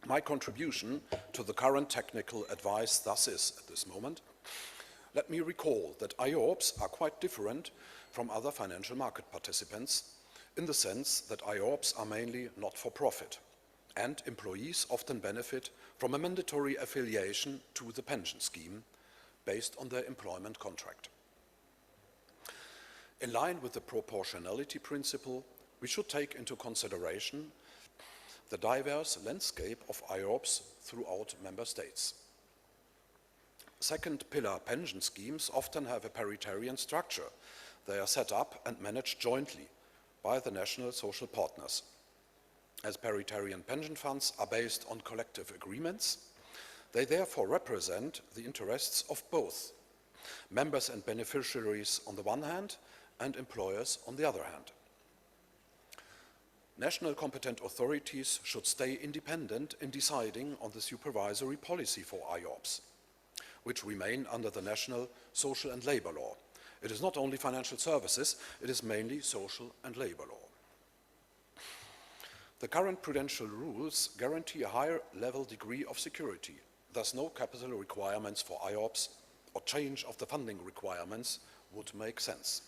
My contribution to the current technical advice thus is, at this moment, let me recall that IORPs are quite different from other financial market participants in the sense that IORPs are mainly not-for-profit, and employees often benefit from a mandatory affiliation to the pension scheme based on their employment contract. In line with the proportionality principle, we should take into consideration the diverse landscape of IORPs throughout member states. Second pillar pension schemes often have a paritarian structure. They are set up and managed jointly by the national social partners. As paritarian pension funds are based on collective agreements, they therefore represent the interests of both members and beneficiaries on the one hand and employers on the other hand. National competent authorities should stay independent in deciding on the supervisory policy for IORPs, which remain under the national social and labor law. It is not only financial services, it is mainly social and labor law. The current prudential rules guarantee a higher level degree of security, thus no capital requirements for IORPs or change of the funding requirements would make sense.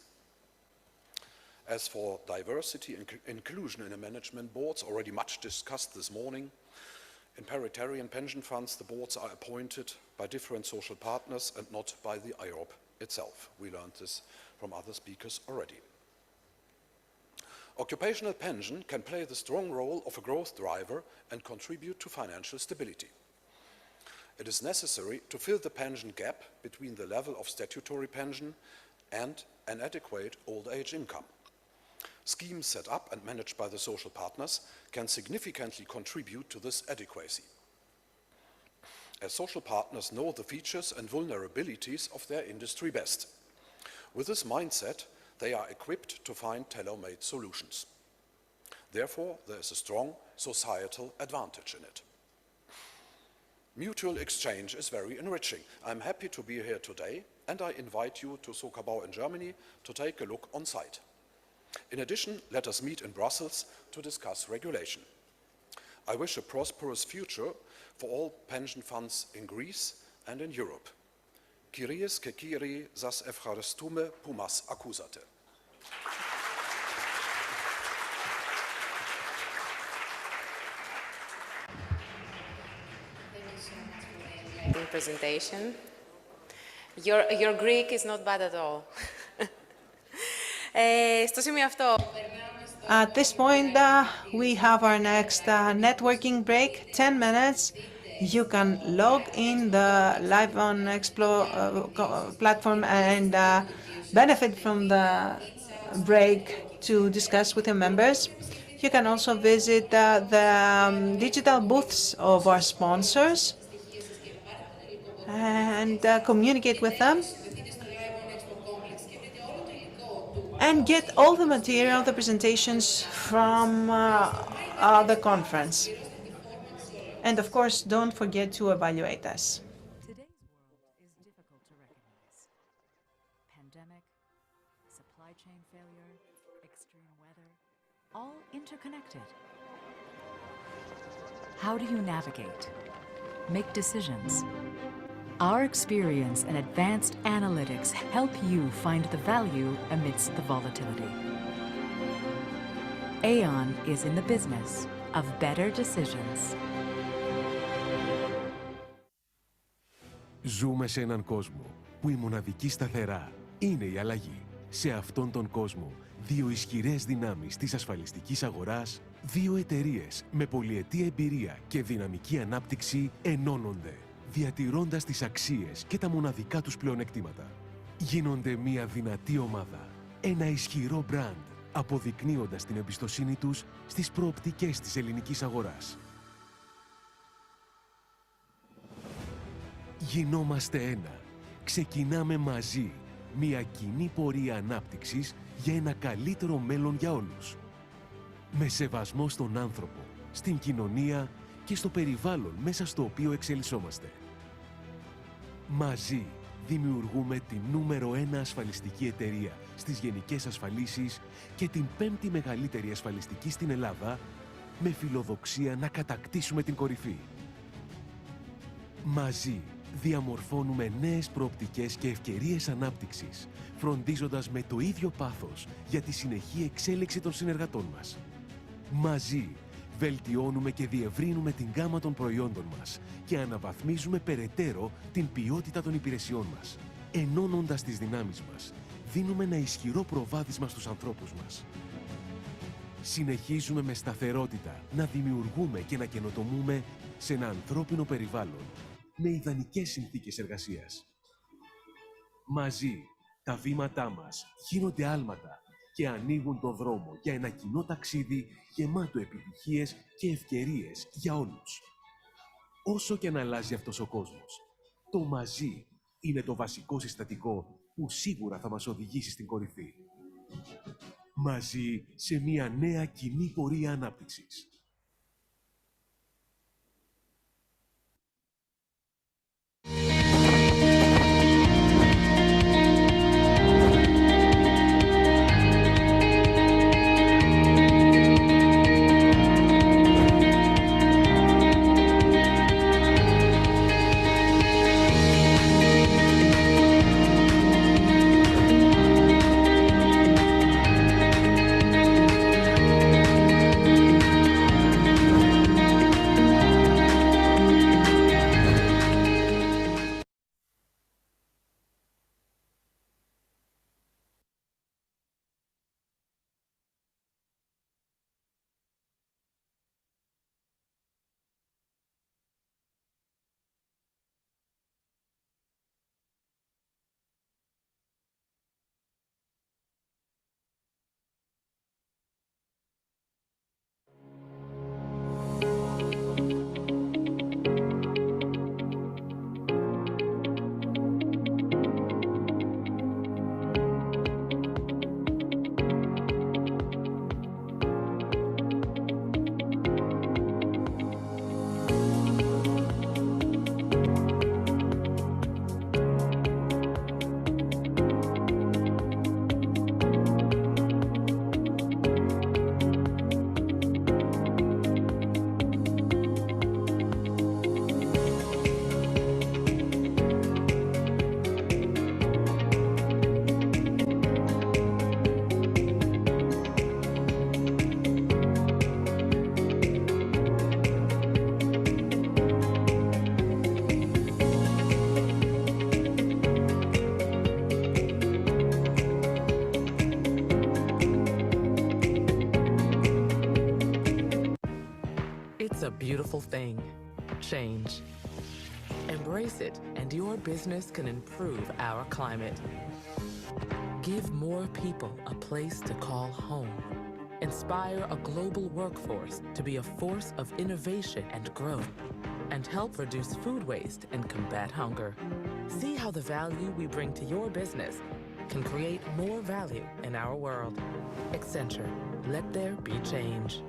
As for diversity and inclusion in the management boards, already much discussed this morning, in paritarian pension funds, the boards are appointed by different social partners and not by the IORP itself. We learned this from other speakers already. Occupational pension can play the strong role of a growth driver and contribute to financial stability. It is necessary to fill the pension gap between the level of statutory pension and an adequate old age income. Schemes set up and managed by the social partners can significantly contribute to this adequacy, as social partners know the features and vulnerabilities of their industry best. With this mindset, they are equipped to find tailor-made solutions. Therefore, there is a strong societal advantage in it. Mutual exchange is very enriching. I'm happy to be here today, and I invite you to Sokabau in Germany to take a look on site. In addition, let us meet in Brussels to discuss regulation. I wish a prosperous future for all pension funds in Greece and in Europe. Kyries ke Kyrie zas evcharistume pumas akuzate. Thank you so much for the enlightening presentation. Your Greek is not bad at all. Στο σημείο αυτό. At this point, we have our next networking break, 10 minutes. You can log in the Live on Explore platform and benefit from the break to discuss with your members. You can also visit the digital booths of our sponsors and communicate with them and get all the material, the presentations from the conference. And of course, don't forget to evaluate us. Today's world is difficult to recognize. Pandemic, supply chain failure, extreme weather, all interconnected. How do you navigate? Make decisions. Our experience and advanced analytics help you find the value amidst the volatility. Aon is in the business of better decisions. Ζούμε σε έναν κόσμο που η μοναδική σταθερά είναι η αλλαγή. Σε αυτόν τον κόσμο, δύο ισχυρές δυνάμεις της ασφαλιστικής αγοράς, δύο εταιρείες με πολυετή εμπειρία και δυναμική ανάπτυξη ενώνονται, διατηρώντας τις αξίες και τα μοναδικά τους πλεονεκτήματα. Γίνονται μια δυνατή ομάδα, ένα ισχυρό μπραντ, αποδεικνύοντας την εμπιστοσύνη τους στις προοπτικές της ελληνικής αγοράς. Γινόμαστε ένα. Ξεκινάμε μαζί μια κοινή πορεία ανάπτυξης για ένα καλύτερο μέλλον για όλους. Με σεβασμό στον άνθρωπο, στην κοινωνία και στο περιβάλλον μέσα στο οποίο εξελισσόμαστε. Μαζί δημιουργούμε την νούμερο 1 ασφαλιστική εταιρεία στις γενικές ασφαλίσεις και την 5η μεγαλύτερη ασφαλιστική στην Ελλάδα, με φιλοδοξία να κατακτήσουμε την κορυφή. Μαζί διαμορφώνουμε νέες προοπτικές και ευκαιρίες ανάπτυξης, φροντίζοντας με το ίδιο πάθος για τη συνεχή εξέλιξη των συνεργατών μας. Μαζί βελτιώνουμε και διευρύνουμε την γκάμα των προϊόντων μας και αναβαθμίζουμε περαιτέρω την ποιότητα των υπηρεσιών μας. Ενώνοντας τις δυνάμεις μας, δίνουμε ένα ισχυρό προβάδισμα στους ανθρώπους μας. Συνεχίζουμε με σταθερότητα να δημιουργούμε και να καινοτομούμε σε ένα ανθρώπινο περιβάλλον με ιδανικές συνθήκες εργασίας. Μαζί, τα βήματά μας γίνονται άλματα και ανοίγουν το δρόμο για ένα κοινό ταξίδι γεμάτο επιτυχίες και ευκαιρίες για όλους. Όσο και να αλλάζει αυτός ο κόσμος, το μαζί είναι το βασικό συστατικό που σίγουρα θα μας οδηγήσει στην κορυφή. Μαζί σε μια νέα κοινή πορεία ανάπτυξης. It's a beautiful thing. Change. Embrace it, and your business can improve our climate. Give more people a place to call home. Inspire a global workforce to be a force of innovation and growth, and help reduce food waste and combat hunger. See how the value we bring to your business can create more value in our world. Accenture, let there be change.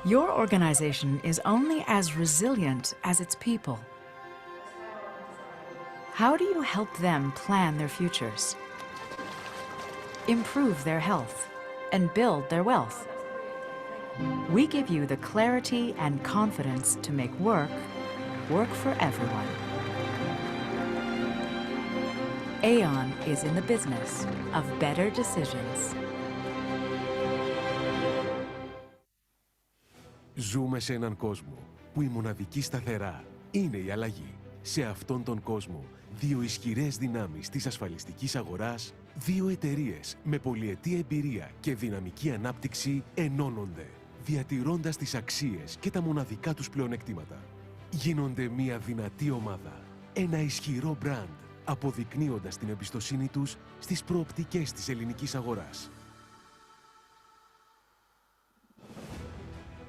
Your organization is only as resilient as its people. How do you help them plan their futures, improve their health, and build their wealth? We give you the clarity and confidence to make work for everyone. Aon is in the business of better decisions. Ζούμε σε έναν κόσμο που η μοναδική σταθερά είναι η αλλαγή. Σε αυτόν τον κόσμο, δύο ισχυρές δυνάμεις της ασφαλιστικής αγοράς, δύο εταιρείες με πολυετή εμπειρία και δυναμική ανάπτυξη ενώνονται, διατηρώντας τις αξίες και τα μοναδικά τους πλεονεκτήματα. Γίνονται μια δυνατή ομάδα, ένα ισχυρό μπραντ, αποδεικνύοντας την εμπιστοσύνη τους στις προοπτικές της ελληνικής αγοράς.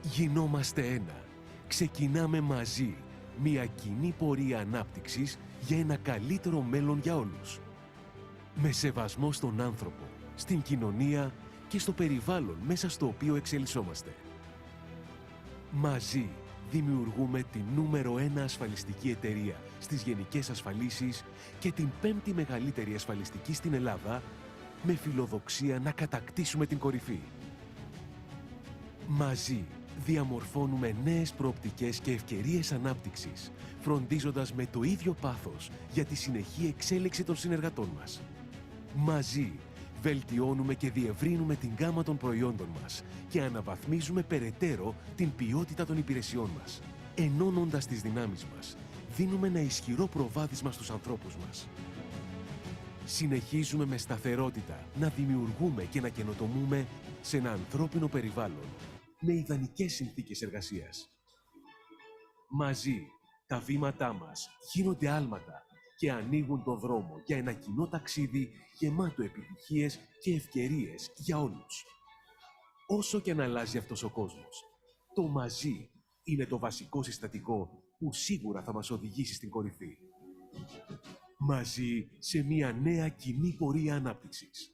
Γινόμαστε ένα. Ξεκινάμε μαζί μια κοινή πορεία ανάπτυξης για ένα καλύτερο μέλλον για όλους. Με σεβασμό στον άνθρωπο, στην κοινωνία και στο περιβάλλον μέσα στο οποίο εξελισσόμαστε. Μαζί δημιουργούμε την νούμερο 1 ασφαλιστική εταιρεία στις γενικές ασφαλίσεις και την 5η μεγαλύτερη ασφαλιστική στην Ελλάδα, με φιλοδοξία να κατακτήσουμε την κορυφή. Μαζί διαμορφώνουμε νέες προοπτικές και ευκαιρίες ανάπτυξης, φροντίζοντας με το ίδιο πάθος για τη συνεχή εξέλιξη των συνεργατών μας. Μαζί βελτιώνουμε και διευρύνουμε την γκάμα των προϊόντων μας και αναβαθμίζουμε περαιτέρω την ποιότητα των υπηρεσιών μας. Ενώνοντας τις δυνάμεις μας, δίνουμε ένα ισχυρό προβάδισμα στους ανθρώπους μας. Συνεχίζουμε με σταθερότητα να δημιουργούμε και να καινοτομούμε σε ένα ανθρώπινο περιβάλλον με ιδανικές συνθήκες εργασίας. Μαζί, τα βήματά μας γίνονται άλματα και ανοίγουν τον δρόμο για ένα κοινό ταξίδι γεμάτο επιτυχίες και ευκαιρίες για όλους. Όσο και να αλλάζει αυτός ο κόσμος, το μαζί είναι το βασικό συστατικό που σίγουρα θα μας οδηγήσει στην κορυφή. Μαζί σε μια νέα κοινή πορεία ανάπτυξης.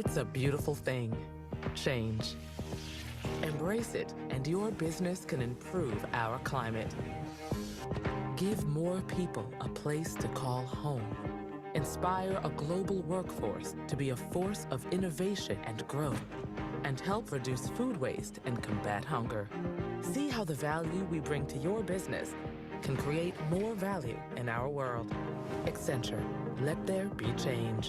It's a beautiful thing. Change. Embrace it, and your business can improve our climate. Give more people a place to call home. Inspire a global workforce to be a force of innovation and growth, and help reduce food waste and combat hunger. See how the value we bring to your business can create more value in our world. Accenture. Let there be change.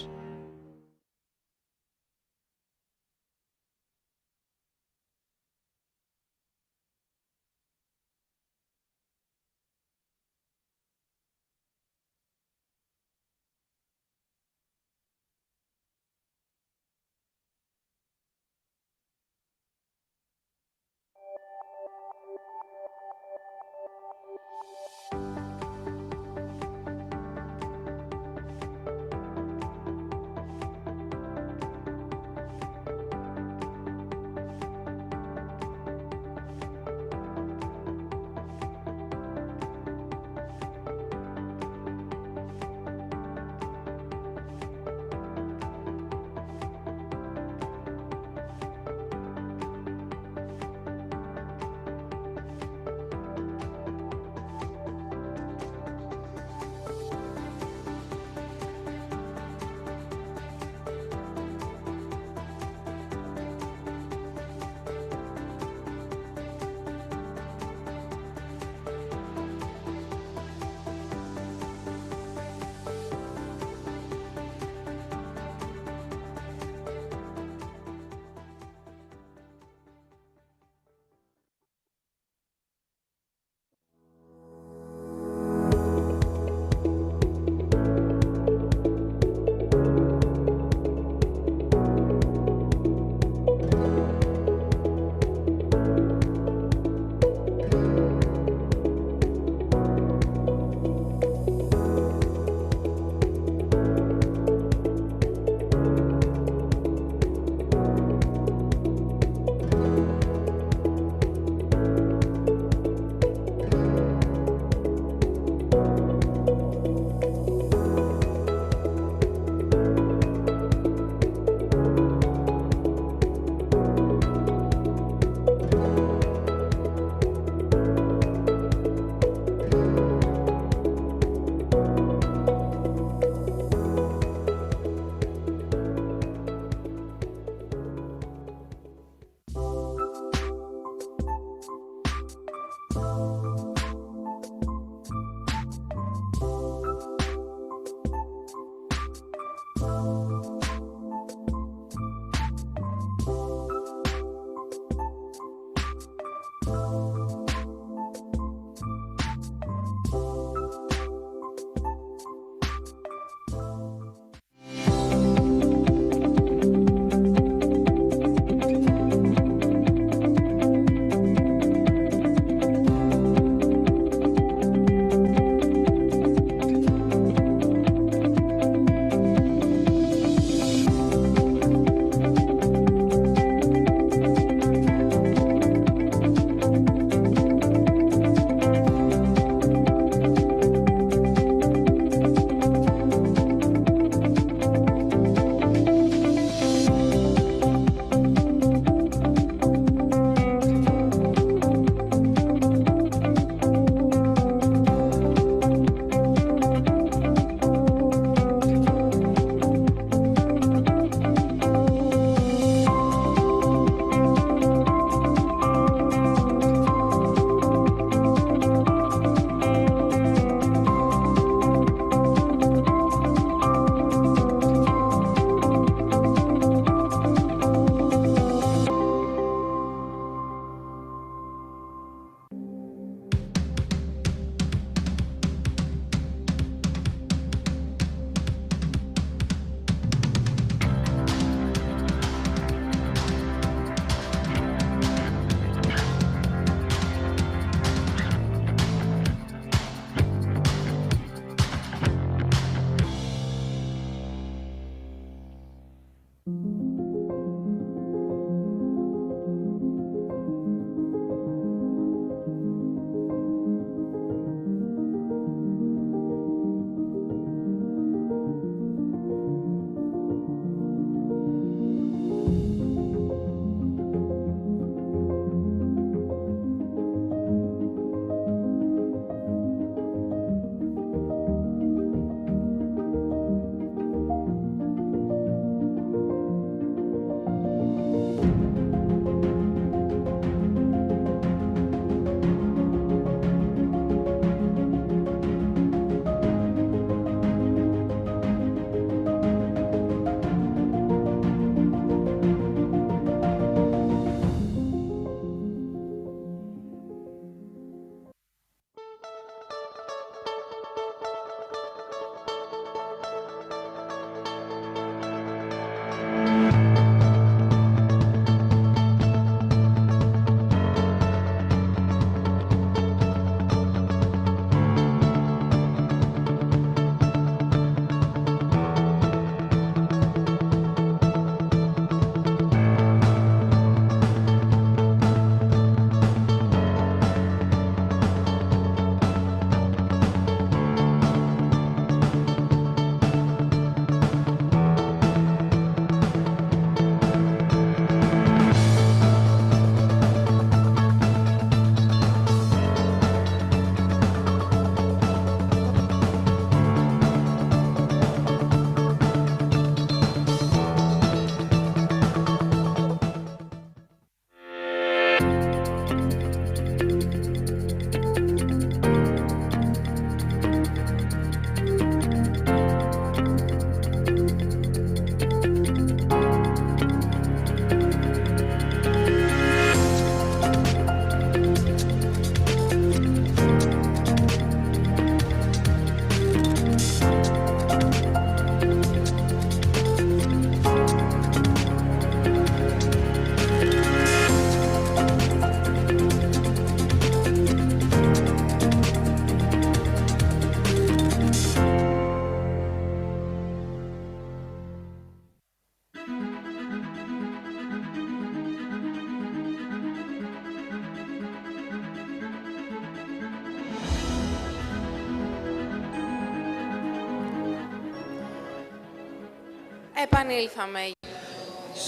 Επανήλθαμε.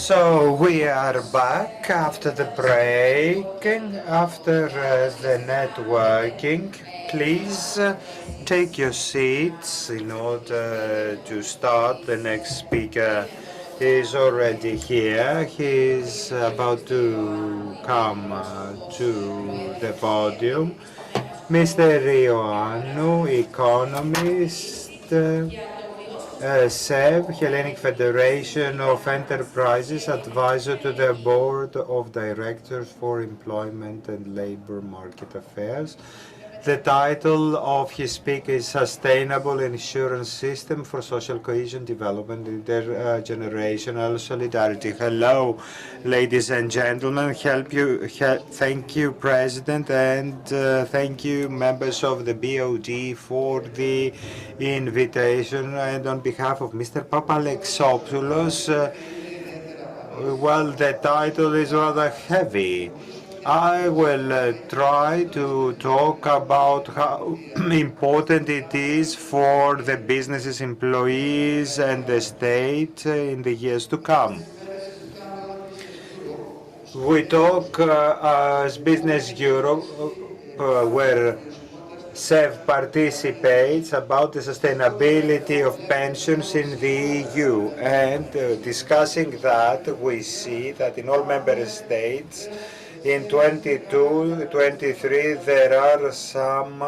So we are back after the break, after the networking. Please take your seats in order to start. The next speaker is already here. He is about to come to the podium. Mr. Ioannou, economist, SEV, Hellenic Federation of Enterprises, advisor to the Board of Directors for Employment and Labor Market Affairs. The title of his speech is Sustainable Insurance System for Social Cohesion, Development, Intergenerational Solidarity. Hello, ladies and gentlemen. Thank you, President, and thank you, members of the BOD, for the invitation. And on behalf of Mr. Papalexopoulos, well, the title is rather heavy. I will try to talk about how important it is for the businesses, employees, and the state in the years to come. We talk as Business Europe, where SEV participates, about the sustainability of pensions in the EU. And discussing that, we see that in all member states, in 22-23, there are some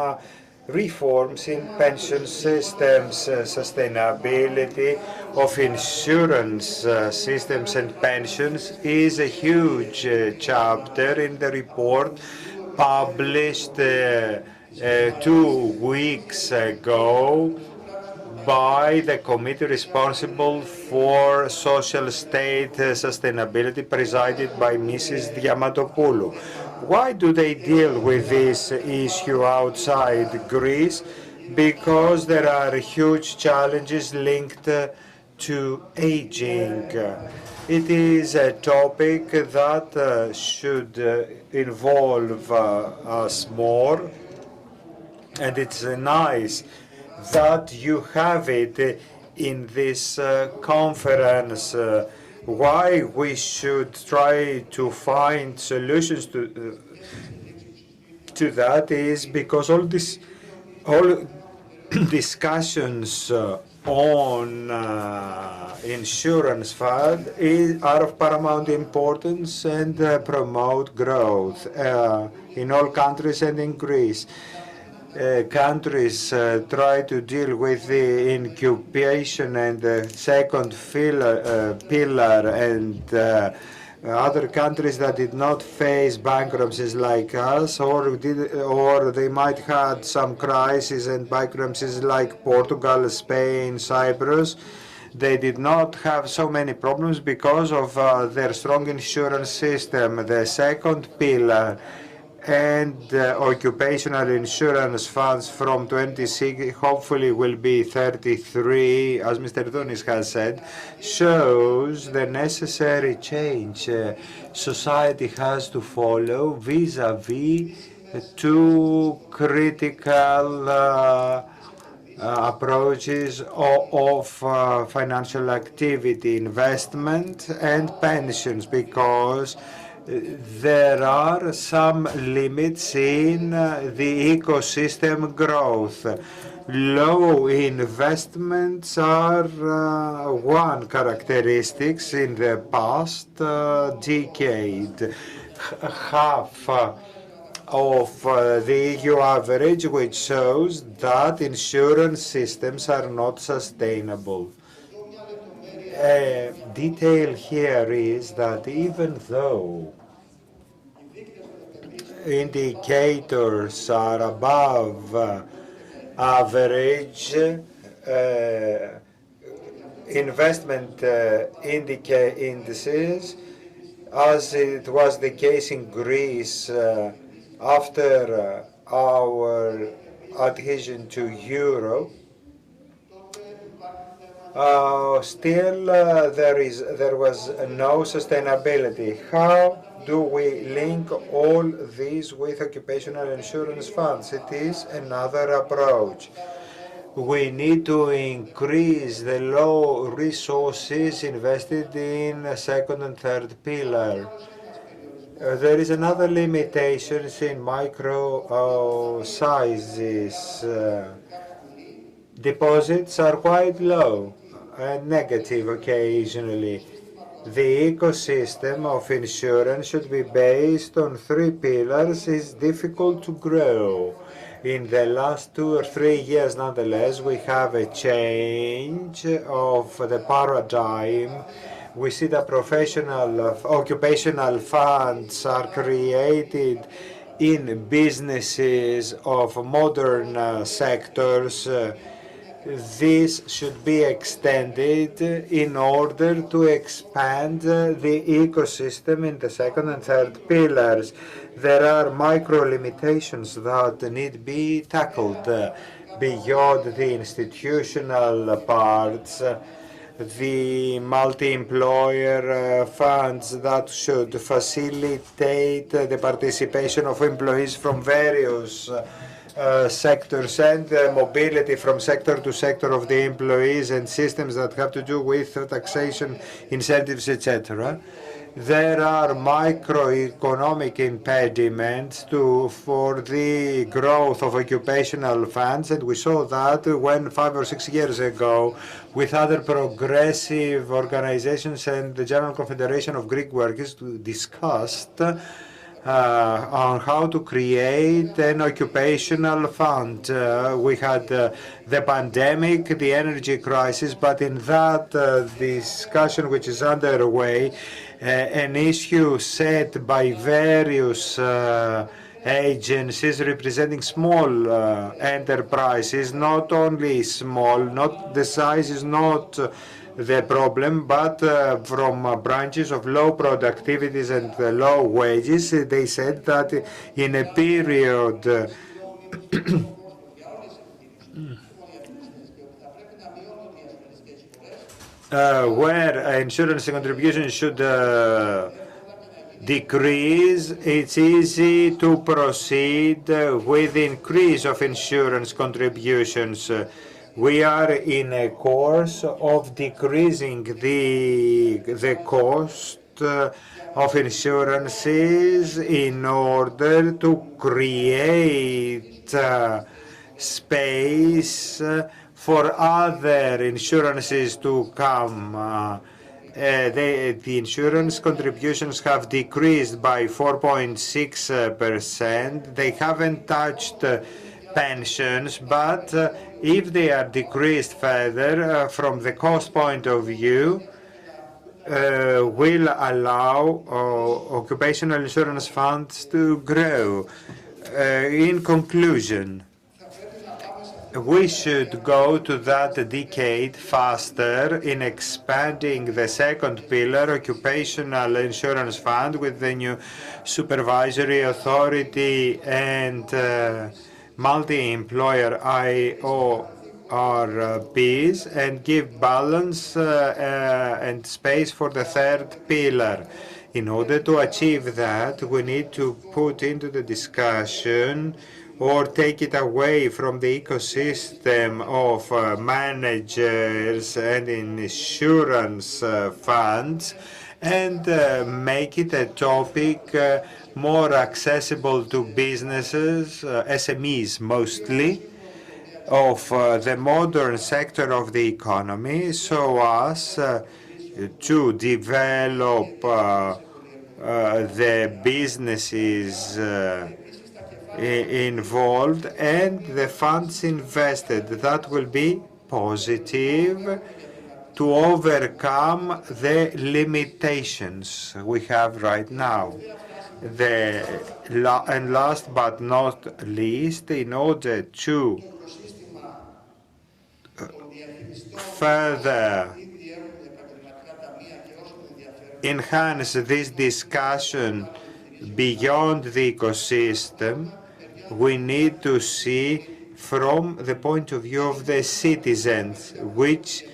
reforms in pension systems, sustainability of insurance systems and pensions is a huge chapter in the report published 2 weeks ago by the committee responsible for social state sustainability, presided by Mrs. Diamantopoulou. Why do they deal with this issue outside Greece? Because there are huge challenges linked to aging. It is a topic that should involve us more, and it's nice that you have it in this conference. Why we should try to find solutions to that is because all discussions on insurance fund are of paramount importance and promote growth in all countries and in Greece. Countries try to deal with the incubation and the second pillar, and other countries that did not face bankruptcies like us, or they might had some crises and bankruptcies like Portugal, Spain, Cyprus. They did not have so many problems because of their strong insurance system. The second pillar and occupational insurance funds from 26 hopefully will be 33, as Mr. Donis has said, shows the necessary change society has to follow vis-a-vis two critical approaches of financial activity, investment and pensions, because there are some limits in the ecosystem growth. Low investments are one characteristics in the past decade. Half of the EU average, which shows that insurance systems are not sustainable. Detail here is that even though indicators are above average, investment indices, as it was the case in Greece after our adhesion to euro, still there was no sustainability. How do we link all these with occupational insurance funds? It is another approach. We need to increase the low resources invested in second and third pillar. There is another limitation in micro sizes. Deposits are quite low and negative occasionally. The ecosystem of insurance should be based on three pillars. It's difficult to grow. In the last 2 or 3 years, nonetheless, we have a change of the paradigm. We see that professional occupational funds are created in businesses of modern sectors. This should be extended in order to expand the ecosystem in the second and third pillars. There are micro limitations that need to be tackled beyond the institutional parts. The multi-employer funds that should facilitate the participation of employees from various sectors and mobility from sector to sector of the employees and systems that have to do with taxation, incentives, etc. There are microeconomic impediments for the growth of occupational funds, and we saw that when 5 or 6 years ago, with other progressive organizations and the General Confederation of Greek Workers, discussed on how to create an occupational fund. We had the pandemic, the energy crisis, but in that discussion which is underway, an issue set by various agencies representing small enterprises, not only small, not the size is not the problem, but from branches of low productivities and low wages. They said that in a period where insurance contributions should decrease, it's easy to proceed with increase of insurance contributions. We are in a course of decreasing the cost of insurances in order to create space for other insurances to come. The insurance contributions have decreased by 4.6%. They haven't touched pensions, but if they are decreased further from the cost point of view, will allow occupational insurance funds to grow. In conclusion, we should go to that decade faster in expanding the second pillar, occupational insurance fund, with the new supervisory authority and multi-employer IORPs, and give balance and space for the third pillar. In order to achieve that, we need to put into the discussion or take it away from the ecosystem of managers and insurance funds and make it a topic more accessible to businesses, SMEs mostly, of the modern sector of the economy, so as to develop the businesses involved and the funds invested. That will be positive to overcome the limitations we have right now. And last but not least, in order to further enhance this discussion beyond the ecosystem, we need to see from the point of view of the citizens, which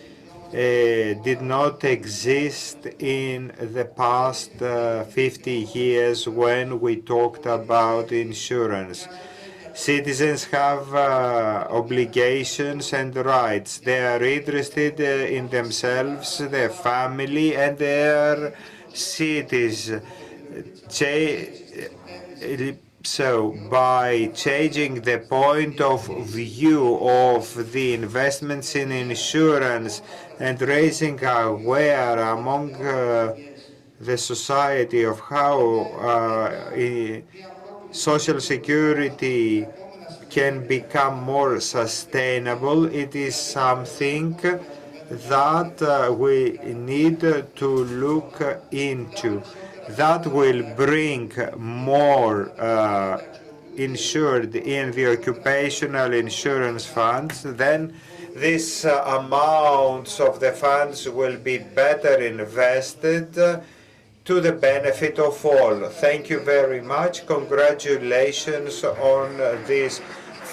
did not exist in the past 50 years when we talked about insurance. Citizens have obligations and rights. They are interested in themselves, their family, and their cities. So by changing the point of view of the investments in insurance and raising aware among the society of how Social Security can become more sustainable, it is something that we need to look into. That will bring more insured in the occupational insurance funds. Then these amounts of the funds will be better invested to the benefit of all. Thank you very much. Congratulations on this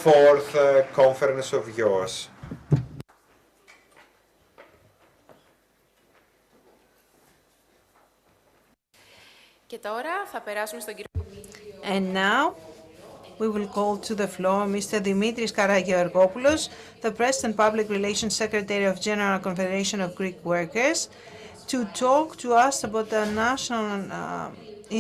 fourth conference of yours. Και τώρα θα περάσουμε στον κύριο. And now we will call to the floor Mr. Dimitris Karageorgopoulos, the Press and Public Relations Secretary of General Confederation of Greek Workers, to talk to us about the National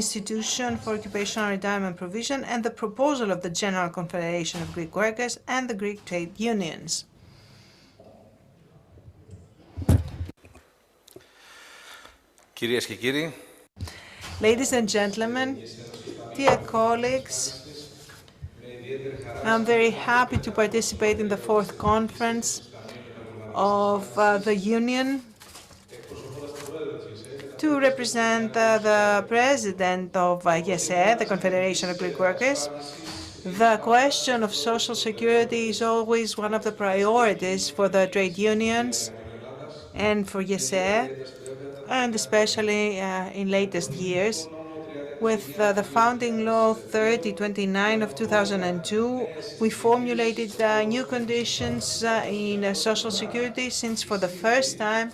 Institution for Occupational Retirement Provision and the proposal of the General Confederation of Greek Workers and the Greek trade unions. Κυρίες και κύριοι, Ladies and gentlemen, dear colleagues, I'm very happy to participate in the fourth conference of the Union to represent the President of GESE, the Confederation of Greek Workers. The question of social security is always one of the priorities for the trade unions and for GESE, and especially in latest years. With the Founding Law 3029 of 2002, we formulated new conditions in social security, since for the first time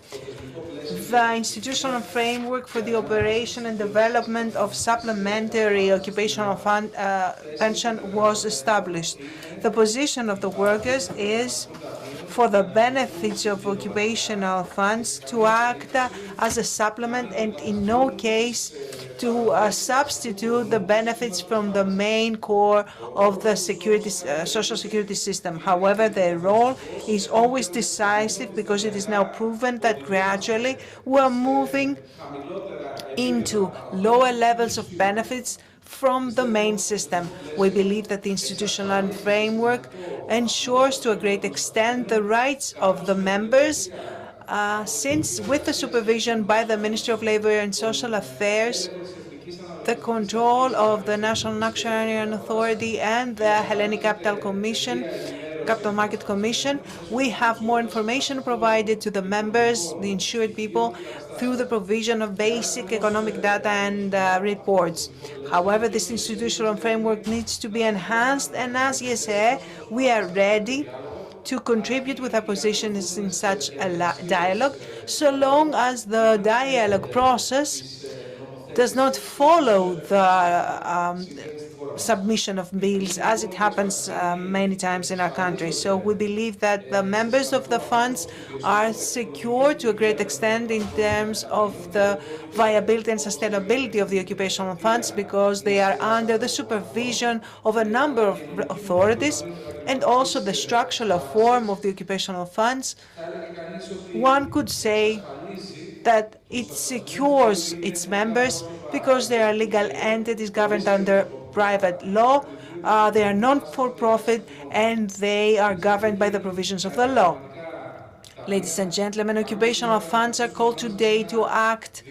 the institutional framework for the operation and development of supplementary occupational fund pension was established. The position of the workers is for the benefits of occupational funds to act as a supplement and in no case to substitute the benefits from the main core of the social security system. However, their role is always decisive, because it is now proven that gradually we are moving into lower levels of benefits from the main system. We believe that the institutional framework ensures to a great extent the rights of the members, since with the supervision by the Ministry of Labour and Social Affairs, the control of the National Actuarial Authority and the Hellenic Capital Market Commission, we have more information provided to the members, the insured people, through the provision of basic economic data and reports. However, this institutional framework needs to be enhanced, and as GESE, we are ready to contribute with our positions in such a dialogue, so long as the dialogue process does not follow the submission of bills, as it happens many times in our country. So we believe that the members of the funds are secure to a great extent in terms of the viability and sustainability of the occupational funds, because they are under the supervision of a number of authorities, and also the structural form of the occupational funds, one could say that it secures its members because they are legal entities governed under private law, they are non-for-profit, and they are governed by the provisions of the law. Ladies and gentlemen, occupational funds are called today to act,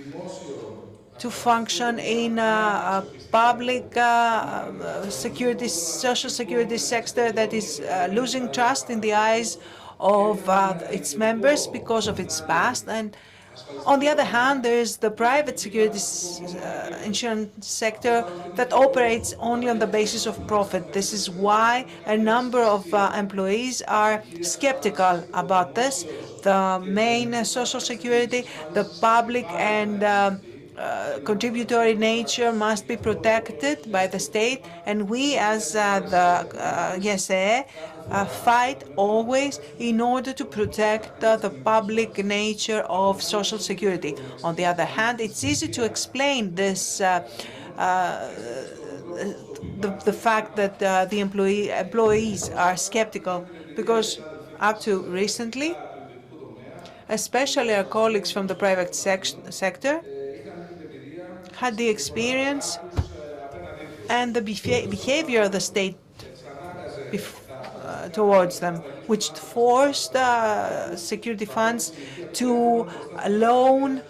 to function in a public security, social security sector that is losing trust in the eyes of its members because of its past. And on the other hand, there is the private securities insurance sector that operates only on the basis of profit. This is why a number of employees are skeptical about this. The main social security, the public and contributory nature must be protected by the state, and we as the GESE fight always in order to protect the public nature of social security. On the other hand, it's easy to explain this the fact that the employees are skeptical, because up to recently, especially our colleagues from the private sector, had the experience and the behavior of the state towards them, which forced security funds to loan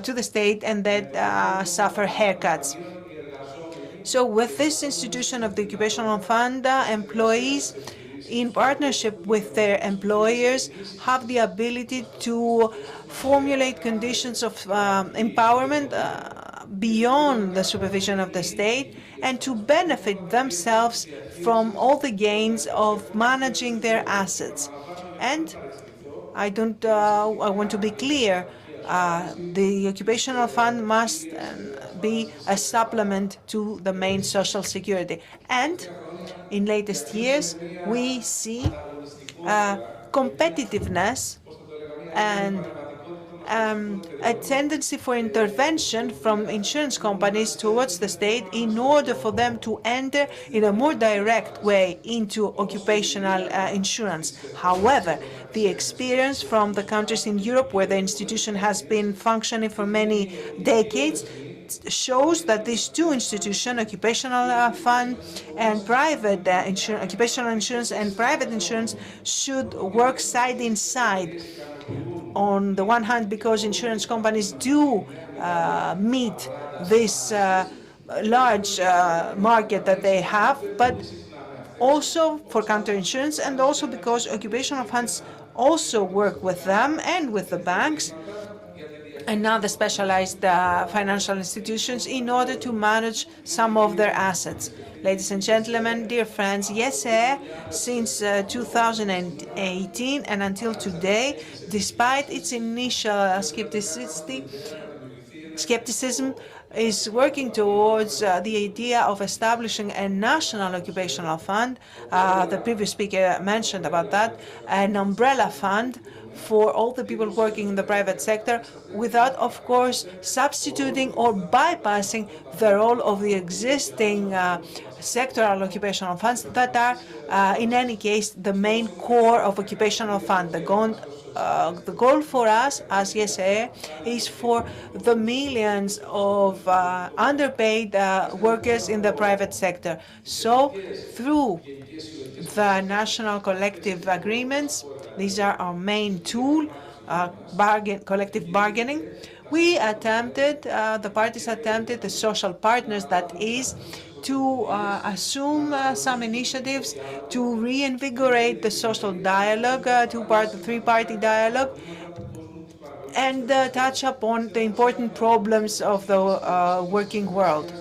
to the state and then suffer haircuts. So with this institution of the occupational fund, employees in partnership with their employers have the ability to formulate conditions of empowerment beyond the supervision of the state and to benefit themselves from all the gains of managing their assets. And I want to be clear, the occupational fund must be a supplement to the main social security. And in latest years, we see competitiveness and a tendency for intervention from insurance companies towards the state in order for them to enter in a more direct way into occupational insurance. However, the experience from the countries in Europe where the institution has been functioning for many decades shows that these two institutions, occupational fund and private occupational insurance and private insurance, should work side in side. On the one hand, because insurance companies do meet this large market that they have, but also for counterinsurance, and also because occupational funds also work with them and with the banks and other specialized financial institutions in order to manage some of their assets. Ladies and gentlemen, dear friends, YESE, since 2018 and until today, despite its initial skepticism, is working towards the idea of establishing a national occupational fund. The previous speaker mentioned about that, an umbrella fund for all the people working in the private sector, without, of course, substituting or bypassing the role of the existing sectoral occupational funds that are, in any case, the main core of occupational fund. The goal for us as YESE is for the millions of underpaid workers in the private sector. So, through the national collective agreements, these are our main tool, collective bargaining. We attempted, the parties attempted, the social partners, that is, to assume some initiatives to reinvigorate the social dialogue, three-party dialogue, and touch upon the important problems of the working world.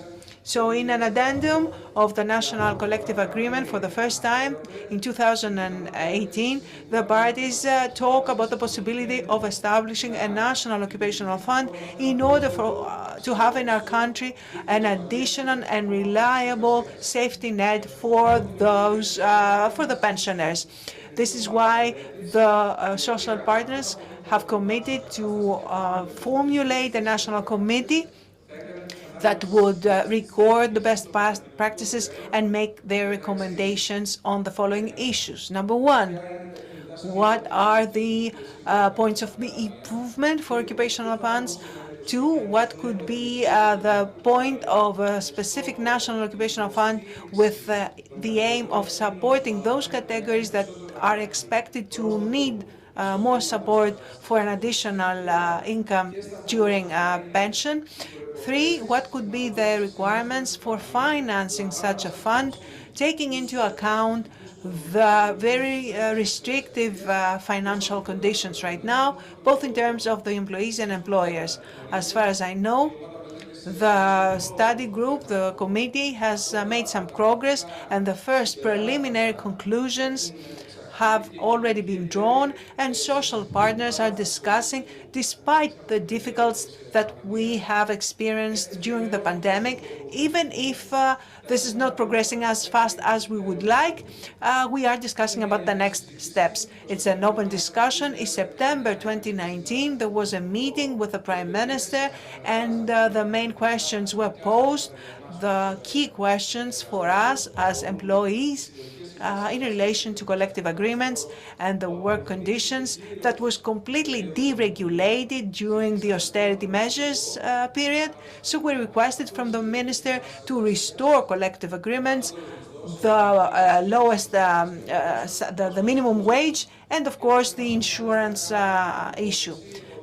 So in an addendum of the National Collective Agreement, for the first time in 2018, the parties talk about the possibility of establishing a national occupational fund in order to have in our country an additional and reliable safety net for those, for the pensioners. This is why the social partners have committed to formulate a national committee that would record the best past practices and make their recommendations on the following issues. Number one, what are the points of improvement for occupational funds? Two, what could be the point of a specific national occupational fund with the aim of supporting those categories that are expected to need more support for an additional income during pension? Three, what could be the requirements for financing such a fund, taking into account the very restrictive financial conditions right now, both in terms of the employees and employers. As far as I know, the study group, the committee, has made some progress, and the first preliminary conclusions have already been drawn, and social partners are discussing, despite the difficulties that we have experienced during the pandemic. Even if this is not progressing as fast as we would like, we are discussing about the next steps. It's an open discussion. In September 2019, there was a meeting with the Prime Minister, and the main questions were posed, the key questions for us as employees, in relation to collective agreements and the work conditions that was completely deregulated during the austerity measures period. So we requested from the minister to restore collective agreements the lowest, the minimum wage, and of course the insurance issue.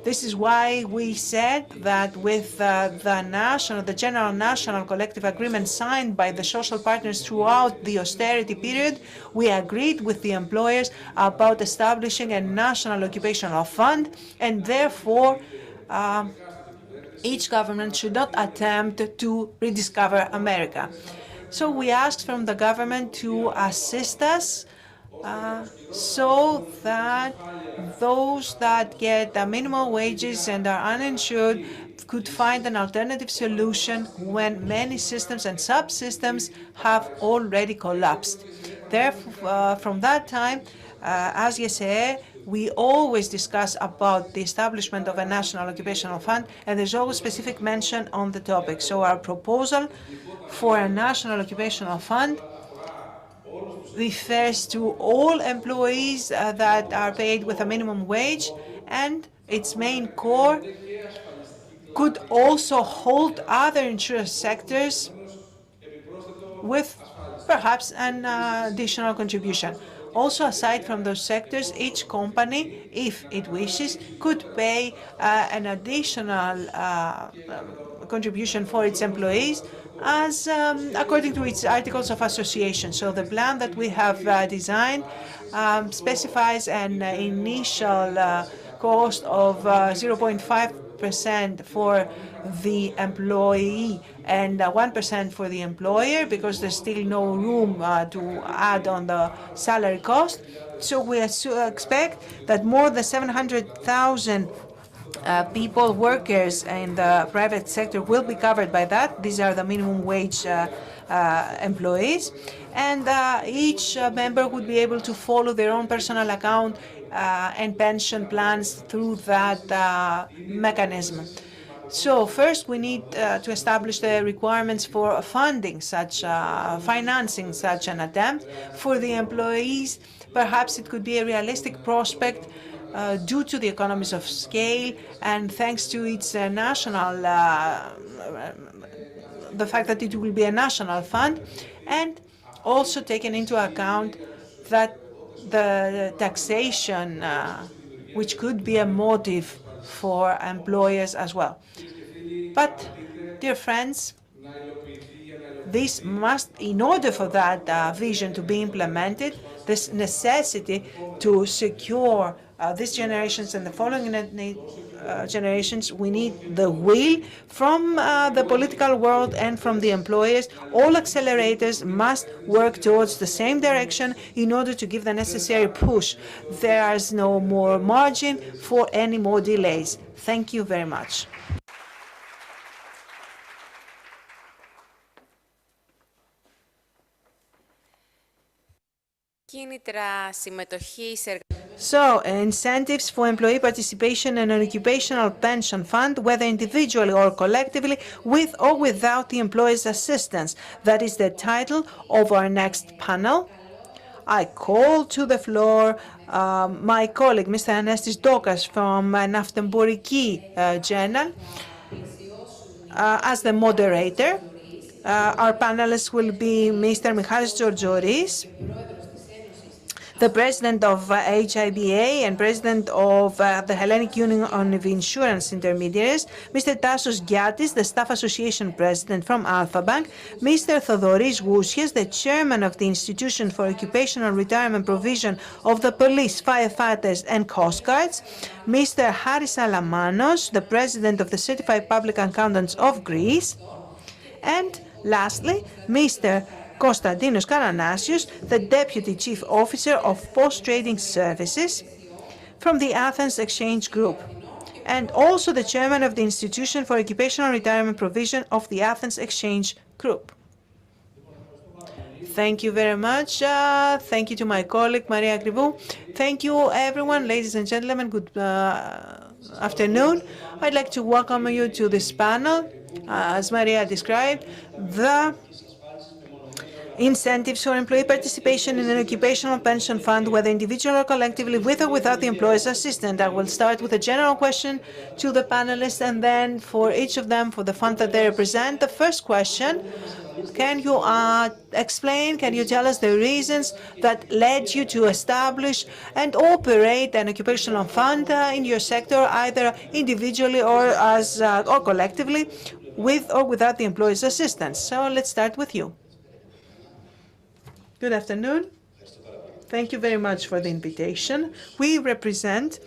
This is why we said that with the general national collective agreement signed by the social partners throughout the austerity period, we agreed with the employers about establishing a national occupational fund, and therefore each government should not attempt to rediscover America. So we asked from the government to assist us so that those that get the minimum wages and are uninsured could find an alternative solution when many systems and subsystems have already collapsed. Therefore, from that time, as YSE, we always discuss about the establishment of a national occupational fund, and there's always specific mention on the topic. So our proposal for a national occupational fund refers to all employees that are paid with a minimum wage, and its main core could also hold other insurance sectors with perhaps an additional contribution. Also, aside from those sectors, each company, if it wishes, could pay an additional contribution for its employees as according to its articles of association. So the plan that we have designed specifies an initial cost of 0.5% for the employee and 1% for the employer, because there's still no room to add on the salary cost. So we expect that more than 700,000 people, workers in the private sector will be covered by that. These are the minimum wage employees. And each member would be able to follow their own personal account and pension plans through that mechanism. So first we need to establish the requirements for funding such, financing such an attempt. For the employees, perhaps it could be a realistic prospect due to the economies of scale and thanks to its national, the fact that it will be a national fund, and also taken into account that the taxation, which could be a motive for employers as well. But, dear friends, this must, in order for that vision to be implemented, this necessity to secure these generations and the following generations, we need the will from the political world and from the employers. All accelerators must work towards the same direction in order to give the necessary push. There is no more margin for any more delays. Thank you very much. So, incentives for employee participation in an occupational pension fund, whether individually or collectively, with or without the employer's assistance. That is the title of our next panel. I call to the floor my colleague, Mr. Anestis Dokas from Naftemboriki Journal, as the moderator. Our panelists will be Mr. Michalis Georgouris, the president of HIBA and president of the Hellenic Union of Insurance Intermediaries, Mr. Tassos Giatis, the staff association president from Alpha Bank, Mr. Thodoris Gousias, the chairman of the Institution for Occupational Retirement Provision of the Police, Firefighters and Coast Guards, Mr. Haris Alamanos, the president of the Certified Public Accountants of Greece, and lastly, Mr. Konstantinos Karanasios, the Deputy Chief Officer of Post-Trading Services from the Athens Exchange Group, and also the Chairman of the Institution for Occupational Retirement Provision of the Athens Exchange Group. Thank you very much. Thank you to my colleague, Maria Grivou. Thank you, everyone, ladies and gentlemen. Good afternoon. I'd like to welcome you to this panel. As Maria described, the incentives for employee participation in an occupational pension fund, whether individually or collectively, with or without the employer's assistance. I will start with a general question to the panelists, and then for each of them, for the fund that they represent. The first question, can you explain, can you tell us the reasons that led you to establish and operate an occupational fund in your sector, either individually or or collectively, with or without the employer's assistance? So let's start with you. Good afternoon. Thank you very much for the invitation. We represent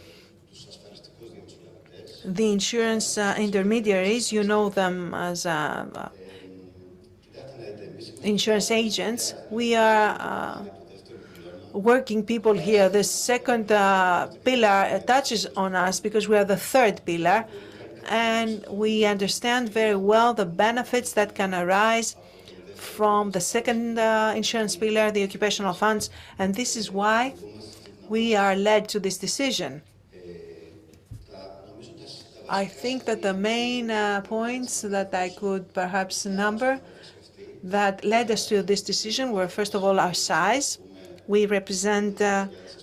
the insurance intermediaries. You know them as insurance agents. We are working people here. The second pillar touches on us because we are the third pillar, and we understand very well the benefits that can arise from the second insurance pillar, the occupational funds, and this is why we are led to this decision. I think that the main points that I could perhaps number that led us to this decision were, first of all, our size. We represent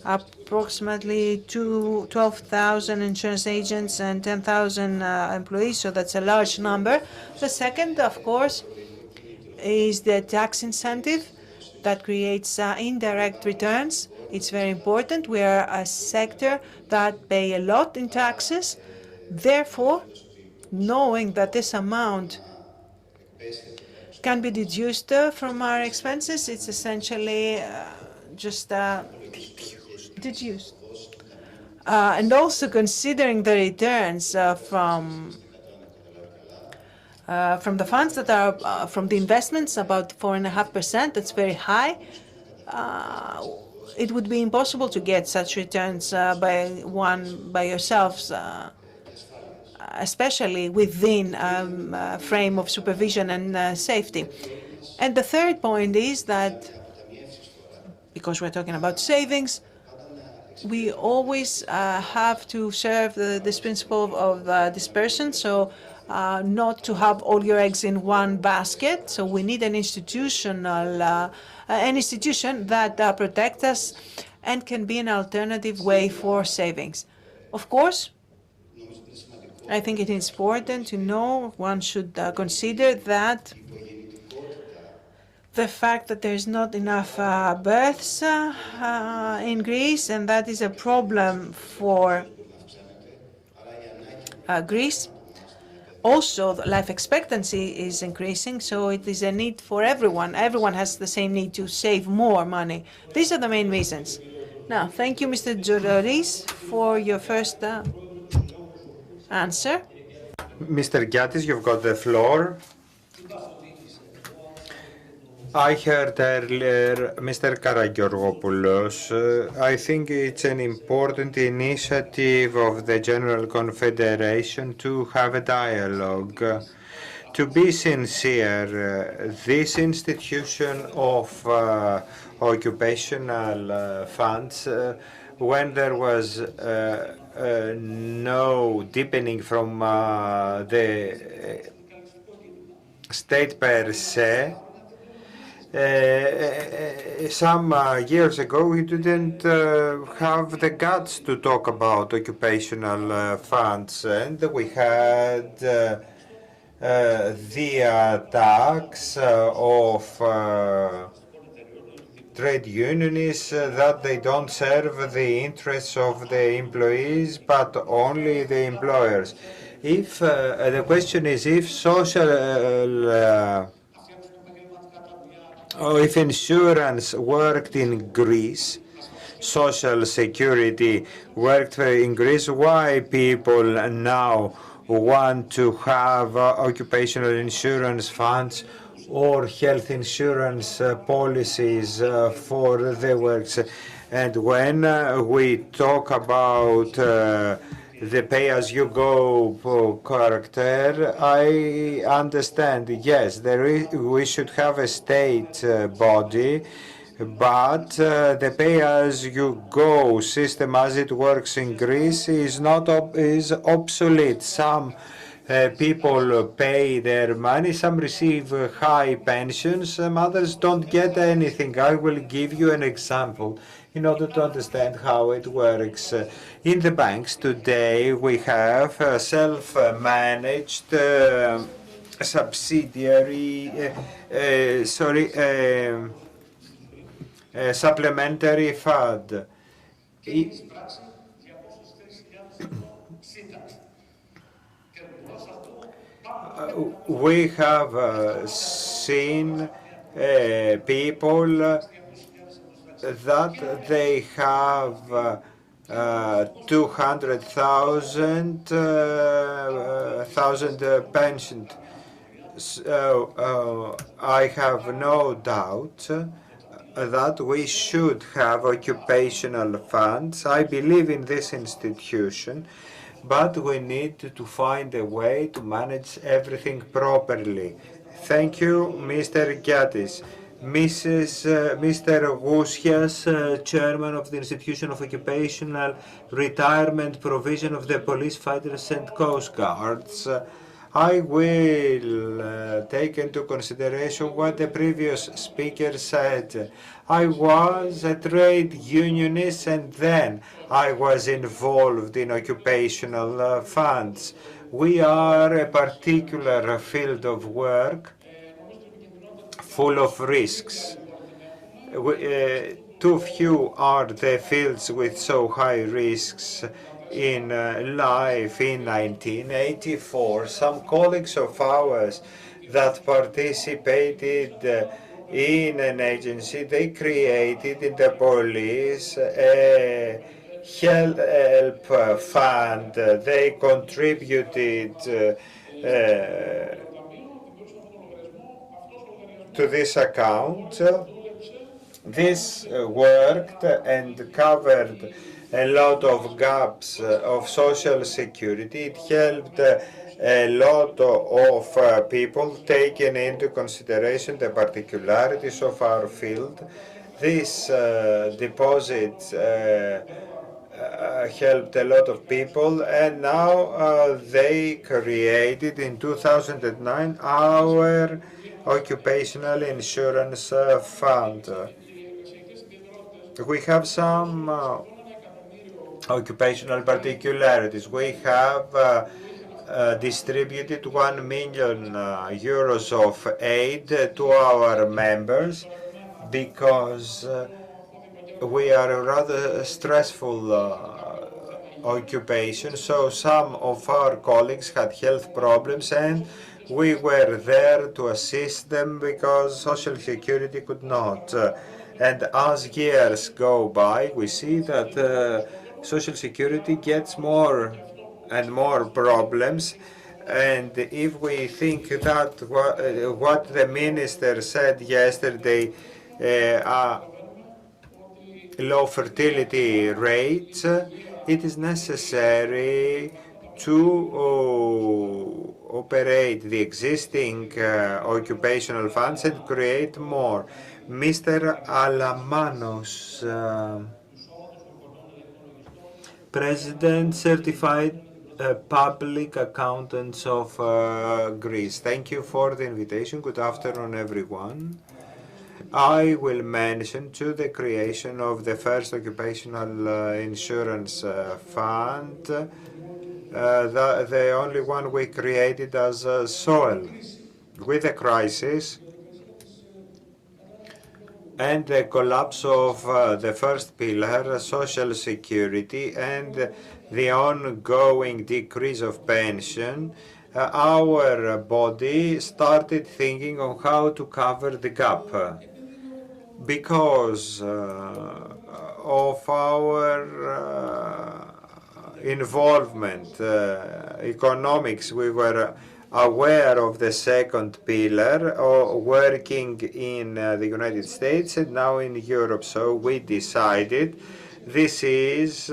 approximately 12,000 insurance agents and 10,000 employees, so that's a large number. The second, of course, is the tax incentive that creates indirect returns. It's very important. We are a sector that pay a lot in taxes. Therefore, knowing that this amount can be deduced from our expenses, it's essentially just deduced. And also considering the returns from the funds that are from the investments, about 4.5%, that's very high. It would be impossible to get such returns by yourselves, especially within a frame of supervision and safety. And the third point is that, because we're talking about savings, we always have to serve this principle of dispersion, so not to have all your eggs in one basket. So we need an institution that protects us and can be an alternative way for savings. Of course, I think it is important to know, one should consider that the fact that there is not enough births in Greece, and that is a problem for Greece. Also, the life expectancy is increasing, so it is a need for everyone. Everyone has the same need to save more money. These are the main reasons. Now, thank you, Mr. Jodoris, for your first answer. Mr. Giatis, you've got the floor. I heard earlier Mr. Karagiorgopoulos. I think it's an important initiative of the General Confederation to have a dialogue. To be sincere, this institution of occupational funds, when there was no deepening from the state per se, some years ago, we didn't have the guts to talk about occupational funds, and we had the attacks of trade unionists that they don't serve the interests of the employees, but only the employers. If the question is if if insurance worked in Greece, social security worked in Greece, why people now want to have occupational insurance funds or health insurance policies for the works? And when we talk about the pay-as-you-go character, I understand, yes, we should have a state body, but the pay-as-you-go system as it works in Greece is obsolete. Some People pay their money, some receive high pensions, others don't get anything. I will give you an example in order to understand how it works. In the banks today, we have self-managed supplementary fund. We have seen people that they have 200,000 pension. So I have no doubt that we should have occupational funds. I believe in this institution, but we need to find a way to manage everything properly. Thank you, Mr. Giatis. Mr. Gousias, Chairman of the Institution of Occupational Retirement Provision of the Police, Fighters and Coast Guards. I will take into consideration what the previous speaker said. I was a trade unionist and then I was involved in occupational funds. We are a particular field of work full of risks. Too few are the fields with so high risks in life. In 1984, some colleagues of ours that participated in an agency, they created in the police a help fund. They contributed to this account. This worked and covered a lot of gaps of social security. It helped a lot of people, taking into consideration the particularities of our field. This deposit helped a lot of people, and now they created in 2009 our occupational insurance fund. We have some occupational particularities. We have distributed 1 million euros of aid to our members because we are a rather stressful occupation. So some of our colleagues had health problems and we were there to assist them because Social Security could not. And as years go by, we see that Social Security gets more and more problems. And if we think that what the minister said yesterday, low fertility rates, it is necessary to operate the existing occupational funds and create more. Mr. Alamanos, President, Certified Public Accountants of Greece. Thank you for the invitation. Good afternoon, everyone. I will mention the creation of the first occupational insurance fund, the only one we created as SOEL. With the crisis and the collapse of the first pillar, Social Security, and the ongoing decrease of pension, our body started thinking on how to cover the gap. Because of our involvement, economics, we were aware of the second pillar, working in the United States and now in Europe. So we decided this is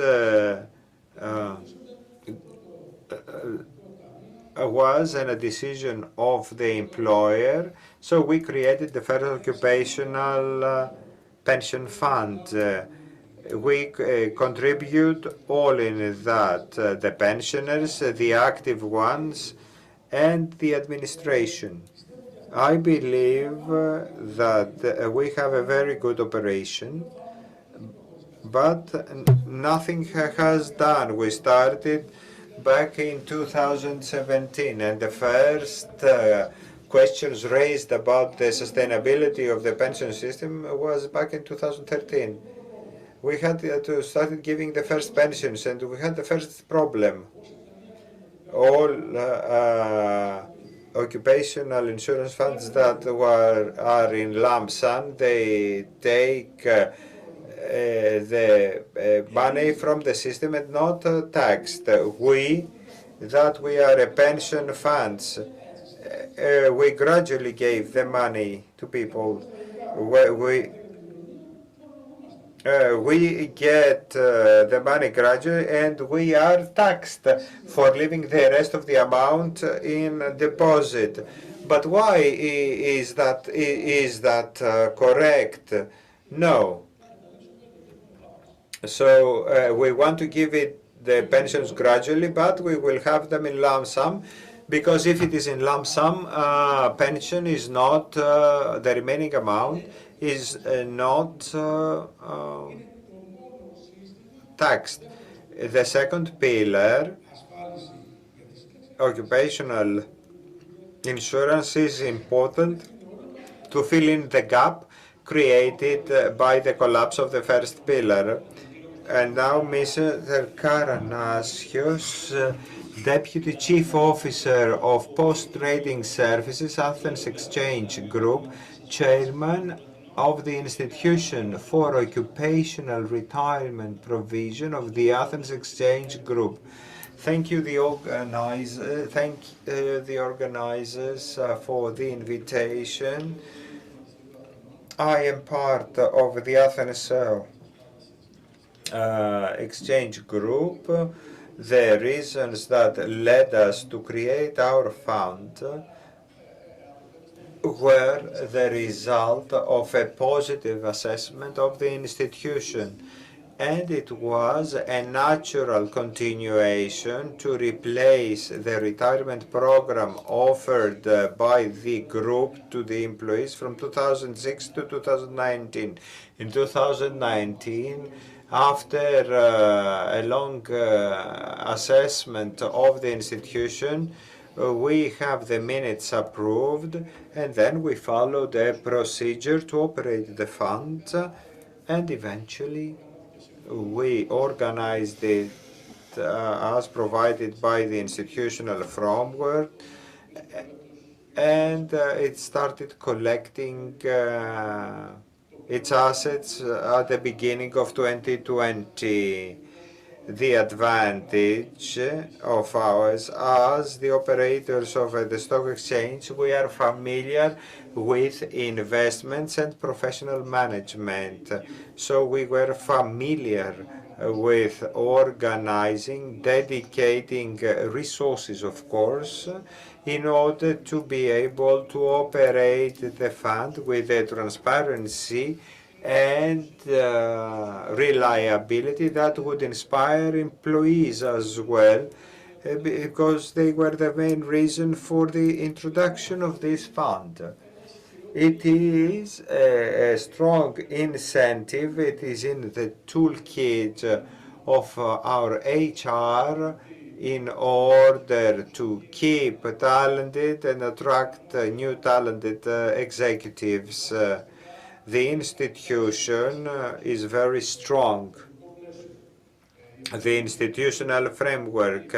was a decision of the employer. So we created the first occupational pension fund. We contribute all in that, the pensioners, the active ones, and the administration. I believe that we have a very good operation, but nothing has done. We started back in 2017, and the first questions raised about the sustainability of the pension system was back in 2013. We had to start giving the first pensions, and we had the first problem. All occupational insurance funds that are in lump sum, they take the money from the system and not taxed. We are a pension funds, we gradually gave the money to people. We get the money gradually, and we are taxed for leaving the rest of the amount in deposit. But why is that correct? No. So we want to give it the pensions gradually, but we will have them in lump sum, because if it is in lump sum, pension is not, the remaining amount is not taxed. The second pillar, occupational insurance, is important to fill in the gap created by the collapse of the first pillar. And now Mr. Karanasios, Deputy Chief Officer of Post-Trading Services, Athens Exchange Group, Chairman of the Institution for Occupational Retirement Provision of the Athens Exchange Group. Thank you, the organizers for the invitation. I am part of the Athens Exchange Group. The reasons that led us to create our fund were the result of a positive assessment of the institution, and it was a natural continuation to replace the retirement program offered by the group to the employees from 2006 to 2019. In 2019, after a long assessment of the institution, we have the minutes approved, and then we followed a procedure to operate the fund, and eventually we organized it as provided by the institutional framework, and it started collecting its assets at the beginning of 2020. The advantage of ours as the operators of the stock exchange, we are familiar with investments and professional management. So we were familiar with organizing, dedicating resources, of course, in order to be able to operate the fund with a transparency and reliability that would inspire employees as well, because they were the main reason for the introduction of this fund. It is a strong incentive. It is in the toolkit of our HR in order to keep talented and attract new talented executives. The institution is very strong. The institutional framework,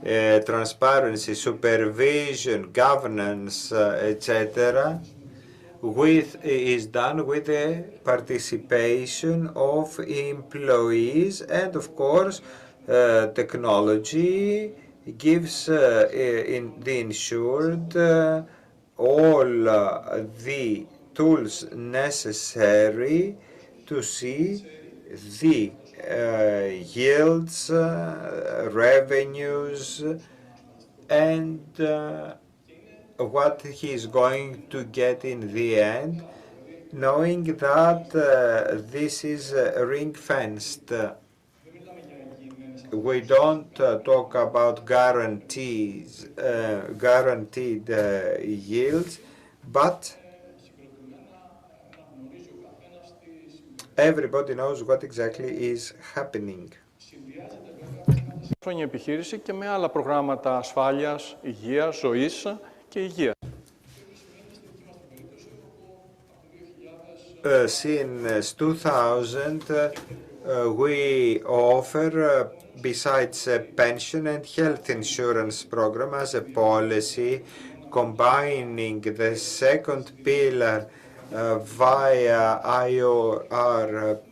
transparency, supervision, governance, etc., is done with the participation of employees, and of course technology gives the insured all the tools necessary to see the yields, revenues, and what he is going to get in the end, knowing that this is ring-fenced. we don't talk about guaranteed yields, but everybody knows what exactly is happening. Χρόνια επιχείρηση και με άλλα προγράμματα ασφάλειας, υγείας, ζωής και υγείας. Since 2000, we offer, besides a pension and health insurance program as a policy, combining the second pillar via IORPs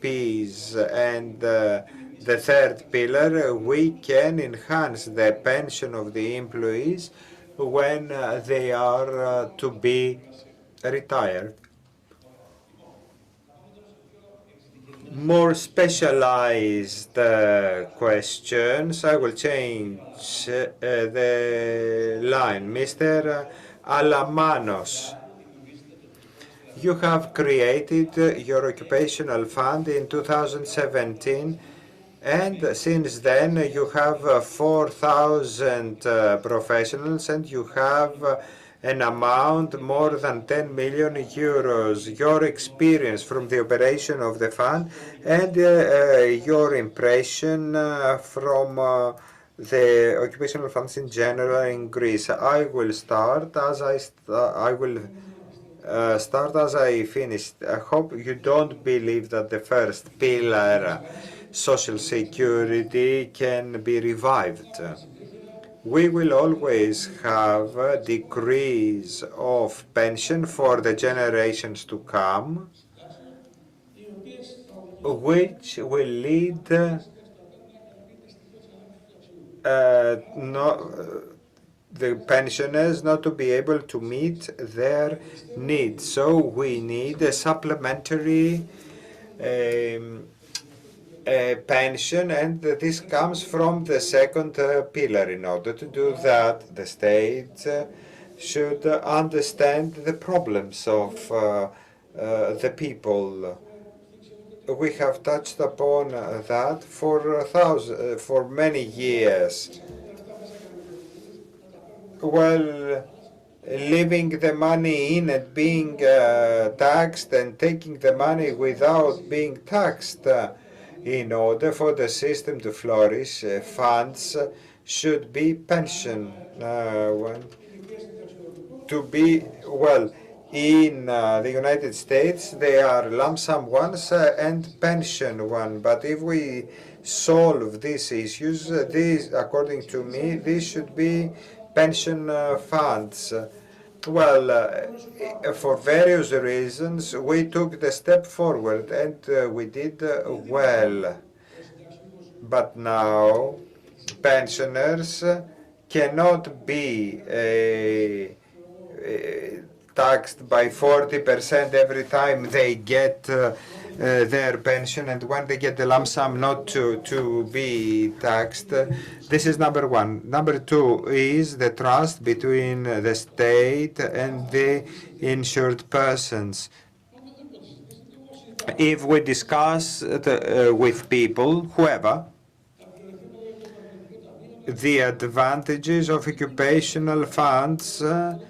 and the third pillar, we can enhance the pension of the employees when they are to be retired. More specialized questions. I will change the line. Mr. Alamanos, you have created your occupational fund in 2017, and since then you have 4,000 professionals and you have an amount more than 10 million euros. Your experience from the operation of the fund and your impression from the occupational funds in general in Greece. I will start as I finished. I hope you don't believe that the first pillar, social security, can be revived. We will always have a decrease of pension for the generations to come, which will lead the pensioners not to be able to meet their needs. So we need a supplementary pension, and this comes from the second pillar. In order to do that, the state should understand the problems of the people. We have touched upon that for many years. Well, leaving the money in and being taxed and taking the money without being taxed. In order for the system to flourish, funds should be pension. To be, well, in the United States, they are lump sum ones and pension one. But if we solve these issues, these, according to me, these should be pension funds. Well, for various reasons, we took the step forward and we did well. But now, pensioners cannot be taxed by 40% every time they get their pension, and when they get the lump sum not to be taxed. This is number one. Number two is the trust between the state and the insured persons. If we discuss with people, whoever, the advantages of occupational funds, and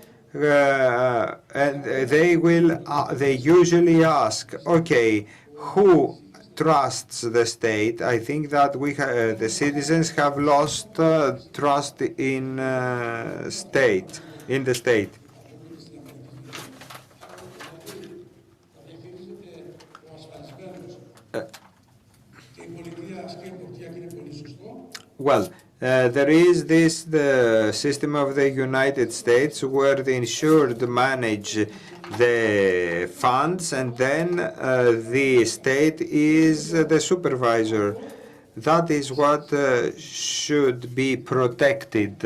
they usually ask, okay, who trusts the state? I think that the citizens have lost trust in the state. Well, there is the system of the United States where the insured manage the funds, and then the state is the supervisor. That is what should be protected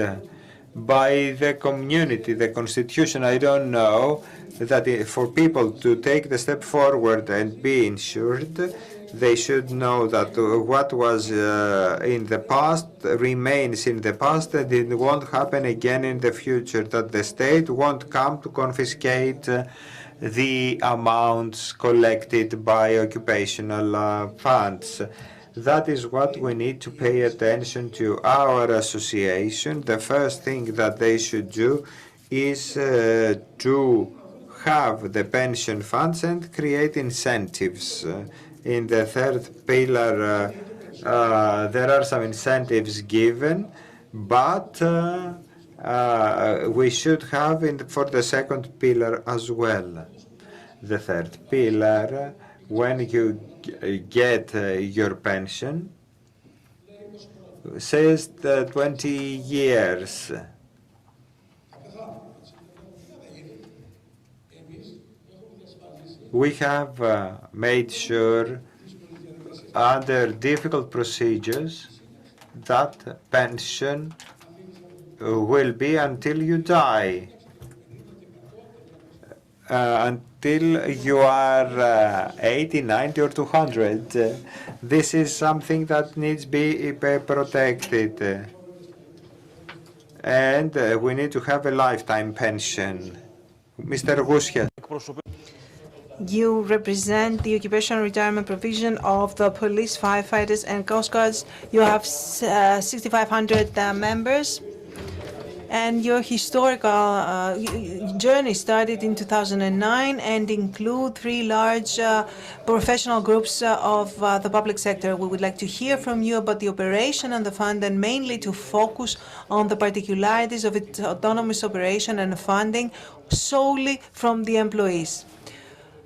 by the community, the constitution. I don't know that for people to take the step forward and be insured, they should know that what was in the past remains in the past, and it won't happen again in the future, that the state won't come to confiscate the amounts collected by occupational funds. That is what we need to pay attention to. Our association, the first thing that they should do is to have the pension funds and create incentives. In the third pillar, there are some incentives given, but we should have for the second pillar as well. The third pillar, when you get your pension, says 20 years. We have made sure under difficult procedures that pension will be until you die. Until you are 80, 90 or 200. This is something that needs to be protected. And we need to have a lifetime pension. Mr. Gousia. You represent the occupational retirement provision of the police, firefighters, and coast guards. You have 6,500 members. And your historical journey started in 2009 and include 3 large professional groups of the public sector. We would like to hear from you about the operation and the fund, and mainly to focus on the particularities of its autonomous operation and funding solely from the employees.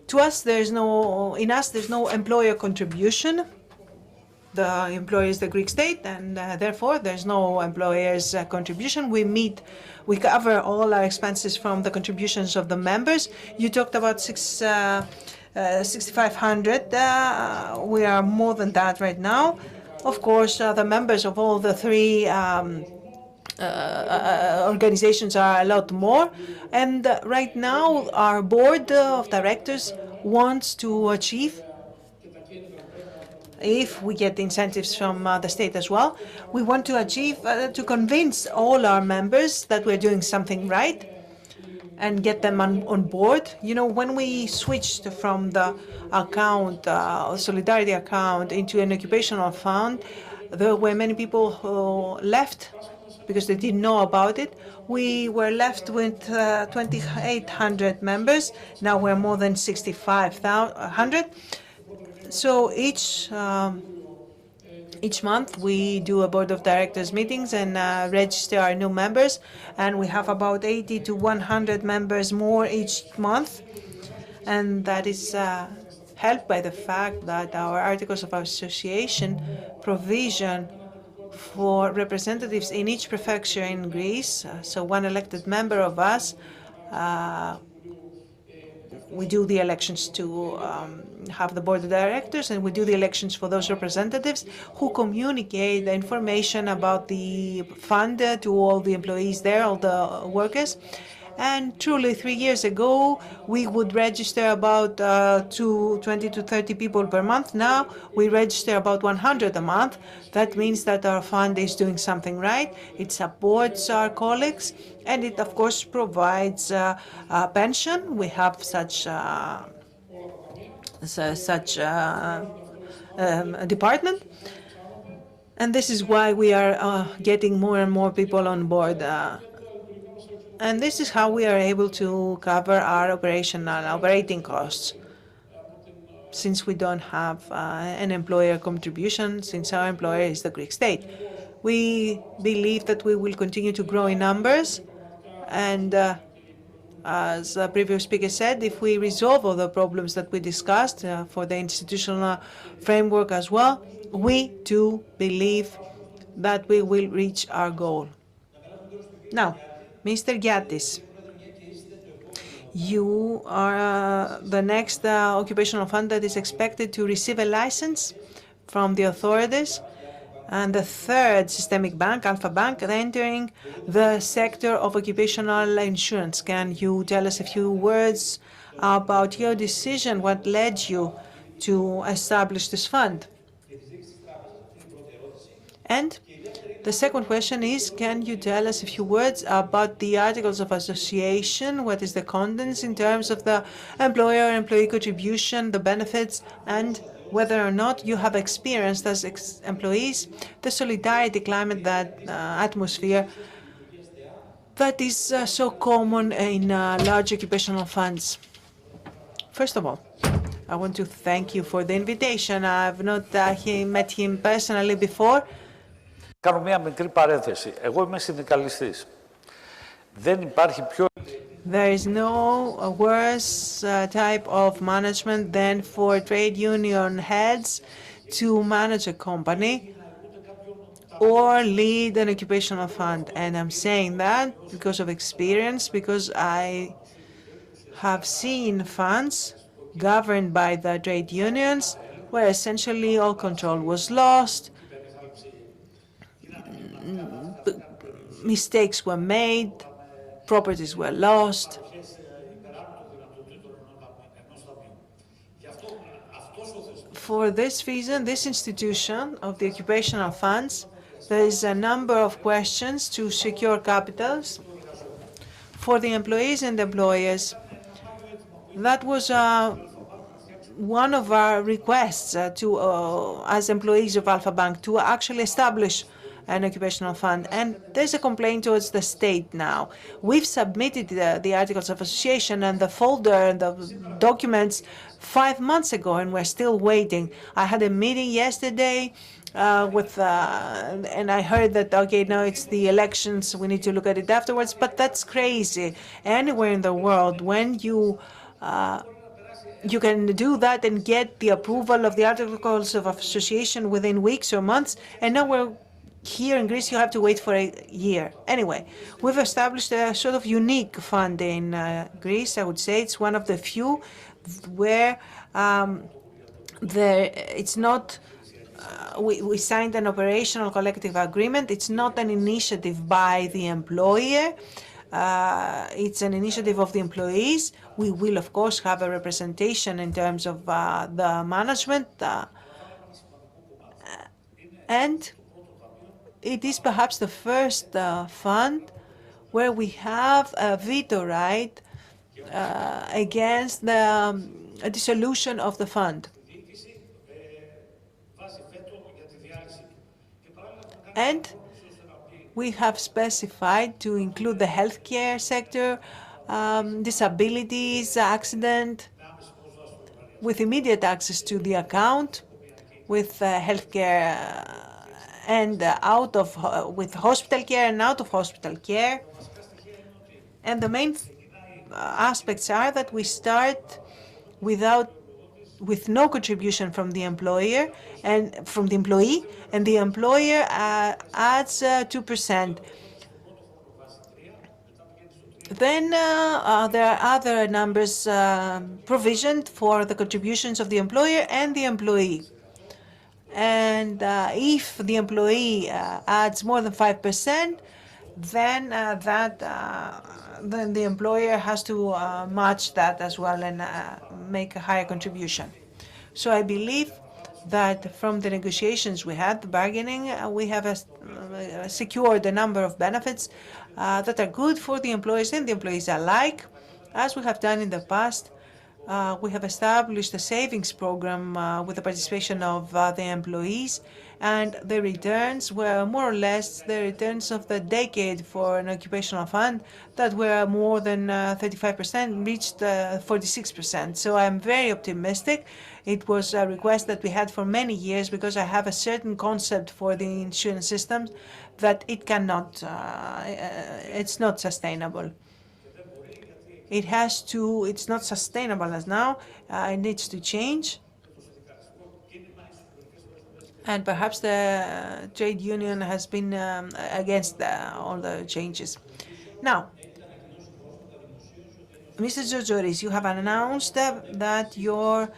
To us, there's no employer contribution. The employer is the Greek state, and therefore there's no employer's contribution. We cover all our expenses from the contributions of the members. You talked about 6,500. We are more than that right now. Of course, the members of all the 3 organizations are a lot more. And right now, our board of directors wants to achieve, if we get incentives from the state as well, we want to achieve, to convince all our members that we're doing something right and get them on board. You know, when we switched from the account, solidarity account, into an occupational fund, there were many people who left because they didn't know about it. We were left with 2,800 members. Now we're more than 6,500. So each month we do a board of directors meetings and register our new members, and we have about 80 to 100 members more each month, and that is helped by the fact that our articles of association provision for representatives in each prefecture in Greece, so 1 elected member of us, we do the elections to have the board of directors, and we do the elections for those representatives who communicate the information about the fund to all the employees there, all the workers. And truly, 3 years ago, we would register about 20 to 30 people per month. Now we register about 100 a month. That means that our fund is doing something right. It supports our colleagues, and it, of course, provides a pension. We have such a department. And this is why we are getting more and more people on board. And this is how we are able to cover our operating costs, since we don't have an employer contribution, since our employer is the Greek state. We believe that we will continue to grow in numbers, and as the previous speaker said, if we resolve all the problems that we discussed for the institutional framework as well, we too believe that we will reach our goal. Now, Mr. Giattis, you are the next occupational fund that is expected to receive a license from the authorities, and the 3rd systemic bank, Alpha Bank, entering the sector of occupational insurance. Can you tell us a few words about your decision? What led you to establish this fund? And the second question is, can you tell us a few words about the Articles of Association? What is the contents in terms of the employer-employee contribution, the benefits, and whether or not you have experienced as employees the solidarity climate, that atmosphere that is so common in large occupational funds? First of all, I want to thank you for the invitation. I've not met him personally before. Κάνω μία μικρή παρένθεση. Εγώ είμαι συνδικαλιστής. Δεν υπάρχει πιο... There is no worse type of management than for trade union heads to manage a company or lead an occupational fund. And I'm saying that because of experience, because I have seen funds governed by the trade unions where essentially all control was lost, mistakes were made, properties were lost. For this reason, this institution of the occupational funds, there is a number of questions to secure capitals for the employees and employers. That was one of our requests as employees of Alpha Bank, to actually establish an occupational fund. And there's a complaint towards the state now. We've submitted the Articles of Association and the folder and the documents 5 months ago, and we're still waiting. I had a meeting yesterday and I heard that, okay, no, it's the elections, we need to look at it afterwards, but that's crazy. Anywhere in the world, when you can do that and get the approval of the Articles of Association within weeks or months, and now we're here in Greece, you have to wait for a year. Anyway, we've established a sort of unique fund in Greece. I would say it's one of the few where it's not, we signed an operational collective agreement. It's not an initiative by the employer. It's an initiative of the employees. We will, of course, have a representation in terms of the management. And it is perhaps the first fund where we have a veto right against the dissolution of the fund. And we have specified to include the healthcare sector, disabilities, accident, with immediate access to the account, with healthcare and with hospital care and out of hospital care. And the main aspects are that we start with no contribution from the employer and from the employee, and the employer adds 2%. Then there are other numbers provisioned for the contributions of the employer and the employee. And if the employee adds more than 5%, then then the employer has to match that as well and make a higher contribution. So I believe that from the negotiations we had, the bargaining, we have secured a number of benefits that are good for the employers and the employees alike. As we have done in the past, we have established a savings program with the participation of the employees, and the returns were more or less the returns of the decade for an occupational fund that were more than 35%, reached 46%. So I'm very optimistic. It was a request that we had for many years because I have a certain concept for the insurance system that it cannot, it's not sustainable. It's not sustainable as now, it needs to change. And perhaps the trade union has been against all the changes. Now, Mr. Georgiouris, you have announced that your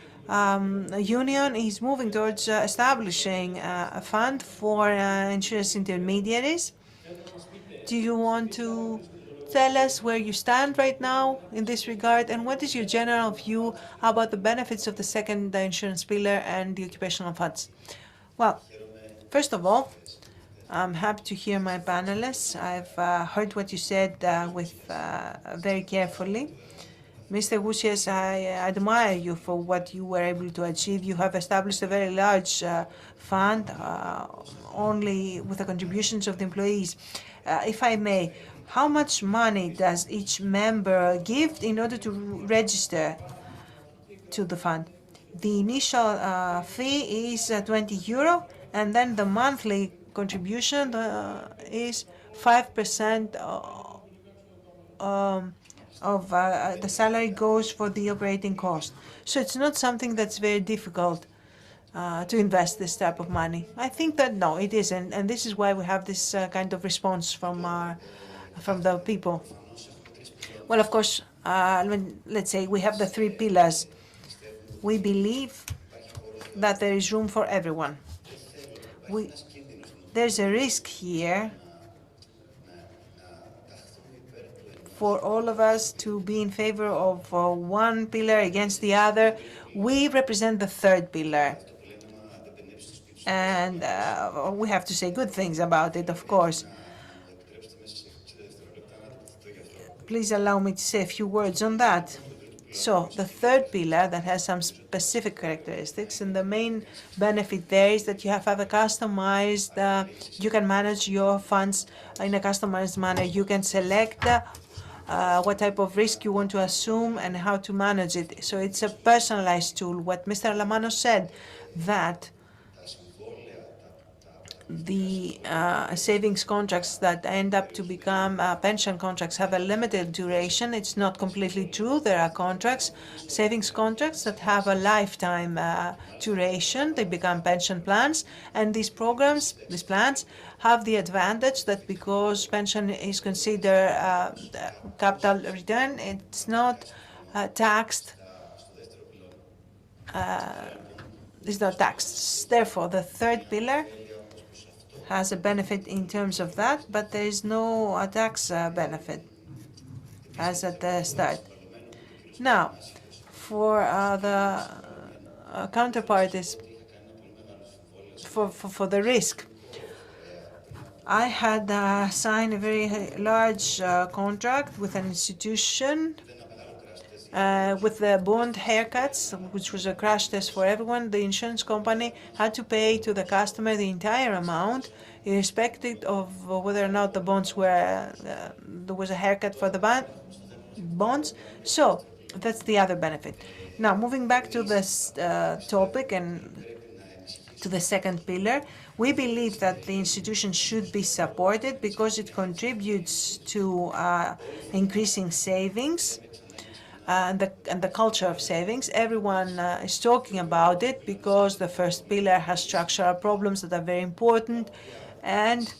union is moving towards establishing a fund for insurance intermediaries. Do you want to tell us where you stand right now in this regard, and what is your general view about the benefits of the second insurance pillar and the occupational funds? Well, first of all, I'm happy to hear my panelists. I've heard what you said very carefully. Mr. Gusias, I admire you for what you were able to achieve. You have established a very large fund only with the contributions of the employees. If I may, how much money does each member give in order to register to the fund? The initial fee is €20, and then the monthly contribution is 5% of the salary goes for the operating cost. So it's not something that's very difficult to invest this type of money. I think that no, it isn't, and this is why we have this kind of response from the people. Well, of course, let's say we have the three pillars. We believe that there is room for everyone. There's a risk here for all of us to be in favor of one pillar against the other. We represent the third pillar. And we have to say good things about it, of course. Please allow me to say a few words on that. So the third pillar that has some specific characteristics, and the main benefit there is that you have a customized, you can manage your funds in a customized manner. You can select what type of risk you want to assume and how to manage it. So it's a personalized tool. What Mr. Alamanos said, that the savings contracts that end up to become pension contracts have a limited duration. It's not completely true. There are contracts, savings contracts that have a lifetime duration. They become pension plans, and these programs, these plans, have the advantage that because pension is considered capital return, it's not taxed. It's not taxed. Therefore, the third pillar has a benefit in terms of that, but there is no tax benefit as at the start. Now, for the counterparties, for the risk, I had signed a very large contract with an institution with the bond haircuts, which was a crash test for everyone. The insurance company had to pay to the customer the entire amount, irrespective of whether or not the bonds were, there was a haircut for the bonds. So that's the other benefit. Now, moving back to this topic and to the second pillar, we believe that the institution should be supported because it contributes to increasing savings. And the culture of savings. Everyone is talking about it because the first pillar has structural problems that are very important and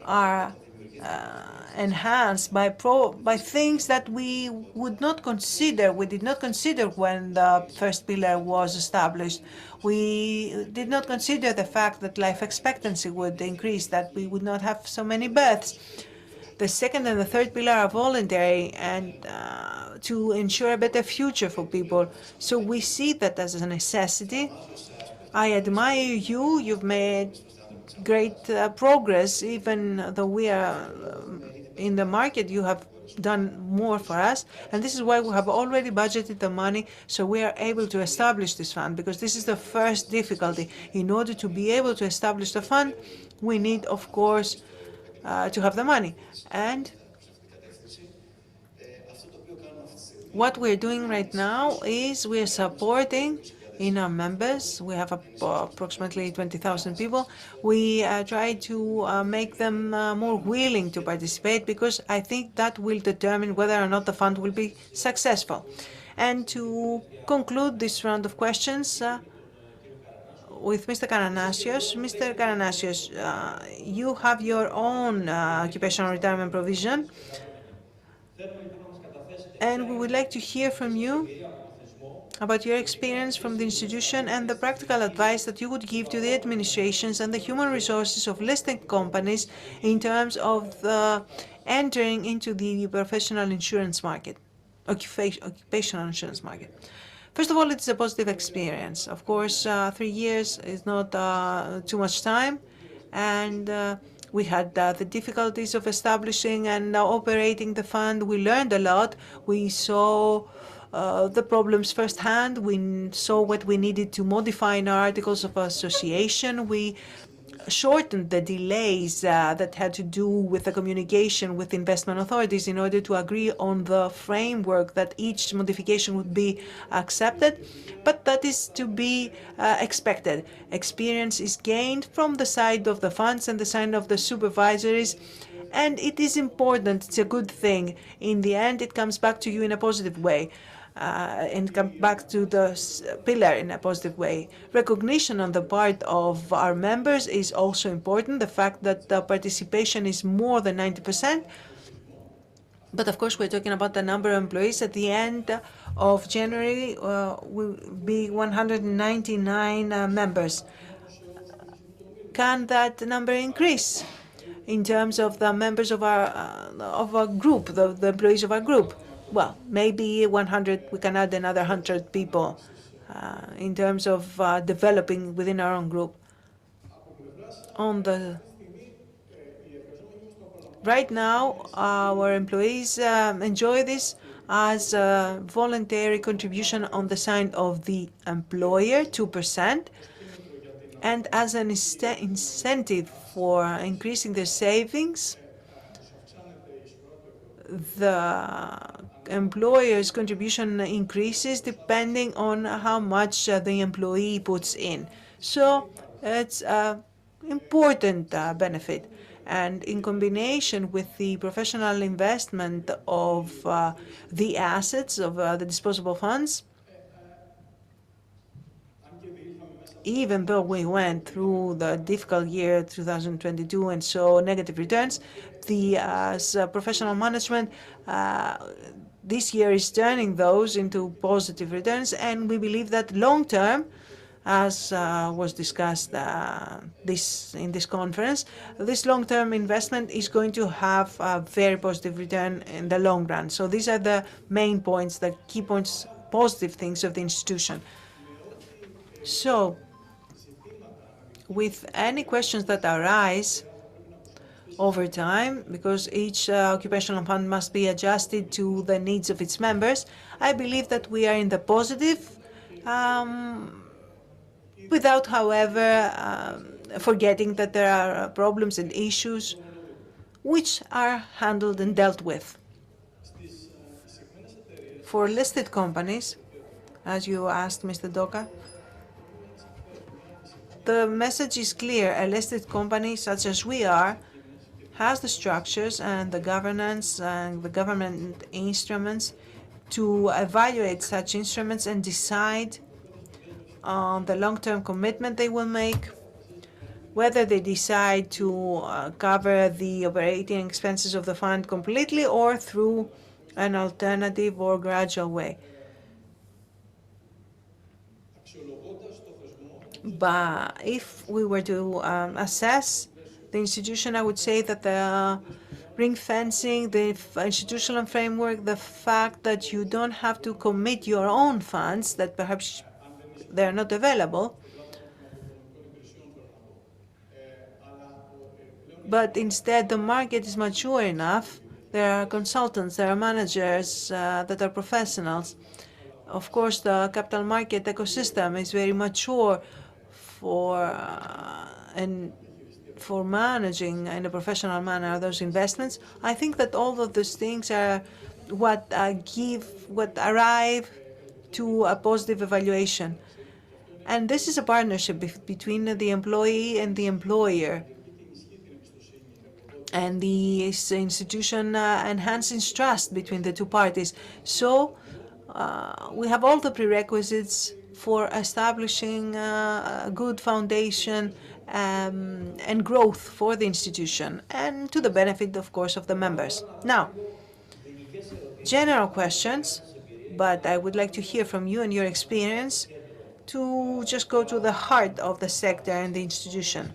are enhanced by things that we would not consider, we did not consider when the first pillar was established. We did not consider the fact that life expectancy would increase, that we would not have so many births. The second and the third pillar are voluntary and to ensure a better future for people. So we see that as a necessity. I admire you. You've made great progress, even though we are in the market. You have done more for us. And this is why we have already budgeted the money, so we are able to establish this fund, because this is the first difficulty. In order to be able to establish the fund, we need, of course, to have the money. And what we're doing right now is we're supporting in our members. We have approximately 20,000 people. We try to make them more willing to participate, because I think that will determine whether or not the fund will be successful. And to conclude this round of questions, with Mr. Karanasios. Mr. Karanasios, you have your own occupational retirement provision, and we would like to hear from you about your experience from the institution and the practical advice that you would give to the administrations and the human resources of listed companies in terms of entering into the professional insurance market, occupational insurance market. First of all, it's a positive experience. Of course, 3 years is not too much time, and We had the difficulties of establishing and operating the fund. We learned a lot. We saw the problems firsthand. We saw what we needed to modify in our articles of association. We shortened the delays that had to do with the communication with investment authorities in order to agree on the framework that each modification would be accepted. But that is to be expected. Experience is gained from the side of the funds and the side of the supervisories, and it is important. It's a good thing. In the end, it comes back to you in a positive way. And come back to the pillar in a positive way. Recognition on the part of our members is also important. The fact that the participation is more than 90%. But of course, we're talking about the number of employees. At the end of January, will be 199 members. Can that number increase in terms of the members of our group, the employees of our group? Well, maybe 100, we can add another 100 people in terms of developing within our own group. Right now, our employees enjoy this as a voluntary contribution on the side of the employer, 2%, and as an incentive for increasing their savings, the employer's contribution increases depending on how much the employee puts in. So it's an important benefit. And in combination with the professional investment of the assets of the disposable funds, even though we went through the difficult year 2022 and saw negative returns, as professional management, this year is turning those into positive returns, and we believe that long term, as was discussed in this conference, this long-term investment is going to have a very positive return in the long run. So these are the main points, the key points, positive things of the institution. So with any questions that arise over time, because each occupational fund must be adjusted to the needs of its members, I believe that we are in the positive, without, however, forgetting that there are problems and issues which are handled and dealt with. For listed companies, as you asked, Mr. Doka, the message is clear. A listed company such as we are has the structures and the governance and the government instruments to evaluate such instruments and decide on the long-term commitment they will make, whether they decide to cover the operating expenses of the fund completely or through an alternative or gradual way. But if we were to assess the institution, I would say that the ring fencing, the institutional framework, the fact that you don't have to commit your own funds, that perhaps they're not available, but instead the market is mature enough. There are consultants, there are managers that are professionals. Of course, the capital market ecosystem is very mature for managing in a professional manner those investments. I think that all of those things are what arrive to a positive evaluation. And this is a partnership between the employee and the employer. And the institution enhances trust between the two parties. So we have all the prerequisites for establishing a good foundation and growth for the institution, and to the benefit, of course, of the members. Now, general questions, but I would like to hear from you and your experience to just go to the heart of the sector and the institution.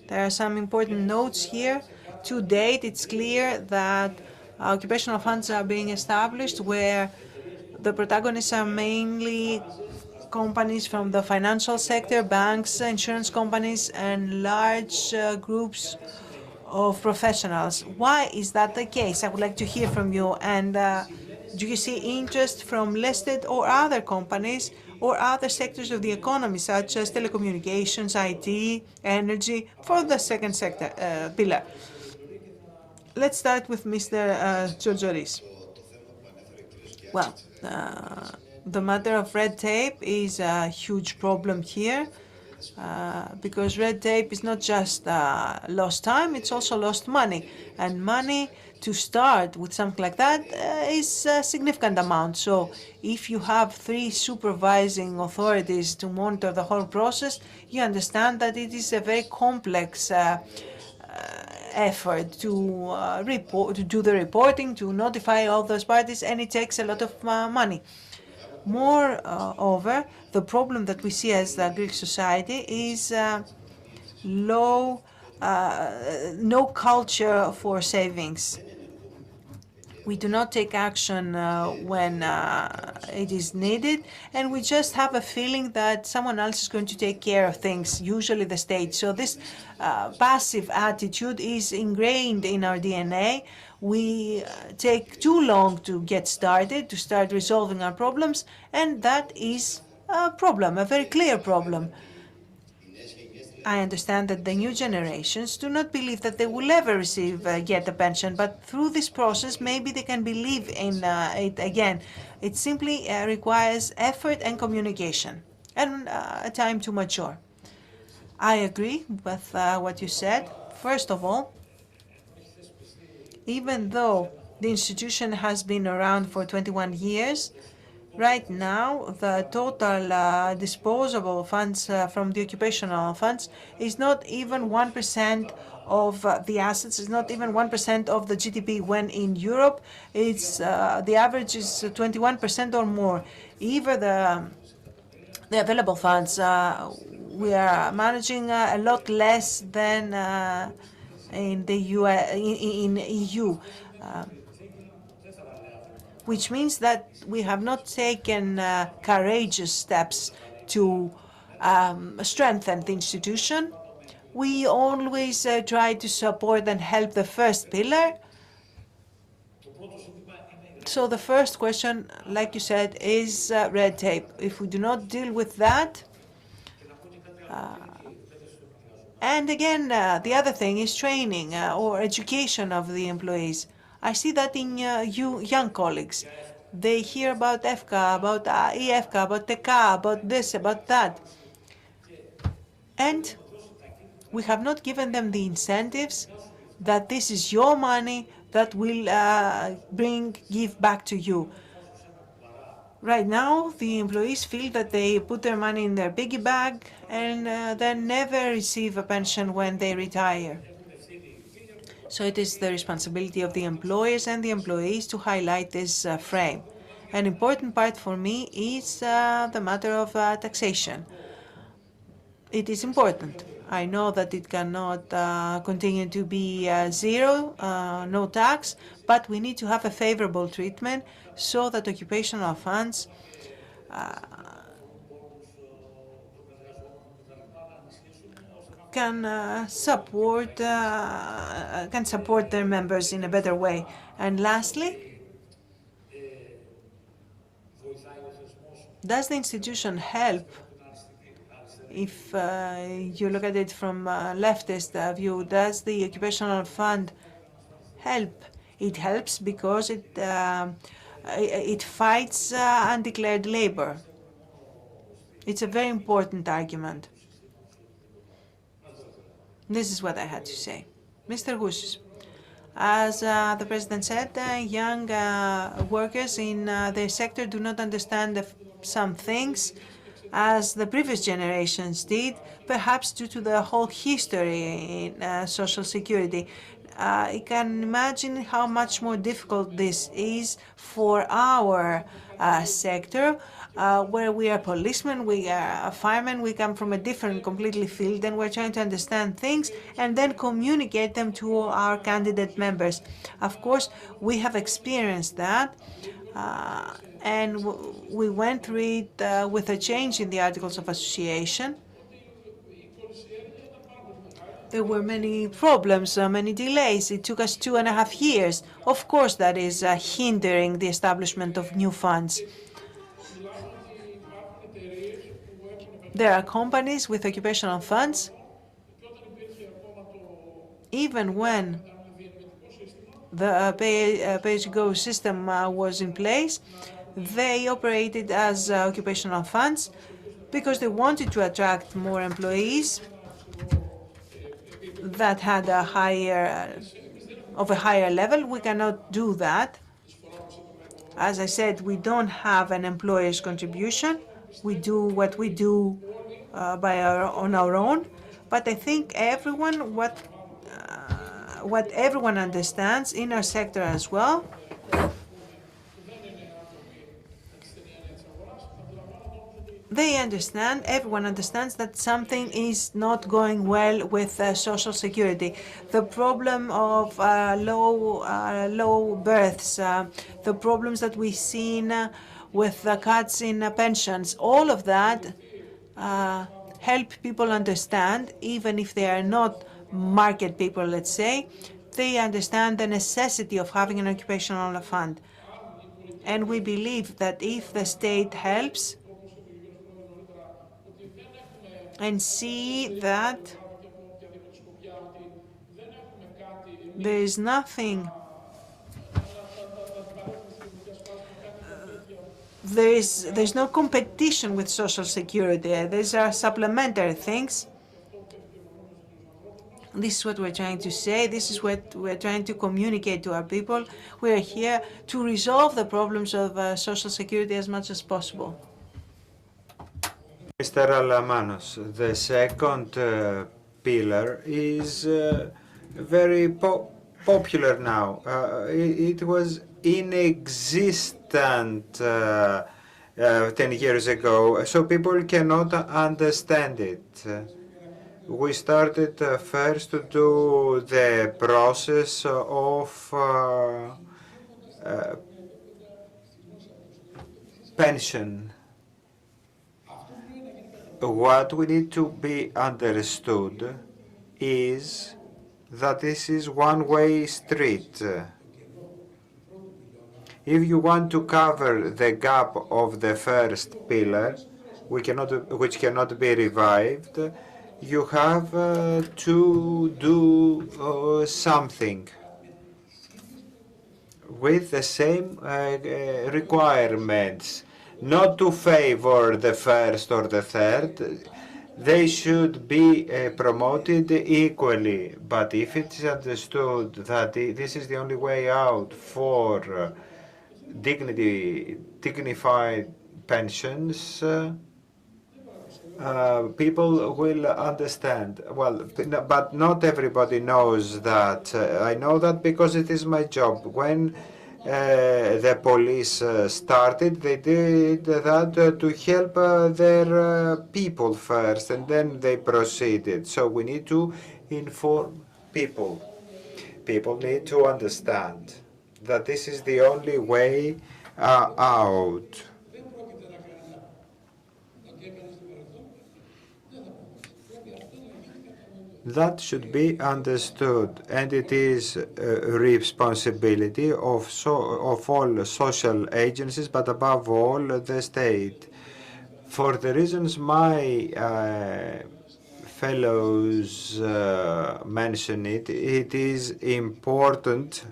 There are some important notes here. To date, it's clear that occupational funds are being established where the protagonists are mainly companies from the financial sector, banks, insurance companies, and large groups of professionals. Why is that the case? I would like to hear from you. And do you see interest from listed or other companies or other sectors of the economy, such as telecommunications, IT, energy, for the second sector pillar? Let's start with Mr. Georgouris. Well, the matter of red tape is a huge problem here. Because red tape is not just lost time, it's also lost money. And money to start with something like that is a significant amount. So if you have 3 supervising authorities to monitor the whole process, you understand that it is a very complex effort to do the reporting, to notify all those parties, and it takes a lot of money. Moreover, the problem that we see as the Greek society is no culture for savings. We do not take action when it is needed, and we just have a feeling that someone else is going to take care of things, usually the state. So this passive attitude is ingrained in our DNA. We take too long to get started, to start resolving our problems, and that is a problem, a very clear problem. I understand that the new generations do not believe that they will ever get a pension, but through this process, maybe they can believe in it again. It simply requires effort and communication and a time to mature. I agree with what you said. First of all, even though the institution has been around for 21 years, right now, the total disposable funds from the occupational funds is not even 1% of the assets, is not even 1% of the GDP, when in Europe, it's the average is 21% or more. Even the available funds, we are managing a lot less than in the EU. Which means that we have not taken courageous steps to strengthen the institution. We always try to support and help the first pillar. So the first question, like you said, is red tape. If we do not deal with that, and again, the other thing is training or education of the employees. I see that in you young colleagues. They hear about EFKA, about EFKA, about TEKA, about this, about that. And we have not given them the incentives that this is your money that will give back to you. Right now, the employees feel that they put their money in their piggy bag and then never receive a pension when they retire. So it is the responsibility of the employers and the employees to highlight this frame. An important part for me is the matter of taxation. It is important. I know that it cannot continue to be zero, no tax, but we need to have a favorable treatment so that occupational funds can support their members in a better way. And lastly, does the institution help? If you look at it from a leftist view, does the occupational fund help? It helps because it fights undeclared labor. It's a very important argument. This is what I had to say. Mr. Gousis, as the President said, young workers in their sector do not understand some things as the previous generations did, perhaps due to the whole history in Social Security. I can imagine how much more difficult this is for our sector, where we are policemen, we are firemen, we come from a different completely field, and we're trying to understand things and then communicate them to our candidate members. Of course, we have experienced that, and we went through it with a change in the Articles of Association. There were many problems, many delays. It took us 2.5 years. Of course, that is hindering the establishment of new funds. There are companies with occupational funds, even when the pay-as-you-go system was in place, they operated as occupational funds because they wanted to attract more employees that had a higher level. We cannot do that. As I said, we don't have an employer's contribution. We do what we do on our own. But I think what everyone understands in our sector as well, everyone understands that something is not going well with Social Security. The problem of low births, the problems that we've seen with the cuts in pensions, all of that help people understand, even if they are not market people, let's say, they understand the necessity of having an occupational fund. And we believe that if the state helps and see that there is nothing, there's no competition with Social Security. These are supplementary things. This is what we're trying to say. This is what we're trying to communicate to our people. We are here to resolve the problems of Social Security as much as possible. Mr. Alamanos, the second pillar is very popular now. It was inexistent 10 years ago, so people cannot understand it. We started first to do the process of pension. What we need to be understood is that this is one-way street. If you want to cover the gap of the first pillar, which cannot be revived, you have to do something with the same requirements, not to favor the first or the third. They should be promoted equally. But if it is understood that this is the only way out for dignified pensions, people will understand. Well, but not everybody knows that. I know that because it is my job. When the police started, they did that to help their people first, and then they proceeded. So we need to inform people. People need to understand that this is the only way out. That should be understood, and it is a responsibility of all social agencies, but above all the state. For the reasons my fellows mention it is important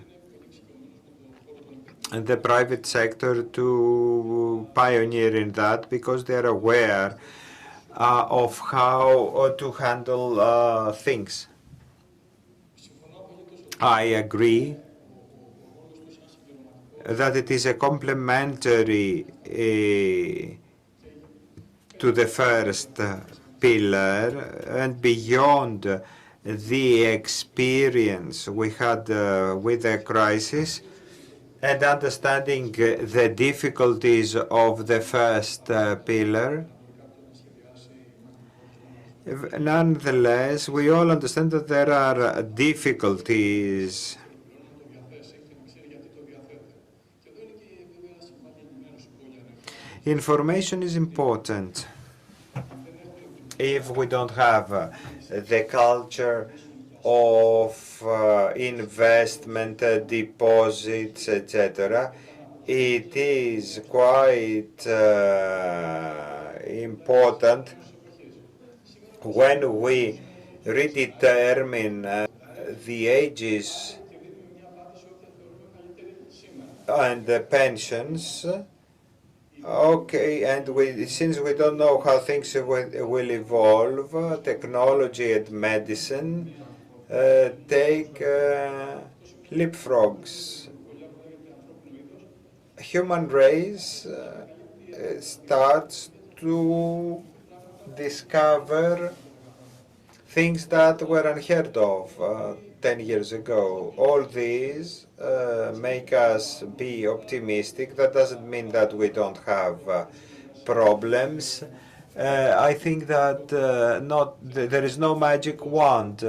in the private sector to pioneer in that, because they are aware of how to handle things. I agree that it is a complementary to the first pillar, and beyond the experience we had with the crisis and understanding the difficulties of the first pillar. Nonetheless, we all understand that there are difficulties. Information is important. if we don't have the culture of investment, deposits, etc., it is quite important when we redetermine the ages and the pensions. Okay, and since we don't know how things will evolve, technology and medicine take leapfrogs. Human race starts to discover things that were unheard of 10 years ago. All these make us be optimistic. That doesn't mean that we don't have problems. I think that there is no magic wand.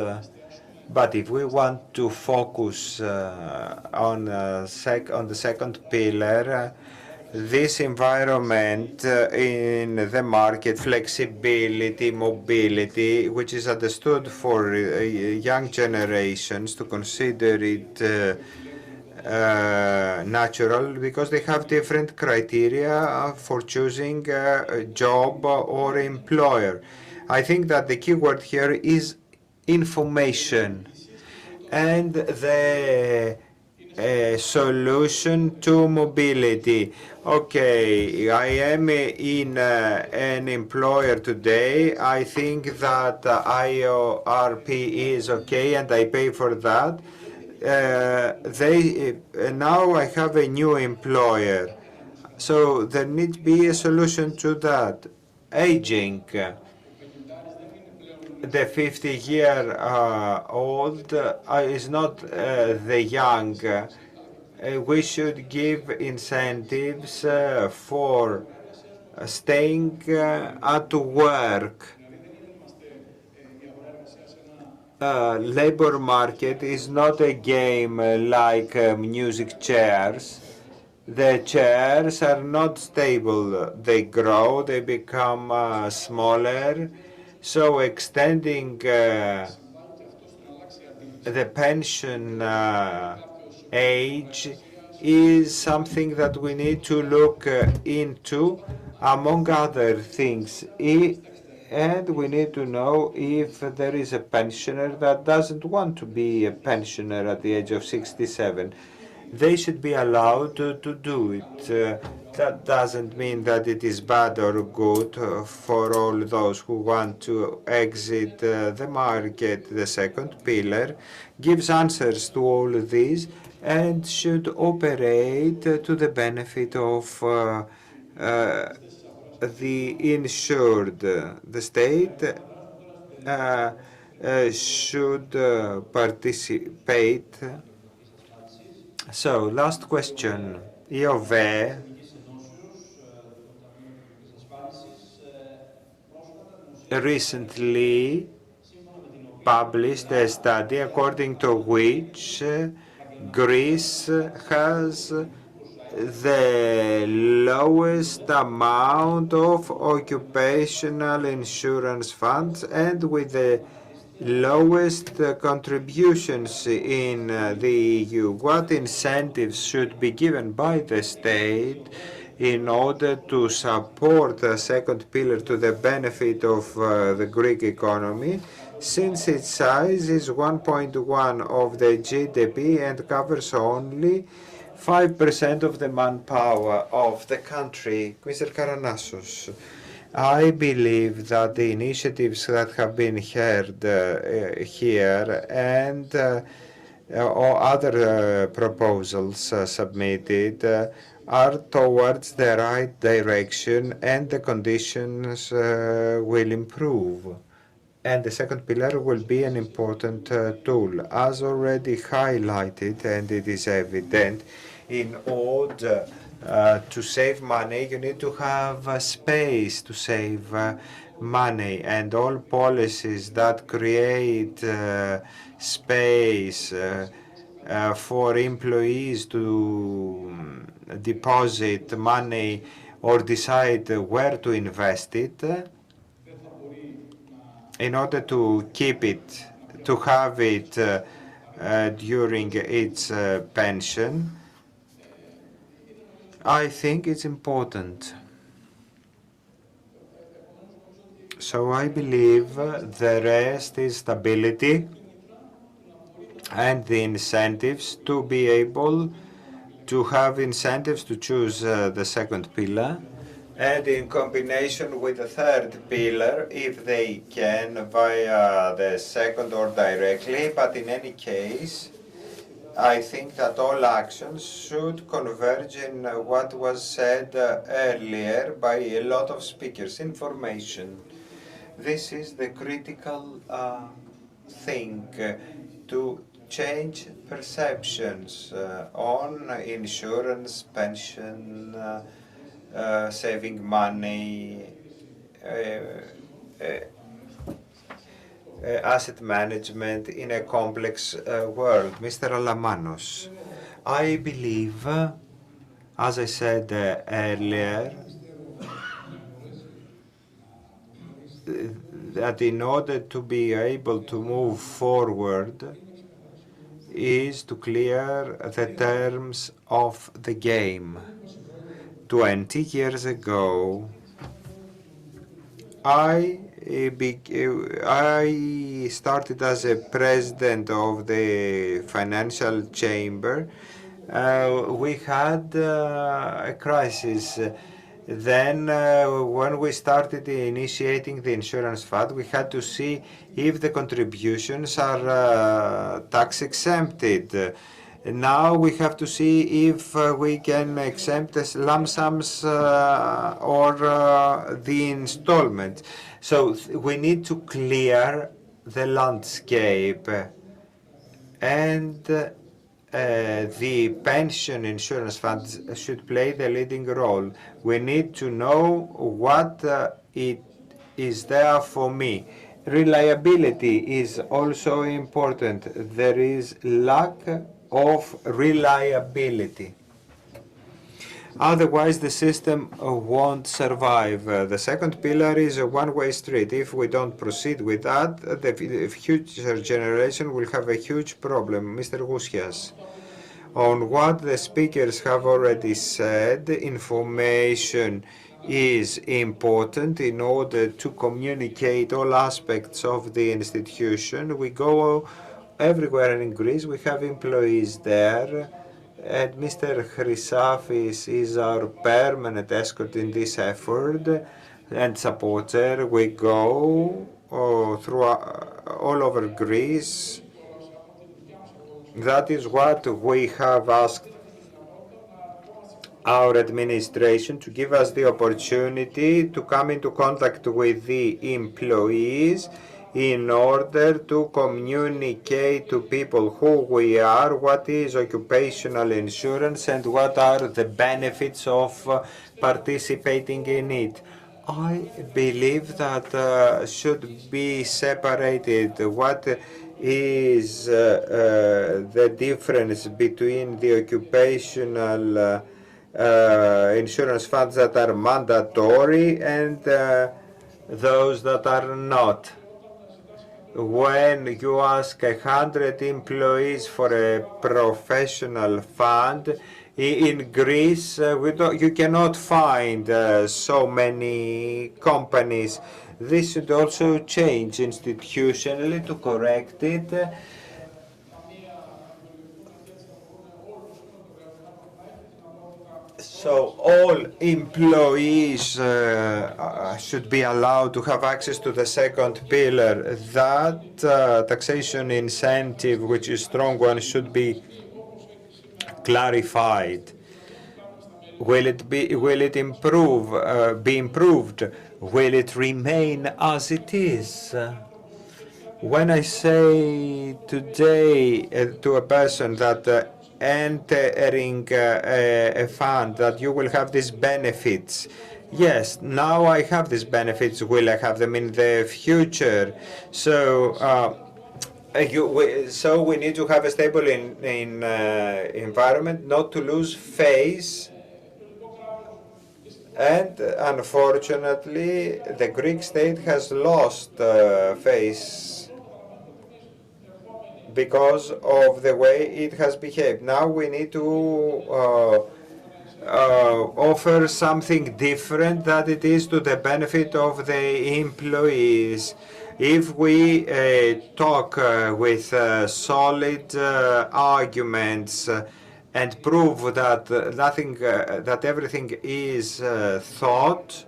But if we want to focus on the second pillar, this environment in the market, flexibility, mobility, which is understood for young generations to consider it natural because they have different criteria for choosing a job or employer. I think that the key word here is information and the solution to mobility. Okay, I am in an employer today. I think that IORP is okay and I pay for that. Now I have a new employer. So there needs to be a solution to that. Aging. The 50-year-old is not the young. We should give incentives for staying at work. Labor market is not a game like music chairs. The chairs are not stable. They grow, they become smaller. So extending the pension age is something that we need to look into, among other things. And we need to know if there is a pensioner that doesn't want to be a pensioner at the age of 67. They should be allowed to do it. That doesn't mean that it is bad or good for all those who want to exit the market. The second pillar gives answers to all of these and should operate to the benefit of the insured. The state should participate. So, last question. IOVE recently published a study according to which Greece has the lowest amount of occupational insurance funds and with the lowest contributions in the EU. What incentives should be given by the state in order to support the second pillar to the benefit of the Greek economy, since its size is 1.1 of the GDP and covers only 5% of the manpower of the country? Mr. Karanassos, I believe that the initiatives that have been heard here and or other proposals submitted are towards the right direction and the conditions will improve. And the second pillar will be an important tool. As already highlighted, and it is evident, in order to save money, you need to have space to save money, and all policies that create space for employees to deposit money or decide where to invest it in order to keep it, to have it during its pension, I think it's important. So I believe the rest is stability and the incentives to be able to have incentives to choose the second pillar, and in combination with the third pillar, if they can, via the second or directly. But in any case, I think that all actions should converge in what was said earlier by a lot of speakers: information. This is the critical thing, to change perceptions on insurance, pension, saving money, asset management in a complex world. Mr. Alamanos, I believe, as I said earlier, that in order to be able to move forward is to clear the terms of the game. 20 years ago, I started as a president of the financial chamber. We had a crisis. Then when we started initiating the insurance fund, we had to see if the contributions are tax exempted. Now we have to see if we can exempt the lump sums or the installment. So we need to clear the landscape, and the pension insurance funds should play the leading role. We need to know what it is there for me. Reliability is also important. There is lack of reliability. Otherwise, the system won't survive. The second pillar is a one-way street. If we don't proceed with that, the future generation will have a huge problem. Mr. Gusias, on what the speakers have already said, information is important in order to communicate all aspects of the institution. We go everywhere in Greece. We have employees there. And Mr. Chrysafis is our permanent escort in this effort and supporter. We go through all over Greece. That is what we have asked our administration, to give us the opportunity to come into contact with the employees in order to communicate to people who we are, what is occupational insurance, and what are the benefits of participating in it. I believe that should be separated. What is the difference between the occupational insurance funds that are mandatory and those that are not? When you ask 100 employees for a professional fund, in Greece, you cannot find so many companies. This should also change institutionally to correct it. So all employees should be allowed to have access to the second pillar. That taxation incentive, which is strong one, should be clarified. Will it be improved? Will it remain as it is? When I say today to a person that entering a fund that you will have these benefits, yes, now I have these benefits, will I have them in the future? So so we need to have a stable environment, not to lose face And unfortunately, the Greek state has lost face because of the way it has behaved. Now we need to offer something different, that it is to the benefit of the employees. If we talk with solid arguments and prove that that everything is thought,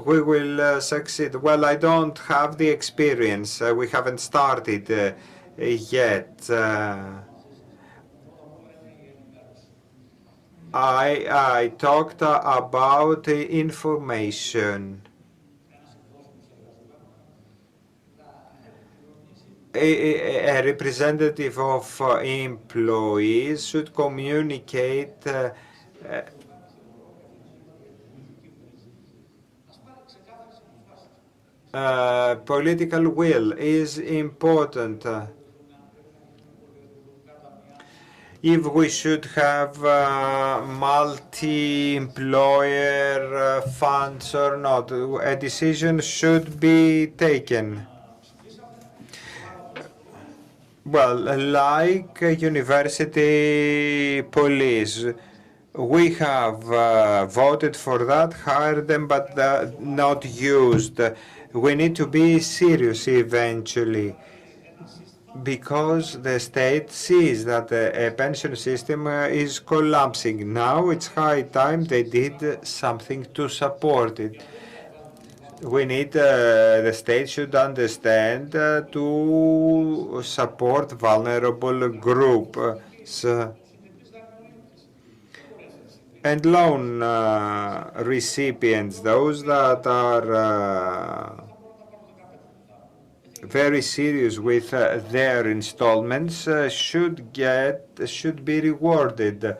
we will succeed. Well, I don't have the experience. We haven't started yet. I talked about information. A representative of employees should communicate political will is important. If we should have multi-employer funds or not, a decision should be taken. Well, like university police, we have voted for that, hired them, but not used. We need to be serious eventually, because the state sees that a pension system is collapsing. Now it's high time they did something to support it. We need, the state should understand to support vulnerable groups and loan recipients, those that are very serious with their installments, should be rewarded.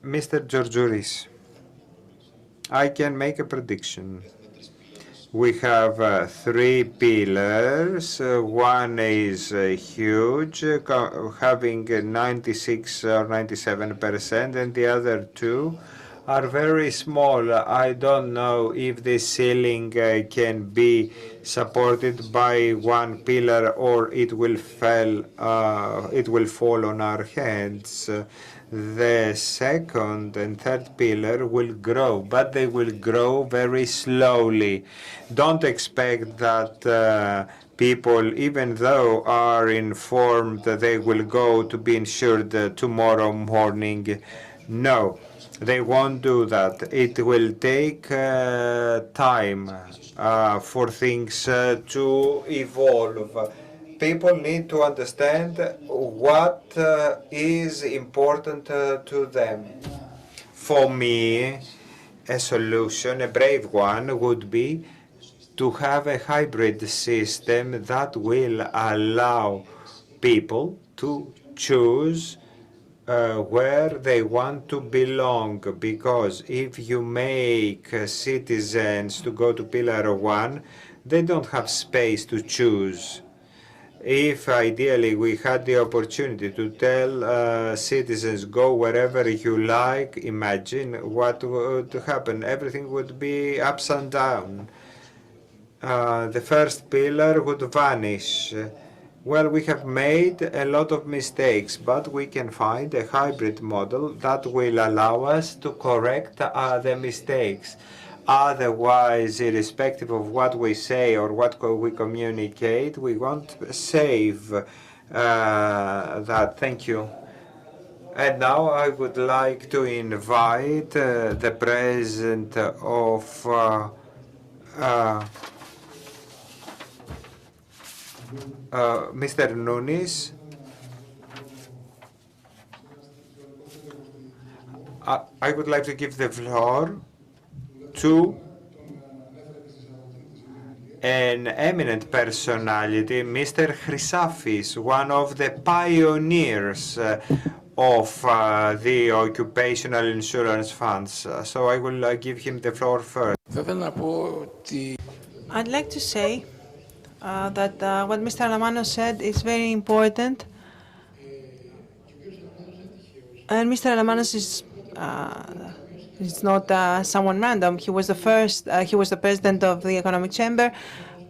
Mr. Georgiouris, I can make a prediction. We have 3 pillars. One is huge, having 96 or 97%, and the other 2 are very small. I don't know if this ceiling can be supported by 1 pillar, or it will fall on our heads. The second and third pillar will grow, but they will grow very slowly. Don't expect that people, even though are informed that they will go to be insured tomorrow morning, no, they won't do that. It will take time for things to evolve. People need to understand what is important to them. For me, a solution, a brave one, would be to have a hybrid system that will allow people to choose where they want to belong, because if you make citizens to go to Pillar 1, they don't have space to choose. If ideally we had the opportunity to tell citizens, go wherever you like, imagine what would happen. Everything would be ups and down. The first pillar would vanish. Well, we have made a lot of mistakes, but we can find a hybrid model that will allow us to correct the mistakes. Otherwise, irrespective of what we say or what we communicate, we won't save that. Thank you. And now I would like to invite the president of Mr. Nunes. I would like to give the floor to an eminent personality, Mr. Chrysafis, one of the pioneers of the occupational insurance funds. So I will give him the floor first. I'd like to say that what Mr. Alamanos said is very important. And Mr. Alamanos is It's not someone random. He was the first. He was the president of the Economic Chamber,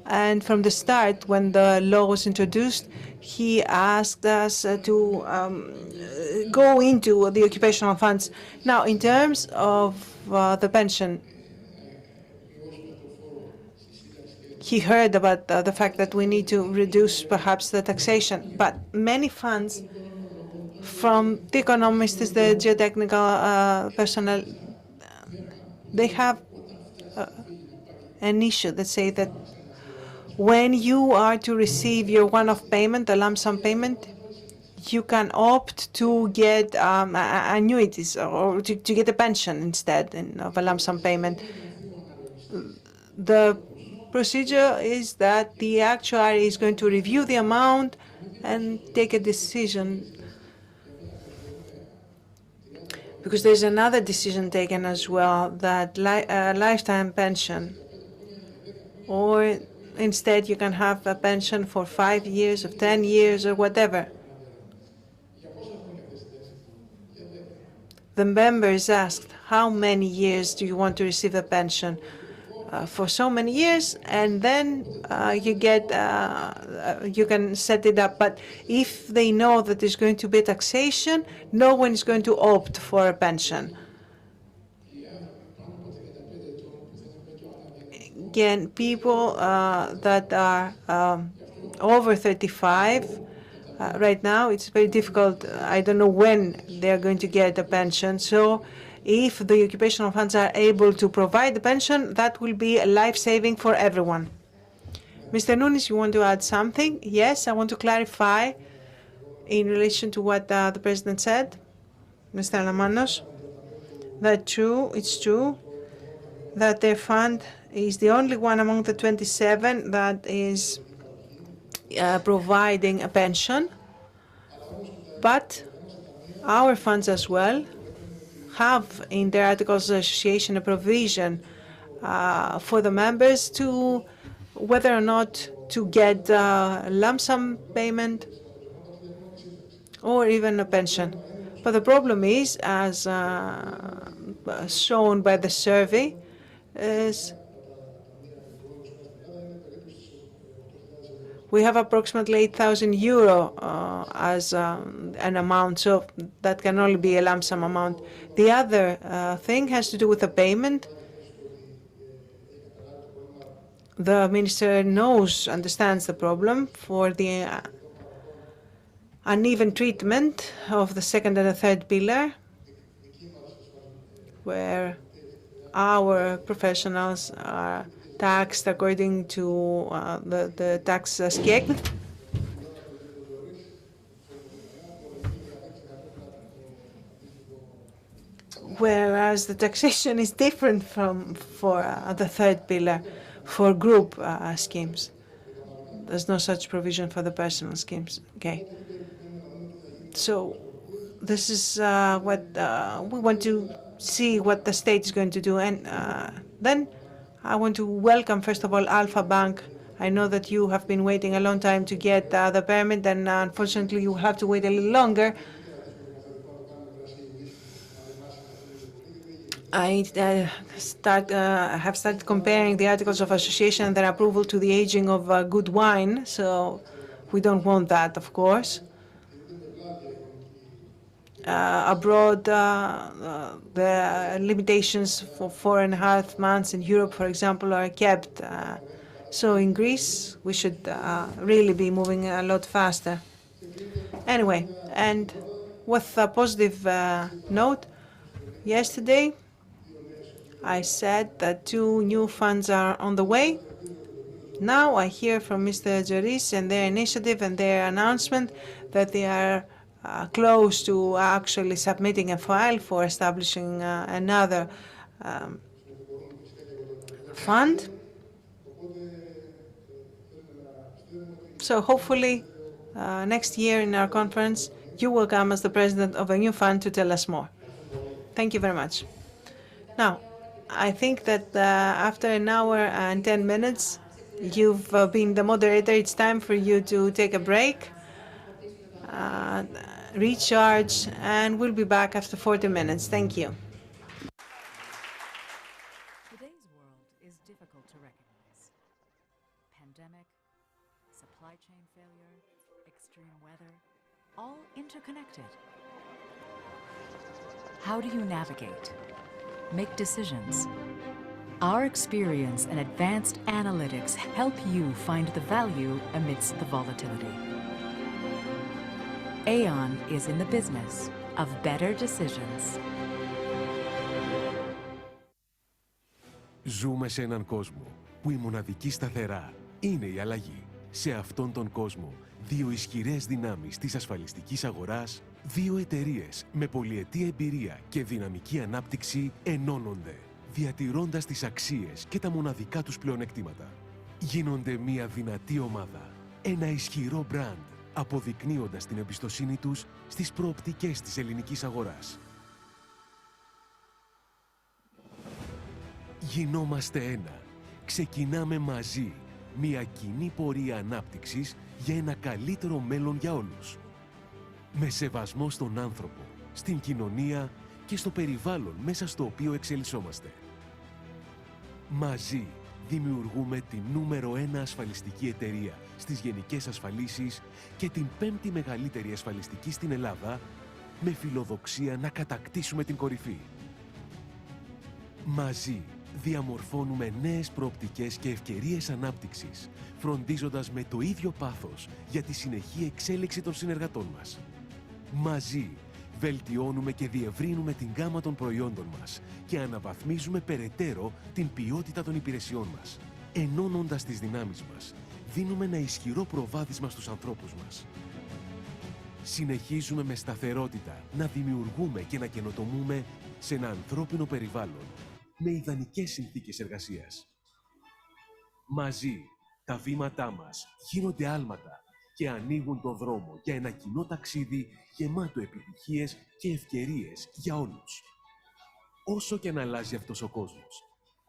and from the start, when the law was introduced, he asked us to go into the occupational funds. Now, in terms of the pension, he heard about the fact that we need to reduce perhaps the taxation, but many funds, from the economists, the geotechnical personnel, they have an issue that say that when you are to receive your one-off payment, a lump sum payment, you can opt to get annuities or to get a pension instead of a lump sum payment. The procedure is that the actuary is going to review the amount and take a decision. Because there's another decision taken as well, that lifetime pension, or instead you can have a pension for 5 years or 10 years or whatever. The members asked, how many years do you want to receive a pension? For so many years, and then you can set it up. But if they know that there's going to be taxation, no one is going to opt for a pension. Again, people that are over 35, right now it's very difficult. I don't know when they're going to get a pension. So if the occupational funds are able to provide the pension, that will be a life-saving for everyone. Mr. Nunes, you want to add something? Yes, I want to clarify in relation to what the President said. Mr. Alamanos, it's true that their fund is the only one among the 27 that is providing a pension, but our funds as well have in their Articles of Association a provision for the members to whether or not to get a lump sum payment or even a pension. But the problem is, as shown by the survey, is we have approximately 8,000 euro as an amount, so that can only be a lump sum amount. The other thing has to do with the payment. The minister understands the problem for the uneven treatment of the second and the third pillar, where our professionals are taxed according to the tax scheme. Whereas the taxation is different for the third pillar for group schemes. There's no such provision for the personal schemes. Okay. So this is what we want to see what the state is going to do. And then I want to welcome, first of all, Alpha Bank. I know that you have been waiting a long time to get the permit, and unfortunately you will have to wait a little longer. I have started comparing the Articles of Association and their approval to the aging of good wine, so we don't want that, of course. Abroad, the limitations for 4.5 months in Europe, for example, are kept. So in Greece, we should really be moving a lot faster. Anyway, and with a positive note, yesterday I said that 2 new funds are on the way. Now I hear from Mr. Joris and their initiative and their announcement that they are close to actually submitting a file for establishing another fund. So hopefully next year in our conference, you will come as the president of a new fund to tell us more. Thank you very much. Now, I think that after an hour and 10 minutes, you've been the moderator. It's time for you to take a break, recharge, and we'll be back after 40 minutes. Thank you. supply chain failure, extreme weather, all interconnected. How do you navigate? Make decisions. Our experience and advanced analytics help you find the value amidst the volatility. Aon is in the business of better decisions. Ζούμε σε έναν κόσμο που η μοναδική σταθερά είναι η αλλαγή. Σε αυτόν τον κόσμο, δύο ισχυρές δυνάμεις της ασφαλιστικής αγοράς, δύο εταιρείες με πολυετή εμπειρία και δυναμική ανάπτυξη ενώνονται, διατηρώντας τις αξίες και τα μοναδικά τους πλεονεκτήματα. Γίνονται μια δυνατή ομάδα, ένα ισχυρό μπραντ, αποδεικνύοντας την εμπιστοσύνη τους στις προοπτικές της ελληνικής αγοράς. Γινόμαστε ένα. Ξεκινάμε μαζί μια κοινή πορεία ανάπτυξης για ένα καλύτερο μέλλον για όλους. Με σεβασμό στον άνθρωπο, στην κοινωνία και στο περιβάλλον μέσα στο οποίο εξελισσόμαστε. Μαζί δημιουργούμε την νούμερο 1 ασφαλιστική εταιρεία στις γενικές ασφαλίσεις και την 5η μεγαλύτερη ασφαλιστική στην Ελλάδα, με φιλοδοξία να κατακτήσουμε την κορυφή. Μαζί διαμορφώνουμε νέες προοπτικές και ευκαιρίες ανάπτυξης, φροντίζοντας με το ίδιο πάθος για τη συνεχή εξέλιξη των συνεργατών μας. Μαζί βελτιώνουμε και διευρύνουμε την γκάμα των προϊόντων μας και αναβαθμίζουμε περαιτέρω την ποιότητα των υπηρεσιών μας. Ενώνοντας τις δυνάμεις μας, δίνουμε ένα ισχυρό προβάδισμα στους ανθρώπους μας. Συνεχίζουμε με σταθερότητα να δημιουργούμε και να καινοτομούμε σε ένα ανθρώπινο περιβάλλον με ιδανικές συνθήκες εργασίας. Μαζί, τα βήματά μας γίνονται άλματα και ανοίγουν το δρόμο για ένα κοινό ταξίδι γεμάτο επιτυχίες και ευκαιρίες για όλους. Όσο και αν αλλάζει αυτός ο κόσμος,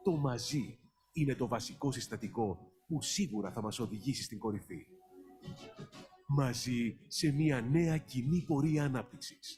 το μαζί είναι το βασικό συστατικό που σίγουρα θα μας οδηγήσει στην κορυφή. Μαζί σε μια νέα κοινή πορεία ανάπτυξης.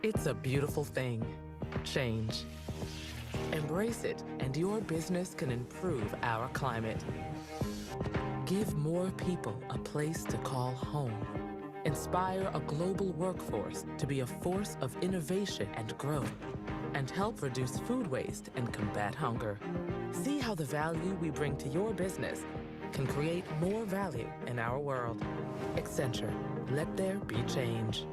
It's a beautiful thing. Change. Embrace it, and your business can improve our climate. Give more people a place to call home. Inspire a global workforce to be a force of innovation and growth, and help reduce food waste and combat hunger. See how the value we bring to your business can create more value in our world. Accenture. Let there be change.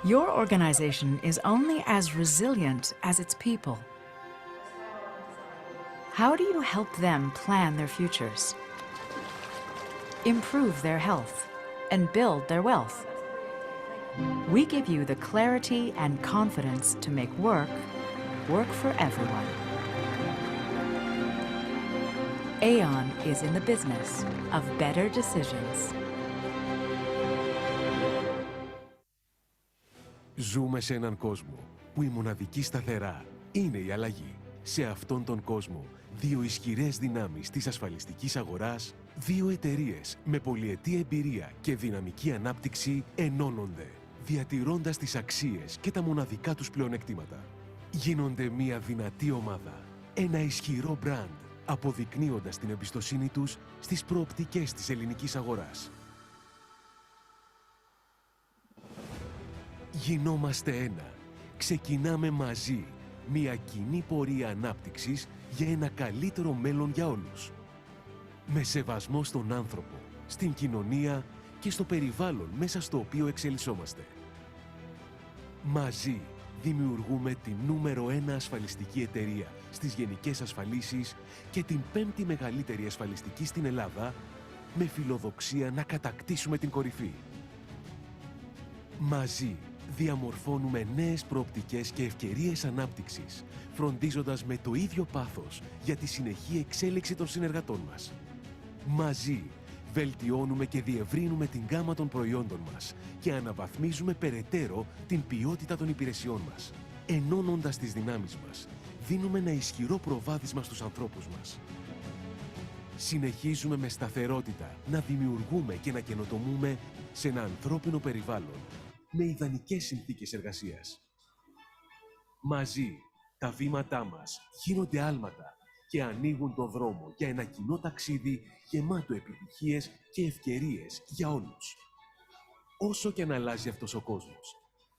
Your organization is only as resilient as its people. How do you help them plan their futures, improve their health, and build their wealth? We give you the clarity and confidence to make work for everyone. Aon is in the business of better decisions. Ζούμε σε έναν κόσμο που η μοναδική σταθερά είναι η αλλαγή. Σε αυτόν τον κόσμο, δύο ισχυρές δυνάμεις της ασφαλιστικής αγοράς, δύο εταιρείες με πολυετή εμπειρία και δυναμική ανάπτυξη ενώνονται, διατηρώντας τις αξίες και τα μοναδικά τους πλεονεκτήματα. Γίνονται μια δυνατή ομάδα, ένα ισχυρό μπραντ, αποδεικνύοντας την εμπιστοσύνη τους στις προοπτικές της ελληνικής αγοράς. Γινόμαστε ένα. Ξεκινάμε μαζί μια κοινή πορεία ανάπτυξης για ένα καλύτερο μέλλον για όλους. Με σεβασμό στον άνθρωπο, στην κοινωνία και στο περιβάλλον μέσα στο οποίο εξελισσόμαστε. Μαζί δημιουργούμε την νούμερο 1 ασφαλιστική εταιρεία στις γενικές ασφαλίσεις και την 5η μεγαλύτερη ασφαλιστική στην Ελλάδα, με φιλοδοξία να κατακτήσουμε την κορυφή. Μαζί διαμορφώνουμε νέες προοπτικές και ευκαιρίες ανάπτυξης, φροντίζοντας με το ίδιο πάθος για τη συνεχή εξέλιξη των συνεργατών μας. Μαζί βελτιώνουμε και διευρύνουμε την γκάμα των προϊόντων μας και αναβαθμίζουμε περαιτέρω την ποιότητα των υπηρεσιών μας. Ενώνοντας τις δυνάμεις μας, δίνουμε ένα ισχυρό προβάδισμα στους ανθρώπους μας. Συνεχίζουμε με σταθερότητα να δημιουργούμε και να καινοτομούμε σε ένα ανθρώπινο περιβάλλον με ιδανικές συνθήκες εργασίας. Μαζί, τα βήματά μας γίνονται άλματα και ανοίγουν το δρόμο για ένα κοινό ταξίδι γεμάτο επιτυχίες και ευκαιρίες για όλους. Όσο και αν αλλάζει αυτός ο κόσμος,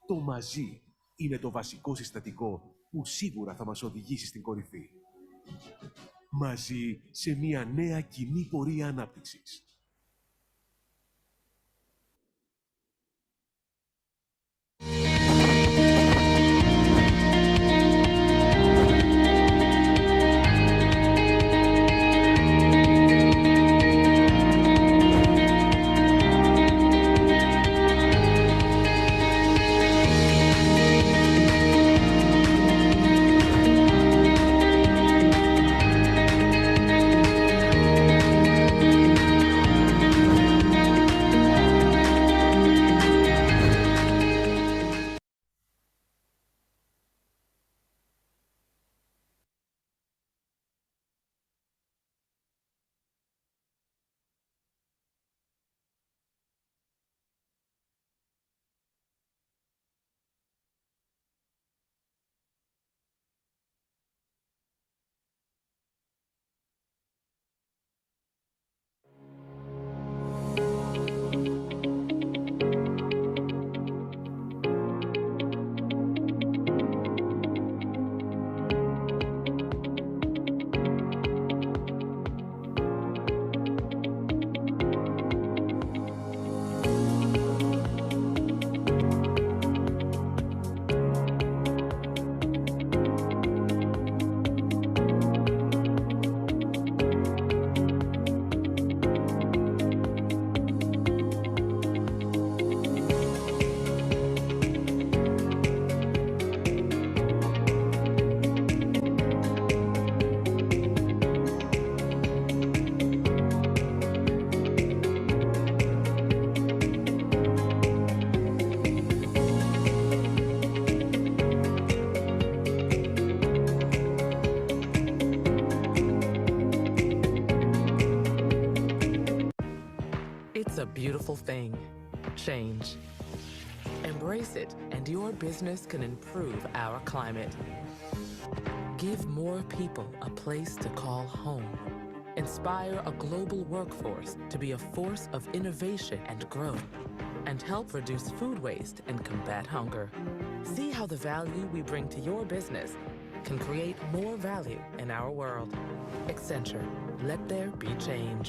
το μαζί είναι το βασικό συστατικό που σίγουρα θα μας οδηγήσει στην κορυφή. Μαζί σε μια νέα κοινή πορεία ανάπτυξης. It's a beautiful thing, change. Embrace it, and your business can improve our climate. Give more people a place to call home. Inspire a global workforce to be a force of innovation and growth, and help reduce food waste and combat hunger. See how the value we bring to your business can create more value in our world. Accenture, let there be change.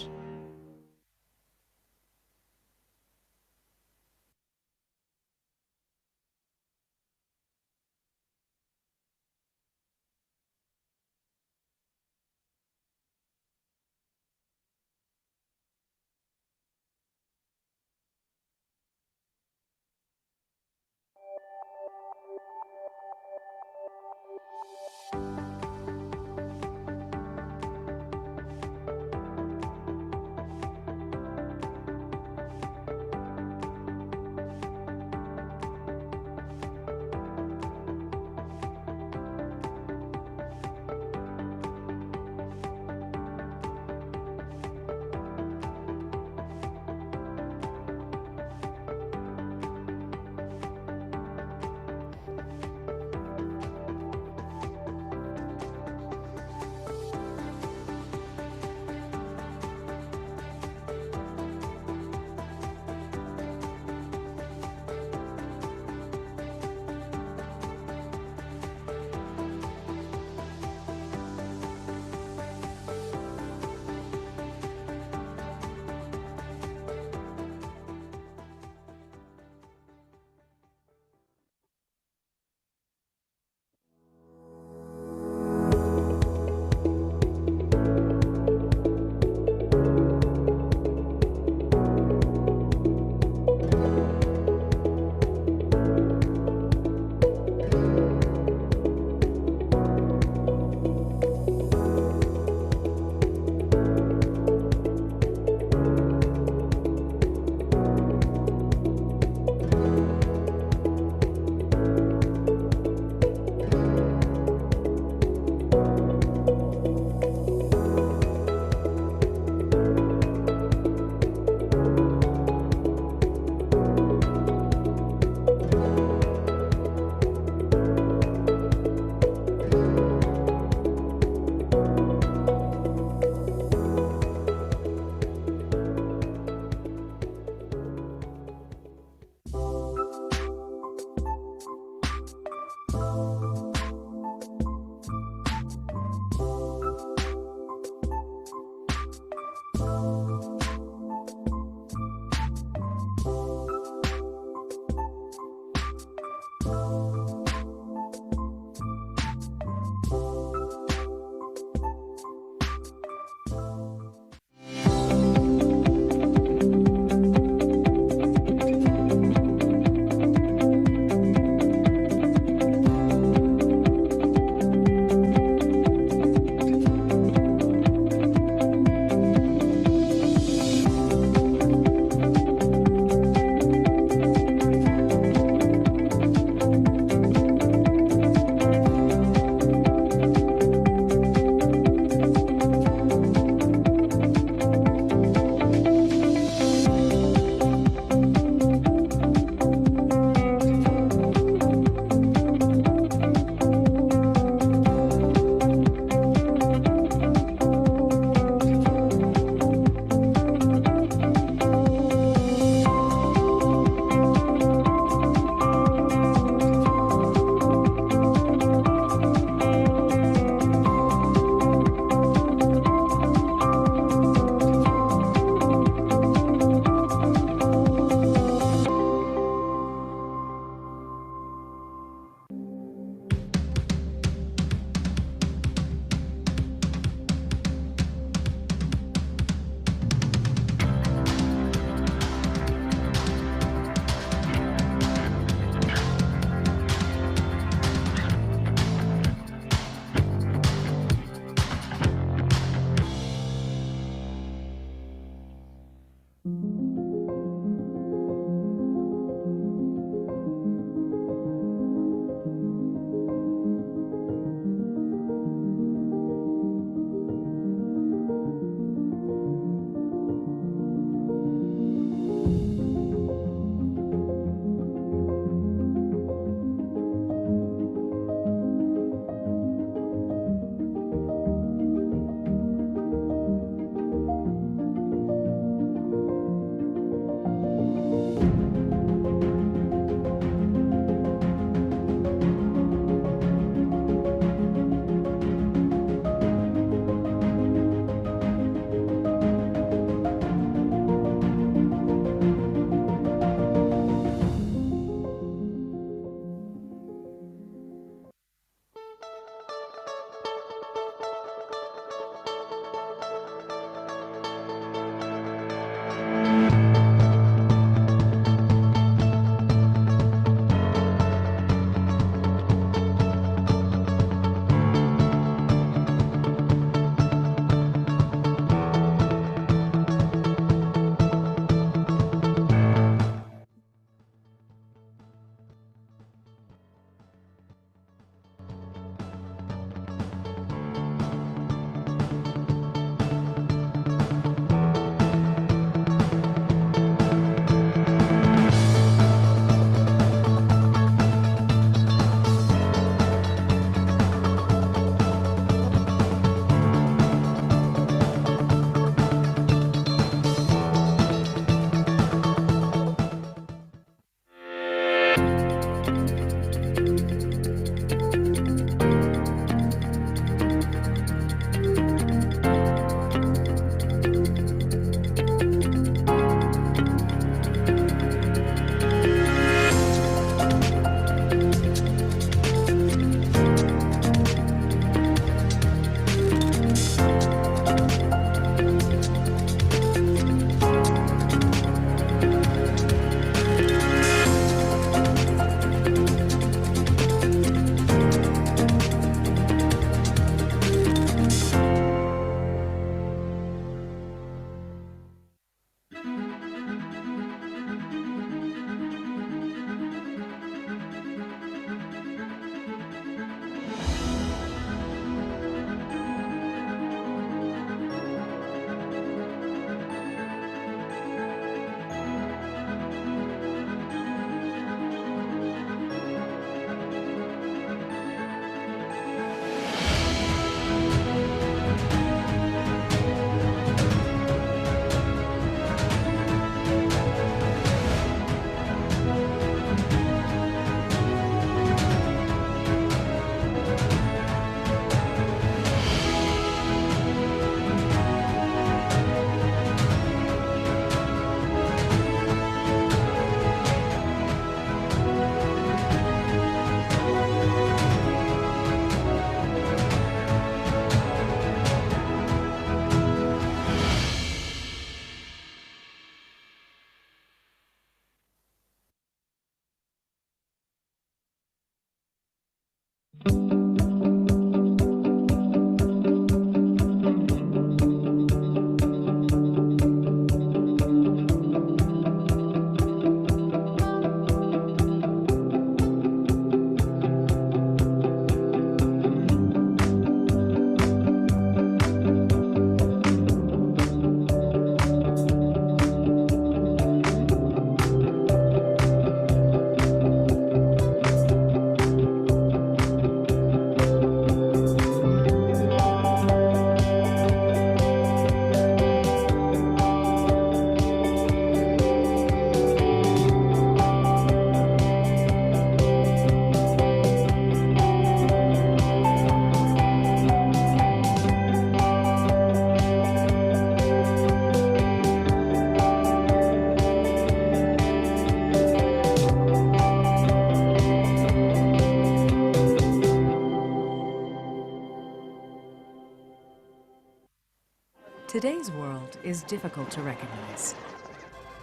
Today's world is difficult to recognize.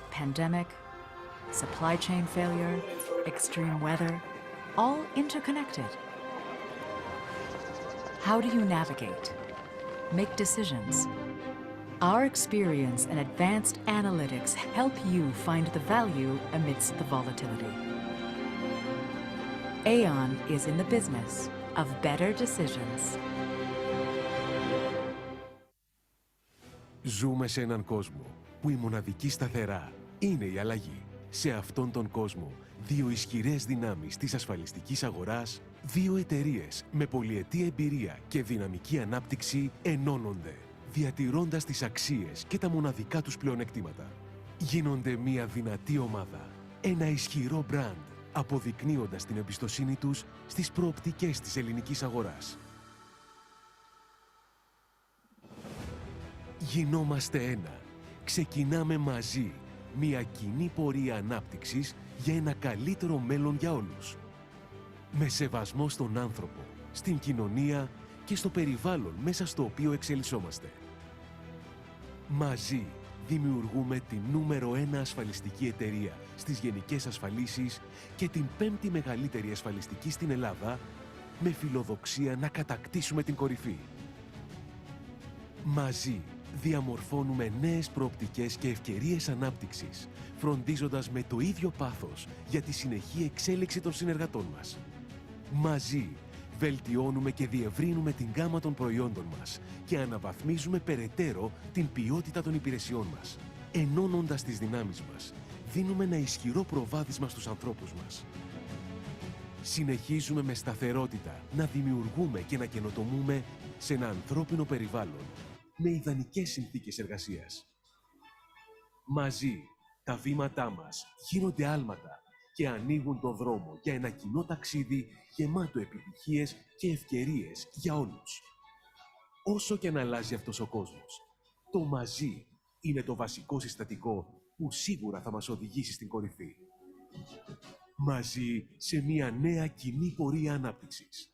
Pandemic, supply chain failure, extreme weather, all interconnected. How do you navigate? Make decisions. Our experience and advanced analytics help you find the value amidst the volatility. Aon is in the business of better decisions. Ζούμε σε έναν κόσμο που η μοναδική σταθερά είναι η αλλαγή. Σε αυτόν τον κόσμο, δύο ισχυρές δυνάμεις της ασφαλιστικής αγοράς, δύο εταιρείες με πολυετή εμπειρία και δυναμική ανάπτυξη ενώνονται, διατηρώντας τις αξίες και τα μοναδικά τους πλεονεκτήματα. Γίνονται μια δυνατή ομάδα, ένα ισχυρό μπραντ, αποδεικνύοντας την εμπιστοσύνη τους στις προοπτικές της ελληνικής αγοράς. Γινόμαστε ένα. Ξεκινάμε μαζί μια κοινή πορεία ανάπτυξης για ένα καλύτερο μέλλον για όλους. Με σεβασμό στον άνθρωπο, στην κοινωνία και στο περιβάλλον μέσα στο οποίο εξελισσόμαστε. Μαζί δημιουργούμε την νούμερο 1 ασφαλιστική εταιρεία στις γενικές ασφαλίσεις και την 5η μεγαλύτερη ασφαλιστική στην Ελλάδα, με φιλοδοξία να κατακτήσουμε την κορυφή. Μαζί διαμορφώνουμε νέες προοπτικές και ευκαιρίες ανάπτυξης, φροντίζοντας με το ίδιο πάθος για τη συνεχή εξέλιξη των συνεργατών μας. Μαζί βελτιώνουμε και διευρύνουμε την γκάμα των προϊόντων μας και αναβαθμίζουμε περαιτέρω την ποιότητα των υπηρεσιών μας. Ενώνοντας τις δυνάμεις μας, δίνουμε ένα ισχυρό προβάδισμα στους ανθρώπους μας. Συνεχίζουμε με σταθερότητα να δημιουργούμε και να καινοτομούμε σε ένα ανθρώπινο περιβάλλον με ιδανικές συνθήκες εργασίας. Μαζί, τα βήματά μας γίνονται άλματα και ανοίγουν τον δρόμο για ένα κοινό ταξίδι γεμάτο επιτυχίες και ευκαιρίες για όλους. Όσο και να αλλάζει αυτός ο κόσμος, το μαζί είναι το βασικό συστατικό που σίγουρα θα μας οδηγήσει στην κορυφή. Μαζί σε μια νέα κοινή πορεία ανάπτυξης.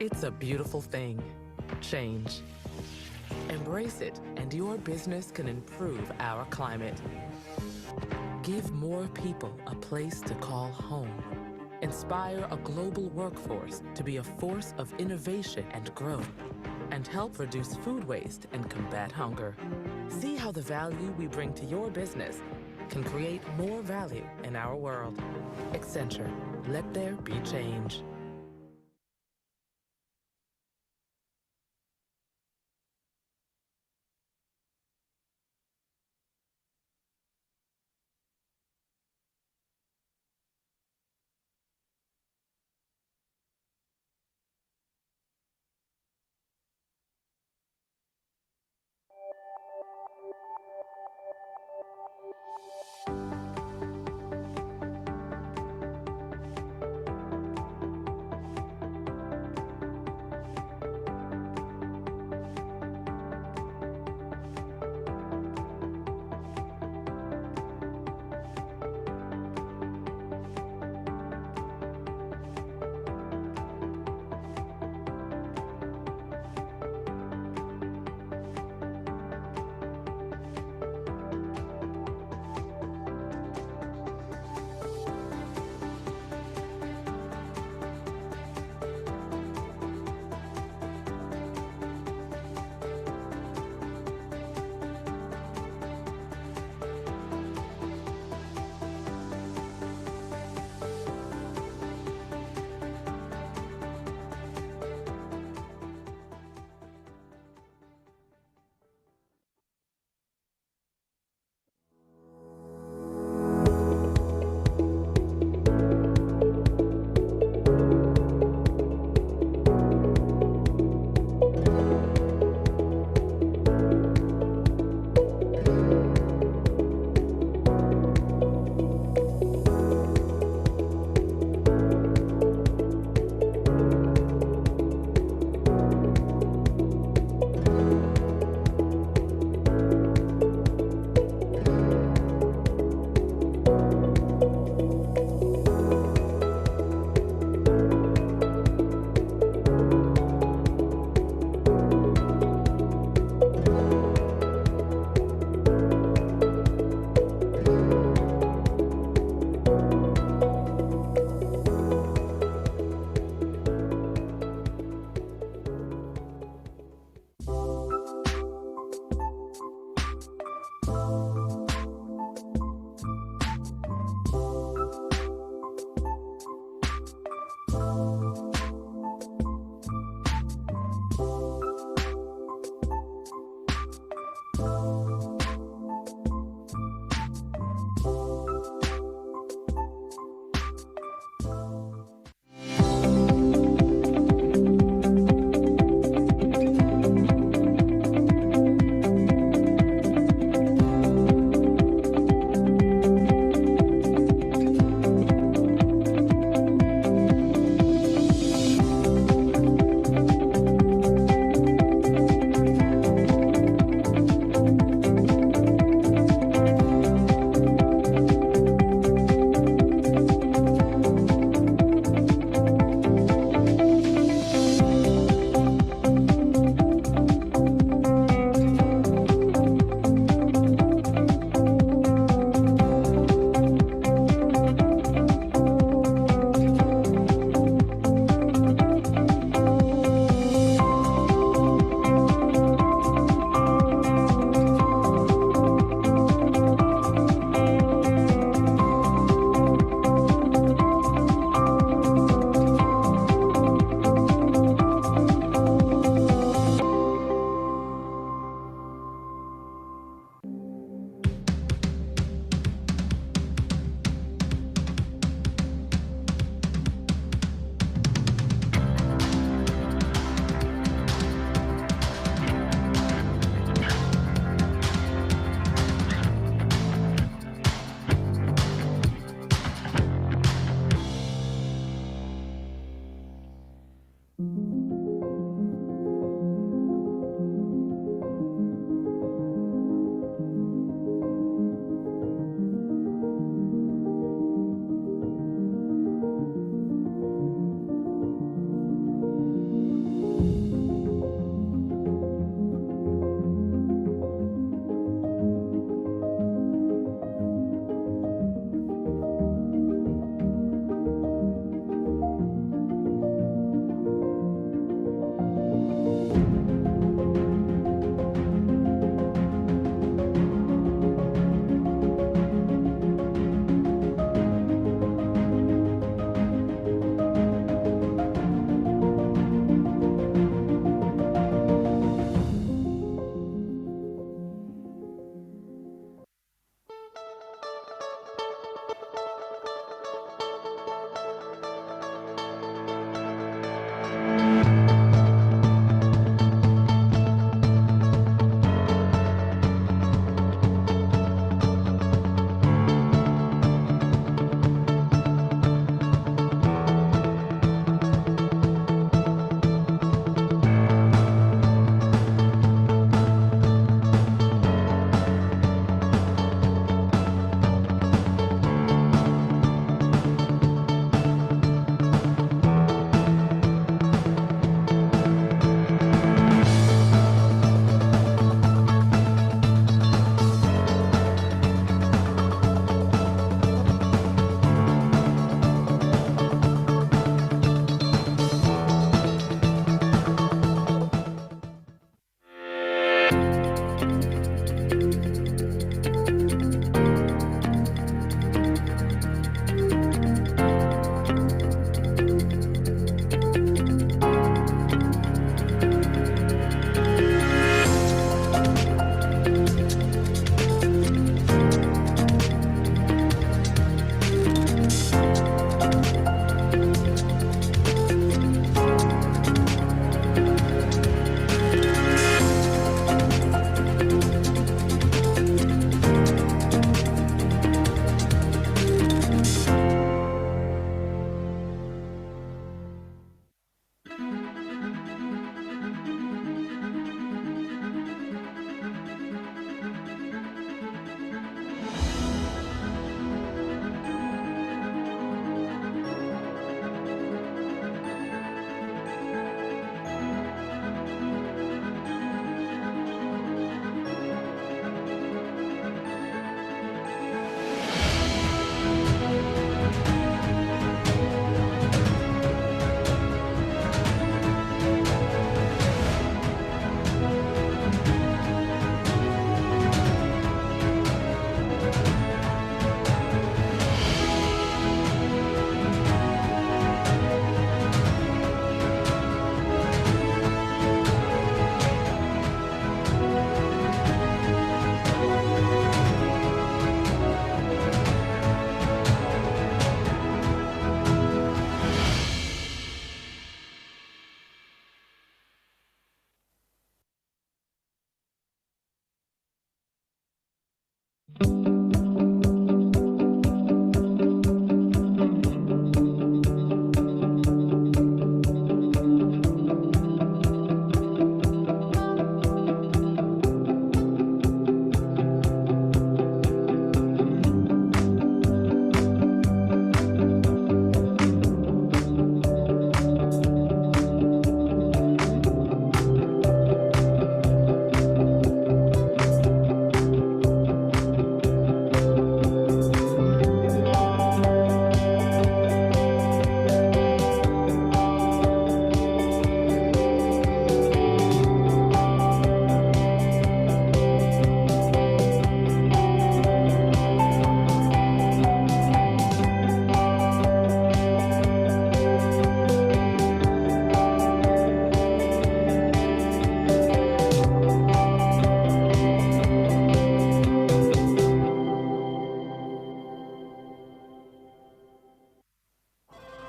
It's a beautiful thing, change. Embrace it, and your business can improve our climate. Give more people a place to call home. Inspire a global workforce to be a force of innovation and growth, and help reduce food waste and combat hunger. See how the value we bring to your business can create more value in our world. Accenture, let there be change.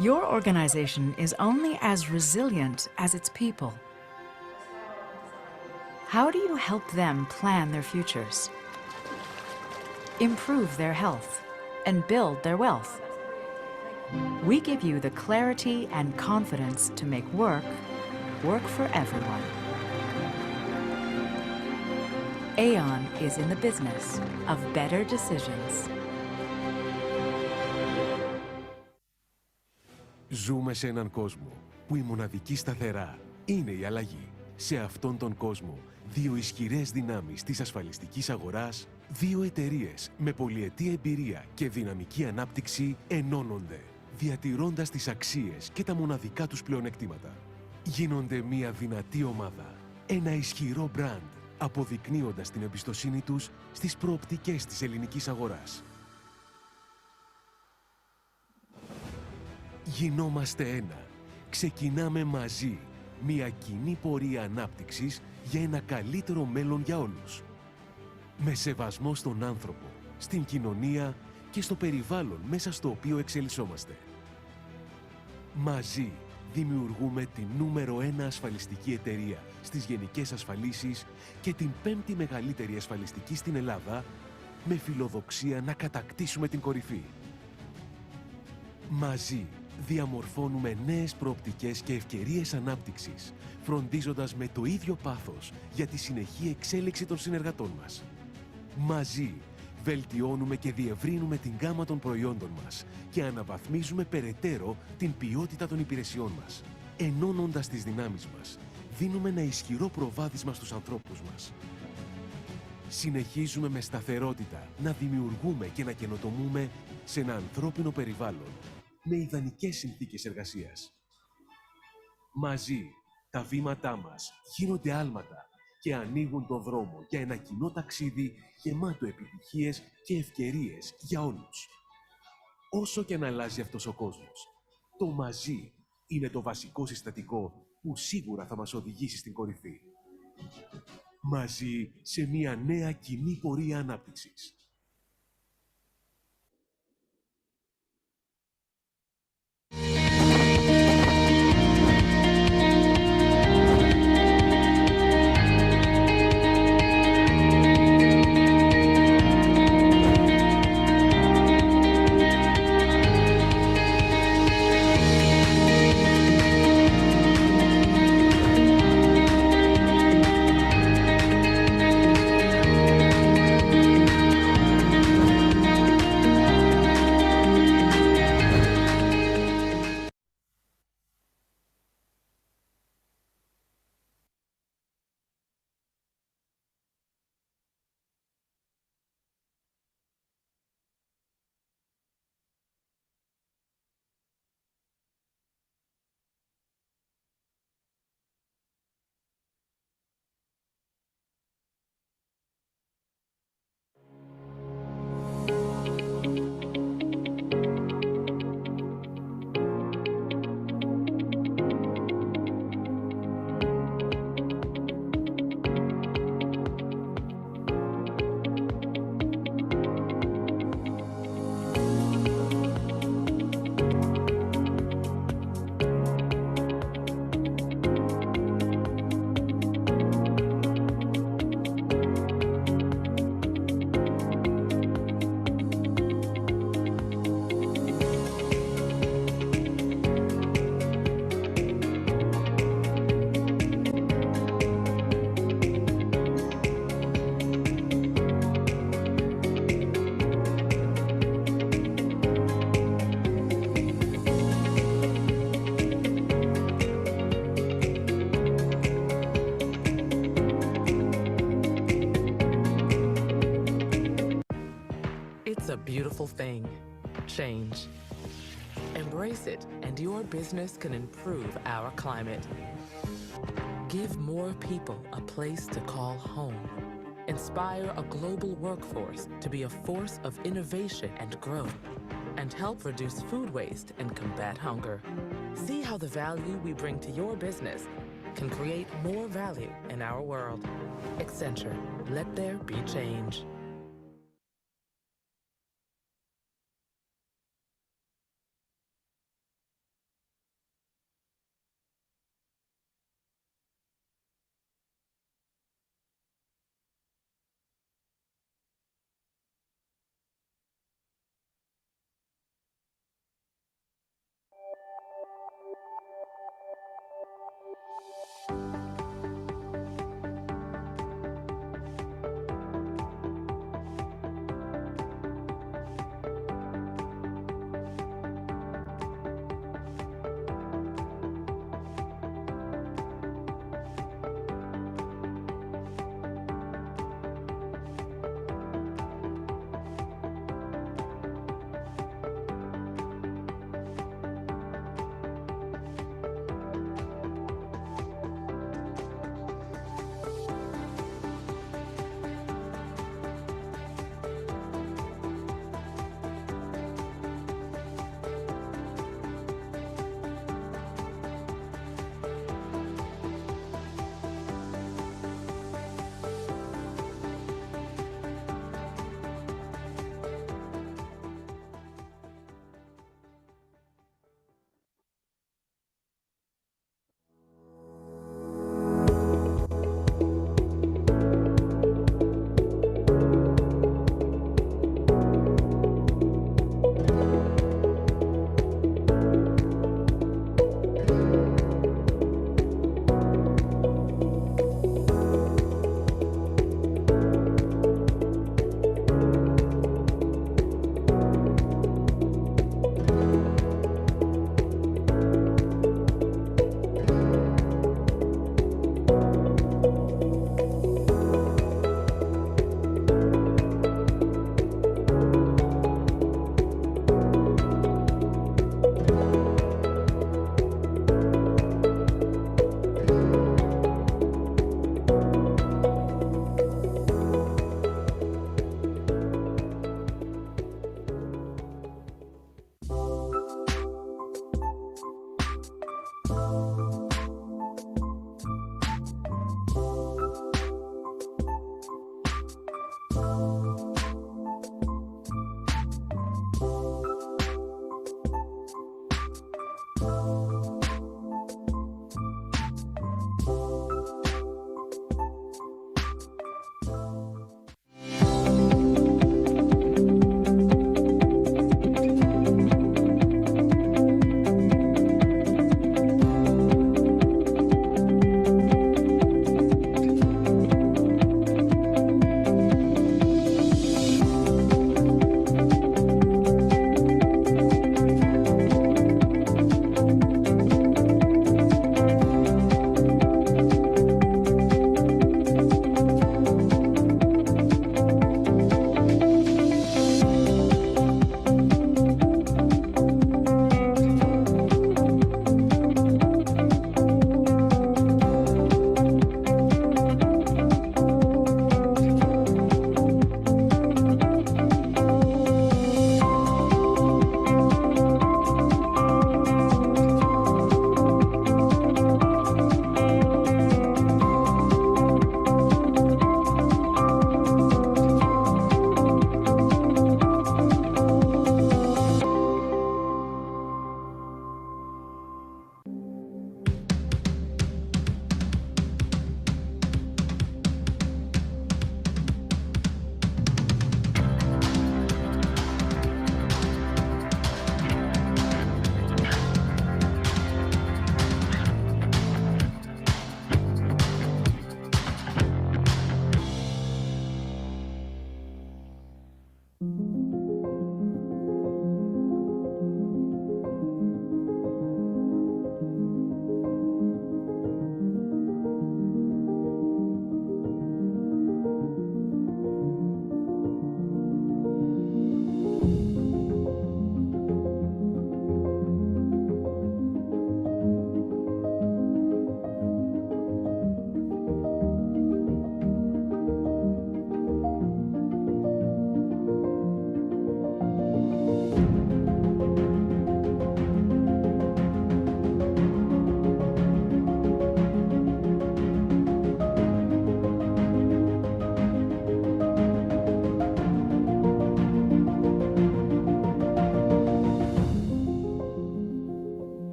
Your organization is only as resilient as its people. How do you help them plan their futures, improve their health, and build their wealth? We give you the clarity and confidence to make work for everyone. Aon is in the business of better decisions. Ζούμε σε έναν κόσμο που η μοναδική σταθερά είναι η αλλαγή. Σε αυτόν τον κόσμο, δύο ισχυρές δυνάμεις της ασφαλιστικής αγοράς, δύο εταιρείες με πολυετή εμπειρία και δυναμική ανάπτυξη ενώνονται, διατηρώντας τις αξίες και τα μοναδικά τους πλεονεκτήματα. Γίνονται μια δυνατή ομάδα, ένα ισχυρό μπραντ, αποδεικνύοντας την εμπιστοσύνη τους στις προοπτικές της ελληνικής αγοράς. Γινόμαστε ένα. Ξεκινάμε μαζί μια κοινή πορεία ανάπτυξης για ένα καλύτερο μέλλον για όλους. Με σεβασμό στον άνθρωπο, στην κοινωνία και στο περιβάλλον μέσα στο οποίο εξελισσόμαστε. Μαζί δημιουργούμε την νούμερο 1 ασφαλιστική εταιρεία στις γενικές ασφαλίσεις και την 5η μεγαλύτερη ασφαλιστική στην Ελλάδα, με φιλοδοξία να κατακτήσουμε την κορυφή. Μαζί διαμορφώνουμε νέες προοπτικές και ευκαιρίες ανάπτυξης, φροντίζοντας με το ίδιο πάθος για τη συνεχή εξέλιξη των συνεργατών μας. Μαζί βελτιώνουμε και διευρύνουμε την γκάμα των προϊόντων μας και αναβαθμίζουμε περαιτέρω την ποιότητα των υπηρεσιών μας. Ενώνοντας τις δυνάμεις μας, δίνουμε ένα ισχυρό προβάδισμα στους ανθρώπους μας. Συνεχίζουμε με σταθερότητα να δημιουργούμε και να καινοτομούμε σε ένα ανθρώπινο περιβάλλον με ιδανικές συνθήκες εργασίας. Μαζί, τα βήματά μας γίνονται άλματα και ανοίγουν τον δρόμο για ένα κοινό ταξίδι γεμάτο επιτυχίες και ευκαιρίες για όλους. Όσο και αν αλλάζει αυτός ο κόσμος, το μαζί είναι το βασικό συστατικό που σίγουρα θα μας οδηγήσει στην κορυφή. Μαζί σε μια νέα κοινή πορεία ανάπτυξης. It's a beautiful thing, change. Embrace it, and your business can improve our climate. Give more people a place to call home. Inspire a global workforce to be a force of innovation and growth, and help reduce food waste and combat hunger. See how the value we bring to your business can create more value in our world. Accenture, let there be change.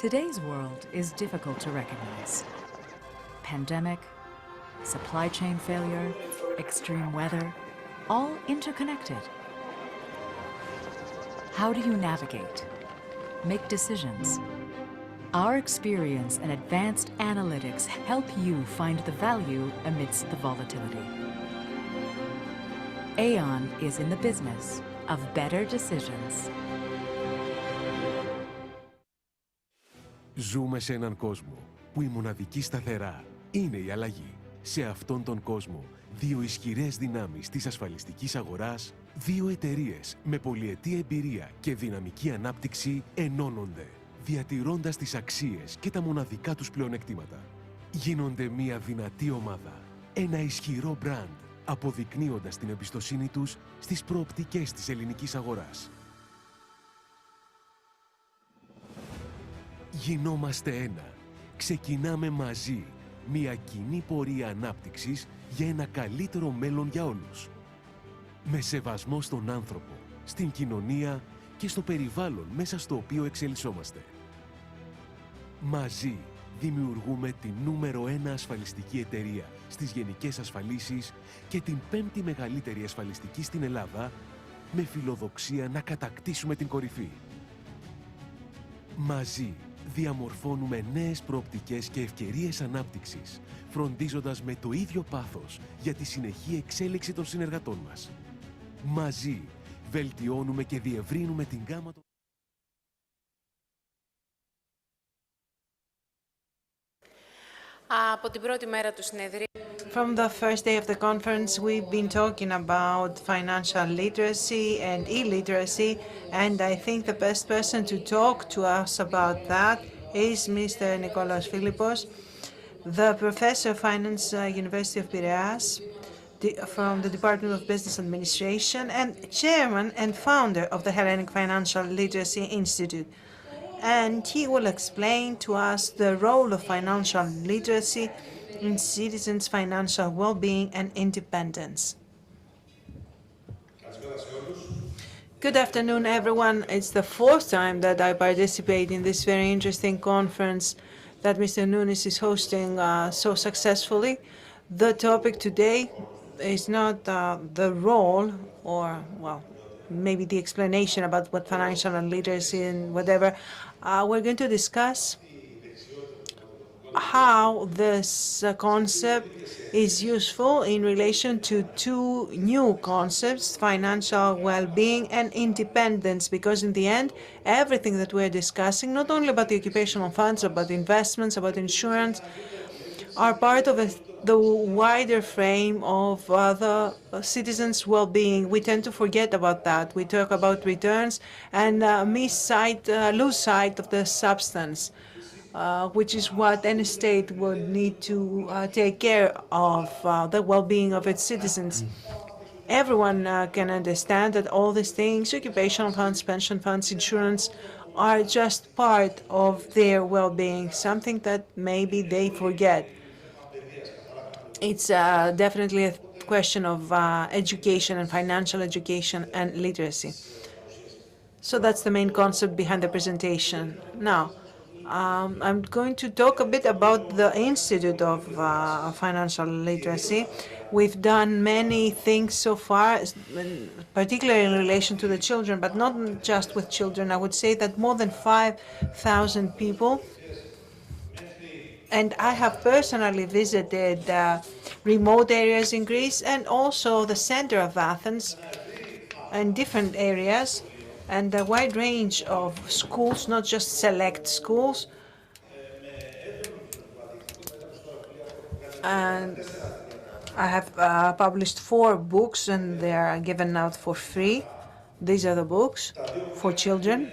Today's world is difficult to recognize. Pandemic, supply chain failure, extreme weather, all interconnected. How do you navigate? Make decisions. Our experience and advanced analytics help you find the value amidst the volatility. Aon is in the business of better decisions. Ζούμε σε έναν κόσμο που η μοναδική σταθερά είναι η αλλαγή. Σε αυτόν τον κόσμο, δύο ισχυρές δυνάμεις της ασφαλιστικής αγοράς, δύο εταιρείες με πολυετή εμπειρία και δυναμική ανάπτυξη ενώνονται, διατηρώντας τις αξίες και τα μοναδικά τους πλεονεκτήματα. Γίνονται μια δυνατή ομάδα, ένα ισχυρό μπραντ, αποδεικνύοντας την εμπιστοσύνη τους στις προοπτικές της ελληνικής αγοράς. Γινόμαστε ένα. Ξεκινάμε μαζί μια κοινή πορεία ανάπτυξης για ένα καλύτερο μέλλον για όλους. Με σεβασμό στον άνθρωπο, στην κοινωνία και στο περιβάλλον μέσα στο οποίο εξελισσόμαστε. Μαζί δημιουργούμε την νούμερο 1 ασφαλιστική εταιρεία στις γενικές ασφαλίσεις και την 5η μεγαλύτερη ασφαλιστική στην Ελλάδα, με φιλοδοξία να κατακτήσουμε την κορυφή. Μαζί διαμορφώνουμε νέες προοπτικές και ευκαιρίες ανάπτυξης, φροντίζοντας με το ίδιο πάθος για τη συνεχή εξέλιξη των συνεργατών μας. Μαζί βελτιώνουμε και διευρύνουμε την γάμα των... Από την πρώτη μέρα του συνεδρίου. From the first day of the conference, we've been talking about financial literacy and illiteracy, and I think the best person to talk to us about that is Mr. Nikolaos Philippos, the professor of finance, University of Piraeus, from the Department of Business Administration, and chairman and founder of the Hellenic Financial Literacy Institute. And he will explain to us the role of financial literacy in citizens' financial well-being and independence. Good afternoon, everyone. It's the fourth time that I participate in this very interesting conference that Mr. Nunes is hosting so successfully. The topic today is not the role or, well, maybe the explanation about what financial literacy and whatever. We're going to discuss how this concept is useful in relation to two new concepts, financial well-being and independence, because in the end, everything that we're discussing, not only about the occupational funds, about investments, about insurance, are part of the wider frame of the citizens' well-being. We tend to forget about that. We talk about returns and lose sight of the substance, which is what any state would need to take care of the well-being of its citizens. Everyone can understand that all these things, occupational funds, pension funds, insurance, are just part of their well-being, something that maybe they forget. It's definitely a question of education and financial education and literacy. So that's the main concept behind the presentation. Now, I'm going to talk a bit about the Institute of Financial Literacy. We've done many things so far, particularly in relation to the children, but not just with children. I would say that more than 5,000 people. And I have personally visited remote areas in Greece and also the center of Athens and different areas, and a wide range of schools, not just select schools. And I have published 4 books, and they are given out for free. These are the books for children.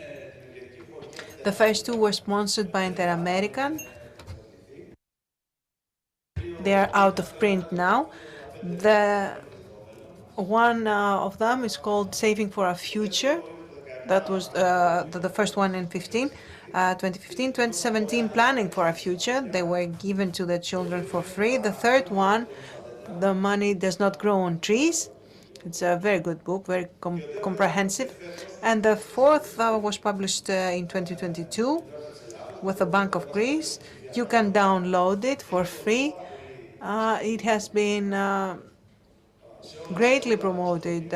The first 2 were sponsored by Inter-American. They are out of print now. The one of them is called Saving for a Future. That was the first one in 2015. 2017, Planning for a Future. They were given to the children for free. The third one, The Money Does Not Grow on Trees. It's a very good book, very comprehensive. And the fourth was published in 2022. with the Bank of Greece. You can download it for free. It has been greatly promoted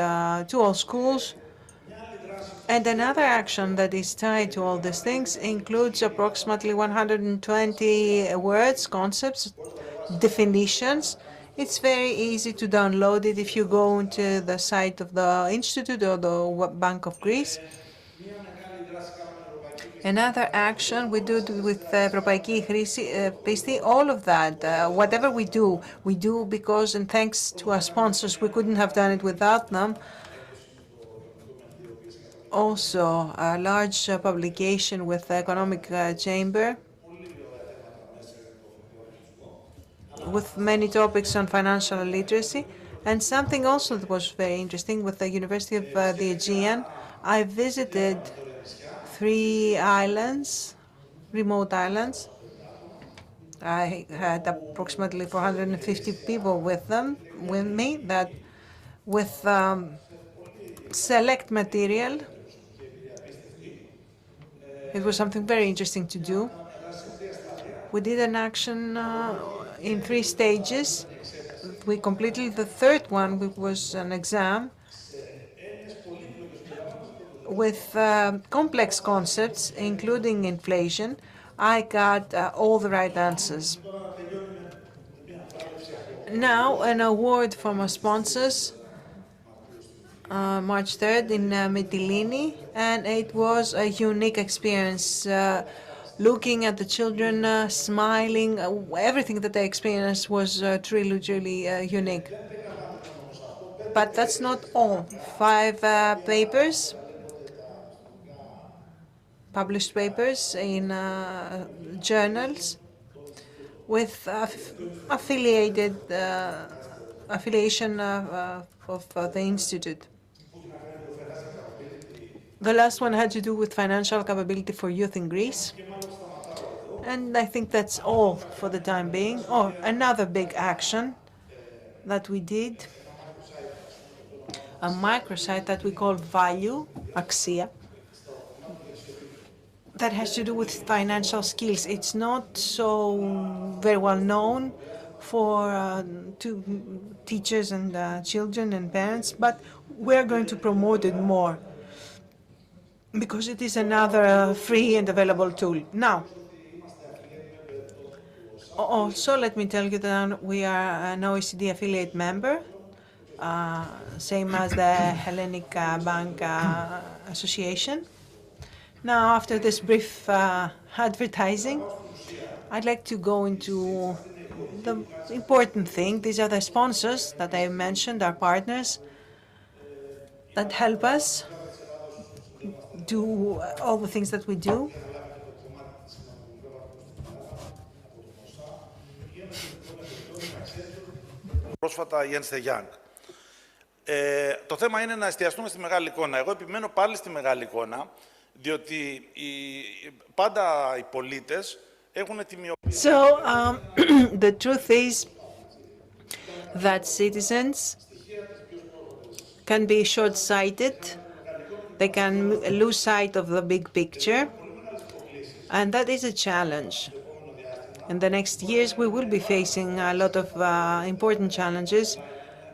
to all schools. And another action that is tied to all these things includes approximately 120 words, concepts, definitions. It's very easy to download it if you go into the site of the Institute or the Bank of Greece. Another action we do with Επαγγελματική πίστη, all of that, whatever we do because, and thanks to our sponsors, we couldn't have done it without them. Also, a large publication with the Economic Chamber with many topics on financial literacy. And something also that was very interesting with the University of the Aegean, I visited 3 islands, remote islands. I had approximately 450 people with me, that with select material. It was something very interesting to do. We did an action in 3 stages. We completed the 3rd one, which was an exam with complex concepts, including inflation. I got all the right answers. Now, an award from our sponsors, March 3rd in Mytilene, and it was a unique experience. Looking at the children smiling, everything that they experienced was truly unique. But that's not all. 5 papers, published papers in journals with affiliation of the Institute. The last one had to do with financial capability for youth in Greece. And I think that's all for the time being. Oh, another big action that we did, a microsite that we call Value, Axia, that has to do with financial skills. It's not so very well known for to teachers and children and parents, but we're going to promote it more because it is another free and available tool. Now, also, let me tell you that we are an OECD affiliate member, same as the Hellenic Bank Association. Now, after this brief advertising, I'd like to go into the important thing. These are the sponsors that I mentioned, our partners, that help us do all the things that we do. Πρόσφατα Jens de Young. Το θέμα είναι να εστιαστούμε στη μεγάλη εικόνα. Εγώ επιμένω πάλι στη μεγάλη εικόνα, διότι πάντα οι πολίτες έχουν τη μειοπία. So, the truth is that citizens can be short-sighted. They can lose sight of the big picture, and that is a challenge. In the next years, we will be facing a lot of important challenges.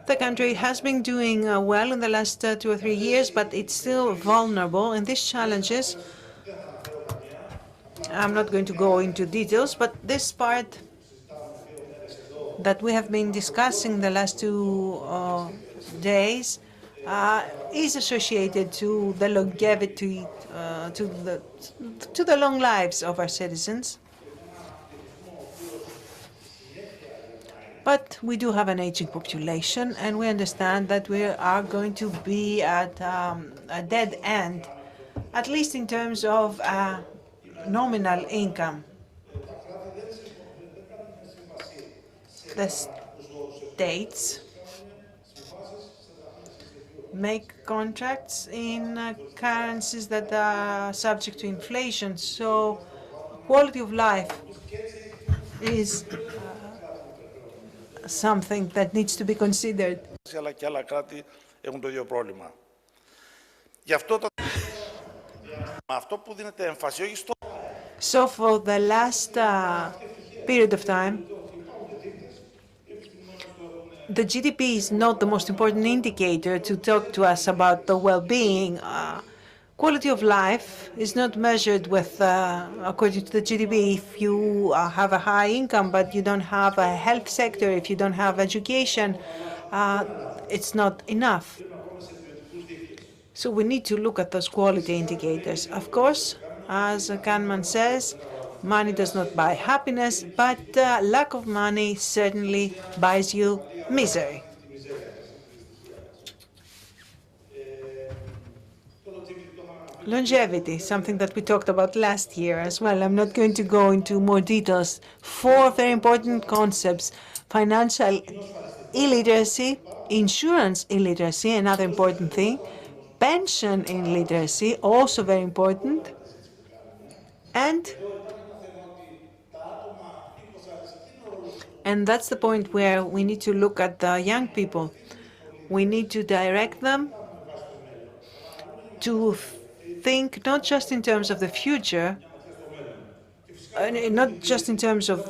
The country has been doing well in the last 2 or 3 years, but it's still vulnerable. And these challenges, I'm not going to go into details, but this part that we have been discussing the last 2 days is associated to the longevity, to the long lives of our citizens. But we do have an aging population, and we understand that we are going to be at a dead end, at least in terms of nominal income. The states make contracts in currencies that are subject to inflation, so quality of life is something that needs to be considered. Αλλά και άλλα κράτη έχουν το ίδιο πρόβλημα. Γι' αυτό αυτό που δίνεται έμφαση, όχι στο So for the last period of time, the GDP is not the most important indicator to talk to us about the well-being. Quality of life is not measured with, according to the GDP. If you have a high income but you don't have a health sector, if you don't have education, it's not enough. So we need to look at those quality indicators. Of course, as Kahneman says, money does not buy happiness, but lack of money certainly buys you misery. Longevity, something that we talked about last year as well. I'm not going to go into more details. 4 very important concepts: financial illiteracy, insurance illiteracy, another important thing, pension illiteracy, also very important, and that's the point where we need to look at the young people. We need to direct them to think not just in terms of the future, not just in terms of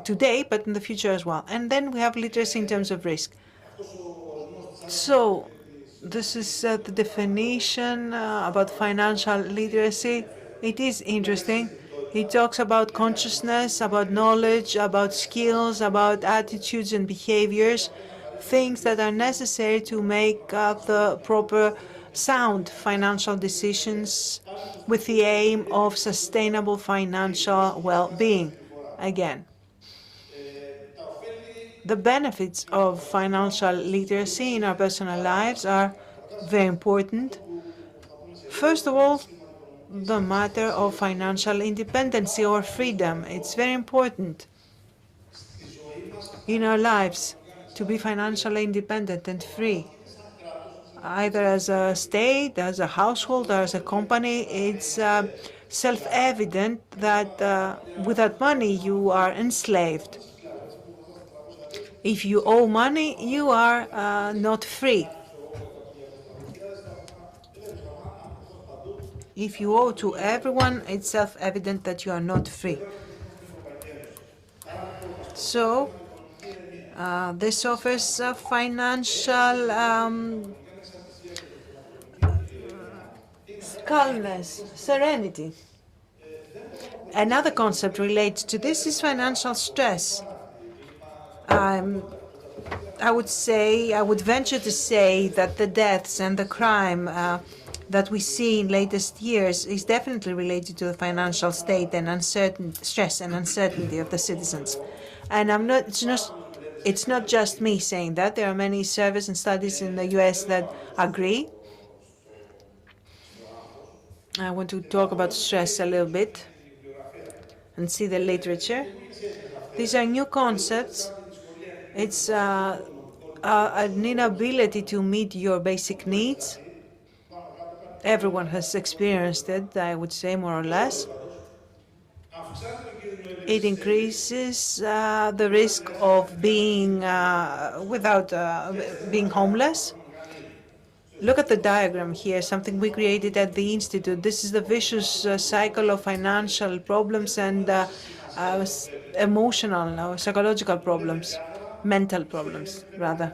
today, but in the future as well. And then we have literacy in terms of risk. So this is the definition about financial literacy. It is interesting. It talks about consciousness, about knowledge, about skills, about attitudes and behaviors, things that are necessary to make the proper sound financial decisions with the aim of sustainable financial well-being. Again, the benefits of financial literacy in our personal lives are very important. First of all, the matter of financial independence or freedom. It's very important in our lives to be financially independent and free. Either as a state, as a household, or as a company, it's self-evident that without money you are enslaved. If you owe money, you are not free. If you owe to everyone, it's self-evident that you are not free. So this offers financial calmness, serenity. Another concept relates to this is financial stress. I would venture to say that the deaths and the crime that we see in latest years is definitely related to the financial state and stress and uncertainty of the citizens. And it's not just me saying that. There are many surveys and studies in the US that agree. I want to talk about stress a little bit and see the literature. These are new concepts. It's an inability to meet your basic needs. Everyone has experienced it, I would say, more or less. It increases the risk of being being homeless. Look at the diagram here, something we created at the Institute. This is the vicious cycle of financial problems and emotional or psychological problems, mental problems, rather.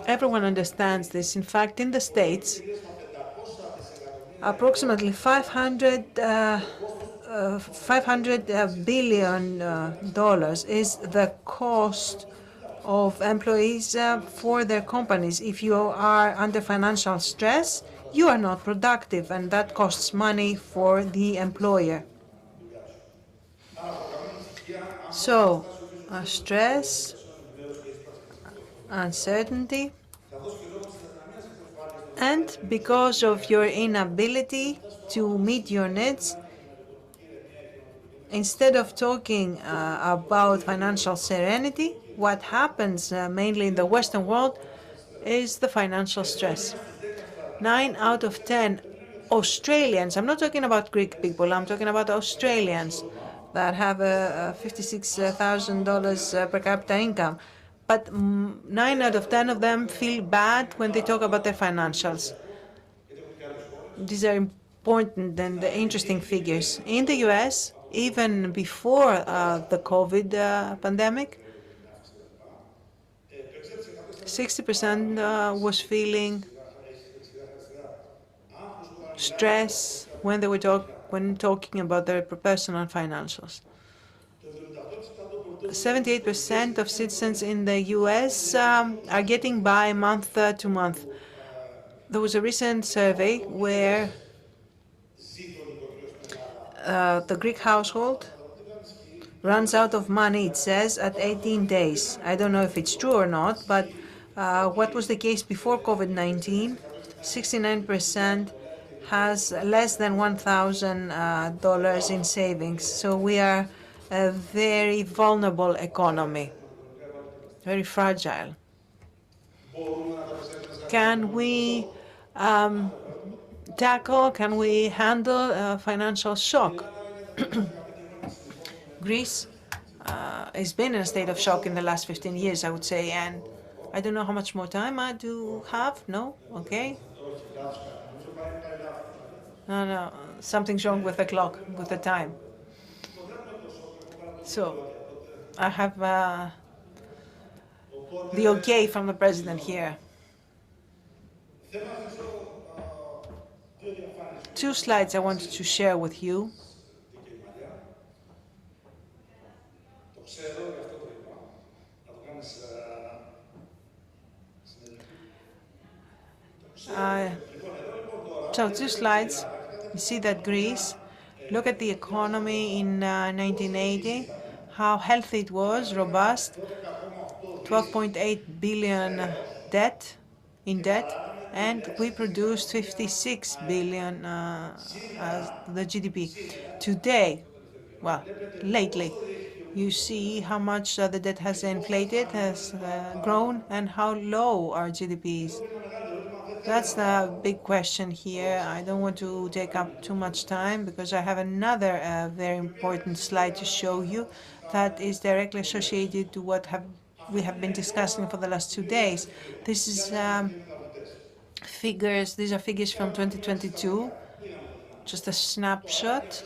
Everyone understands this. In fact, in the States, approximately $500 billion is the cost of employees for their companies. If you are under financial stress, you are not productive, and that costs money for the employer. So, stress, uncertainty, and because of your inability to meet your needs, instead of talking about financial serenity, what happens mainly in the Western world is the financial stress. 9 out of 10 Australians, I'm not talking about Greek people, I'm talking about Australians that have a $56,000 per capita income. But 9 out of 10 of them feel bad when they talk about their financials. these are important and interesting figures. In the US, even before the COVID pandemic, 60% was feeling stress when they were talking about their personal financials. 78% of citizens in the US are getting by month to month. There was a recent survey where the Greek household runs out of money, it says, at 18 days. I don't know if it's true or not, but what was the case before COVID-19? 69% has less than $1,000 in savings. So we are a very vulnerable economy, very fragile. Can we can we handle a financial shock? Greece has been in a state of shock in the last 15 years, I would say, and I don't know how much more time I do have. No? Okay. No, something's wrong with the clock, with the time. So I have the okay from the president here. Two slides I wanted to share with you. So two slides. You see that Greece, look at the economy in 1980, how healthy it was, robust, 12.8 billion in debt, and we produced 56 billion as the GDP. Today, well, lately, you see how much the debt has inflated, has grown, and how low our GDP is. That's the big question here. I don't want to take up too much time because I have another very important slide to show you that is directly associated to what we have been discussing for the last 2 days. This is figures. These are figures from 2022, just a snapshot.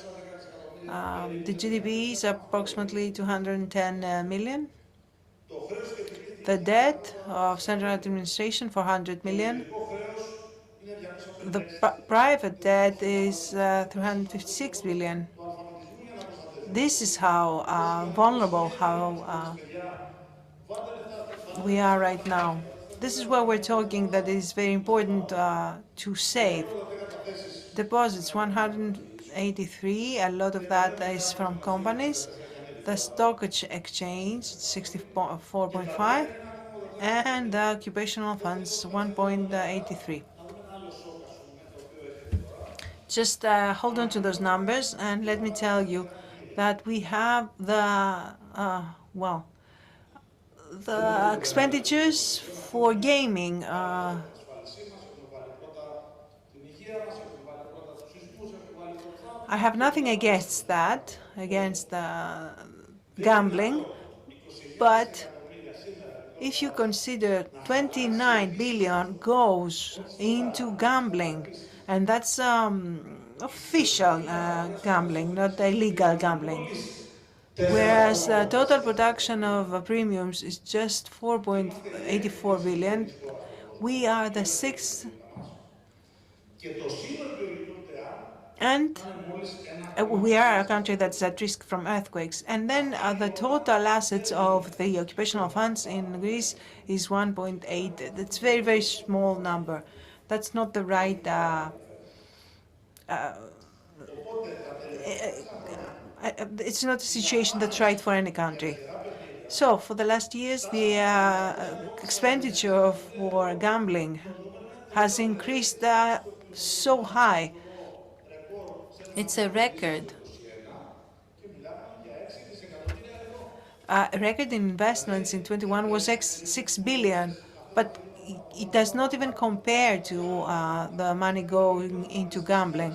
The GDP is approximately 210 million. The debt of central administration, 400 million. The private debt is 356 billion. This is how vulnerable, how we are right now. This is where we're talking that it is very important to save. Deposits, 183, a lot of that is from companies. The stock exchange, 64.5, and the occupational funds, 1.83. Just hold on to those numbers and let me tell you that we have the expenditures for gaming. I have nothing against that, against gambling, but if you consider 29 billion goes into gambling, and that's official gambling, not illegal gambling, whereas the total production of premiums is just 4.84 billion, we are the sixth, and we are a country that's at risk from earthquakes. And then the total assets of the occupational funds in Greece is 1.8. That's very, very small number. That's not the right it's not a situation that's right for any country. So for the last years, the expenditure for gambling has increased so high. It's a record. Record investments in 21 was 6 billion, but it does not even compare to the money going into gambling.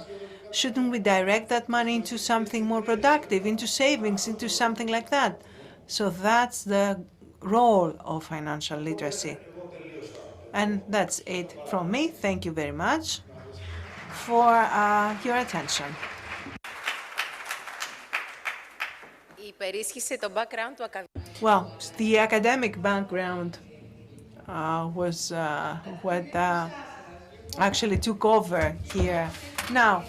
Shouldn't we direct that money into something more productive, into savings, into something like that? So that's the role of financial literacy. And that's it from me. Thank you very much. for your attention. Well, the academic background was what actually took over here. Now,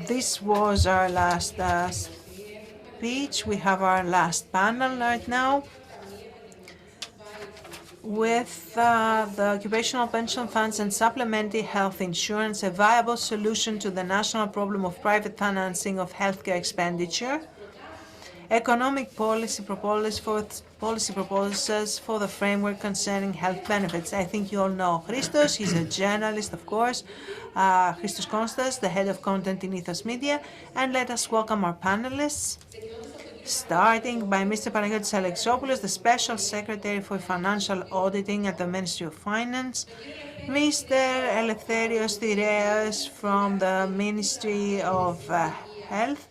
this was our last speech. We have our last panel right now with the occupational pension funds and supplementary health insurance, a viable solution to the national problem of private financing of healthcare expenditure. Economic policy proposals for the framework concerning health benefits. I think you all know Christos. He's a journalist, of course. Christos Konstas, the head of content in Ethos Media. And let us welcome our panelists, starting by Mr. Panagiotis Alexopoulos, the Special Secretary for Financial Auditing at the Ministry of Finance. Mr. Eleftherios Thireos from the Ministry of Health.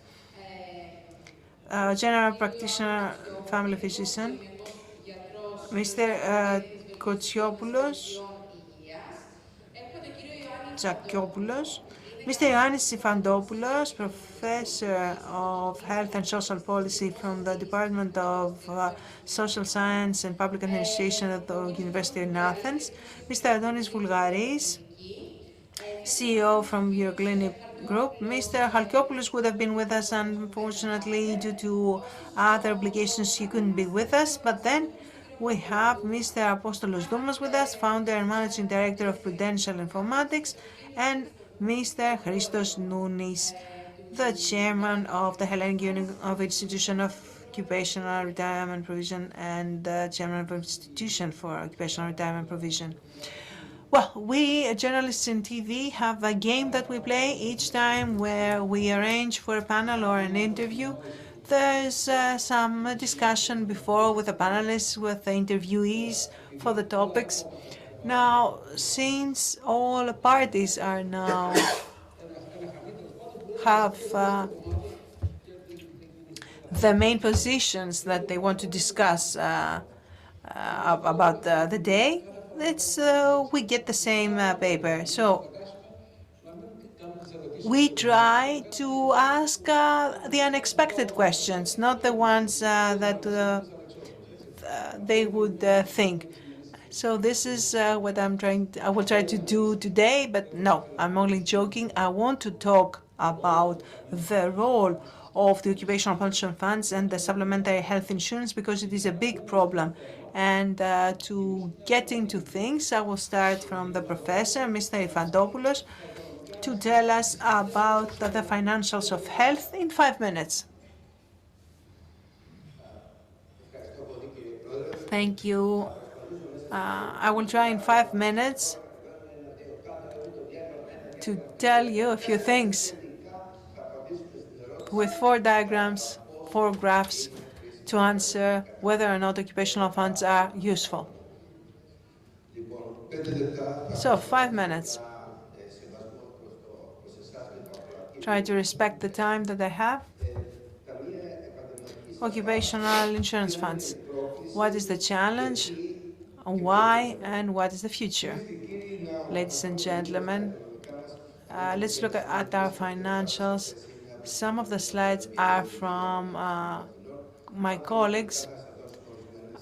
General Practitioner, Family Physician, Mr. Kotsiopoulos, Tsakiopoulos, Mr. Ioannis Sifandopoulos, Professor of Health and Social Policy from the Department of Social Science and Public Administration at the University in Athens, Mr. Adonis Voulgaris, CEO from Euroclinic Group. Mr. Halkiopoulos would have been with us, unfortunately, due to other obligations, he couldn't be with us. But then we have Mr. Apostolos Doumas with us, founder and managing director of Prudential Informatics, and Mr. Christos Nounis, the chairman of the Hellenic Union of Institution of Occupational Retirement Provision and the chairman of Institution for Occupational Retirement Provision. Well, we journalists in TV have a game that we play each time where we arrange for a panel or an interview. There's some discussion before with the panelists, with the interviewees for the topics. Now, since all parties are now have the main positions that they want to discuss about the day, we get the same paper. So we try to ask the unexpected questions, not the ones that they would think. So this is what I will try to do today, but no, I'm only joking. I want to talk about the role of the occupational pension funds and the supplementary health insurance because it is a big problem. And to get into things, I will start from the professor, Mr. Ifandopoulos, to tell us about the financials of health in 5 minutes. Thank you. I will try in 5 minutes to tell you a few things with 4 diagrams, 4 graphs to answer whether or not occupational funds are useful. So 5 minutes. Try to respect the time that I have. Occupational insurance funds. What is the challenge? Why and what is the future? Ladies and gentlemen, let's look at our financials. Some of the slides are from my colleagues.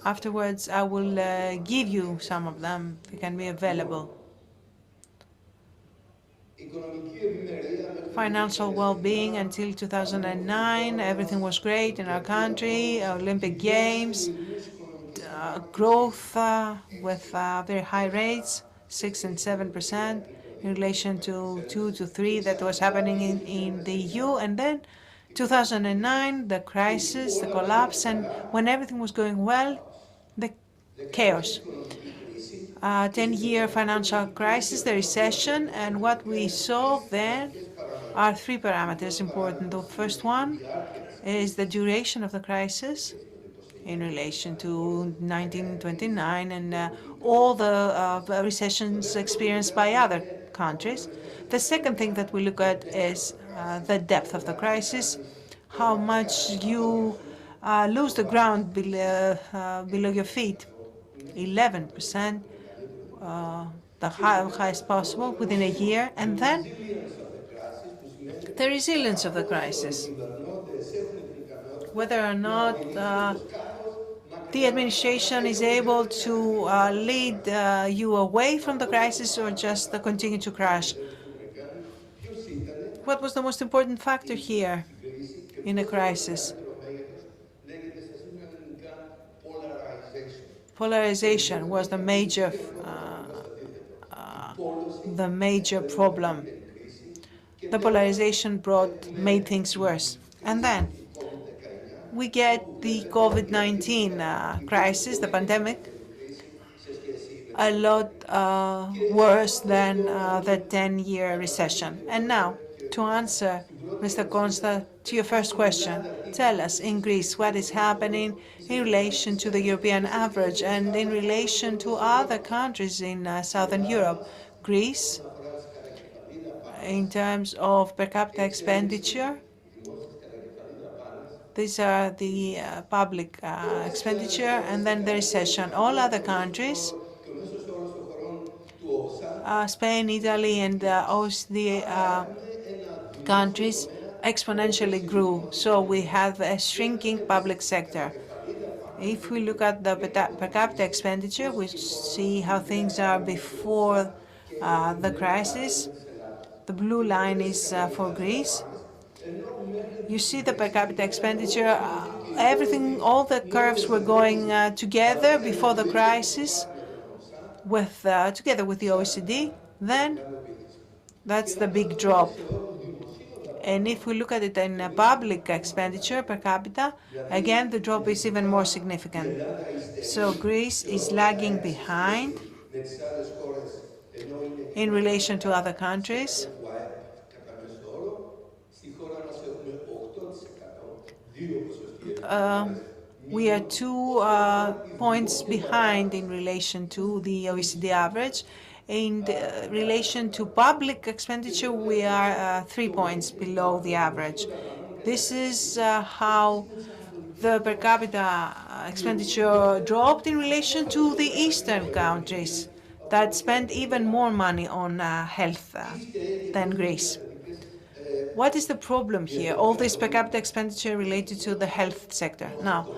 Afterwards, I will give you some of them. They can be available. Financial well-being until 2009, everything was great in our country. Olympic Games, growth with very high rates, 6 and 7% in relation to 2 to 3 that was happening in the EU. And then 2009, the crisis, the collapse, and when everything was going well, the chaos. 10-year financial crisis, the recession, and what we saw there are 3 parameters important. The first one is the duration of the crisis in relation to 1929 and all the recessions experienced by other countries. The second thing that we look at is the depth of the crisis, how much you lose the ground below your feet, 11%, the highest possible within a year, and then the resilience of the crisis. Whether or not the administration is able to lead you away from the crisis or just continue to crash. What was the most important factor here in a crisis? Polarization was the major problem. The polarization made things worse. And then we get the COVID-19 crisis, the pandemic, a lot worse than the 10-year recession. And now, to answer, Mr. Consta, to your first question, tell us in Greece what is happening in relation to the European average and in relation to other countries in Southern Europe. Greece, in terms of per capita expenditure, these are the public expenditure, and then the recession. All other countries, Spain, Italy, and OECD countries exponentially grew. So we have a shrinking public sector. If we look at the per capita expenditure, we see how things are before the crisis. The blue line is for Greece. You see the per capita expenditure, everything, all the curves were going together before the crisis, together with the OECD. Then that's the big drop. And if we look at it in public expenditure per capita, again, the drop is even more significant. So Greece is lagging behind in relation to other countries. We are 2 points behind in relation to the OECD average. In relation to public expenditure, we are 3 points below the average. This is how the per capita expenditure dropped in relation to the Eastern countries that spend even more money on health than Greece. What is the problem here? All this per capita expenditure related to the health sector. Now,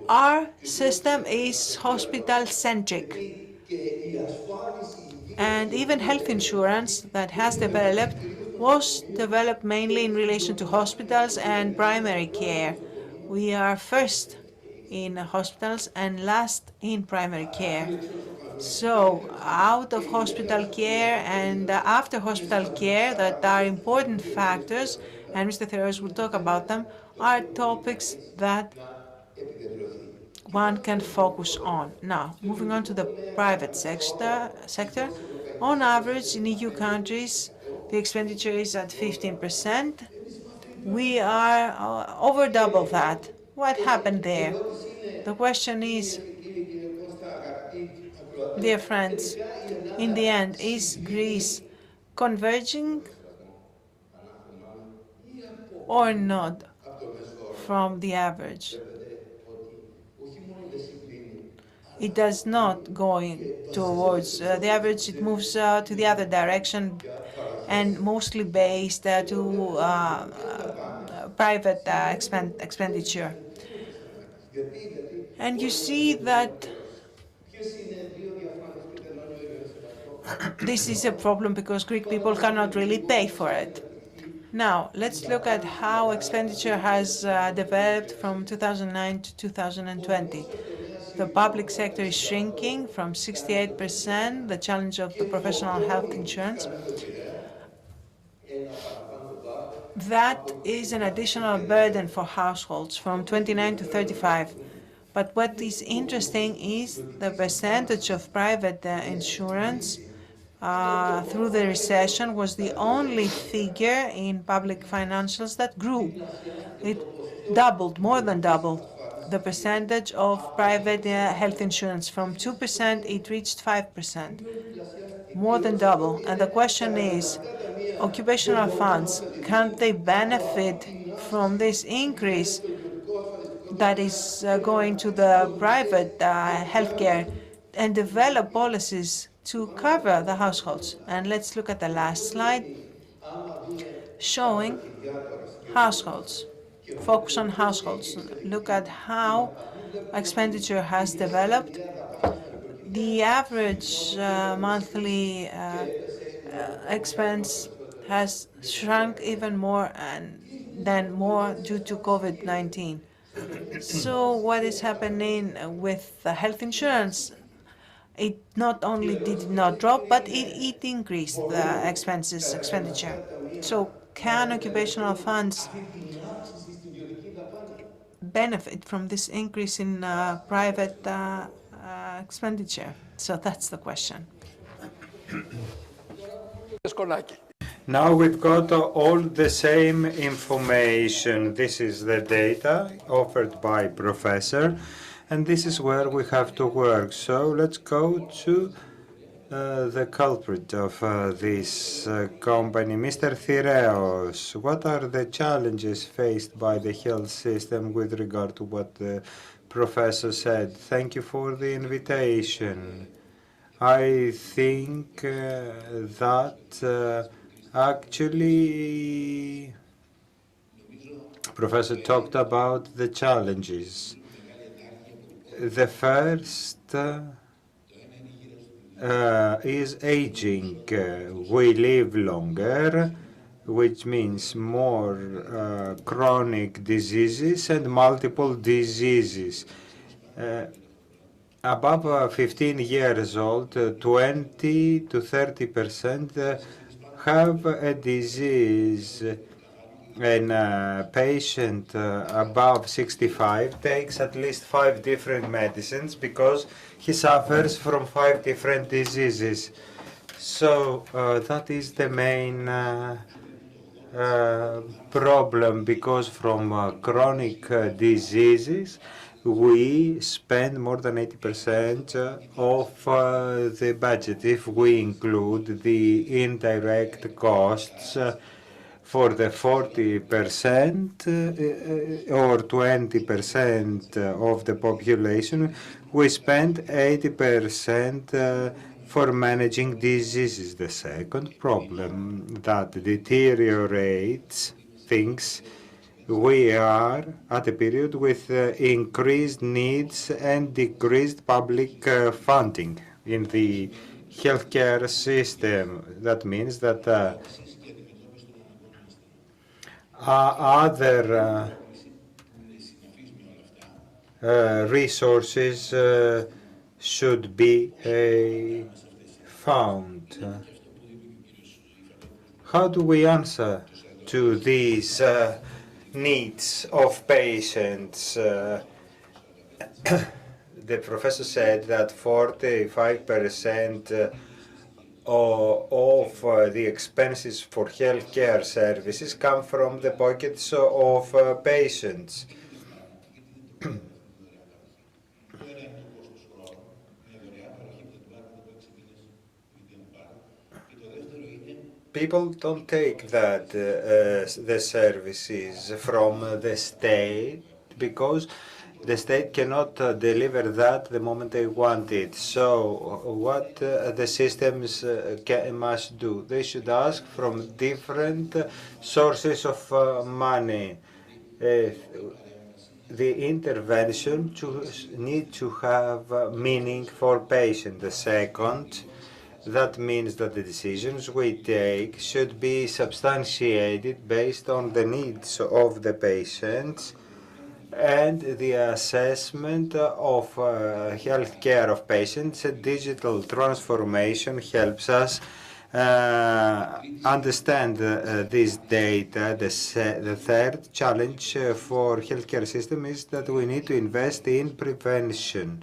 our system is hospital-centric. And even health insurance that has developed was developed mainly in relation to hospitals and primary care. We are first in hospitals and last in primary care. So out of hospital care and after hospital care that are important factors, and Mr. Theros will talk about them, are topics that one can focus on. Now, moving on to the private sector, on average in EU countries, the expenditure is at 15%. We are over double that. What happened there? The question is, dear friends, in the end, is Greece converging or not from the average? It does not go towards the average, it moves to the other direction and mostly based to private expenditure. And you see that this is a problem because Greek people cannot really pay for it. Now, let's look at how expenditure has developed from 2009 to 2020. The public sector is shrinking from 68%, the challenge of the professional health insurance. That is an additional burden for households from 29 to 35. But what is interesting is the percentage of private insurance through the recession was the only figure in public financials that grew. It doubled, more than doubled, the percentage of private health insurance. From 2%, it reached 5%, more than double. And the question is, occupational funds, can't they benefit from this increase that is going to the private healthcare and develop policies to cover the households? And let's look at the last slide. showing households. Focus on households. Look at how expenditure has developed. The average monthly expense has shrunk even more and then more due to COVID-19. So what is happening with the health insurance? It not only did not drop, but it increased the expenditure. So can occupational funds benefit from this increase in private expenditure? So that's the question. Now we've got all the same information. This is the data offered by Professor, and this is where we have to work. So let's go to the culprit of this company, Mr. Thireos. What are the challenges faced by the health system with regard to what the professor said? Thank you for the invitation. I think that actually Professor talked about the challenges. The first is aging. We live longer, which means more chronic diseases and multiple diseases. Above 15 years old, 20 to 30% have a disease. And a patient above 65 takes at least 5 different medicines because he suffers from 5 different diseases. So that is the main problem, because from chronic diseases we spend more than 80% of the budget if we include the indirect costs. For the 40% or 20% of the population, we spend 80% for managing diseases. The second problem that deteriorates things, we are at a period with increased needs and decreased public funding in the healthcare system. That means that other resources should be found. How do we answer to these needs of patients? The professor said that 45% of the expenses for healthcare services come from the pockets of patients. People don't take that the services from the state because the state cannot deliver that the moment they want it. So what the systems must do? They should ask from different sources of money. The intervention need to have meaning for patient. The second, that means that the decisions we take should be substantiated based on the needs of the patients, and the assessment of health care of patients. Digital transformation helps us understand this data. The third challenge for healthcare system is that we need to invest in prevention.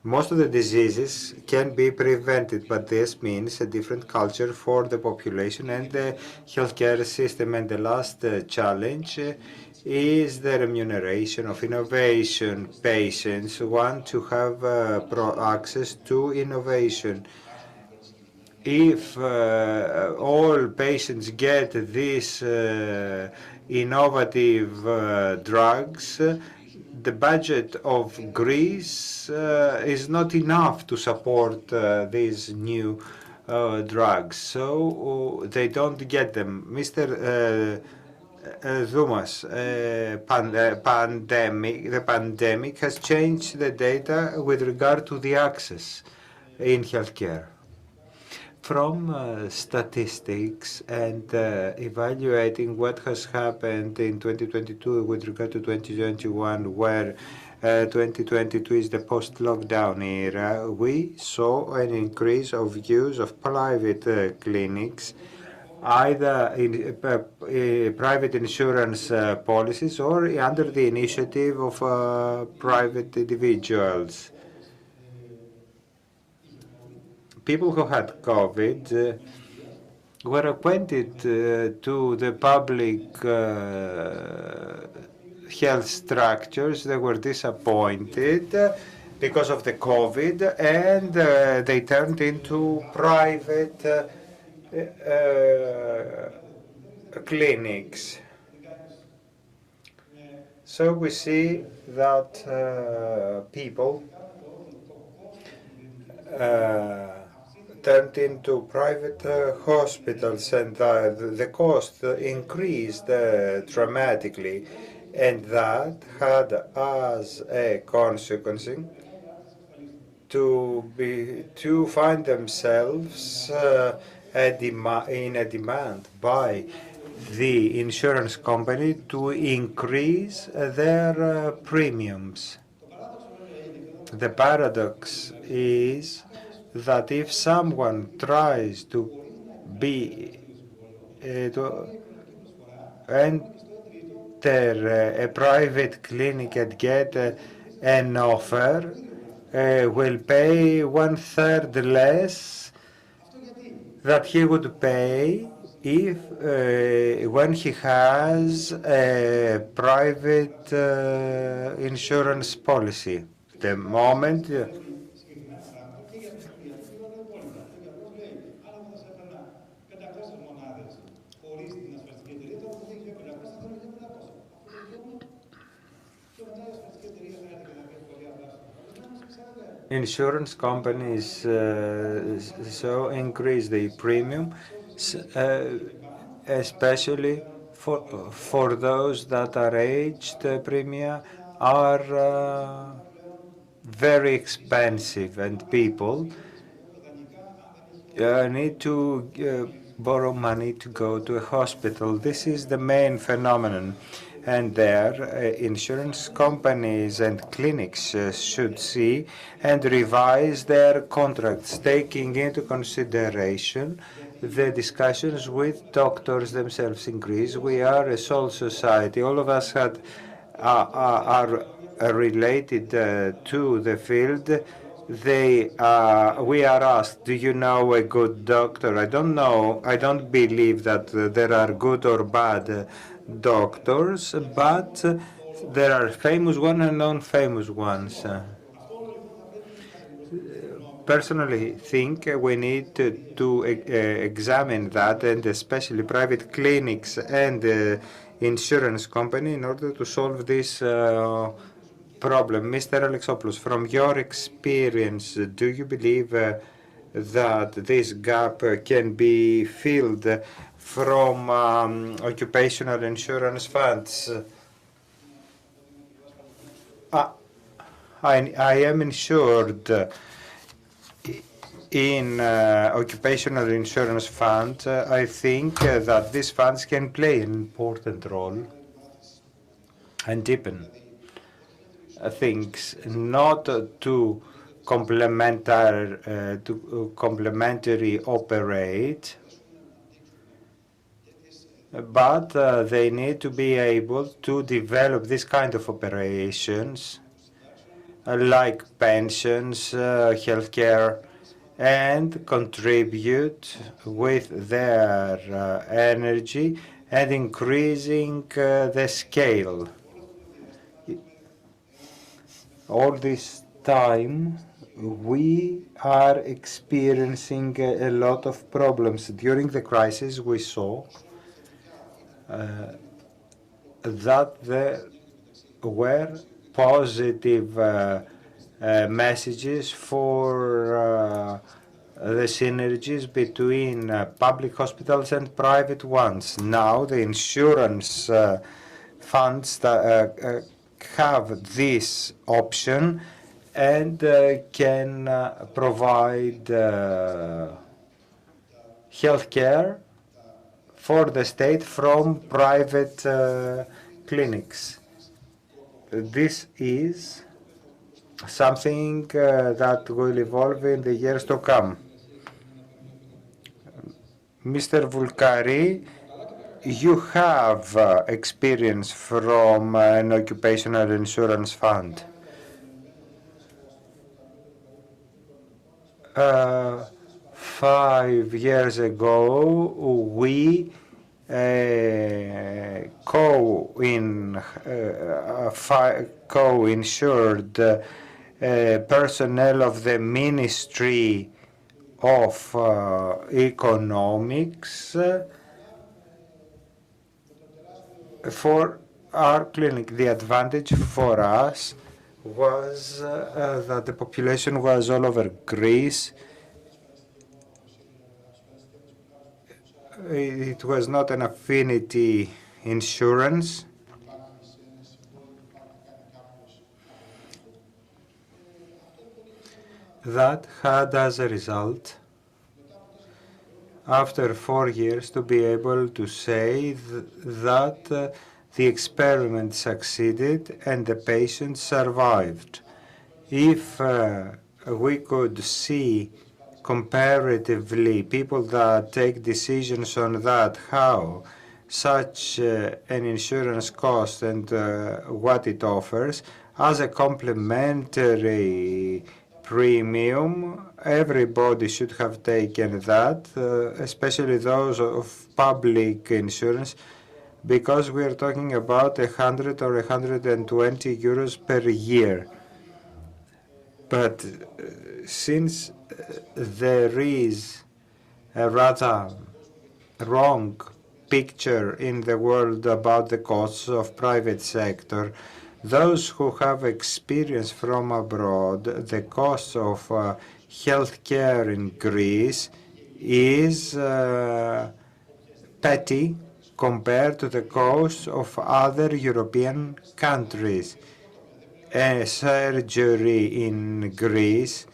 Most of the diseases can be prevented, but this means a different culture for the population and the healthcare system. And the last challenge is the remuneration of innovation. Patients want to have access to innovation. If all patients get these innovative drugs, the budget of Greece is not enough to support these new drugs, so they don't get them. Mr. Dumas, the pandemic has changed the data with regard to the access in healthcare. From statistics and evaluating what has happened in 2022 with regard to 2021, where 2022 is the post-lockdown era, we saw an increase of use of private clinics, either in private insurance policies or under the initiative of private individuals. People who had COVID were acquainted to the public health structures. They were disappointed because of the COVID, and they turned into private clinics. So we see that people turned into private hospitals, and the cost increased dramatically, and that had as a consequence to find themselves in a demand by the insurance company to increase their premiums. The paradox is that if someone tries to enter a private clinic and get an offer, will pay 1/3 less that he would pay if when he has a private insurance policy. The moment insurance companies so increase the premium, especially for those that are aged. Premium are very expensive, and people need to borrow money to go to a hospital. This is the main phenomenon. And there, insurance companies and clinics should see and revise their contracts, taking into consideration the discussions with doctors themselves in Greece. We are a soul society. All of us are related to the field. We are asked, do you know a good doctor? I don't know. I don't believe that there are good or bad doctors, but there are famous ones and non-famous ones. Personally think we need to examine that, and especially private clinics and insurance company, in order to solve this problem. Mr. Alexopoulos, from your experience, do you believe that this gap can be filled from occupational insurance funds? I am insured in occupational insurance fund. I think that these funds can play an important role and deepen things, not to complementary operate, but they need to be able to develop this kind of operations like pensions, healthcare, and contribute with their energy and increasing the scale. All this time, we are experiencing a lot of problems. During the crisis, we saw that there were positive messages for the synergies between public hospitals and private ones. Now the insurance funds that have this option and can provide healthcare for the state from private clinics. This is something that will evolve in the years to come. Mr. Vulkari, you have experience from an occupational insurance fund. 5 years ago, we co-insured personnel of the Ministry of Economics for our clinic. The advantage for us was that the population was all over Greece. It was not an affinity insurance. That had as a result, after 4 years, to be able to say that the experiment succeeded and the patient survived. If we could see comparatively people that take decisions on that, how such an insurance cost and what it offers as a complementary premium, everybody should have taken that, especially those of public insurance, because we are talking about 100 or 120 euros per year. But since there is a rather wrong picture in the world about the costs of private sector, those who have experience from abroad, the cost of healthcare in Greece is petty compared to the cost of other European countries. A surgery in Greece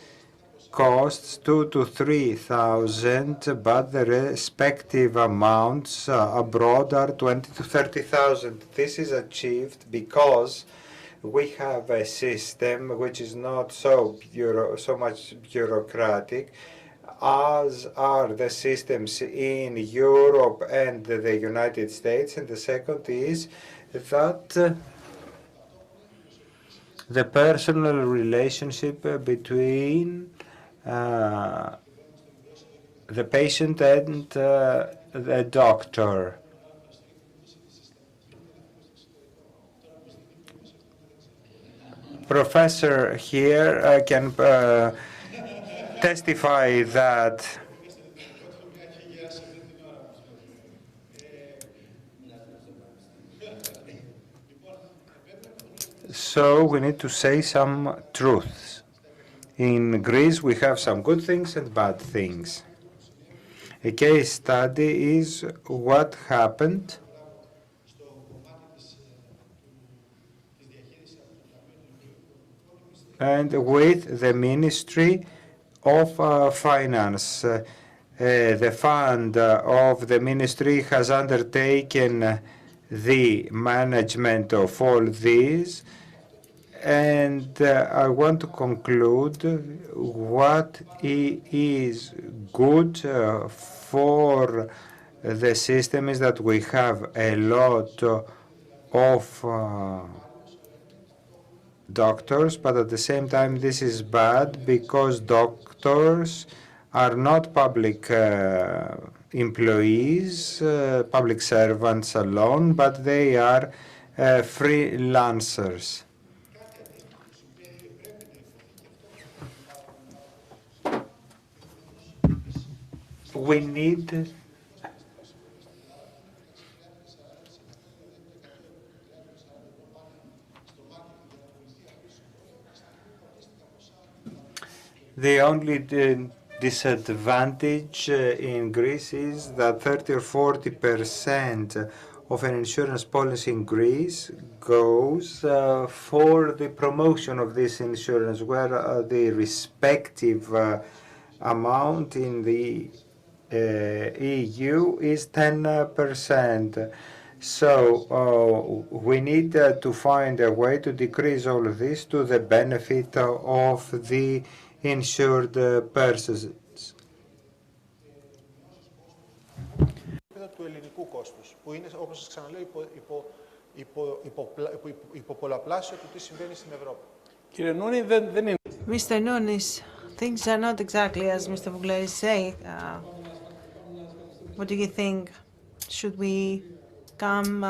costs 2,000 to 3,000, but the respective amounts abroad are 20,000 to 30,000. This is achieved because we have a system which is not so much bureaucratic as are the systems in Europe and the United States. And the second is that the personal relationship between the patient and the doctor. Professor here can testify that so we need to say some truths. In Greece, we have some good things and bad things. A case study is what happened and with the Ministry of Finance. The fund of the ministry has undertaken the management of all these. And I want to conclude what is good for the system is that we have a lot of doctors, but at the same time this is bad because doctors are not public employees, public servants alone, but they are freelancers. We need the only disadvantage in Greece is that 30 or 40% of an insurance policy in Greece goes for the promotion of this insurance, where the respective amount in the EU is 10%. So we need to find a way to decrease all of this to the benefit of the insured persons. Του ελληνικού κόστους, που είναι, όπως σας ξαναλέω, υποπολαπλάσιο του τι συμβαίνει στην Ευρώπη. Κύριε Νούνη, δεν είναι... Mr. Nunes, things are not exactly as Mr. Vouglaris say. What do you think? Should we come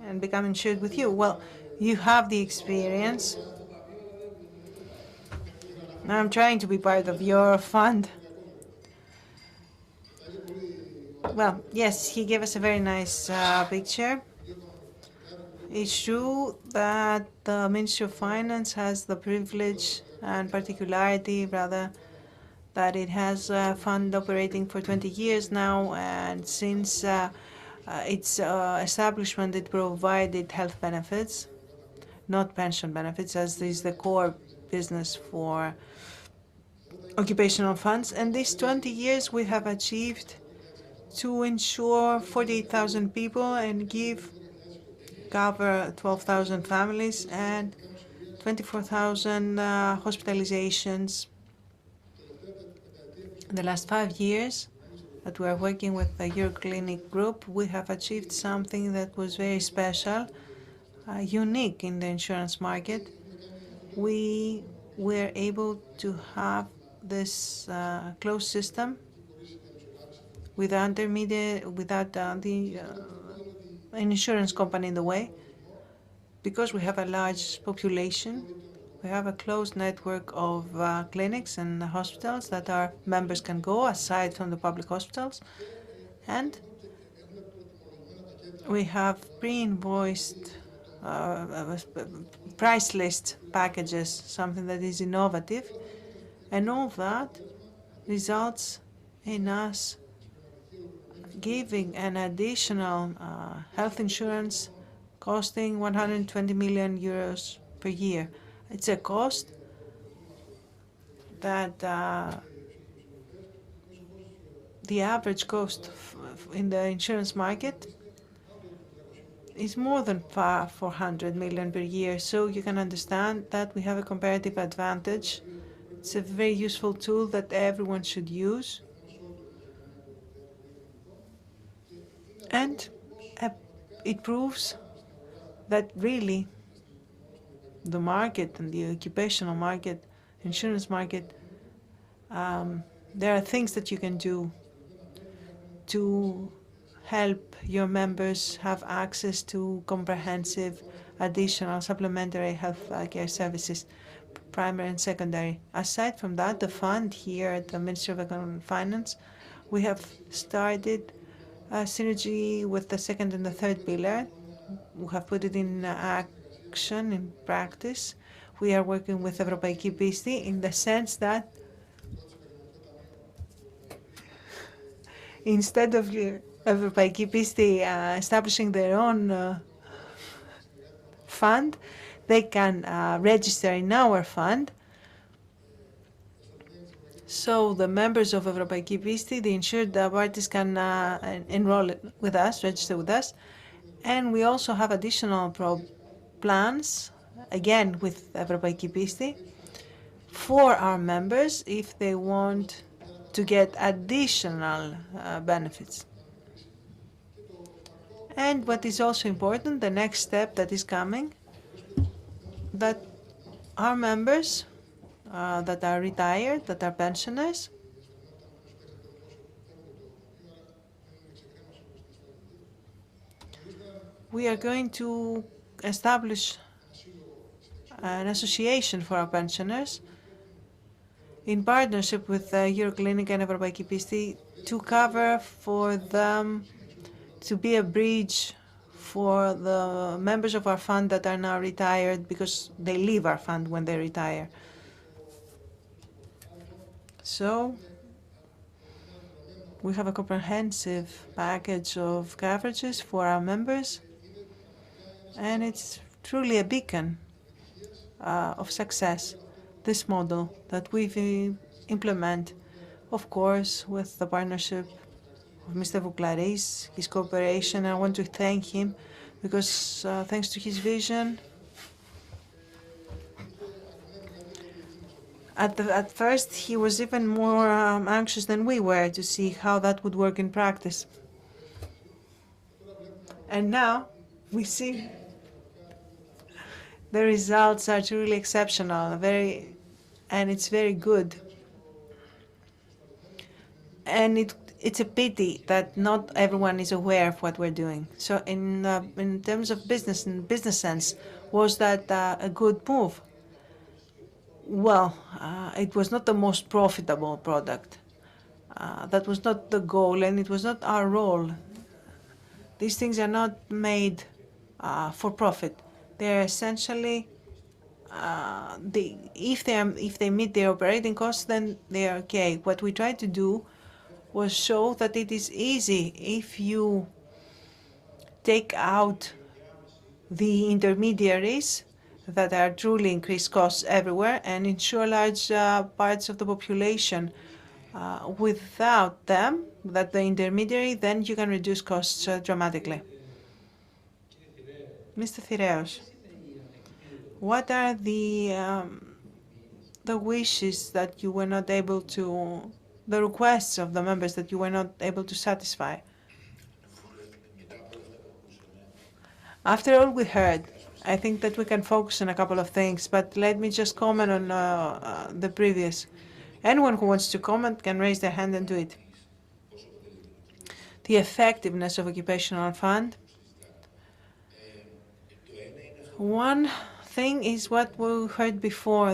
and become insured with you? Well, you have the experience. I'm trying to be part of your fund. Well, yes, he gave us a very nice picture. It's true that the Ministry of Finance has the privilege and particularity, rather, that it has a fund operating for 20 years now, and since its establishment, it provided health benefits, not pension benefits, as is the core business for occupational funds. And these 20 years, we have achieved to insure 48,000 people and cover 12,000 families and 24,000 hospitalizations. In the last 5 years that we are working with the Euroclinic group, we have achieved something that was very special, unique in the insurance market. We were able to have this closed system without the an insurance company in the way, because we have a large population. We have a closed network of clinics and hospitals that our members can go aside from the public hospitals, and we have pre-invoiced price list packages, something that is innovative, and all that results in us giving an additional health insurance costing 120 million euros per year. It's a cost that the average cost in the insurance market is more than 400 million per year. So you can understand that we have a comparative advantage. It's a very useful tool that everyone should use. And it proves that really the market and the occupational market, insurance market, there are things that you can do to help your members have access to comprehensive, additional, supplementary health care services, primary and secondary. Aside from that, the fund here at the Ministry of Economic and Finance, we have started a synergy with the second and the third pillar. We have put it in action, in practice. We are working with Επαγγελματική Πίστη in the sense that instead of Επαγγελματική Πίστη establishing their own fund, they can register in our fund. So the members of Επαγγελματική Πίστη, the insured parties, can enroll with us, register with us. And we also have additional plans, again with Επαγγελματική Πίστη, for our members if they want to get additional benefits. And what is also important, the next step that is coming, that our members that are retired, that are pensioners, we are going to establish an association for our pensioners in partnership with Euroclinic and Επαγγελματική Πίστη to cover for them, to be a bridge for the members of our fund that are now retired, because they leave our fund when they retire. So We have a comprehensive package of coverages for our members, and it's truly a beacon of success, this model that we've implement, of course, with the partnership of Mr. Vouklaris, his cooperation. I want to thank him because thanks to his vision, at first he was even more anxious than we were to see how that would work in practice. And now we see the results are truly exceptional, and it's very good. And it's a pity that not everyone is aware of what we're doing. So in terms of business, in business sense, was that a good move? Well, it was not the most profitable product. That was not the goal, and it was not our role. These things are not made for profit. They're essentially, if they meet their operating costs, then they are okay. What we tried to do was show that it is easy if you take out the intermediaries that are truly increased costs everywhere and ensure large parts of the population. Without them, that the intermediary, then you can reduce costs dramatically. Mr. Thireos, what are the wishes that you were not able to, the requests of the members that you were not able to satisfy? After all we heard, I think that we can focus on a couple of things, but let me just comment on the previous. Anyone who wants to comment can raise their hand and do it. The effectiveness of occupational fund. One thing is what we heard before,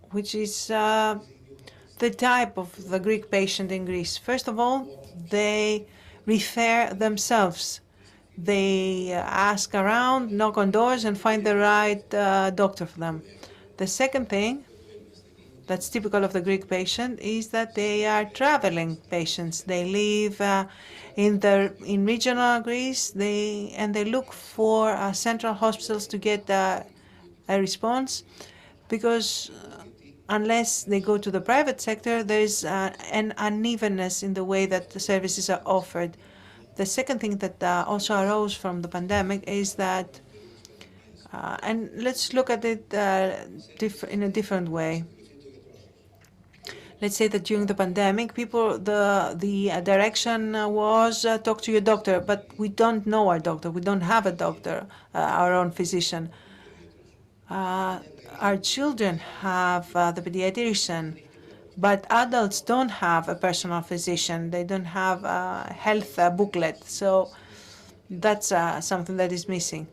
which is the type of the Greek patient in Greece. First of all, they refer themselves. They ask around, knock on doors, and find the right doctor for them. The second thing that's typical of the Greek patient is that they are traveling patients. They live in regional Greece, and they look for central hospitals to get a response, because unless they go to the private sector, there is an unevenness in the way that the services are offered. The second thing that also arose from the pandemic is that, and let's look at it in a different way. Let's say that during the pandemic, the direction was talk to your doctor, but we don't know our doctor. We don't have a doctor, our own physician. Our children have the pediatrician, but adults don't have a personal physician. They don't have a health booklet. So that's something that is missing.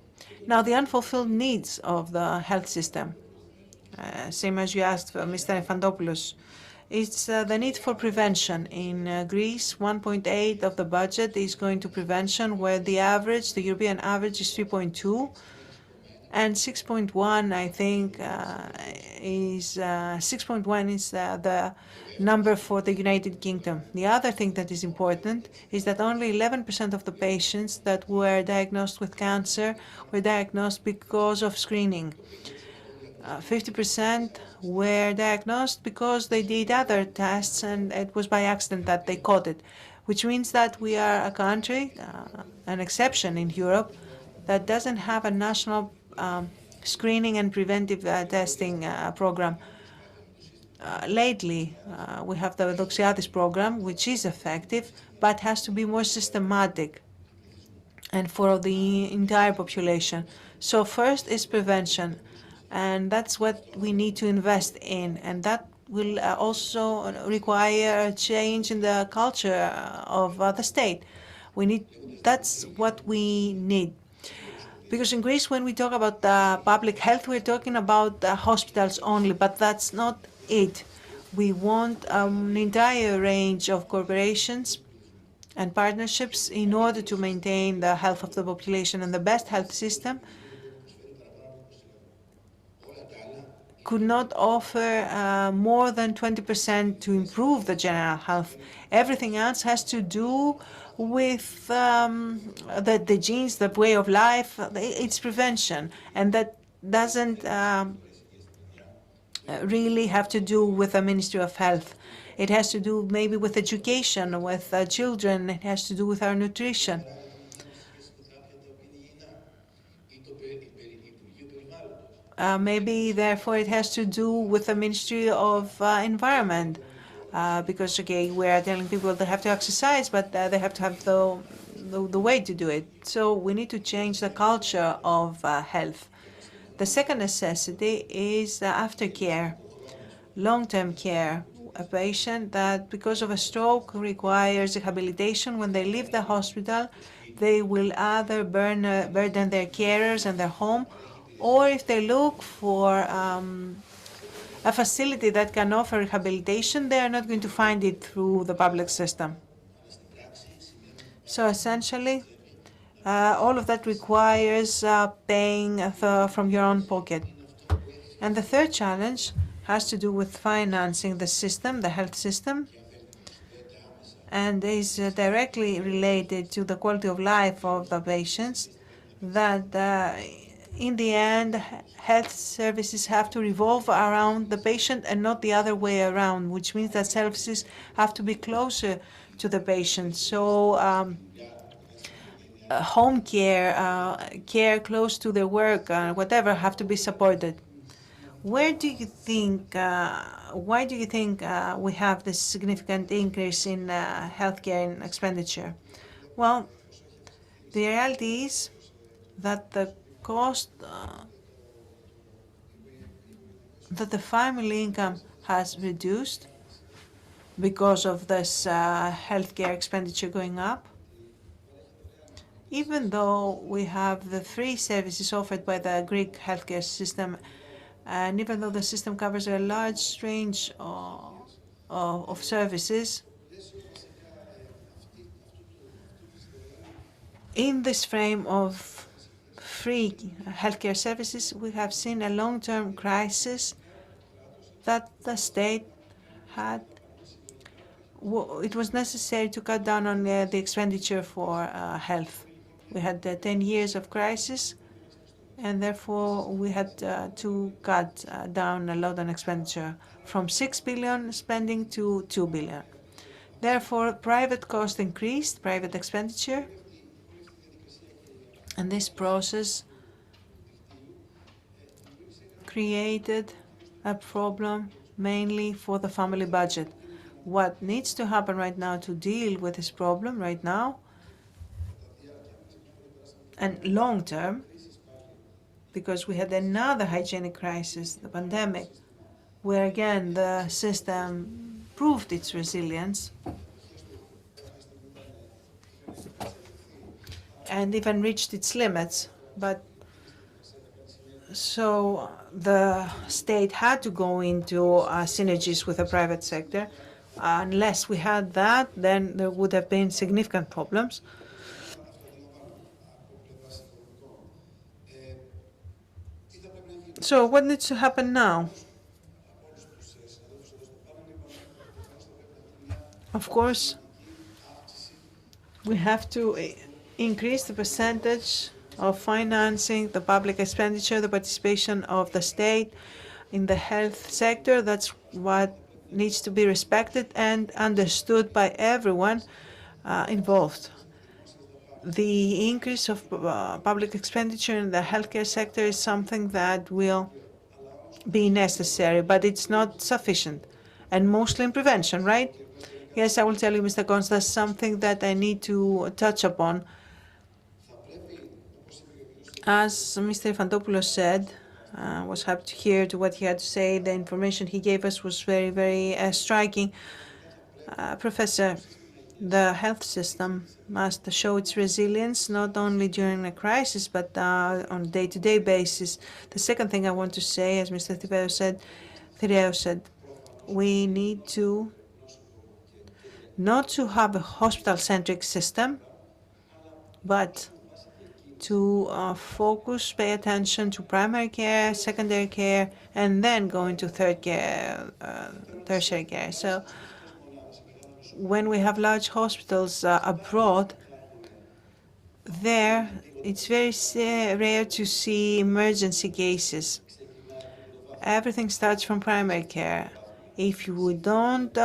Now, the unfulfilled needs of the health system, same as you asked Mr. Efandopoulos, it's the need for prevention. In Greece, 1.8 of the budget is going to prevention, where the European average is 3.2. And 6.1, I think, is 6.1 is the number for the United Kingdom. The other thing that is important is that only 11% of the patients that were diagnosed with cancer were diagnosed because of screening. 50% were diagnosed because they did other tests and it was by accident that they caught it, which means that we are a country, an exception in Europe, that doesn't have a national screening and preventive testing program. Lately, we have the Doxiadis program, which is effective, but has to be more systematic and for the entire population. So first is prevention, and that's what we need to invest in, and that will also require a change in the culture of the state. That's what we need. Because in Greece, when we talk about public health, we're talking about hospitals only, but that's not it. We want an entire range of corporations and partnerships in order to maintain the health of the population, and the best health system could not offer more than 20% to improve the general health. Everything else has to do with the genes, the way of life. It's prevention, and that doesn't really have to do with the Ministry of Health. It has to do maybe with education, with children. It has to do with our nutrition. Maybe, therefore, it has to do with the Ministry of Environment, because, okay, we are telling people they have to exercise, but they have to have the way to do it. So we need to change the culture of health. The second necessity is aftercare, long-term care. A patient that, because of a stroke, requires rehabilitation. When they leave the hospital, they will either burden their carers and their home, or if they look for a facility that can offer rehabilitation, they are not going to find it through the public system. So essentially, all of that requires paying from your own pocket. And the third challenge has to do with financing the system, the health system, and is directly related to the quality of life of the patients, that in the end, health services have to revolve around the patient and not the other way around, which means that services have to be closer to the patient. So home care, care close to their work, whatever, have to be supported. Where do you think, why do you think we have this significant increase in healthcare expenditure? Well, the reality is that the cost, that the family income has reduced because of this healthcare expenditure going up. Even though we have the free services offered by the Greek healthcare system, and even though the system covers a large range of services, in this frame of free healthcare services, we have seen a long-term crisis that the state had. It was necessary to cut down on the expenditure for health. We had 10 years of crisis, and therefore we had to cut down a lot on expenditure from 6 billion spending to 2 billion. Therefore, private cost increased, private expenditure, and this process created a problem mainly for the family budget. What needs to happen right now to deal with this problem right now and long term, because we had another hygienic crisis, the pandemic, where again the system proved its resilience and even reached its limits. But so the state had to go into synergies with the private sector. Unless we had that, then there would have been significant problems. So what needs to happen now? Of course, we have to increase the percentage of financing the public expenditure, the participation of the state in the health sector. That's what needs to be respected and understood by everyone involved. The increase of public expenditure in the healthcare sector is something that will be necessary, but it's not sufficient, and mostly in prevention, right? Yes, I will tell you, Mr. Konstas, something that I need to touch upon. As Mr. Fantopoulos said, I was happy to hear to what he had to say. The information he gave us was very, very striking. Professor, the health system must show its resilience not only during a crisis, but on a day-to-day basis. The second thing I want to say, as Mr. Thireo said, we need to not to have a hospital-centric system, but to focus, pay attention to primary care, secondary care, and then go into tertiary care. So when we have large hospitals abroad, there it's very rare to see emergency cases. Everything starts from primary care. If we don't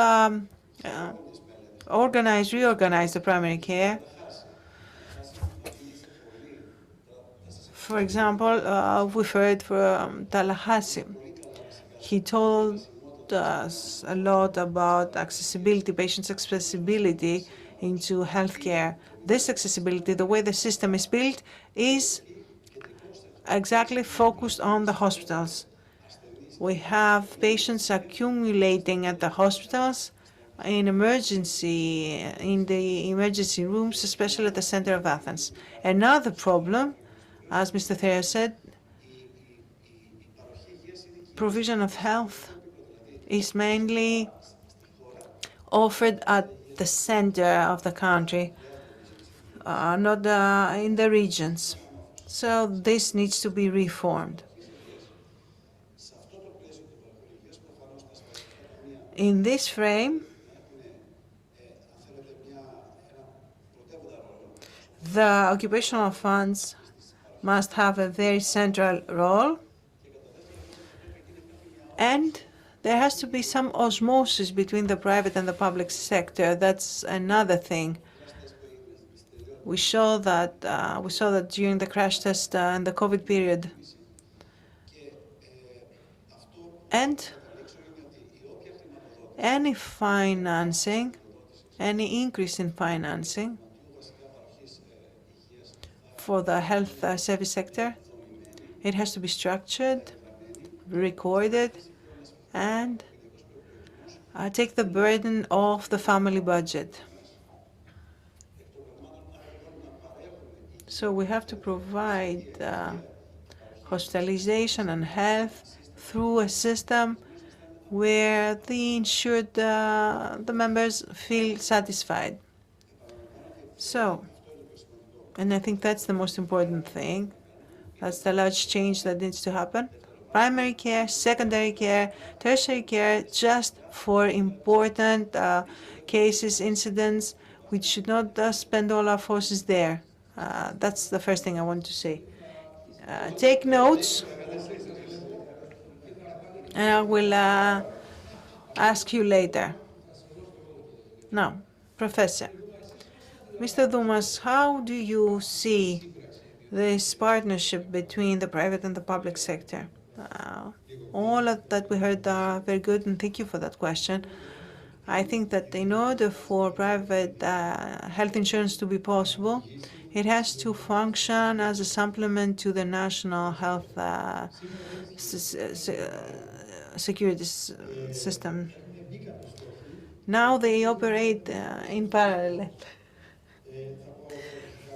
reorganize the primary care, for example, we've heard from Tallahassee. He told us a lot about accessibility, patients' accessibility into healthcare. This accessibility, the way the system is built, is exactly focused on the hospitals. We have patients accumulating at the hospitals in the emergency rooms, especially at the center of Athens. Another problem, as Mr. Thayer said, provision of health is mainly offered at the center of the country, not in the regions. So this needs to be reformed. In this frame, the occupational funds must have a very central role, and there has to be some osmosis between the private and the public sector. That's another thing. We saw that during the crash test and the COVID period. And any financing, any increase in financing for the health service sector, it has to be structured, recorded, and take the burden off the family budget. So we have to provide hospitalization and health through a system where the insured, the members feel satisfied. So, and I think that's the most important thing. That's the large change that needs to happen. Primary care, secondary care, tertiary care, just for important cases, incidents. We should not spend all our forces there. That's the first thing I want to say. Take notes, and I will ask you later. Now, Professor, Mr. Dumas, how do you see this partnership between the private and the public sector? All of that we heard are very good, and thank you for that question. I think that in order for private health insurance to be possible, it has to function as a supplement to the national health security system. Now they operate in parallel.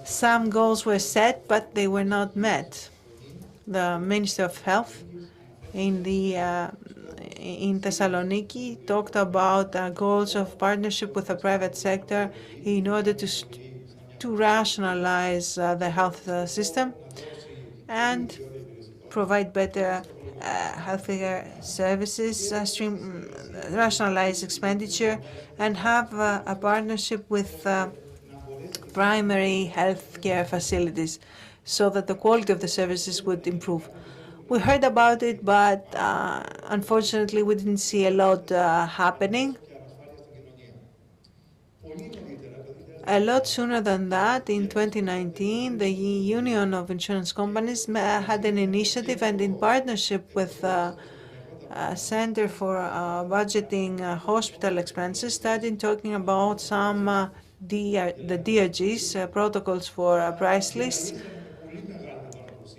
Some goals were set, but they were not met. The Minister of Health in Thessaloniki talked about goals of partnership with the private sector in order to rationalize the health system and provide better healthcare services, rationalize expenditure, and have a partnership with primary health care facilities so that the quality of the services would improve. We heard about it, but unfortunately we didn't see a lot happening. A lot sooner than that, in 2019, the Union of Insurance Companies had an initiative, and in partnership with Center for Budgeting Hospital Expenses, started talking about some the DRGs, protocols for price lists.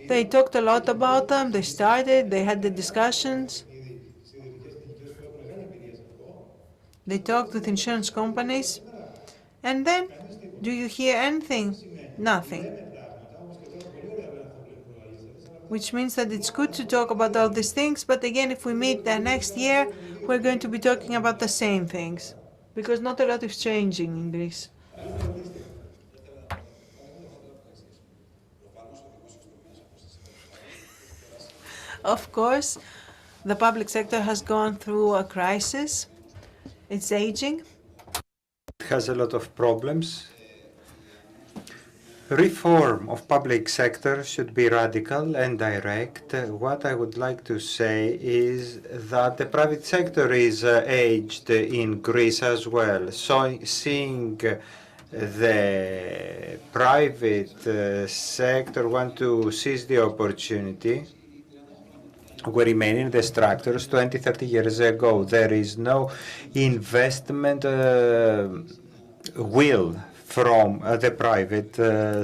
They talked a lot about them. They had the discussions. They talked with insurance companies. And then, do you hear anything? Nothing. Which means that it's good to talk about all these things, but again, if we meet next year, we're going to be talking about the same things, because not a lot is changing in Greece. Of course, the public sector has gone through a crisis. It's aging. It has a lot of problems. Reform of public sector should be radical and direct. What I would like to say is that the private sector is aged in Greece as well. So seeing the private sector want to seize the opportunity, we remain in the structures 20, 30 years ago. There is no investment will from the private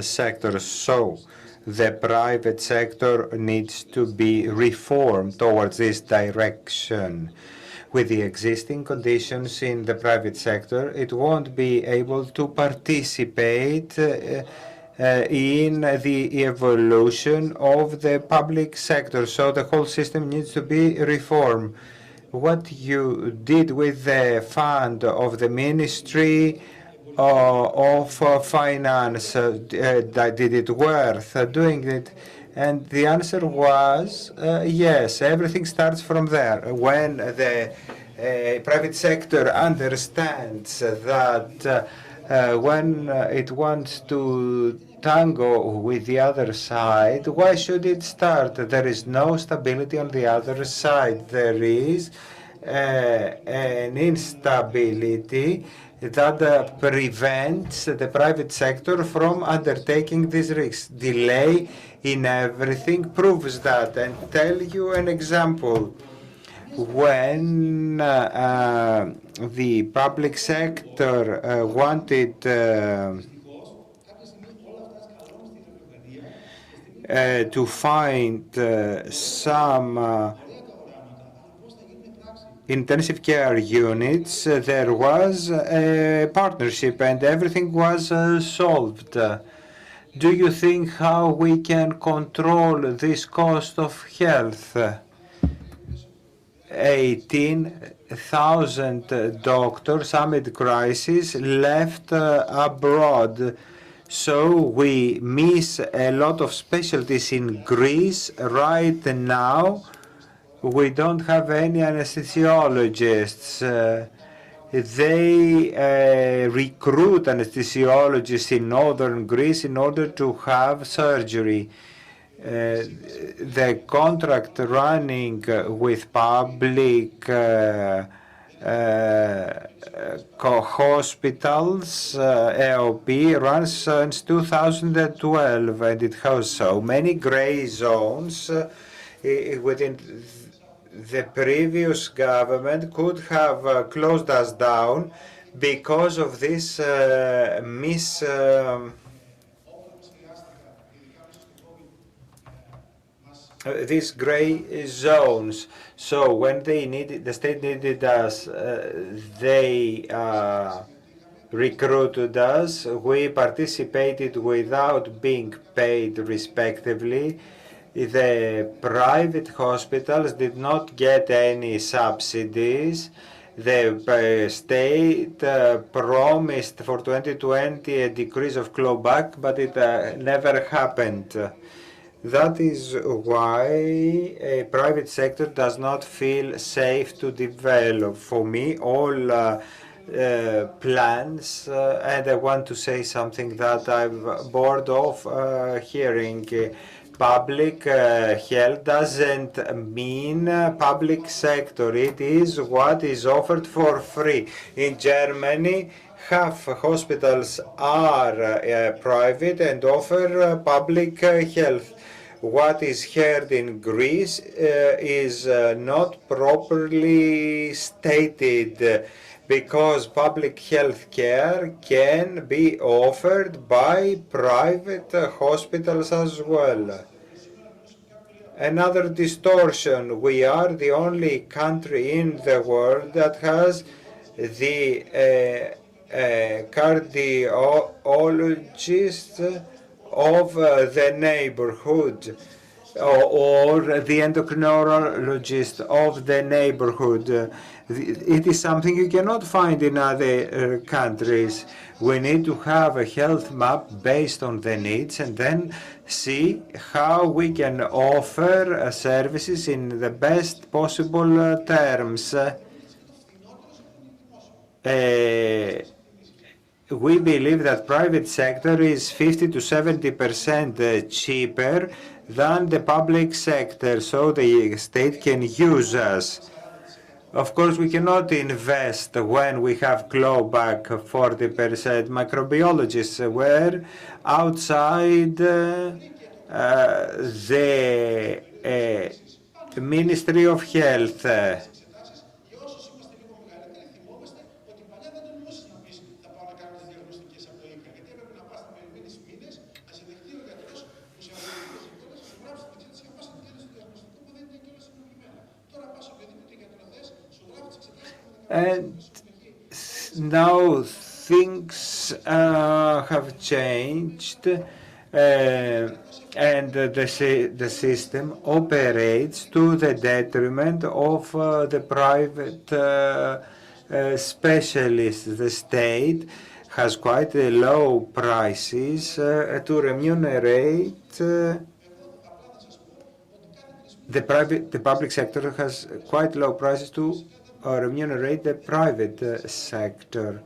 sector. So the private sector needs to be reformed towards this direction. With the existing conditions in the private sector, it won't be able to participate in the evolution of the public sector. So the whole system needs to be reformed. What you did with the fund of the Ministry of Finance, did it worth doing it? And the answer was yes, everything starts from there. When the private sector understands that when it wants to tango with the other side, why should it start? There is no stability on the other side. There is an instability that prevents the private sector from undertaking these risks. Delay in everything proves that. And tell you an example. When the public sector wanted to find some intensive care units, there was a partnership and everything was solved. Do you think how we can control this cost of health? 18,000 doctors amid crisis left abroad. So we miss a lot of specialties in Greece right now. We don't have any anesthesiologists. They recruit anesthesiologists in northern Greece in order to have surgery. The contract running with public hospitals, EOP, runs since 2012, and it has so many gray zones within the previous government could have closed us down because of this these gray zones. So when they needed, the state needed us, they recruited us. We participated without being paid respectively. The private hospitals did not get any subsidies. The state promised for 2020 a decrease of clawback, but it never happened. That is why a private sector does not feel safe to develop. For me, all plans, and I want to say something that I'm bored of hearing. Public health doesn't mean public sector. It is what is offered for free. In Germany, half hospitals are private and offer public health. What is heard in Greece is not properly stated, because public health care can be offered by private hospitals as well. Another distortion: we are the only country in the world that has the cardiologist of the neighborhood. or the endocrinologist of the neighborhood. It is something you cannot find in other countries. We need to have a health map based on the needs and then see how we can offer services in the best possible terms. We believe that private sector is 50 to 70% cheaper than the public sector, so the state can use us. Of course, we cannot invest when we have clawback 40%. Microbiologists were outside the Ministry of Health. And now things have changed, and the system operates to the detriment of the private specialists. The state has quite low prices to remunerate. The public sector has quite low prices to remunerate the private sector.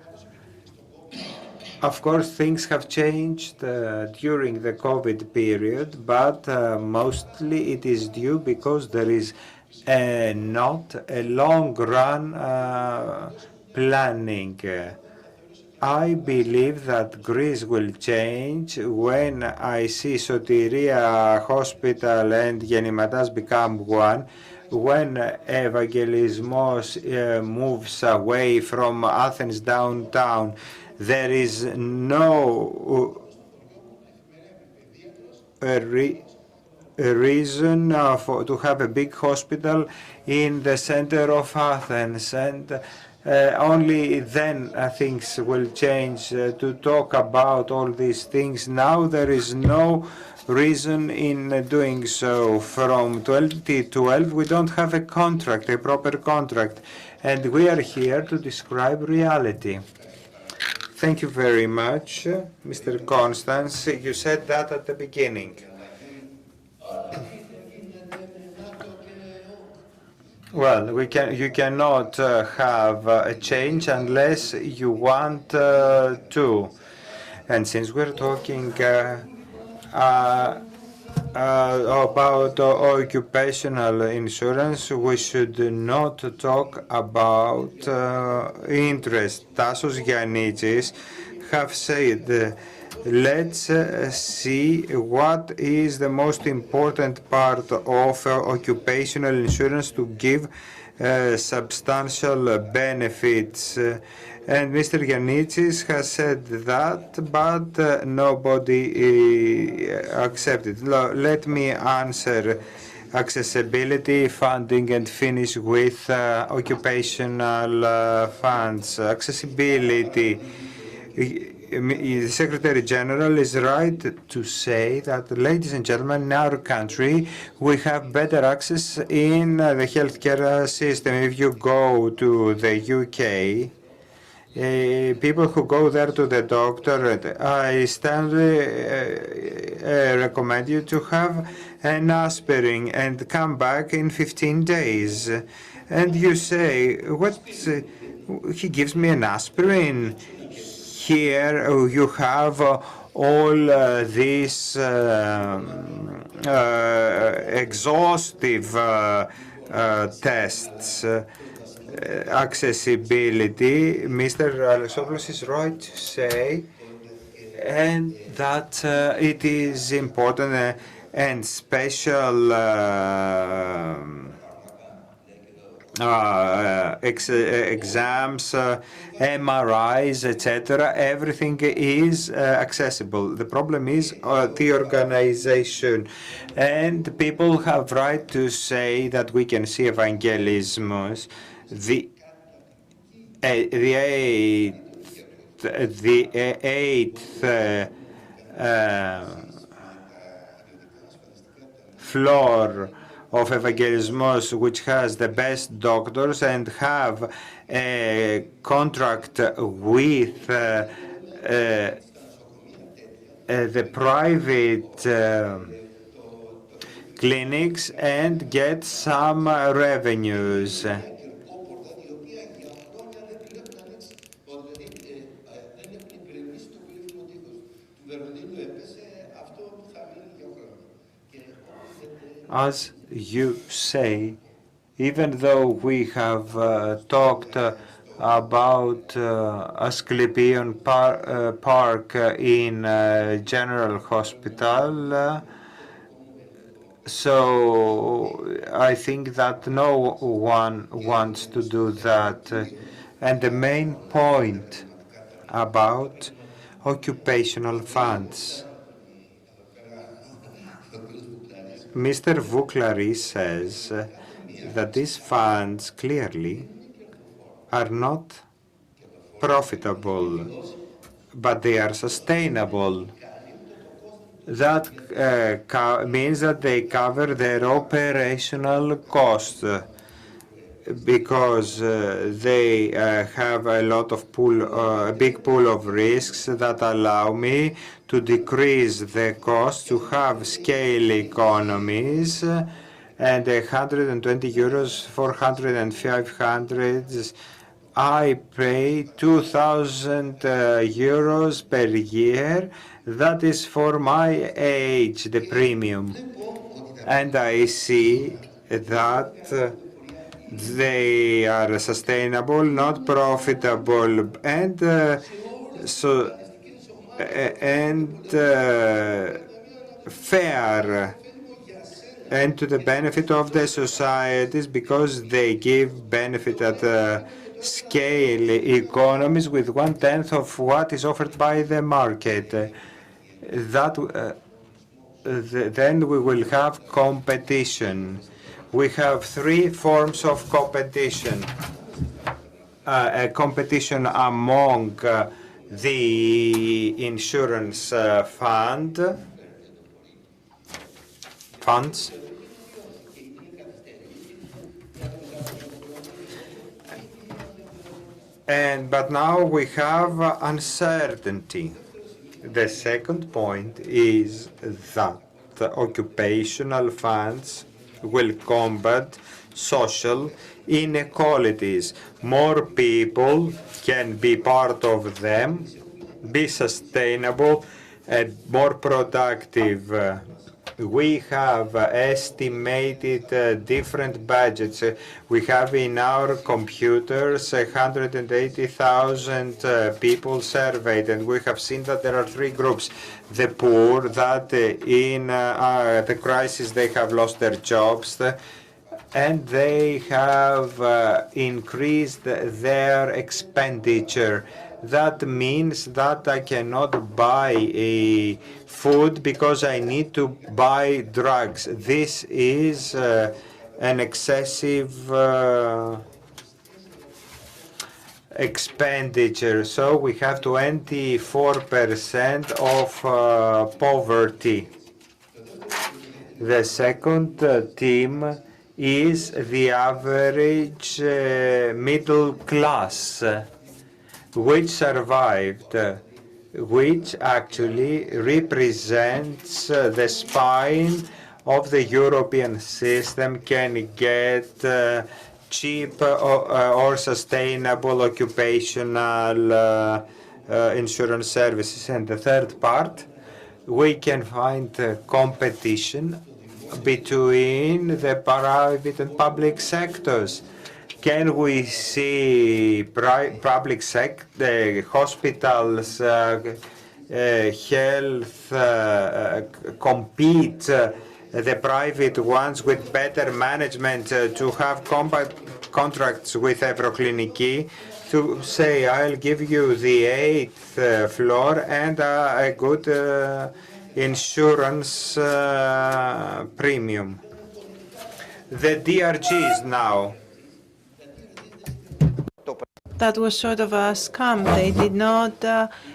Of course, things have changed during the COVID period, but mostly it is due because there is not a long-run planning. I believe that Greece will change when I see Sotiria Hospital and Genimatas become one, when Evangelismos moves away from Athens downtown. There is no reason to have a big hospital in the center of Athens, and only then things will change. To talk about all these things now, there is no reason in doing so. From 2012, we don't have a contract, a proper contract, and we are here to describe reality. Thank you very much, Mr. Constance. You said that at the beginning. Well, you cannot have a change unless you want to. And since we're talking about occupational insurance, we should not talk about interest. Tassos Giannidis have said, let's see what is the most important part of occupational insurance to give substantial benefits. And Mr. Giannidis has said that, but nobody accepted. Let me answer accessibility, funding, and finish with occupational funds. Accessibility. The Secretary General is right to say that, ladies and gentlemen, in our country, we have better access in the healthcare system. If you go to the UK, people who go there to the doctor, I strongly recommend you to have an aspirin and come back in 15 days. And you say, what? He gives me an aspirin? Here you have all these exhaustive tests. Accessibility, Mr. Alexopoulos is right to say, and that it is important, and special exams, MRIs, etc. Everything is accessible. The problem is the organization, and people have right to say that we can see evangelismos. The eighth floor of Evangelismos, which has the best doctors, and have a contract with the private clinics and get some revenues. As you say, even though we have talked about Asclepion Park in General Hospital, so I think that no one wants to do that. And the main point about occupational funds. Mr. Vouklari says that these funds clearly are not profitable, but they are sustainable. That means that they cover their operational costs because they have a lot of a big pool of risks that allow me to decrease the cost, to have scale economies, and 120 euros, 400 and 500, I pay 2,000 euros per year. That is for my age, the premium. And I see that they are sustainable, not profitable, and fair, and to the benefit of the societies, because they give benefit at scale economies with 1/10 of what is offered by the market. That then we will have competition. We have three forms of competition. A competition among the insurance funds, but now we have uncertainty. The second point is that the occupational funds will combat social inequalities. More people can be part of them, be sustainable and more productive. We have estimated different budgets. We have in our computers 180,000 people surveyed, and we have seen that there are three groups. The poor, that in the crisis they have lost their jobs, and they have increased their expenditure. That means that I cannot buy food because I need to buy drugs. This is an excessive expenditure. So we have 24% of poverty. The second team is the average middle class, which survived, which actually represents the spine of the European system, can get cheap or sustainable occupational insurance services. And the third part, we can find competition between the private and public sectors. Can we see public sector, hospitals, health compete the private ones with better management to have contracts with Evrokliniki to say, I'll give you the 8th floor and a good insurance premium. The DRGs now. that was sort of a scam. They did not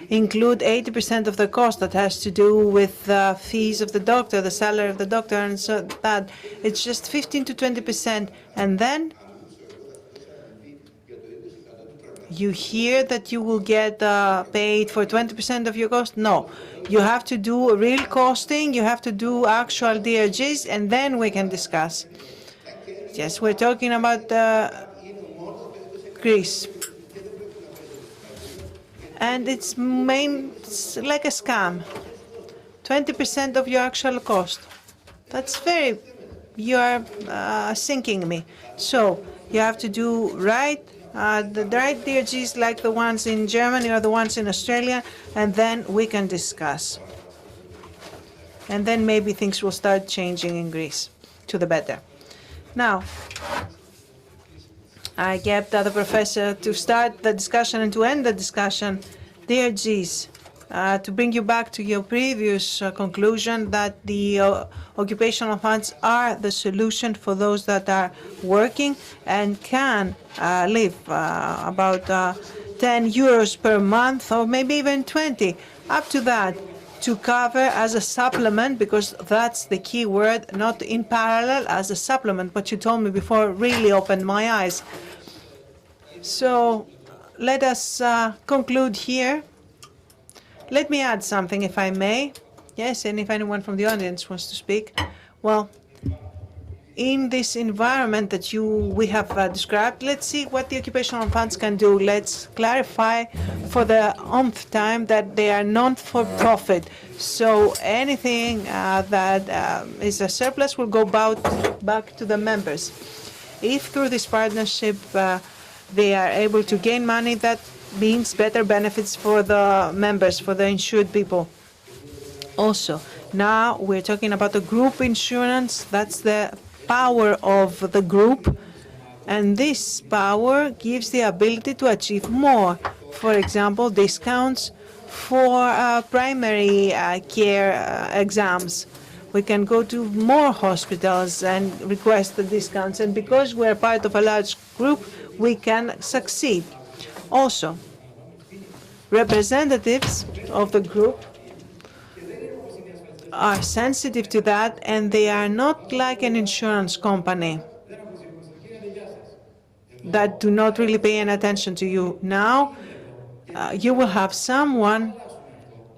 include 80% of the cost that has to do with the fees of the doctor, the salary of the doctor, and so that it's just 15 to 20%. And then you hear that you will get paid for 20% of your cost. No, you have to do a real costing, you have to do actual DRGs, and then we can discuss. Yes, we're talking about Greece. And it's like a scam. 20% of your actual cost. That's very, you are sinking me. So you have to do the right DRGs like the ones in Germany or the ones in Australia, and then we can discuss. And then maybe things will start changing in Greece to the better. Now, I kept the professor to start the discussion and to end the discussion. DRGs, to bring you back to your previous conclusion that the occupational funds are the solution for those that are working and can live about 10 euros per month or maybe even 20, up to that, to cover as a supplement, because that's the key word, not in parallel, as a supplement. What you told me before really opened my eyes. So let us conclude here. Let me add something, if I may. Yes, and if anyone from the audience wants to speak. Well, in this environment that we have described, let's see what the occupational funds can do. Let's clarify for the nth time that they are non-for-profit. So anything that is a surplus will go back to the members. If through this partnership they are able to gain money, that means better benefits for the members, for the insured people. Also, now we're talking about the group insurance. That's the power of the group, and this power gives the ability to achieve more. For example, discounts for primary care exams. We can go to more hospitals and request the discounts, and because we're part of a large group, we can succeed. Also, representatives of the group are sensitive to that, and they are not like an insurance company that do not really pay any attention to you. Now, you will have someone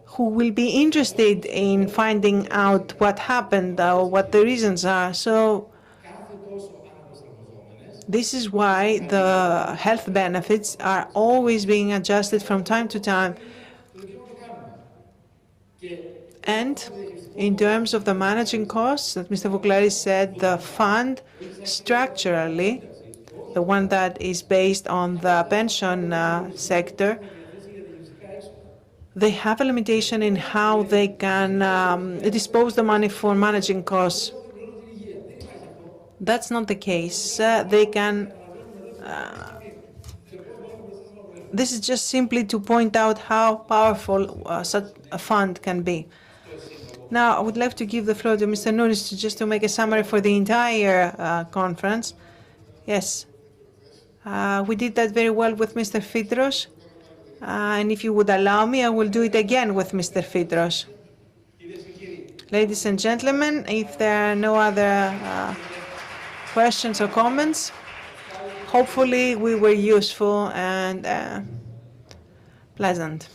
who will be interested in finding out what happened or what the reasons are. So this is why the health benefits are always being adjusted from time to time. And in terms of the managing costs, that Mr. Vouklaris said, the fund structurally, the one that is based on the pension sector, they have a limitation in how they can dispose the money for managing costs. That's not the case. They can. This is just simply to point out how powerful such a fund can be. Now, I would like to give the floor to Mr. Nunes just to make a summary for the entire conference. Yes, we did that very well with Mr. Fidros. And if you would allow me, I will do it again with Mr. Fidros. Ladies and gentlemen, if there are no other questions or comments, hopefully we were useful and pleasant.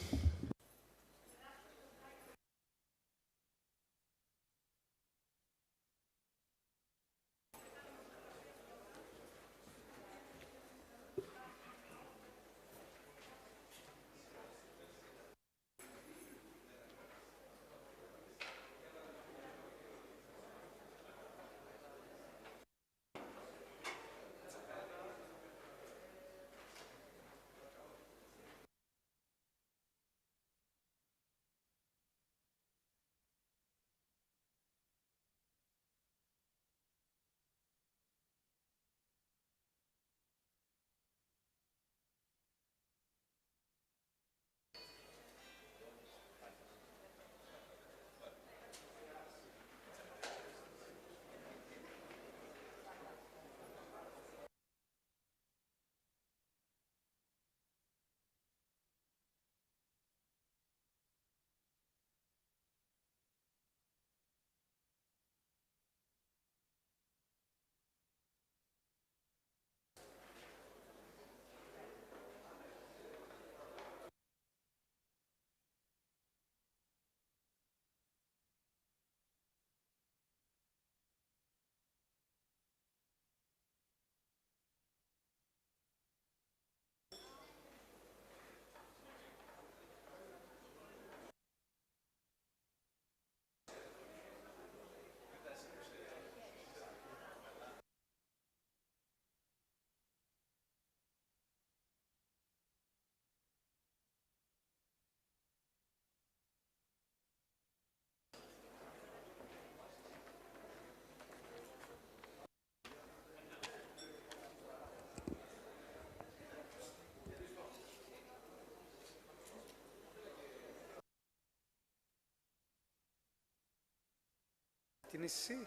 Ξεκινήσεις εσύ.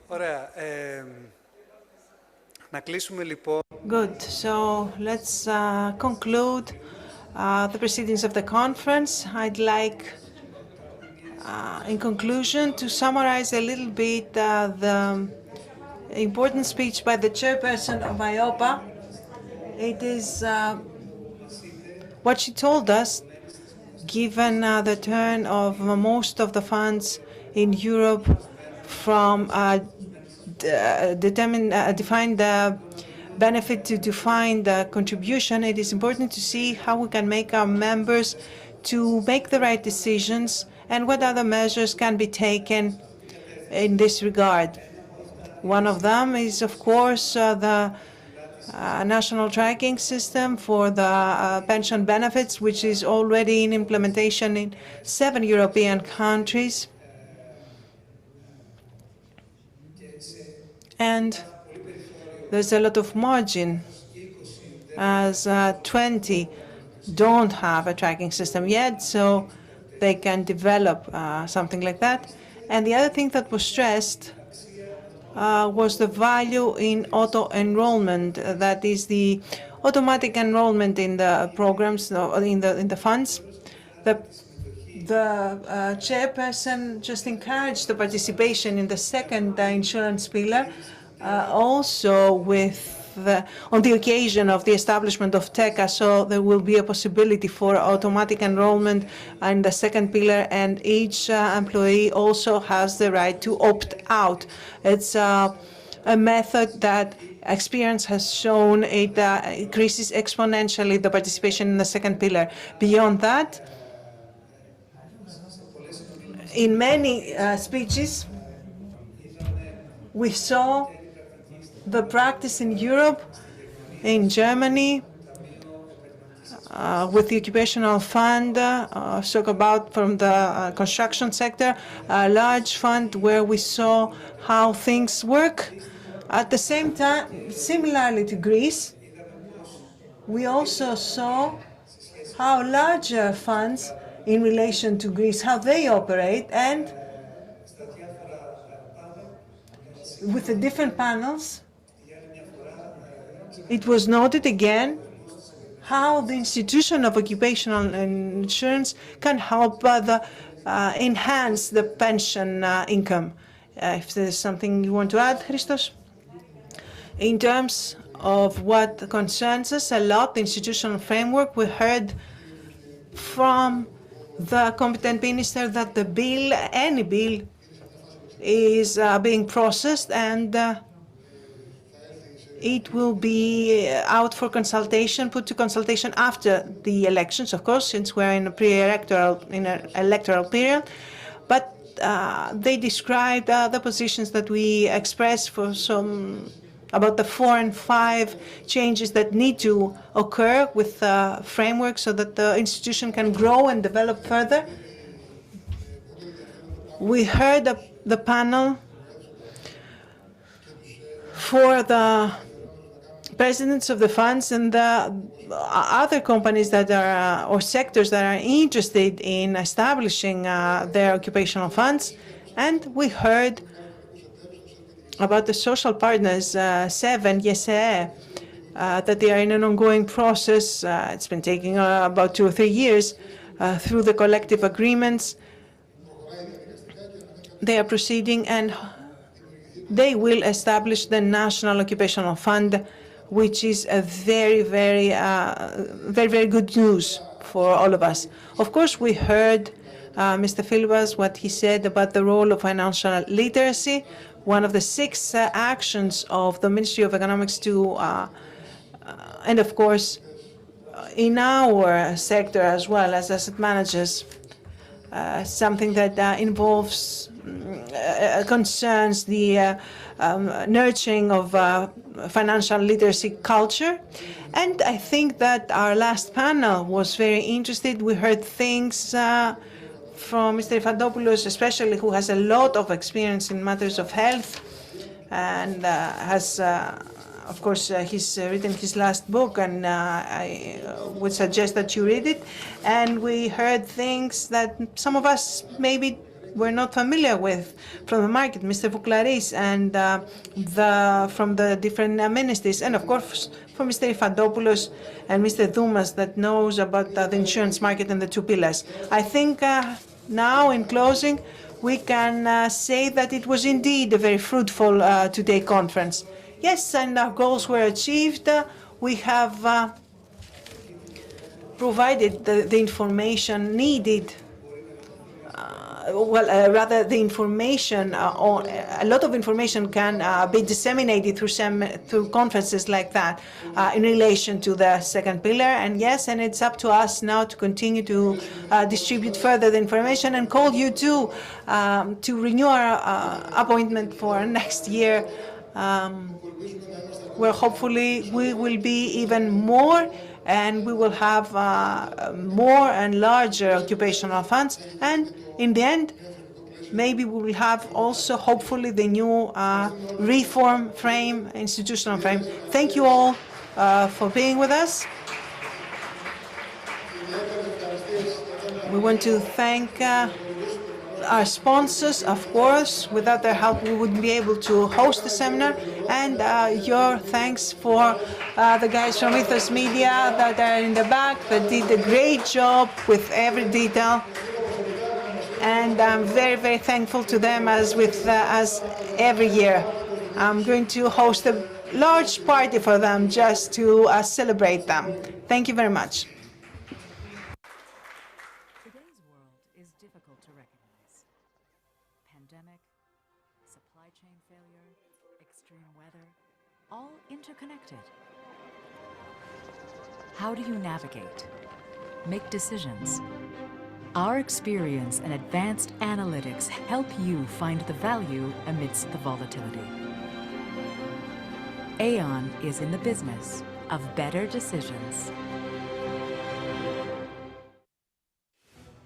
Ωραία. Να κλείσουμε λοιπόν. Good. So let's conclude the proceedings of the conference. I'd like, in conclusion, to summarize a little bit the important speech by the chairperson of IOPA. It is what she told us, given the turn of most of the funds in Europe from defined benefit to defined contribution, it is important to see how we can make our members to make the right decisions and what other measures can be taken in this regard. One of them is, of course, the national tracking system for the pension benefits, which is already in implementation in 7 European countries. And there's a lot of margin, as 20 don't have a tracking system yet, so they can develop something like that. And the other thing that was stressed was the value in auto-enrollment, that is the automatic enrollment in the programs, in the funds. The chairperson just encouraged the participation in the second insurance pillar, also on the occasion of the establishment of TECA, so there will be a possibility for automatic enrollment in the second pillar, and each employee also has the right to opt out. It's a method that experience has shown it increases exponentially the participation in the second pillar. Beyond that, in many speeches, we saw the practice in Europe, in Germany, with the occupational fund, talk about from the construction sector, a large fund where we saw how things work. At the same time, similarly to Greece, we also saw how larger funds in relation to Greece, how they operate, and with the different panels, it was noted again how the institution of occupational insurance can help enhance the pension income. If there's something you want to add, Christos? In terms of what concerns us a lot, the institutional framework, we heard from the competent minister that the bill, any bill, is being processed, and it will be out for consultation, put to consultation after the elections, of course, since we're in a electoral period. But they described the positions that we expressed for about the 4 and 5 changes that need to occur with the framework so that the institution can grow and develop further. We heard the panel for the presidents of the funds and the other companies that are or sectors that are interested in establishing their occupational funds, and we heard about the social partners, 7, YESE, that they are in an ongoing process. It's been taking about 2 or 3 years through the collective agreements. They are proceeding, and they will establish the National Occupational Fund, which is a very, very good news for all of us. Of course, we heard Mr. Philibas, what he said about the role of financial literacy, one of the 6 actions of the Ministry of Economics to, and of course, in our sector as well as asset managers, something that involves, concerns the nurturing of financial literacy culture. And I think that our last panel was very interested. We heard things from Mr. Ifantopoulos, especially, who has a lot of experience in matters of health and has of course, he's written his last book, and I would suggest that you read it. And we heard things that some of us maybe were not familiar with from the market, Mr. Vouklaris, and from the different ministries, and of course from Mr. Ifantopoulos and Mr. Doumas that knows about the insurance market and the two pillars. I think now, in closing, we can say that it was indeed a very fruitful today conference. Yes, and our goals were achieved. We have provided the information needed. Rather, the information, a lot of information can be disseminated through conferences like that in relation to the second pillar. And yes, and it's up to us now to continue to distribute further the information and call you to renew our appointment for next year, where hopefully we will be even more, and we will have more and larger occupational funds. And in the end, maybe we will have also, hopefully, the new reform frame, institutional frame. Thank you all for being with us. We want to thank our sponsors, of course. Without their help, we wouldn't be able to host the seminar. And your thanks for the guys from Ethos Media that are in the back that did a great job with every detail. And I'm very, very thankful to them, as with us every year. I'm going to host a large party for them just to celebrate them. Thank you very much. Today's world is difficult to recognize. Pandemic, supply chain failure, extreme weather, all interconnected. How do you navigate? Make decisions. Our experience and advanced analytics help you find the value amidst the volatility. Aon is in the business of better decisions.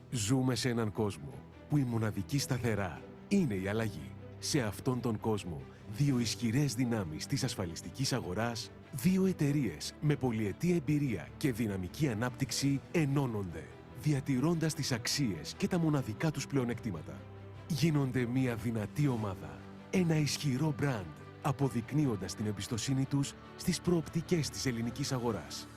Ζούμε σε έναν κόσμο που η μοναδική σταθερά είναι η αλλαγή. Σε αυτόν τον κόσμο, δύο ισχυρές δυνάμεις της ασφαλιστικής αγοράς, δύο εταιρείες με πολυετή εμπειρία και δυναμική ανάπτυξη ενώνονται, διατηρώντας τις αξίες και τα μοναδικά τους πλεονεκτήματα. Γίνονται μια δυνατή ομάδα, ένα ισχυρό μπραντ, αποδεικνύοντας την εμπιστοσύνη τους στις προοπτικές της ελληνικής αγοράς.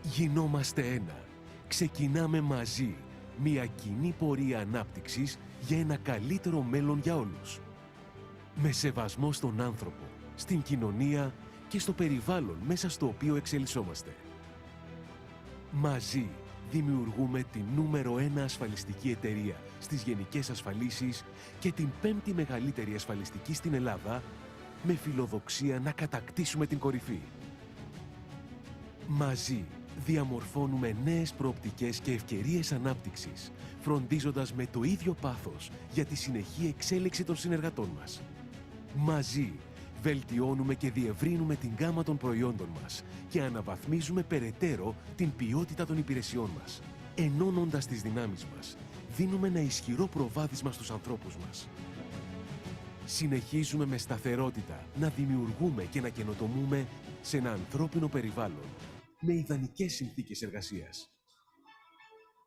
Γινόμαστε ένα. Ξεκινάμε μαζί μια κοινή πορεία ανάπτυξης για ένα καλύτερο μέλλον για όλους. Με σεβασμό στον άνθρωπο, στην κοινωνία και στο περιβάλλον μέσα στο οποίο εξελισσόμαστε. Μαζί δημιουργούμε την νούμερο 1 ασφαλιστική εταιρεία στις γενικές ασφαλίσεις και την 5η μεγαλύτερη ασφαλιστική στην Ελλάδα, με φιλοδοξία να κατακτήσουμε την κορυφή. Μαζί διαμορφώνουμε νέες προοπτικές και ευκαιρίες ανάπτυξης, φροντίζοντας με το ίδιο πάθος για τη συνεχή εξέλιξη των συνεργατών μας. Μαζί βελτιώνουμε και διευρύνουμε την γκάμα των προϊόντων μας και αναβαθμίζουμε περαιτέρω την ποιότητα των υπηρεσιών μας. Ενώνοντας τις δυνάμεις μας, δίνουμε ένα ισχυρό προβάδισμα στους ανθρώπους μας. Συνεχίζουμε με σταθερότητα να δημιουργούμε και να καινοτομούμε σε ένα ανθρώπινο περιβάλλον με ιδανικές συνθήκες εργασίας.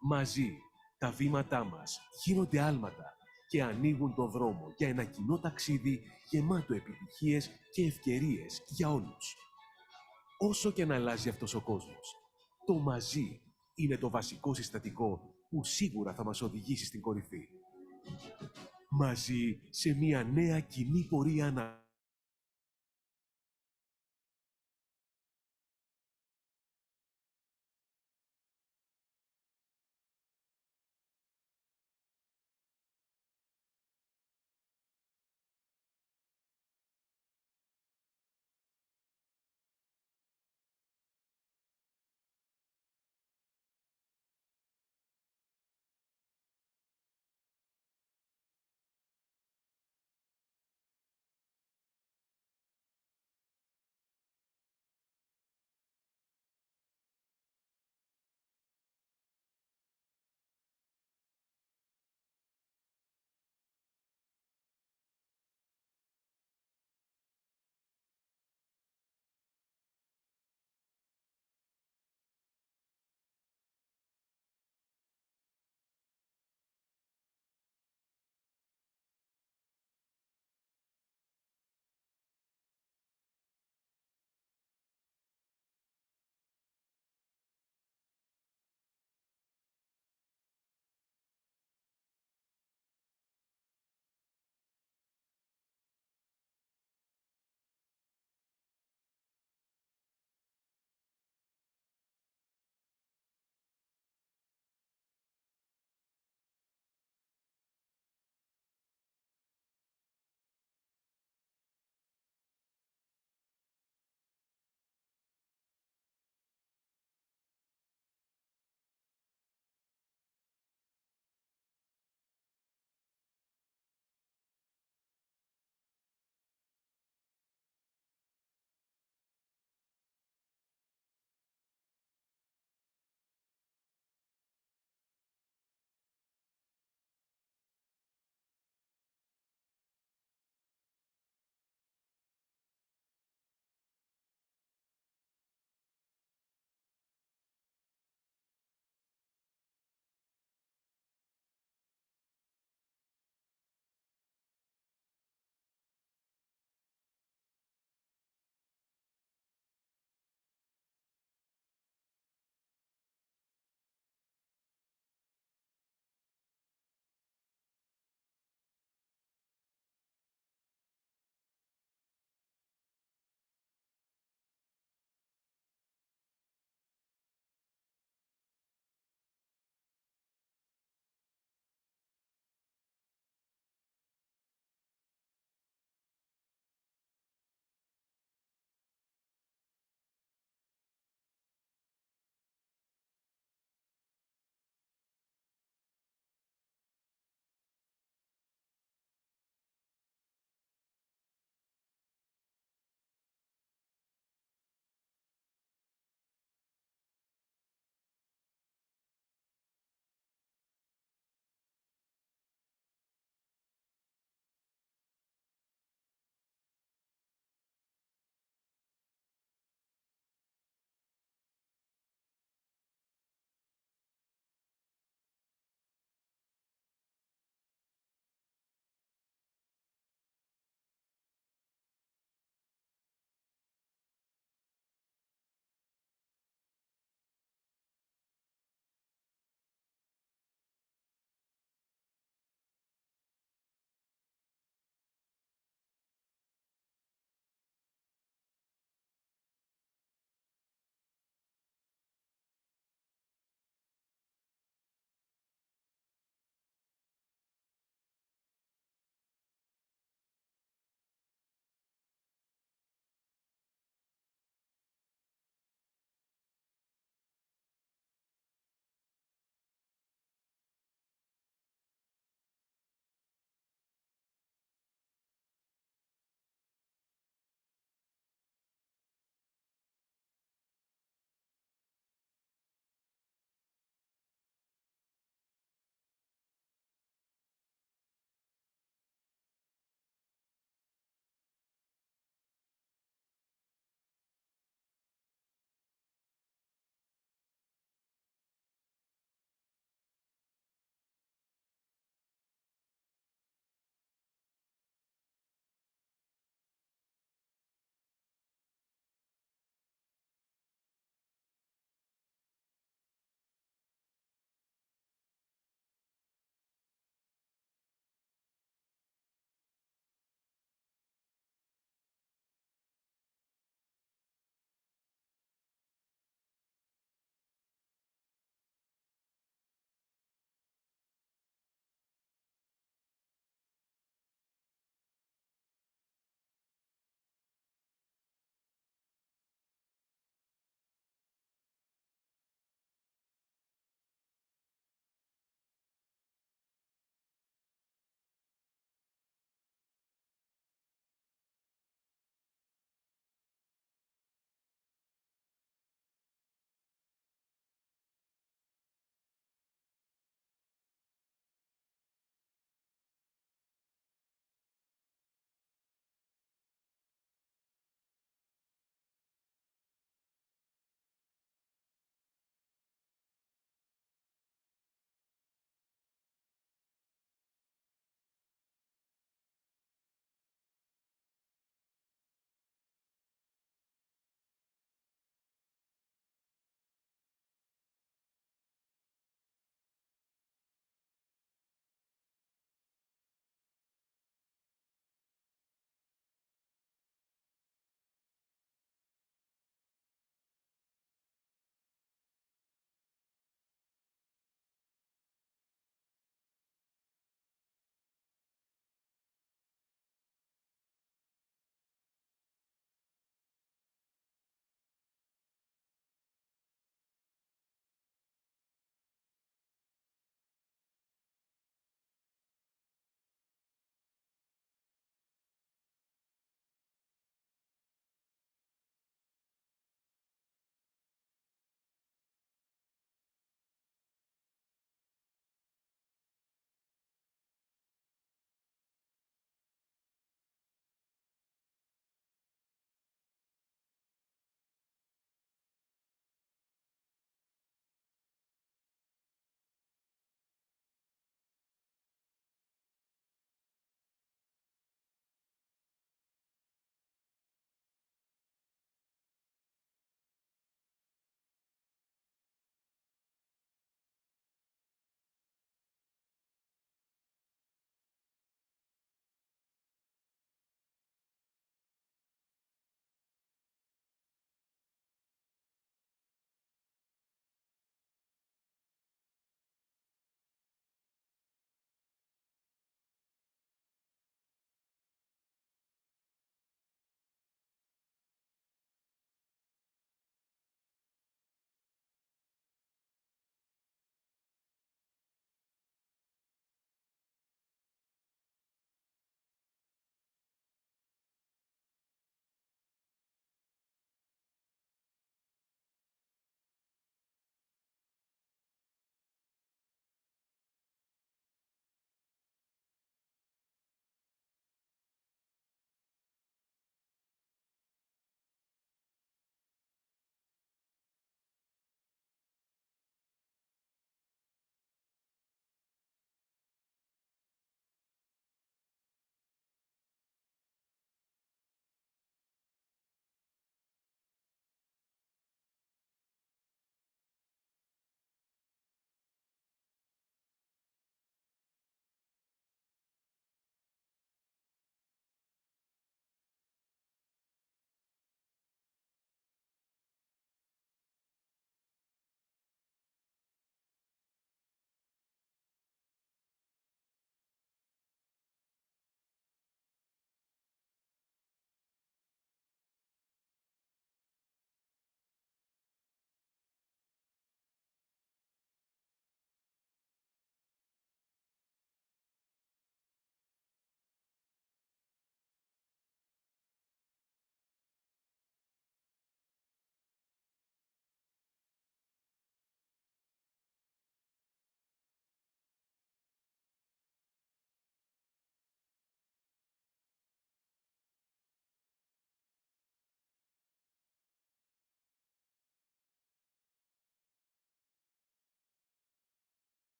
Μαζί, τα βήματά μας γίνονται άλματα και ανοίγουν το δρόμο για ένα κοινό ταξίδι γεμάτο επιτυχίες και ευκαιρίες για όλους. Όσο και να αλλάζει αυτός ο κόσμος, το μαζί είναι το βασικό συστατικό που σίγουρα θα μας οδηγήσει στην κορυφή. Μαζί σε μια νέα κοινή πορεία